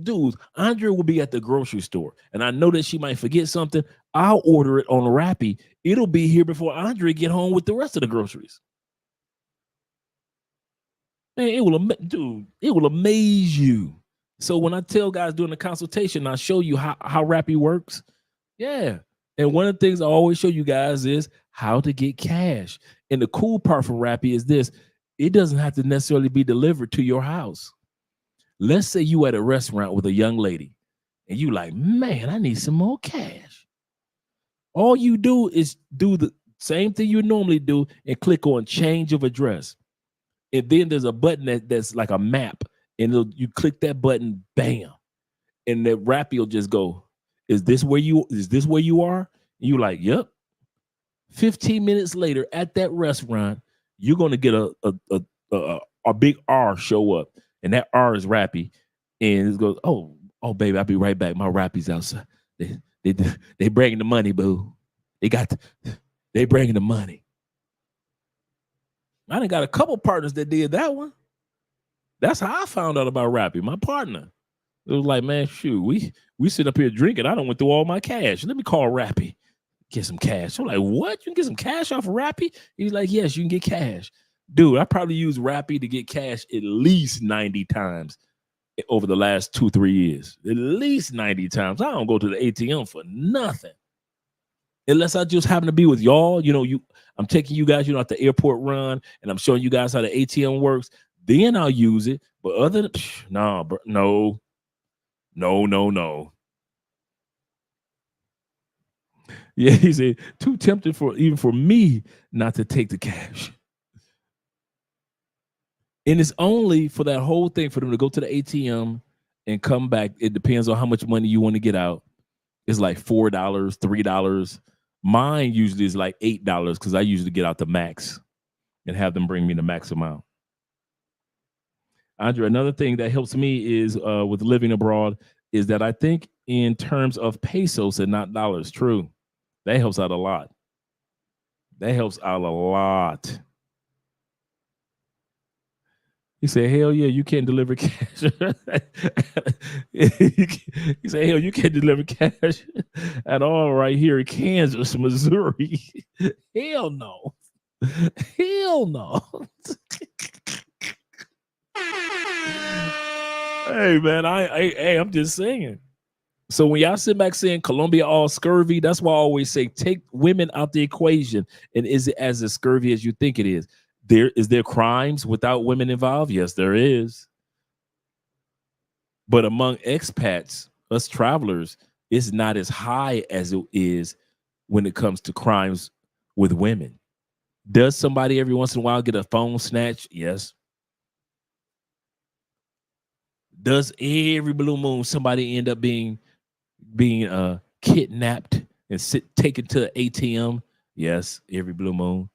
be at the grocery store, and I know that she might forget something. I'll order it on Rappi. It'll be here before Andrea get home with the rest of the groceries. Man, it will amaze you. So when I tell guys during the consultation, I show you how Rappi works. Yeah. And one of the things I always show you guys is how to get cash. And the cool part from Rappi is this. It doesn't have to necessarily be delivered to your house. Let's say you at a restaurant with a young lady and you like, man, I need some more cash. All you do is do the same thing you normally do and click on change of address. And then there's a button that's like a map. And you click that button, bam. And the Rappi will just go, is this where you are? And you like, yep. 15 minutes later at that restaurant, you're gonna get a big R show up. And that R is Rappi. And it goes, oh, baby, I'll be right back. My Rappi's outside. They bringing the money, boo. They bringing the money. I done got a couple partners that did that one. That's how I found out about Rappi. My partner. It was like, man, shoot, we sit up here drinking. I done went through all my cash. Let me call Rappi. Get some cash. I'm like, what? You can get some cash off of Rappi? He's like, yes, you can get cash. Dude, I probably used Rappi to get cash at least 90 times over the last 2-3 years. At least 90 times. I don't go to the ATM for nothing. Unless I just happen to be with y'all, I'm taking you guys, at the airport run, and I'm showing you guys how the ATM works. Then I'll use it. But other than, no. Yeah, he said, too tempted even for me not to take the cash. And it's only for that whole thing for them to go to the ATM and come back. It depends on how much money you want to get out. It's like $4, $3. Mine usually is like $8 because I usually get out the max and have them bring me the max amount. Andre, another thing that helps me is with living abroad is that I think in terms of pesos and not dollars. True. That helps out a lot. He said, hell yeah, you can't deliver cash. He said, hell, you can't deliver cash at all right here in Kansas, Missouri. Hell no. Hell no. Hey, man, I'm just saying. So when y'all sit back saying Colombia all scurvy, that's why I always say take women out the equation. And is it as scurvy as you think it is? Is there crimes without women involved? Yes, there is. But among expats, us travelers, it's not as high as it is when it comes to crimes with women. Does somebody every once in a while get a phone snatch? Yes. Does every blue moon somebody end up being kidnapped and taken to the ATM? Yes, every blue moon.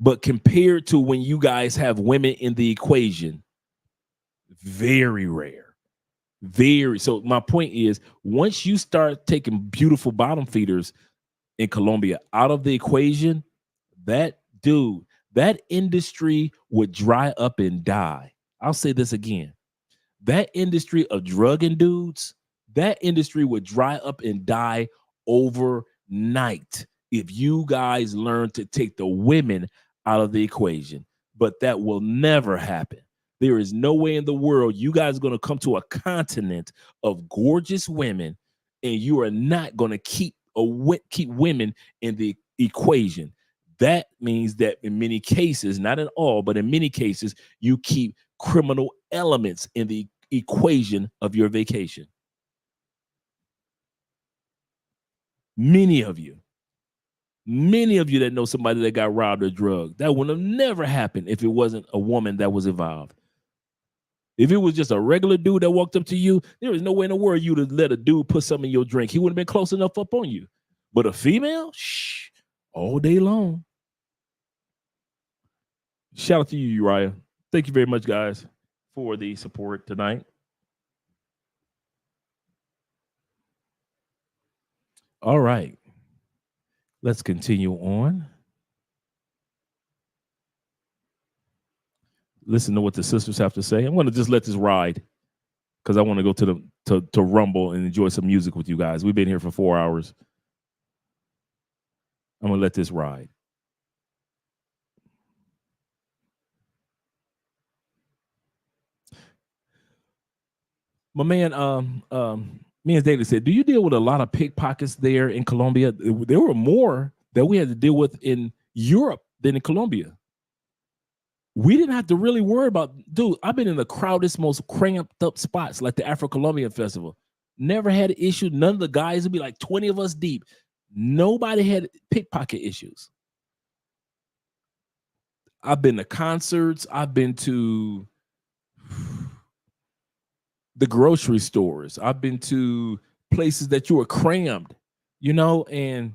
But compared to when you guys have women in the equation, very rare. So my point is, once you start taking beautiful bottom feeders in Colombia out of the equation, that industry would dry up and die. I'll say this again. That industry of drugging dudes, that industry would dry up and die overnight if you guys learn to take the women out of the equation. But that will never happen. There is no way in the world you guys are going to come to a continent of gorgeous women and you are not going to keep women in the equation. That means that in many cases, not in all, but in many cases, you keep criminal elements in the equation of your vacation. Many of you that know somebody that got robbed or drugged, that would have never happened if it wasn't a woman that was involved. If it was just a regular dude that walked up to you, there is no way in the world you would let a dude put something in your drink. He wouldn't have been close enough up on you. But a female, all day long. Shout out to you, Uriah. Thank you very much, guys, for the support tonight. All right. Let's continue on. Listen to what the sisters have to say. I'm going to just let this ride because I want to go to Rumble and enjoy some music with you guys. We've been here for 4 hours. I'm going to let this ride. My man, me and Daily said, do you deal with a lot of pickpockets there in Colombia? There were more that we had to deal with in Europe than in Colombia. we didn't have to really worry about, dude, I've been in the crowded, most cramped up spots like the Afro-Colombian Festival. Never had an issue. None of the guys would be like 20 of us deep. Nobody had pickpocket issues. I've been to concerts. I've been to the grocery stores. I've been to places that you were crammed, and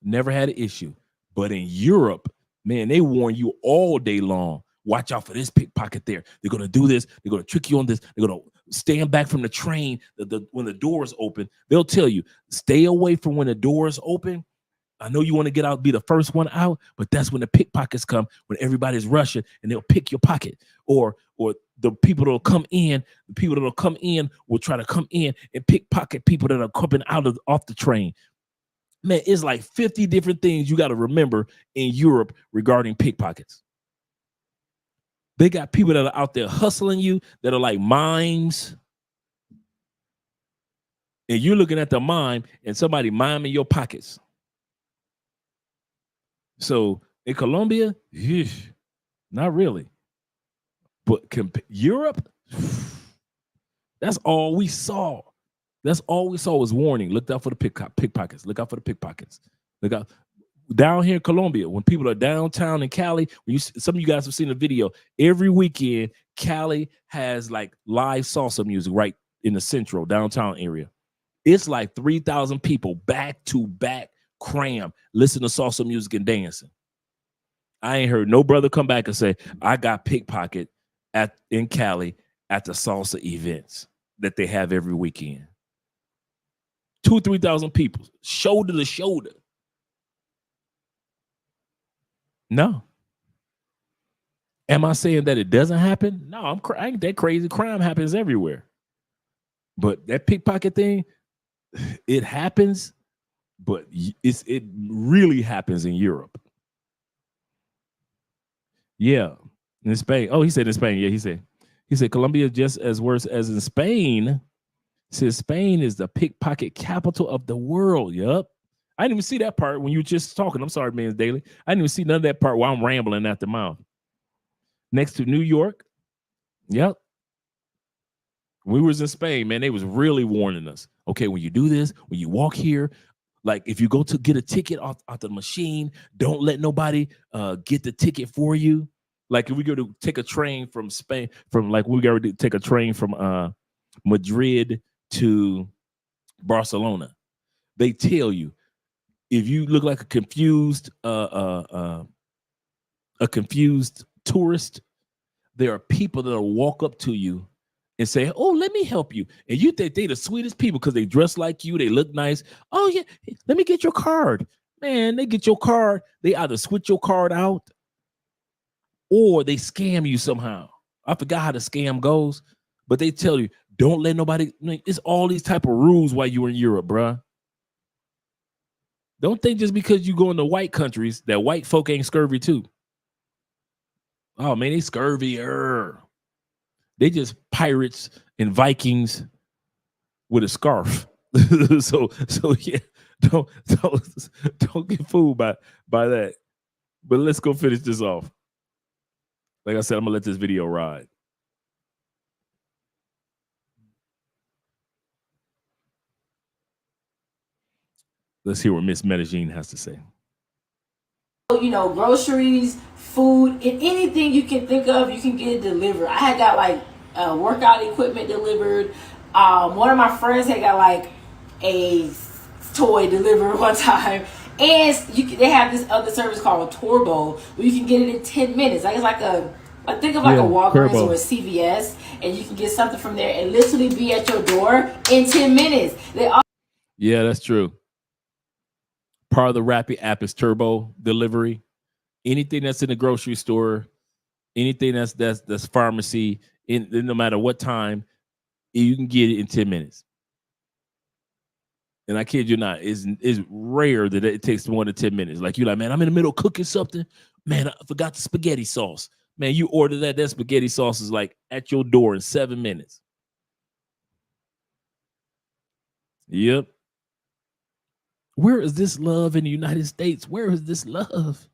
never had an issue. But in Europe, man, they warn you all day long. Watch out for this pickpocket there. They're going to do this. They're going to trick you on this. They're going to stand back from the train when the doors open. They'll tell you, stay away from when the doors open. I know you want to get out, be the first one out, but that's when the pickpockets come, when everybody's rushing and they'll pick your pocket. Or the people that'll come in, will try to come in and pickpocket people that are coming off the train. Man, it's like 50 different things you got to remember in Europe regarding pickpockets. They got people that are out there hustling you that are like mimes. And you're looking at the mime and somebody miming your pockets. So in Colombia, not really. But Europe, that's all we saw. That's all we saw was warning. Look out for the pickpockets. Look out for the pickpockets. Look out. Down here in Colombia, when people are downtown in Cali, some of you guys have seen the video, every weekend, Cali has like live salsa music right in the central downtown area. It's like 3,000 people back to back cram, listen to salsa music and dancing. I ain't heard no brother come back and say, I got pickpocket in Cali at the salsa events that they have every weekend. 2,000-3,000 people, shoulder to shoulder. No. Am I saying that it doesn't happen? No, I ain't that crazy. Crime happens everywhere. But that pickpocket thing, it happens, but it really happens in Europe. Yeah, in Spain. Oh, he said in Spain. Yeah, he said Colombia just as worse as in Spain. Says Spain is the pickpocket capital of the world. Yup. I didn't even see that part when you were just talking. I'm sorry, Man's Daily. I didn't even see none of that part while I'm rambling at the mouth. Next to New York. Yep. We was in Spain, man. They was really warning us. Okay, when you do this, when you walk here, like if you go to get a ticket off the machine, don't let nobody get the ticket for you. Like if we go to take a train from Spain, we go to take a train from Madrid to Barcelona. They tell you, if you look like a confused tourist, there are people that will walk up to you and say, oh, let me help you. And you think they the sweetest people because they dress like you, they look nice. Oh, yeah, let me get your card. Man, they get your card. They either switch your card out or they scam you somehow. I forgot how the scam goes, but they tell you, don't let nobody, it's all these type of rules while you're in Europe, bruh. Don't think just because you go into white countries that white folk ain't scurvy too. Oh man, they scurvier. They just pirates and Vikings with a scarf. so yeah, don't get fooled by that. But let's go finish this off. Like I said, I'm gonna let this video ride. Let's hear what Miss Medellin has to say. Groceries, food, and anything you can think of, you can get it delivered. I had got like workout equipment delivered. One of my friends had got like a toy delivered one time. And they have this other service called a Turbo, where you can get it in 10 minutes. Like it's like think of like a Walgreens or a CVS, and you can get something from there and literally be at your door in 10 minutes. Yeah, that's true. Part of the Rappi app is Turbo delivery. Anything that's in the grocery store, anything that's pharmacy, no matter what time, you can get it in 10 minutes. And I kid you not, it's rare that it takes more than 10 minutes. Like you're like, man, I'm in the middle of cooking something. Man, I forgot the spaghetti sauce. Man, you order that spaghetti sauce is like at your door in 7 minutes. Yep. Where is this love in the United States? Where is this love?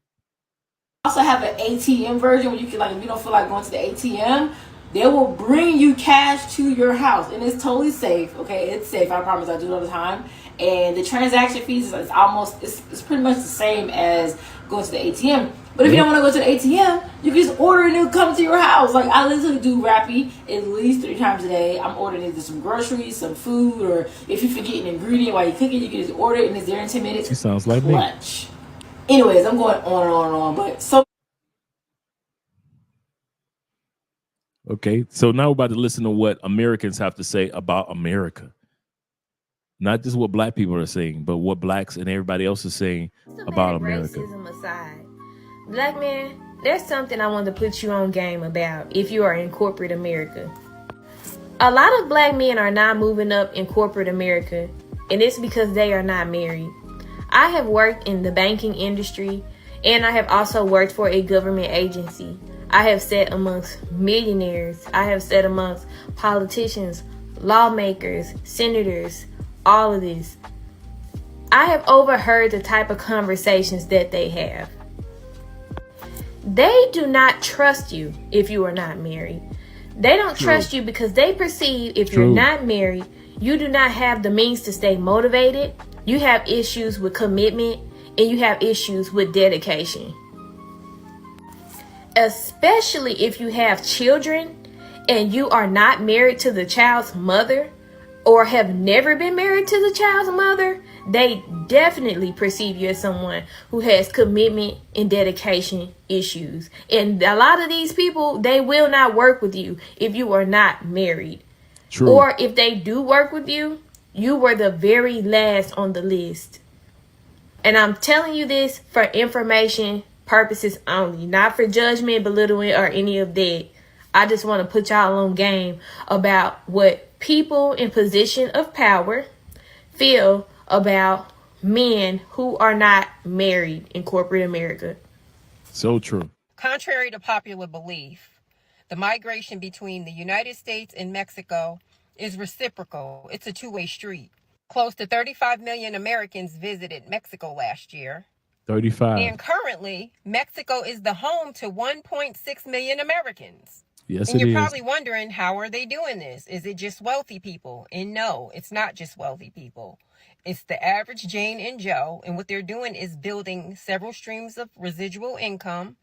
also have an ATM version where you can, like, if you don't feel like going to the ATM, they will bring you cash to your house, and it's totally safe. Okay, it's safe. I promise. I do it all the time. And the transaction fees is almost it's pretty much the same as going to the ATM. But if you don't want to go to the ATM, you can just order and it'll come to your house. Like, I literally do Rappi at least 3 times a day. I'm ordering either some groceries, some food, or if you forget an ingredient while you're cooking, you can just order it and it's there in 10 minutes. She sounds like me. Anyways, I'm going on and on and on. But so. Okay, so now we're about to listen to what Americans have to say about America. Not just what black people are saying, but what blacks and everybody else is saying about America. Racism aside, black man, there's something I want to put you on game about if you are in corporate America. A lot of black men are not moving up in corporate America, and it's because they are not married. I have worked in the banking industry, and I have also worked for a government agency. I have sat amongst millionaires. I have sat amongst politicians, lawmakers, senators, all of this. I have overheard the type of conversations that they have. They do not trust you if you are not married. They don't trust you because they perceive if you're not married, you do not have the means to stay motivated. You have issues with commitment and you have issues with dedication. Especially if you have children and you are not married to the child's mother or have never been married to the child's mother, they definitely perceive you as someone who has commitment and dedication issues. And a lot of these people, they will not work with you if you are not married. True. Or if they do work with you, you were the very last on the list. And I'm telling you this for information purposes only, not for judgment, belittling, or any of that. I just want to put y'all on game about what people in position of power feel about men who are not married in corporate America. So true. Contrary to popular belief, the migration between the United States and Mexico is reciprocal. It's a two-way street. Close to 35 million Americans visited Mexico last year. 35. And currently, Mexico is the home to 1.6 million Americans. Yes, and it you're is. probably wondering, how are they doing this? Is it just wealthy people? And no, it's not just wealthy people. It's the average Jane and Joe. And what they're doing is building several streams of residual income.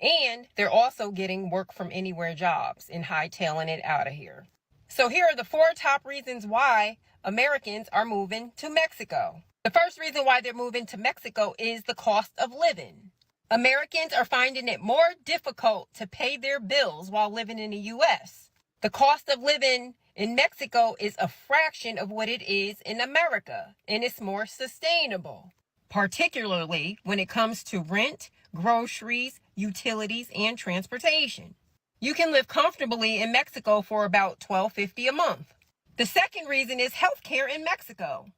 And they're also getting work from anywhere jobs and hightailing it out of here. So here are the 4 top reasons why Americans are moving to Mexico. The first reason why they're moving to Mexico is the cost of living. Americans are finding it more difficult to pay their bills while living in the U.S. The cost of living in Mexico is a fraction of what it is in America, and it's more sustainable, particularly when it comes to rent, groceries, utilities, and transportation. You can live comfortably in Mexico for about $12.50 a month. The second reason is healthcare in Mexico.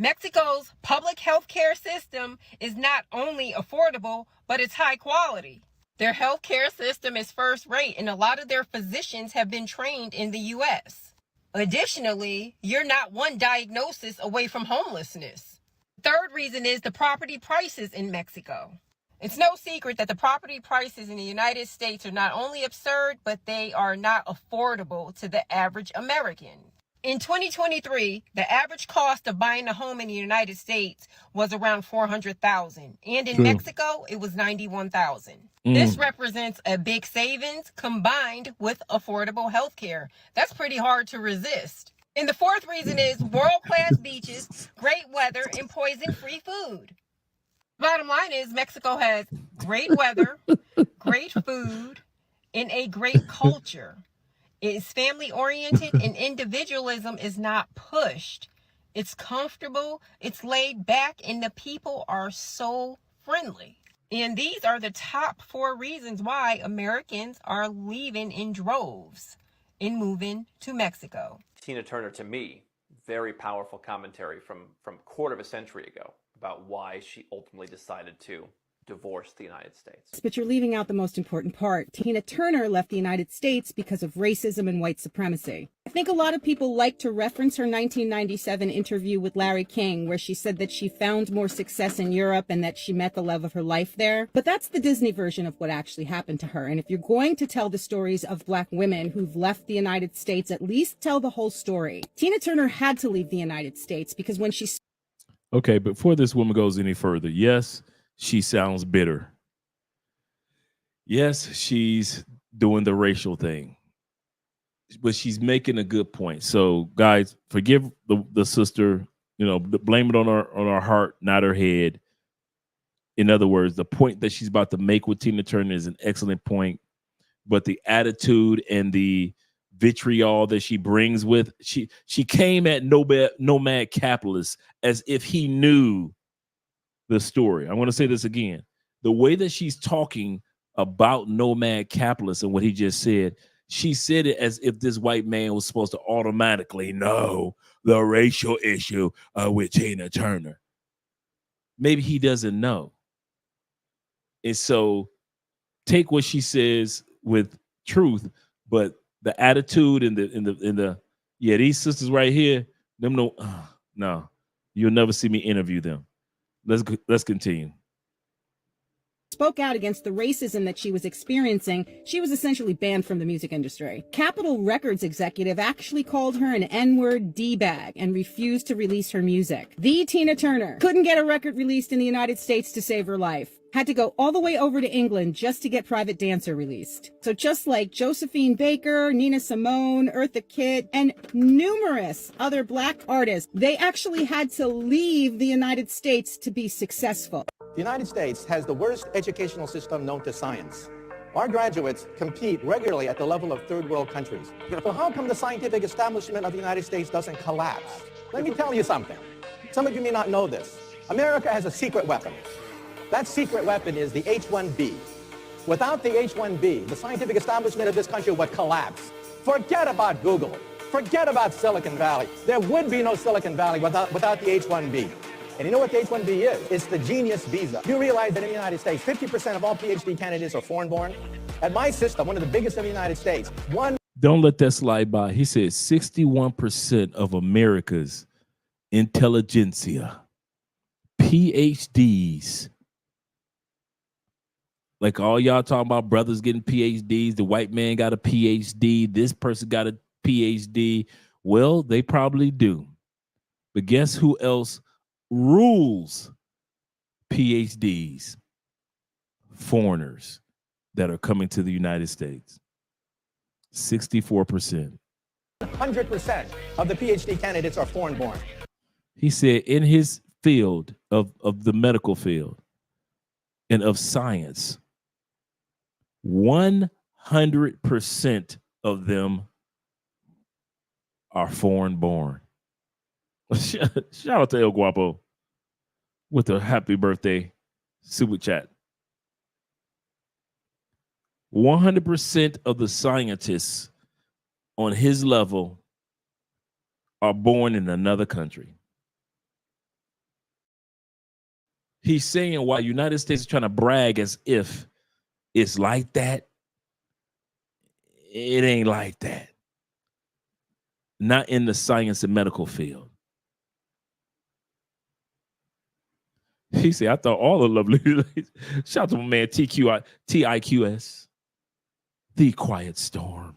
Mexico's public healthcare system is not only affordable, but it's high quality. Their healthcare system is first rate, and a lot of their physicians have been trained in the U.S. Additionally, you're not one diagnosis away from homelessness. Third reason is the property prices in Mexico. It's no secret that the property prices in the United States are not only absurd, but they are not affordable to the average American. In 2023, the average cost of buying a home in the United States was around $400,000, and in Mexico, it was $91,000. This represents a big savings combined with affordable health care. That's pretty hard to resist. And the fourth reason is world-class beaches, great weather, and poison-free food. Bottom line is Mexico has great weather, great food, and a great culture. It is family-oriented, and individualism is not pushed. It's comfortable, it's laid back, and the people are so friendly. And these are the top 4 reasons why Americans are leaving in droves and moving to Mexico. Tina Turner, to me, very powerful commentary from a quarter of a century ago about why she ultimately decided to divorce the United States. But you're leaving out the most important part. Tina Turner left the United States because of racism and white supremacy. I think a lot of people like to reference her 1997 interview with Larry King, where she said that she found more success in Europe and that she met the love of her life there. But that's the Disney version of what actually happened to her. And if you're going to tell the stories of Black women who've left the United States, at least tell the whole story. Tina Turner had to leave the United States because when she... Okay, before this woman goes any further, yes, she sounds bitter. Yes, she's doing the racial thing, but she's making a good point. So, guys, forgive the sister. You know, blame it on our heart, not her head. In other words, the point that she's about to make with Tina Turner is an excellent point, but the attitude and the vitriol that she brings with she came at Nomad Capitalist as if he knew the story. I want to say this again. The way that she's talking about Nomad Capitalist and what he just said, she said it as if this white man was supposed to automatically know the racial issue with Tina Turner. Maybe he doesn't know. And so take what she says with truth, but the attitude and the yeah, these sisters right here, them no, you'll never see me interview them. Let's continue. Spoke out against the racism that she was experiencing, she was essentially banned from the music industry. Capitol Records executive actually called her an N-word D-bag and refused to release her music. The Tina Turner couldn't get a record released in the United States to save her life. Had to go all the way over to England just to get Private Dancer released. So just like Josephine Baker, Nina Simone, Eartha Kitt, and numerous other Black artists, they actually had to leave the United States to be successful. The United States has the worst educational system known to science. Our graduates compete regularly at the level of third world countries. So how come the scientific establishment of the United States doesn't collapse? Let me tell you something. Some of you may not know this. America has a secret weapon. That secret weapon is the H-1B. Without the H-1B, the scientific establishment of this country would collapse. Forget about Google. Forget about Silicon Valley. There would be no Silicon Valley without the H-1B. And you know what the H-1B is? It's the genius visa. You realize that in the United States, 50% of all PhD candidates are foreign-born? At my system, one of the biggest in the United States, Don't let that slide by. He said 61% of America's intelligentsia, PhDs. Like all y'all talking about brothers getting PhDs, the white man got a PhD, this person got a PhD. Well, they probably do. But guess who else rules PhDs? Foreigners that are coming to the United States. 64%. 100% of the PhD candidates are foreign-born. He said in his field of the medical field and of science, 100% of them are foreign-born. Shout out to El Guapo with a happy birthday super chat. 100% of the scientists on his level are born in another country. He's saying why United States is trying to brag as if it's like that. It ain't like that. Not in the science and medical field. He said, I thought all the lovely ladies. Shout out to my man TIQS. The Quiet Storm.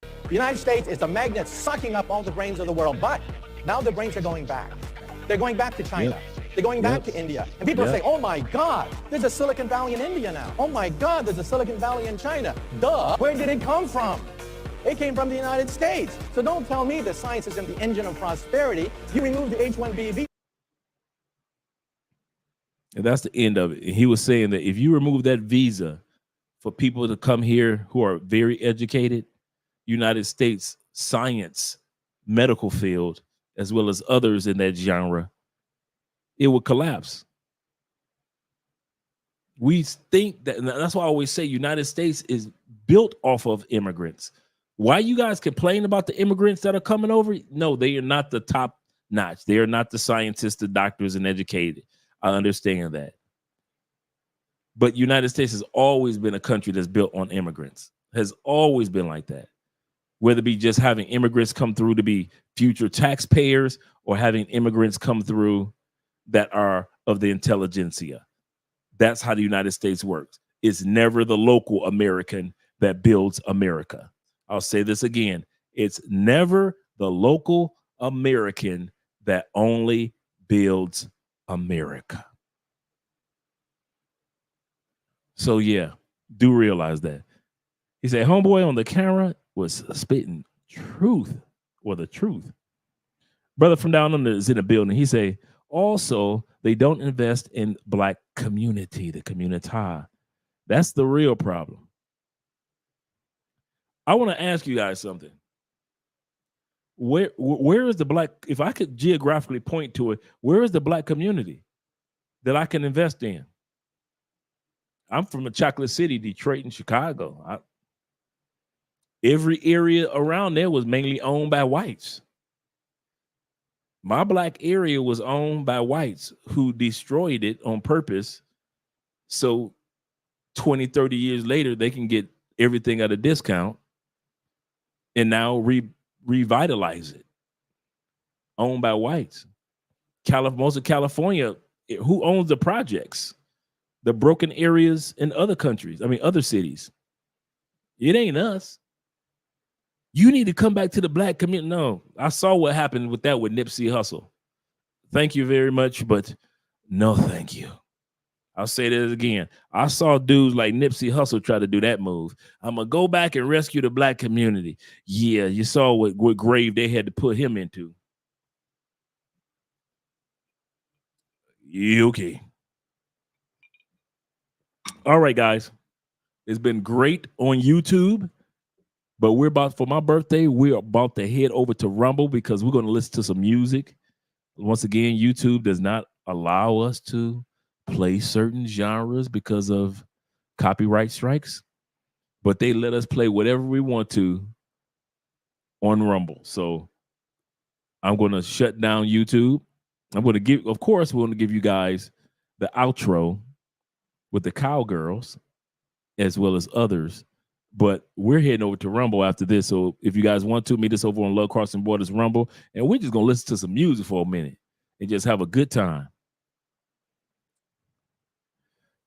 The United States is a magnet sucking up all the brains of the world, but now the brains are going back. They're going back to China. Yep. They're going back to India. And people are saying, oh my God, there's a Silicon Valley in India now. Oh my God, there's a Silicon Valley in China. Duh, where did it come from? It came from the United States. So don't tell me that science isn't the engine of prosperity. You remove the H-1B. And that's the end of it. And he was saying that if you remove that visa for people to come here who are very educated, United States science, medical field, as well as others in that genre, it would collapse. We think that, and that's why I always say United States is built off of immigrants. Why you guys complain about the immigrants that are coming over? No, they are not the top notch. They are not the scientists, the doctors, and educated. I understand that. But United States has always been a country that's built on immigrants. Has always been like that. Whether it be just having immigrants come through to be future taxpayers or having immigrants come through that are of the intelligentsia. That's how the United States works. It's never the local American that builds America. I'll say this again. It's never the local American that only builds America. So yeah, do realize that. He said, homeboy on the camera was spitting truth or the truth. Brother from down under is in the building. He say, also, they don't invest in black community, the community. That's the real problem. I want to ask you guys something. Where is the black, if I could geographically point to it, where is the black community that I can invest in? I'm from a chocolate city, Detroit and Chicago. Every area around there was mainly owned by whites. My black area was owned by whites who destroyed it on purpose. So 20, 30 years later, they can get everything at a discount and now revitalize it. Owned by whites. Most of California, who owns the projects? The broken areas in other countries, other cities. It ain't us. You need to come back to the black community. No, I saw what happened with Nipsey Hussle. Thank you very much, but no thank you. I'll say that again. I saw dudes like Nipsey Hussle try to do that move. I'm going to go back and rescue the black community. Yeah, you saw what grave they had to put him into. Yeah, okay. All right, guys. It's been great on YouTube. But for my birthday, we're about to head over to Rumble because we're going to listen to some music. Once again, YouTube does not allow us to play certain genres because of copyright strikes, but they let us play whatever we want to on Rumble. So I'm going to shut down YouTube. we're going to give you guys the outro with the Cowgirls as well as others. But we're heading over to Rumble after this. So if you guys want to, meet us over on Love Crossing Borders Rumble. And we're just going to listen to some music for a minute and just have a good time.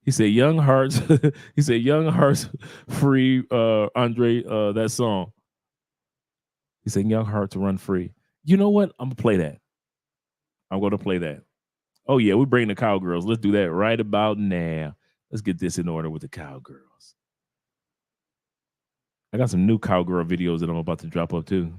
He said, Young Hearts. He said, Young Hearts free, Andre, that song. He said, Young Hearts run free. You know what? I'm going to play that. I'm going to play that. Oh, yeah, we bring the Cowgirls. Let's do that right about now. Let's get this in order with the Cowgirls. I got some new Cowgirl videos that I'm about to drop up too.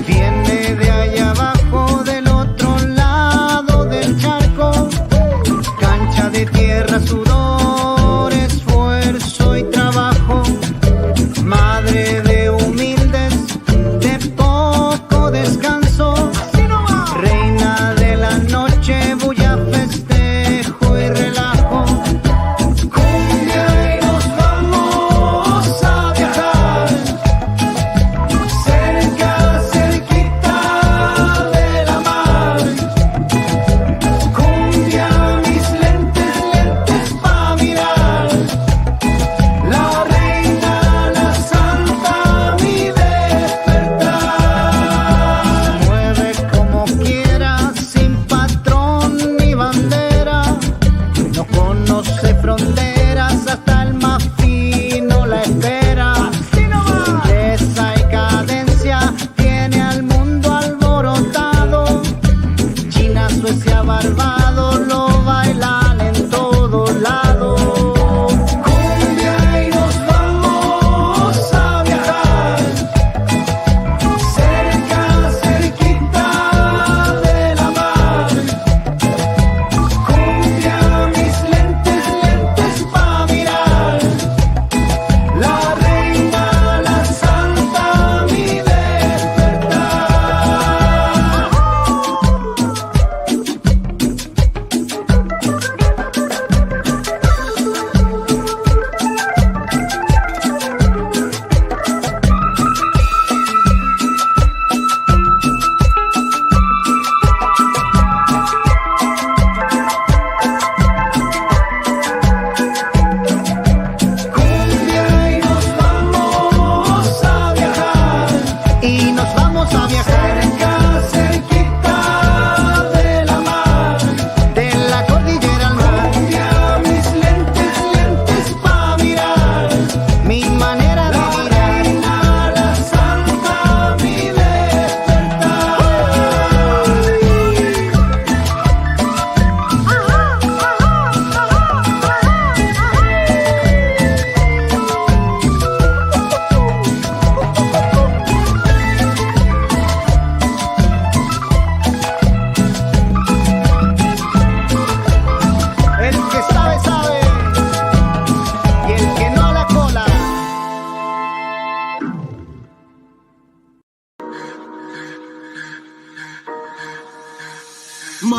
Viene de allá abajo del otro lado.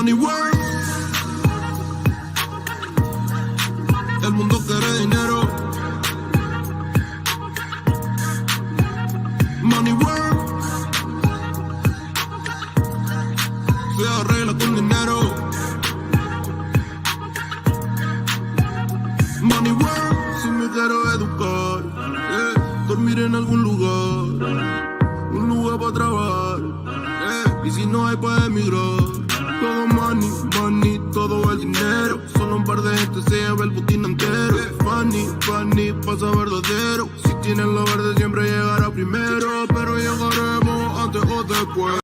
Money works. El mundo quiere dinero. Money works. Se arregla con dinero. Money works. Si me quiero educar, dormir en algún lugar, un lugar para trabajar, y si no hay para emigrar. Todo money, money, todo el dinero. Solo un par de gente se lleva el botín entero. Funny, funny, pasa verdadero. Si tienen lo verde siempre llegará primero, pero llegaremos antes o después.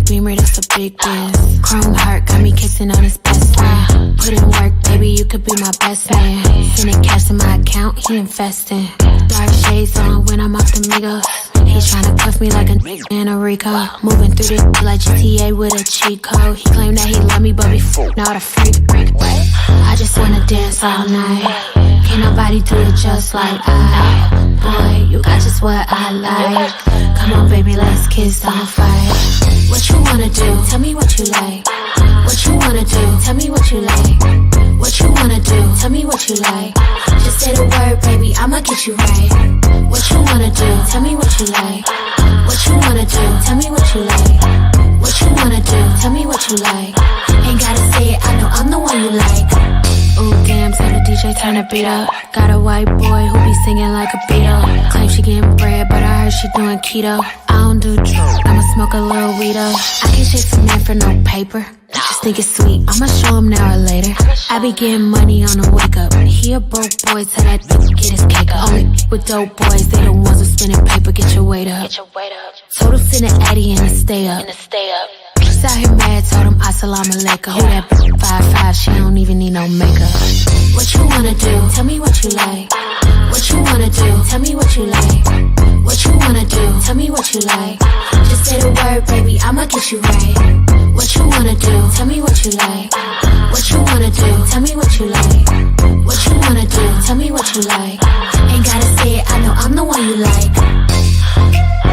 Beamer, that's a big deal. Chrome heart got me kissing on his best friend. Put in work, baby, you could be my best man. Sending cash to my account, he investing. Dark shades on when I'm off the Migos. He tryna cuff me like a in a Rico. Moving through this like GTA with a cheat code. He claimed that he love me, but before not a freak. I just wanna dance all night. Can't nobody do it just like I. Boy, you got just what I like. Come on, baby, let's kiss, don't fight. What you wanna do? Tell me what you like. What you wanna do? Tell me what you like. What you wanna do? Tell me what you like. Just say the word, baby, I'ma get you right. What you wanna do? Tell me what you like. What you wanna do? Tell me what you like. What you wanna do? Tell me what you like. Ain't gotta say it, I know I'm the one you like. Ooh, damn, so the DJ turn the beat up. Got a white boy who be singing like a Beatle. Claim she getting bread, but I heard she doing keto. I don't do drugs, I'ma smoke a little weedo. I can't chase a man for no paper. I just think it's sweet, I'ma show him now or later. I be getting money on the wake up. He a broke boy, tell that get his cake up. Only with dope boys, they the ones who spinning paper, get your weight up. Told him send an Addy and to stay up. She's out here mad, told him assalamu alaikum. Who that 5'5", she don't even need no makeup. What you wanna do? Tell me what you like. What you wanna do? Tell me what you like. What you wanna do? Tell me what you like. Just say the word, baby, I'ma get you right. What you wanna do? Tell me what you like. What you wanna do? Tell me what you like. What you wanna do? Tell me what you like. Ain't gotta say it, I know I'm the one you like.